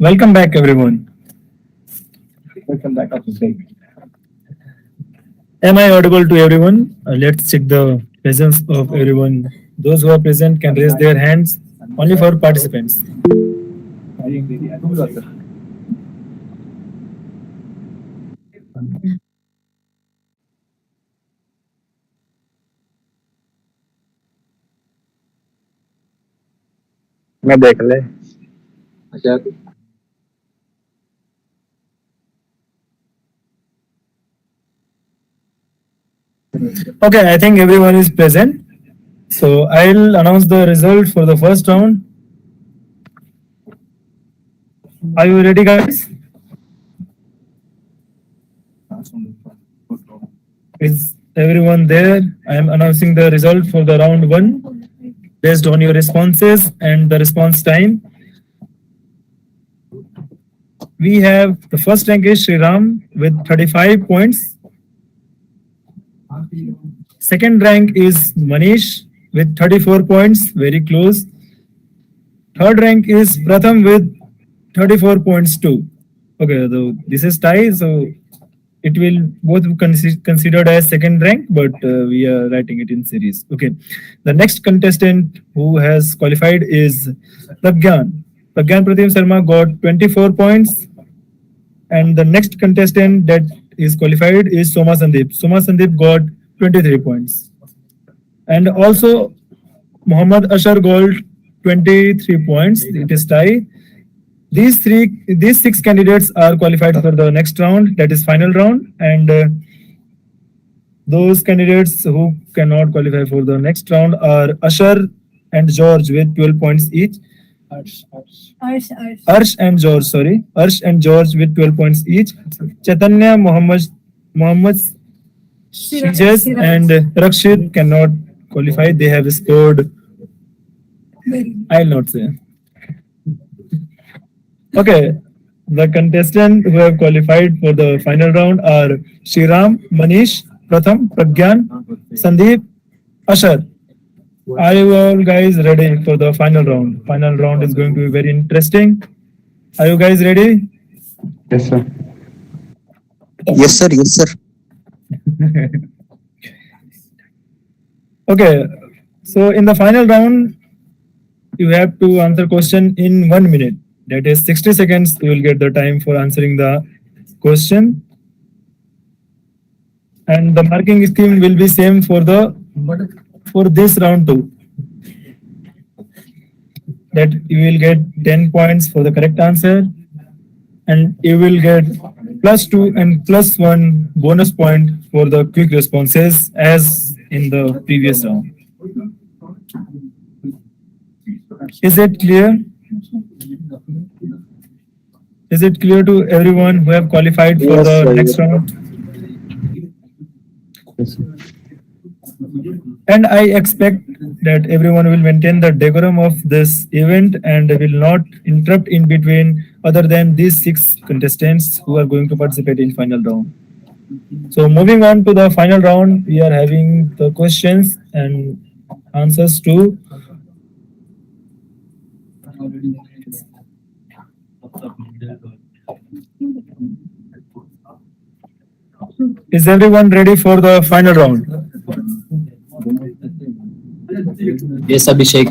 Welcome back, everyone. Welcome back after break. Am I audible to everyone? Let's check the presence of everyone. Those who are present can raise their hands only for participants. मैं देख ले अच्छा Okay, I think everyone is present. So I'll announce the result for the first round. Are you ready, guys? Is everyone there? I am announcing the result for the round one based on your responses and the response time. We have the first rank is Sriram with 35 points. Second rank is Manish with 34 points, very close. Third rank is Pratham with 34 points too. Okay, though this is tie, so it will both be considered as second rank, but we are writing it in series. Okay, the next contestant who has qualified is Pragyan. Pragyan Pratim Sharma got 24 points, and the next contestant that is qualified is Soma Sandeep. Soma Sandeep got 23 points, and also Muhammad Ashar got 23 points. It is tie. These six candidates are qualified for the next round, that is final round, and those candidates who cannot qualify for the next round are Ashar and George with 12 points each. Arsh and George, sorry. Arsh and George with 12 points each. Chaitanya, Muhammad Shijaz and Rakshit cannot qualify. They have scored, I'll not say. Okay, the contestants who have qualified for the final round are Shriram, Manish, Pratham, Pragyan, Sandeep, Ashar. Are you all guys ready for the final round? Final round is going to be very interesting. Are you guys ready? yes sir Yes, sir. Yes, sir. Okay, so in the final round, you have to answer question in 1 minute. That is 60 seconds. You will get the time for answering the question. And the marking scheme will be same for this round too. That you will get 10 points for the correct answer, and you will get +2 and +1 bonus point for the quick responses as in the previous round. Is it clear? Is it clear to everyone who have qualified for the next round? And I expect that everyone will maintain the decorum of this event and will not interrupt in between other than these six contestants who are going to participate in final round. So moving on to the final round, we are having the questions and answers to Is everyone ready for the final round? Yes, Abhishek.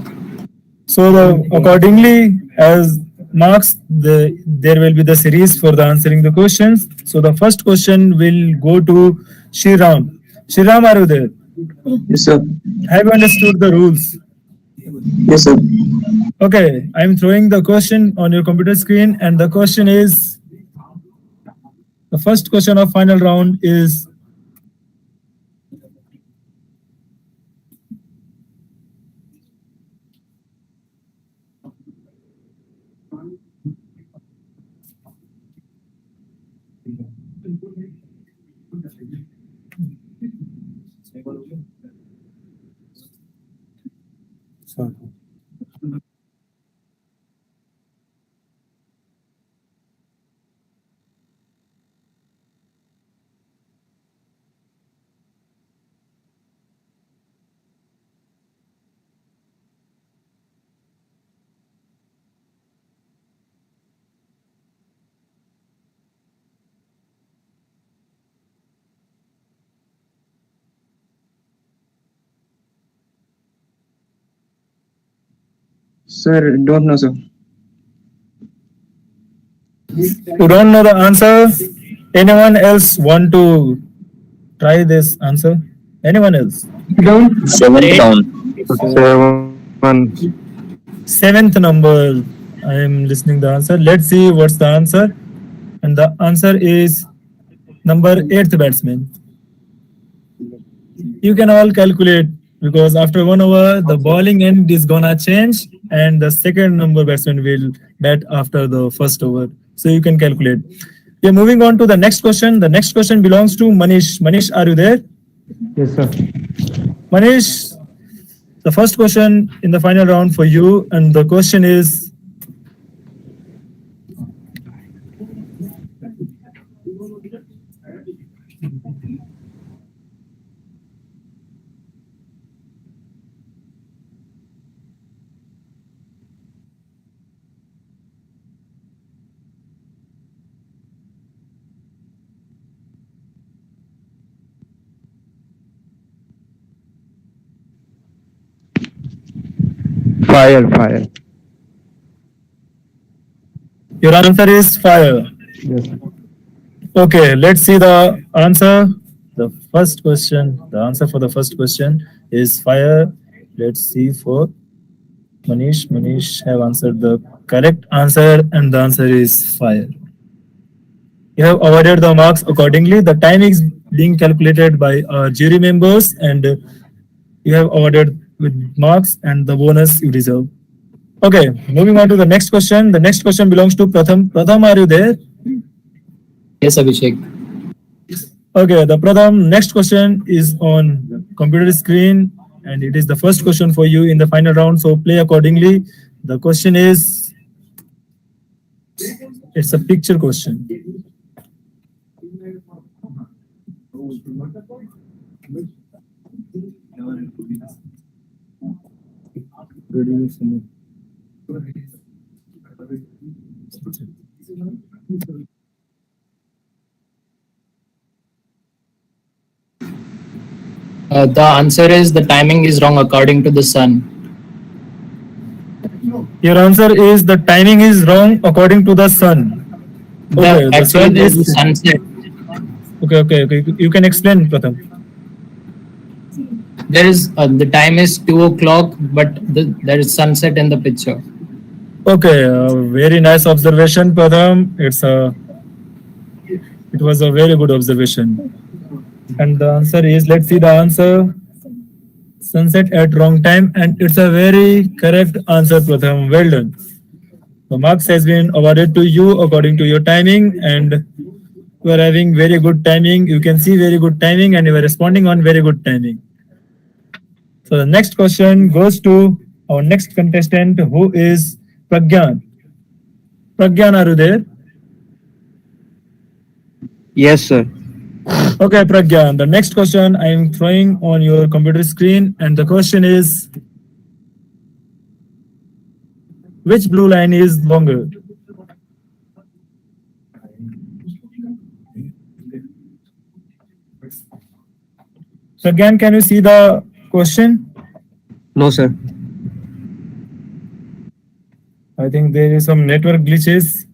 So accordingly, as marks, there will be the series for the answering the questions. So the first question will go to Shriram. Shriram, are you there? yes sir Have you understood the rules? yes sir Okay, I'm throwing the question on your computer screen, and the question is the first question of final round is Sir, don't know, sir. You don't know the answer? Anyone else want to try this answer? Anyone else? Don't. Seventh round. Seventh number. I am listening the answer. Let's see what's the answer. And the answer is number 8th batsman. You can all calculate because after 1 hour the bowling end is gonna change and the second number batsman will bat after the first over. So you can calculate. We are moving on to the next question. The next question belongs to Manish. Manish, are you there? Yes, sir. Manish, the first question in the final round for you, and the question is: Fire. your answer is fire. Yes. Okay, let's see the answer. The first question, the answer for the first question is fire. Let's see for Manish. Manish have answered the correct answer, and the answer is fire. You have awarded the marks accordingly. The time is being calculated by our jury members, and you have awarded with marks and the bonus you deserve. Okay, moving on to the next question. The next question belongs to Pratham. Pratham, are you there? Yes, Abhishek. Okay, the Pratham, next question is on computer screen, and it is the first question for you in the final round, so play accordingly. The question is, it's a picture question. The answer is the timing is wrong according to the sun. Your answer is the timing is wrong according to the sun. Okay, the Actually, sun there's is a sunset. Okay. You can explain, Pratham. There is the time is 2 o'clock, but there is sunset in the picture. Okay, very nice observation, Pratham. It was a very good observation. And the answer is, let's see the answer. Sunset at wrong time, and it's a very correct answer, Pratham. Well done. The marks has been awarded to you according to your timing, and you are having very good timing. You can see very good timing, and you are responding on very good timing. So the next question goes to our next contestant, who is Pragyan. Pragyan, are you there? Yes, sir. Okay, Pragyan, the next question I am throwing on your computer screen, and the question is, which blue line is longer? Pragyan, can you see the question? No, sir. I think there is some network glitches.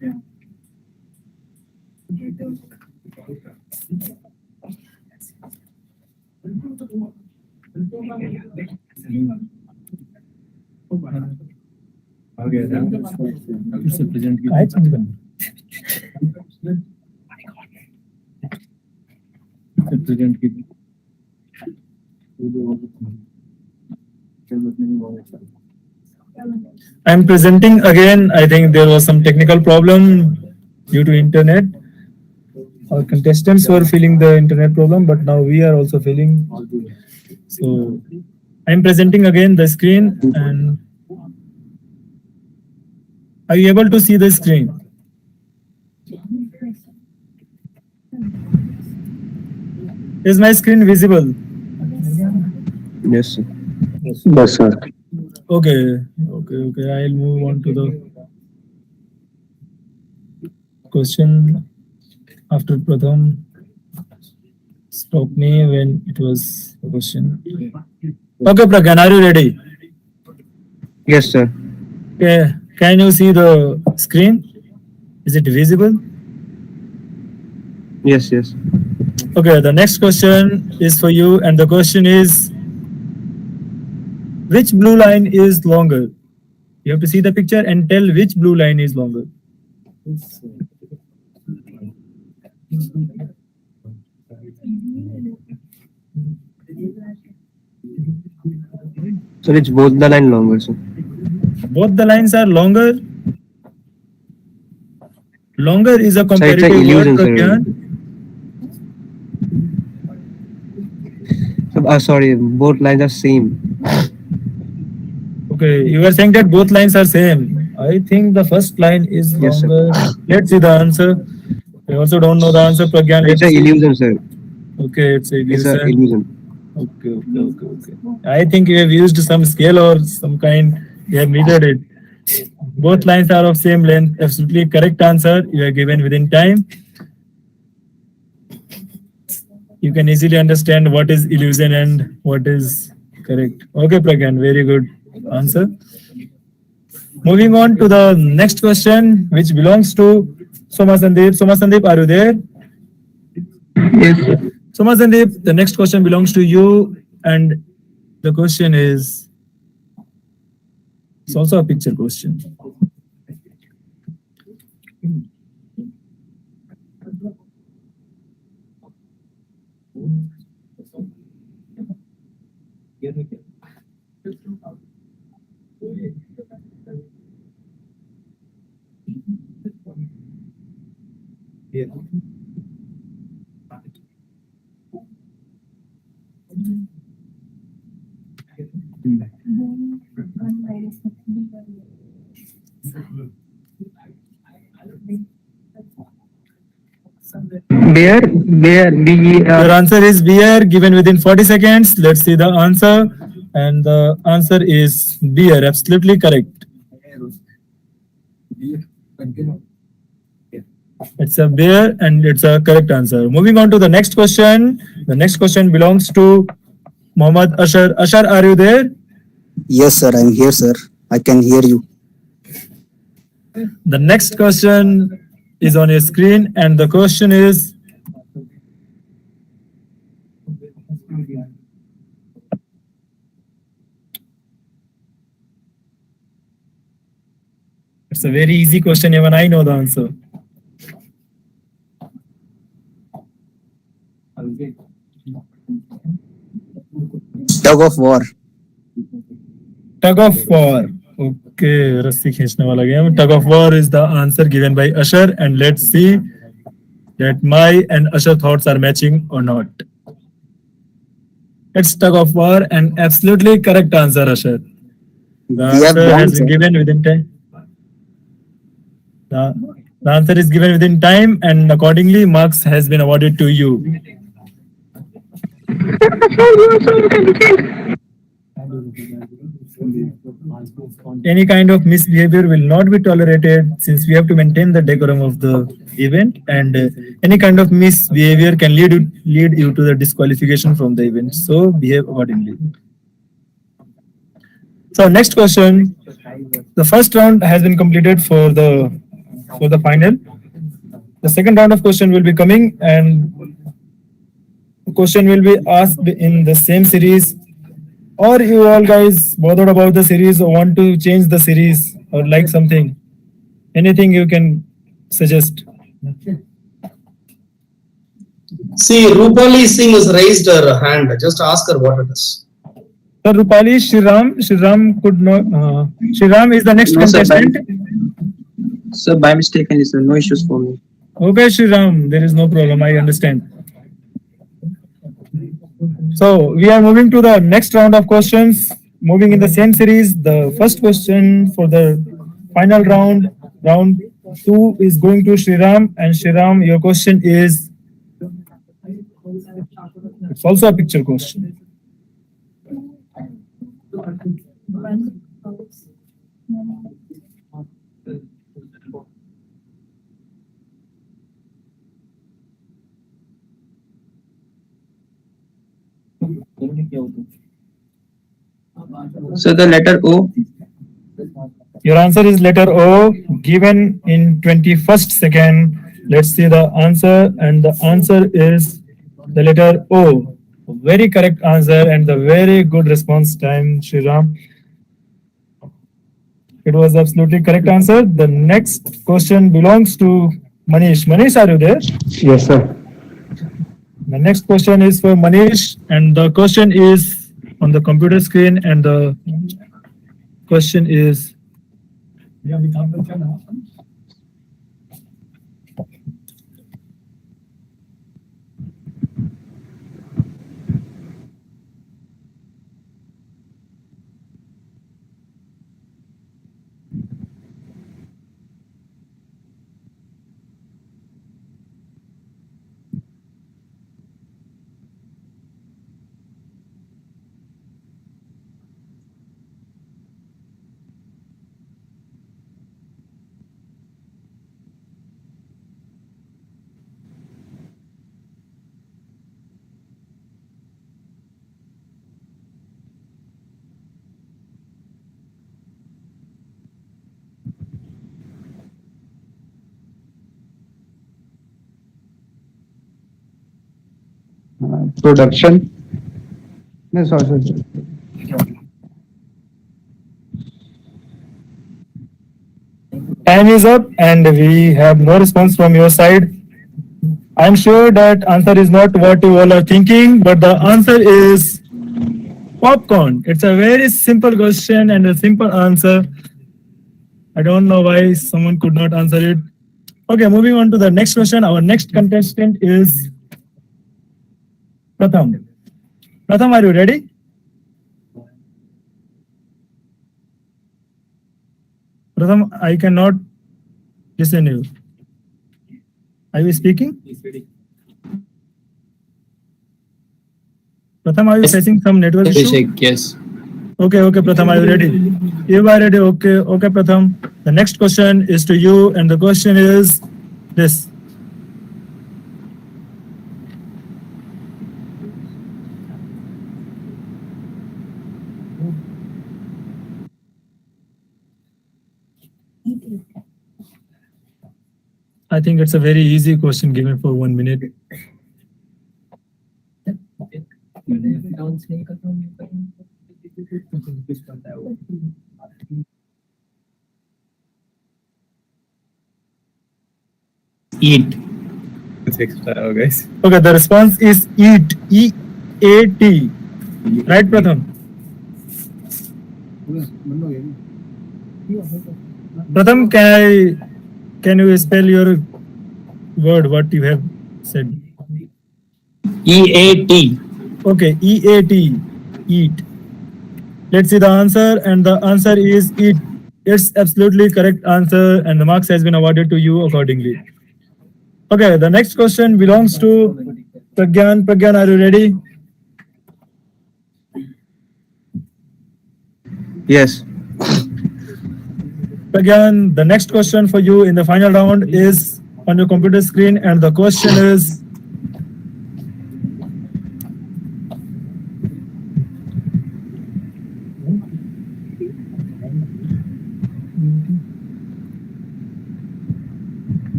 I'm presenting again. I think there was some technical problem due to internet. Our contestants were feeling the internet problem, but now we are also feeling. So I'm presenting again the screen, and are you able to see the screen? Is my screen visible? Yes, sir. Yes, sir. Okay. I'll move on to the question after Pratham. Stop me when it was the question. Okay, Pragyan, are you ready? Yes, sir. Okay, can you see the screen? Is it visible? Yes, yes. Okay, the next question is for you, and the question is, which blue line is longer? You have to see the picture and tell which blue line is longer. Sir, it's both the line longer, sir. Both the lines are longer. Longer is a Sir, it's comparative an illusion, word, sir. Pragyan. Sorry, both lines are same. Okay, you are saying that both lines are same. I think the first line is Yes, sir. longer. Let's see the answer. I also don't know the answer, Pragyan. It's Let's an see. illusion, sir. Okay, it's a It's an illusion. illusion. Okay. I think you have used some scale or some kind. You have measured it. Both lines are of same length. Absolutely correct answer. You are given within time. You can easily understand what is illusion and what is correct. Okay, Pragyan, very good answer. Moving on to the next question, which belongs to Soma Sandeep. Soma Sandeep, are you there? Yes, sir. Soma Sandeep, the next question belongs to you, and the question is, it's also a picture question. Your answer is beer, given within 40 seconds. Let's see the answer. And the answer is beer. Absolutely correct. It's a beer and it's a correct answer. Moving on to the next question. The next question belongs to Mohammad Ashar. Ashar, are you there? Yes, sir. I'm here, sir. I can hear you. The next question is on your screen, and the question is, it's a very easy question, even I know the answer. Tug of war. Tug of war. Okay, रस्सी खींचने वाला game. Tug of war is the answer given by Ashar, and let's see that my and Ashar thoughts are matching or not. It's tug of war, and absolutely correct answer, Ashar. The We have answer won, has been sir. given within time. The answer is given within time, and accordingly, marks has been awarded to you. Any kind of misbehavior will not be tolerated, since we have to maintain the decorum of the event, and any kind of misbehavior can lead you to the disqualification from the event. So behave accordingly. So next question. The first round has been completed for the final. The second round of question will be coming, and the question will be asked in the same series. Or you all guys bothered about the series or want to change the series or like something? Anything you can suggest? See, Rupali Singh has raised her hand. Just ask her what it is. So Rupali, Shriram could not. Shriram is the next No, sir, contestant. Sir, by mistake, sir. No issues for me. Okay, Shriram, there is no problem. I understand. So we are moving to the next round of questions. Moving in the same series, the first question for the final round, round 2, is going to Shriram. And Shriram, your question is, it's also a picture question. So the letter O. Your answer is letter O, given in 21st second. Let's see the answer, and the answer is the letter O. Very correct answer and the very good response time, Shriram. It was absolutely correct answer. The next question belongs to Manish. Manish, are you there? Yes, sir. The next question is for Manish, and the question is on the computer screen, and the question is. Production. No, sorry. Time is up, and we have no response from your side. I'm sure that answer is not what you all are thinking, but the answer is popcorn. It's a very simple question and a simple answer. I don't know why someone could not answer it. Okay, moving on to the next question. Our next contestant is Pratham. Pratham, are you ready? Pratham, I cannot listen to you. Are you speaking? Pratham, are you facing some network issue? Abhishek, yes. Okay, Pratham, are you ready? You are ready. Okay, Pratham. The next question is to you, and the question is this. I think it's a very easy question given for 1 minute. Eat. Guys. Okay, the response is eat. E-A-T. Right, Pratham? Pratham, can you spell your word, what you have said? E-A-T. Okay, E-A-T. Eat. Let's see the answer, and the answer is eat. It's absolutely correct answer, and the marks has been awarded to you accordingly. Okay, the next question belongs to Pragyan. Pragyan, are you ready? Yes. Pragyan, the next question for you in the final round is on your computer screen, and the question is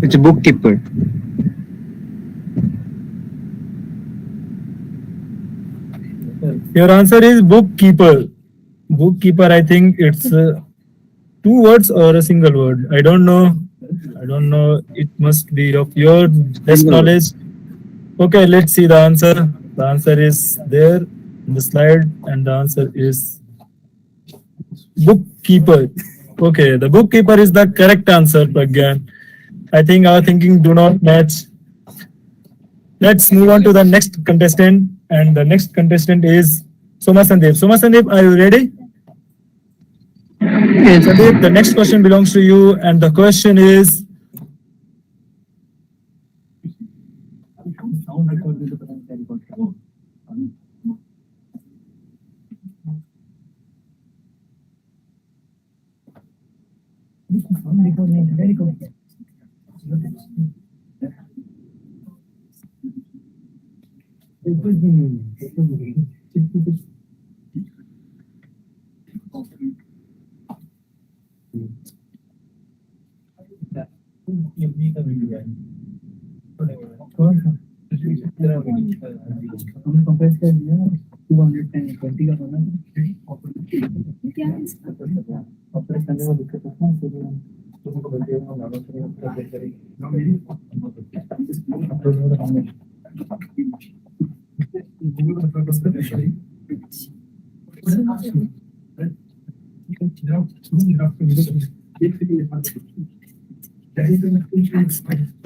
It's a bookkeeper. your answer is bookkeeper. Bookkeeper, I think it's 2 words or a single word. I don't know. It must be of your best knowledge. Okay, let's see the answer. The answer is there in the slide, and the answer is bookkeeper. Okay, the bookkeeper is the correct answer, Pragyan. I think our thinking do not match. Let's move on to the next contestant, and the next contestant is Soma Sandeep. Soma Sandeep, are you ready? Yes. Sandeep, the next question belongs to you, and the question is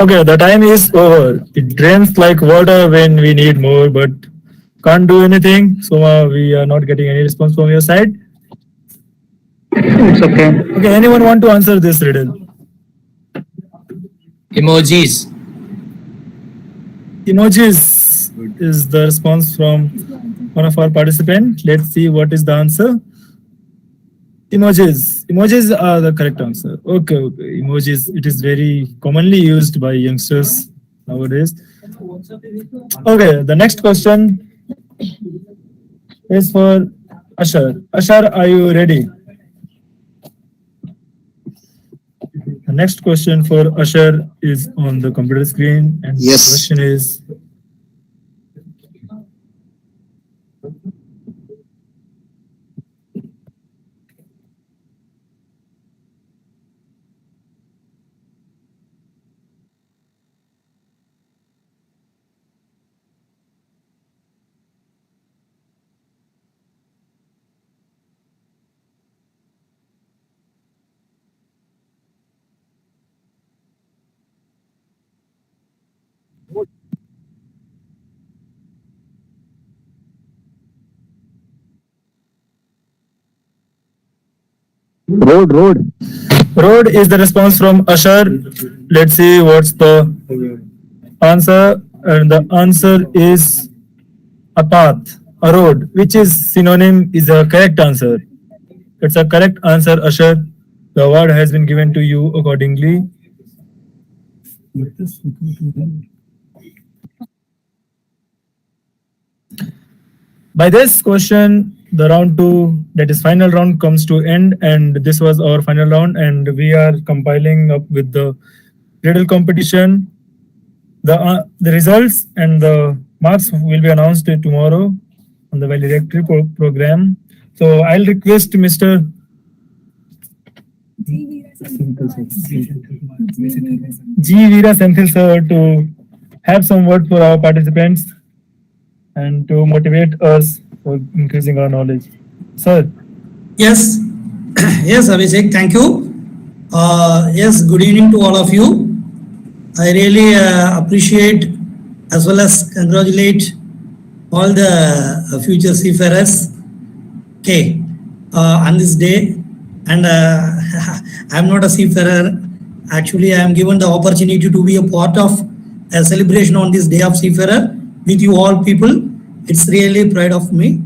Okay, the time is over. It drains like water when we need more, but can't do anything. So we are not getting any response from your side. It's okay. Okay, anyone want to answer this riddle? Emojis. Emojis is the response from one of our participants. Let's see what is the answer. Emojis. Emojis are the correct answer. Okay, okay. Emojis. It is very commonly used by youngsters nowadays. Okay, the next question is for Ashar. Ashar, are you ready? The next question for Ashar is on the computer screen, and Yes. the question is: Road. Road is the response from Ashar. Let's see what's the answer. And the answer is a path, a road, which is synonym, is a correct answer. It's a correct answer, Ashar. The award has been given to you accordingly. By this question, the round two, that is final round, comes to end, and this was our final round, and we are compiling up with the riddle competition. The results and the marks will be announced tomorrow on the valedictory program. So I'll request Mr. G. Veera Senthil sir to have some word for our participants and to motivate us for increasing our knowledge. Sir. Yes, yes, Abhishek, thank you. Yes, good evening to all of you. I really appreciate as well as congratulate all the future seafarers. Okay, on this day, and I'm not a seafarer. Actually, I am given the opportunity to be a part of a celebration on this day of seafarer with you all people. It's really pride of me,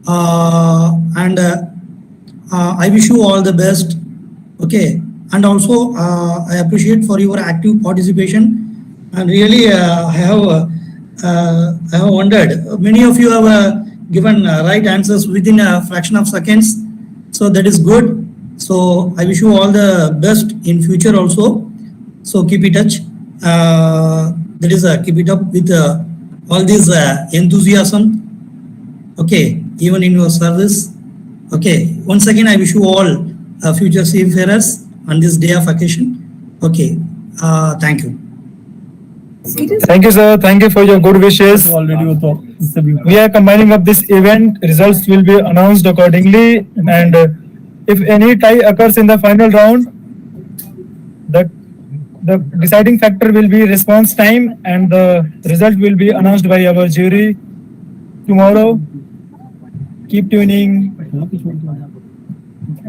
and I wish you all the best. Okay, and also I appreciate for your active participation. And really, I have wondered. Many of you have given right answers within a fraction of seconds, so that is good. So I wish you all the best in future also. So keep in touch. That is keep it up with all this enthusiasm. Okay, even in your service. Okay, once again, I wish you all future seafarers on this day of occasion. Okay, thank you. Thank you, sir. Thank you for your good wishes. We are combining up this event. Results will be announced accordingly. And if any tie occurs in the final round, the deciding factor will be response time, and the result will be announced by our jury tomorrow. Keep tuning.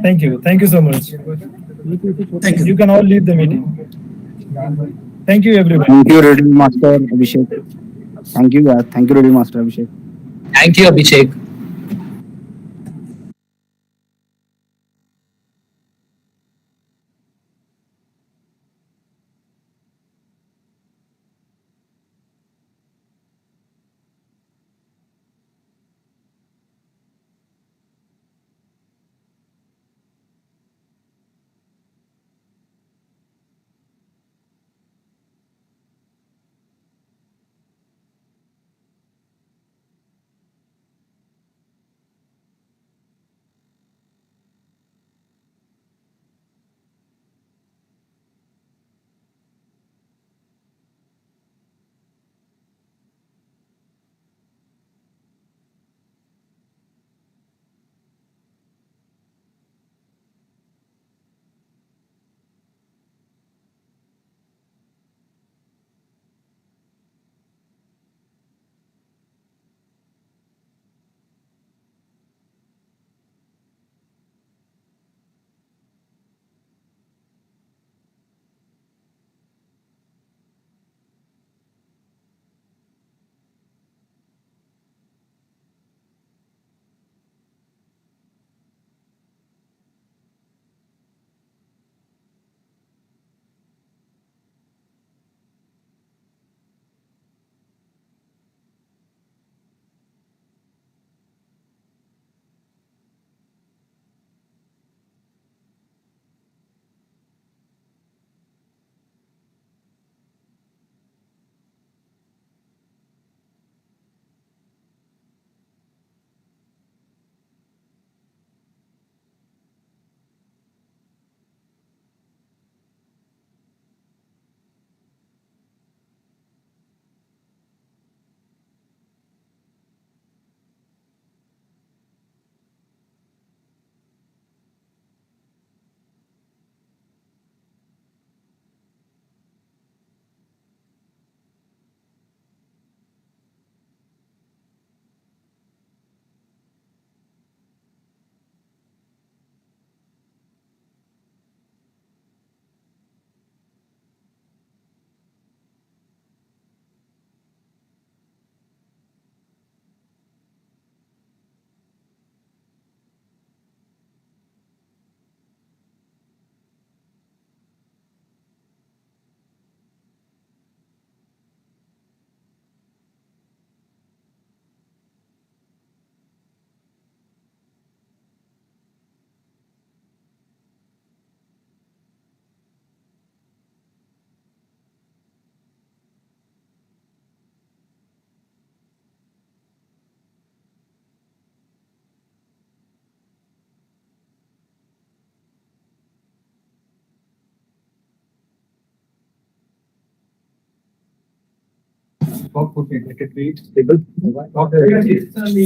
Thank you. Thank you so much. Thank you. You can all leave the meeting. Thank you, everyone. Thank you, Riddle Master Abhishek. Thank you, guys. Thank you, Riddle Master Abhishek. Thank you, Abhishek.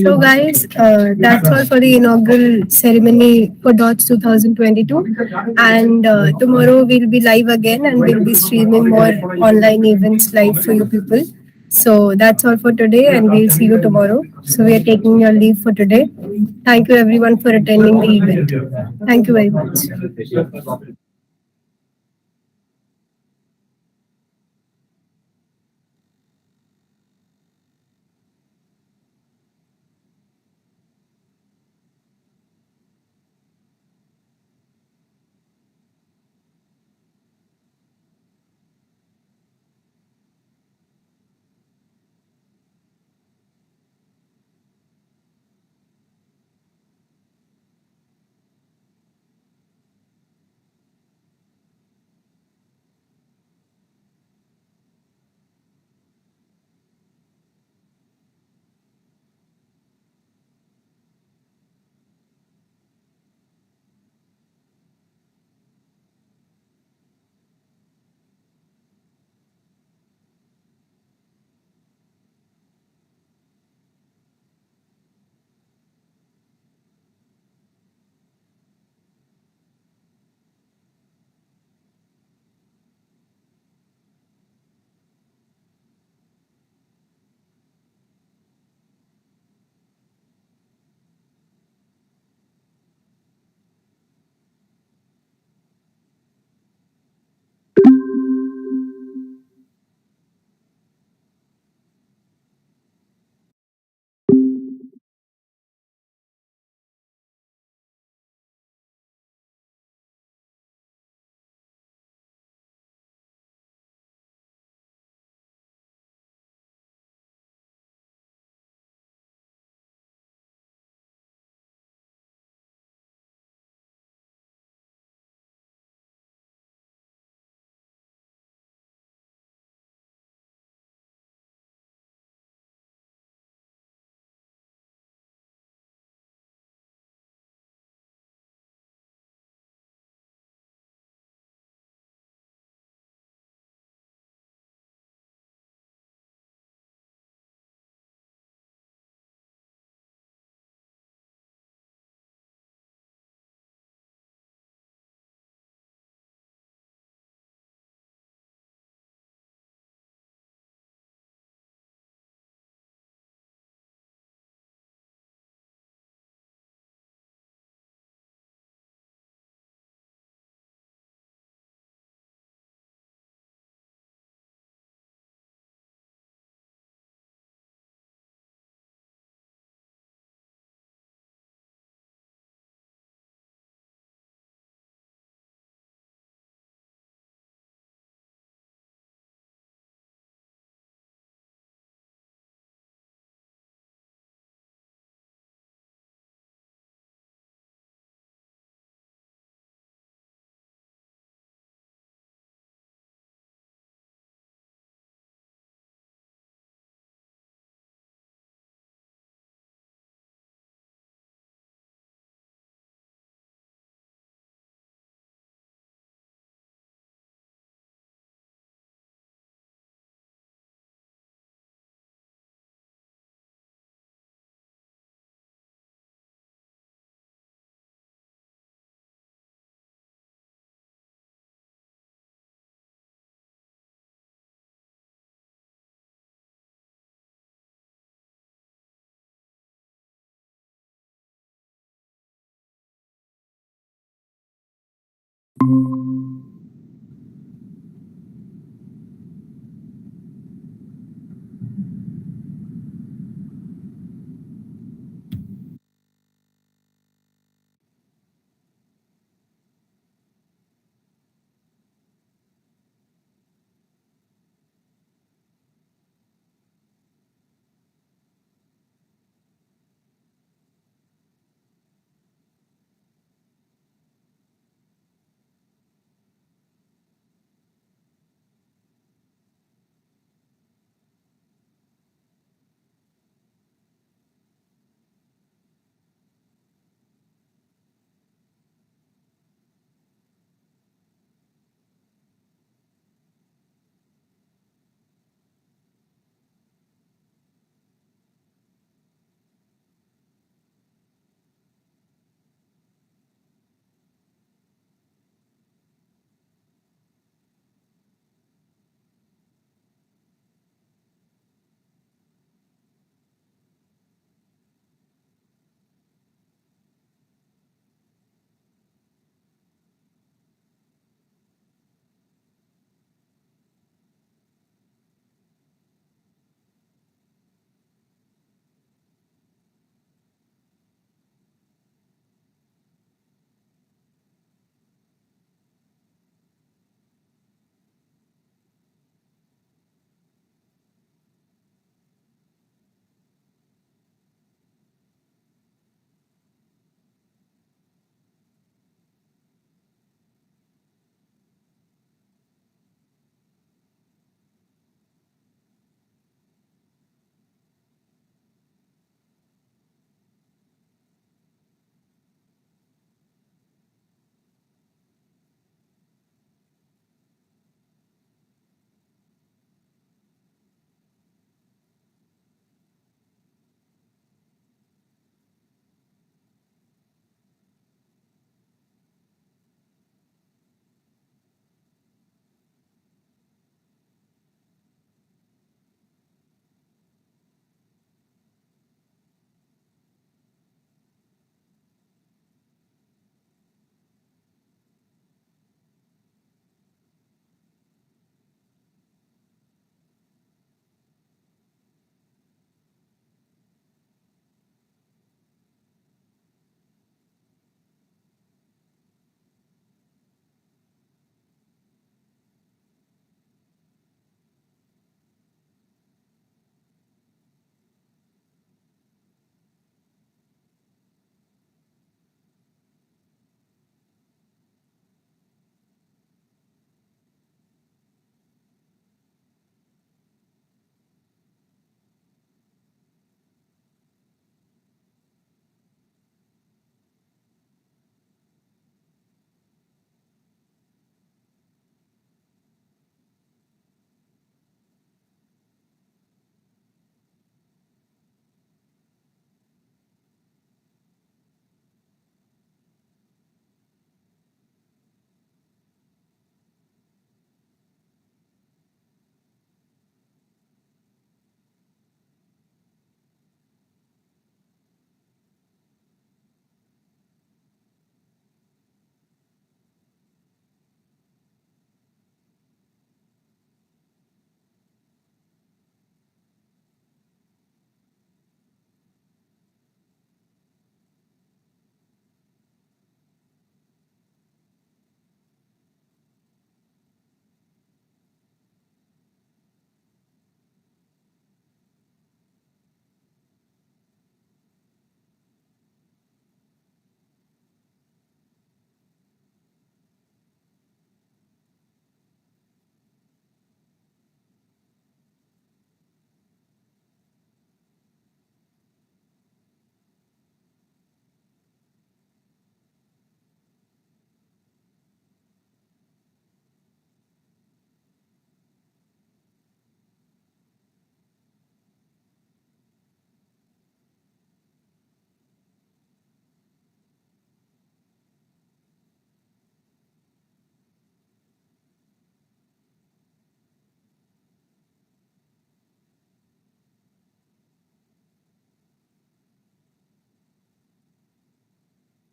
So guys, that's all for the inaugural ceremony for DOTS 2022. And tomorrow we'll be live again and we'll be streaming more online events live for you people. So that's all for today and we'll see you tomorrow. So we are taking your leave for today. Thank you everyone for attending the event. Thank you very much.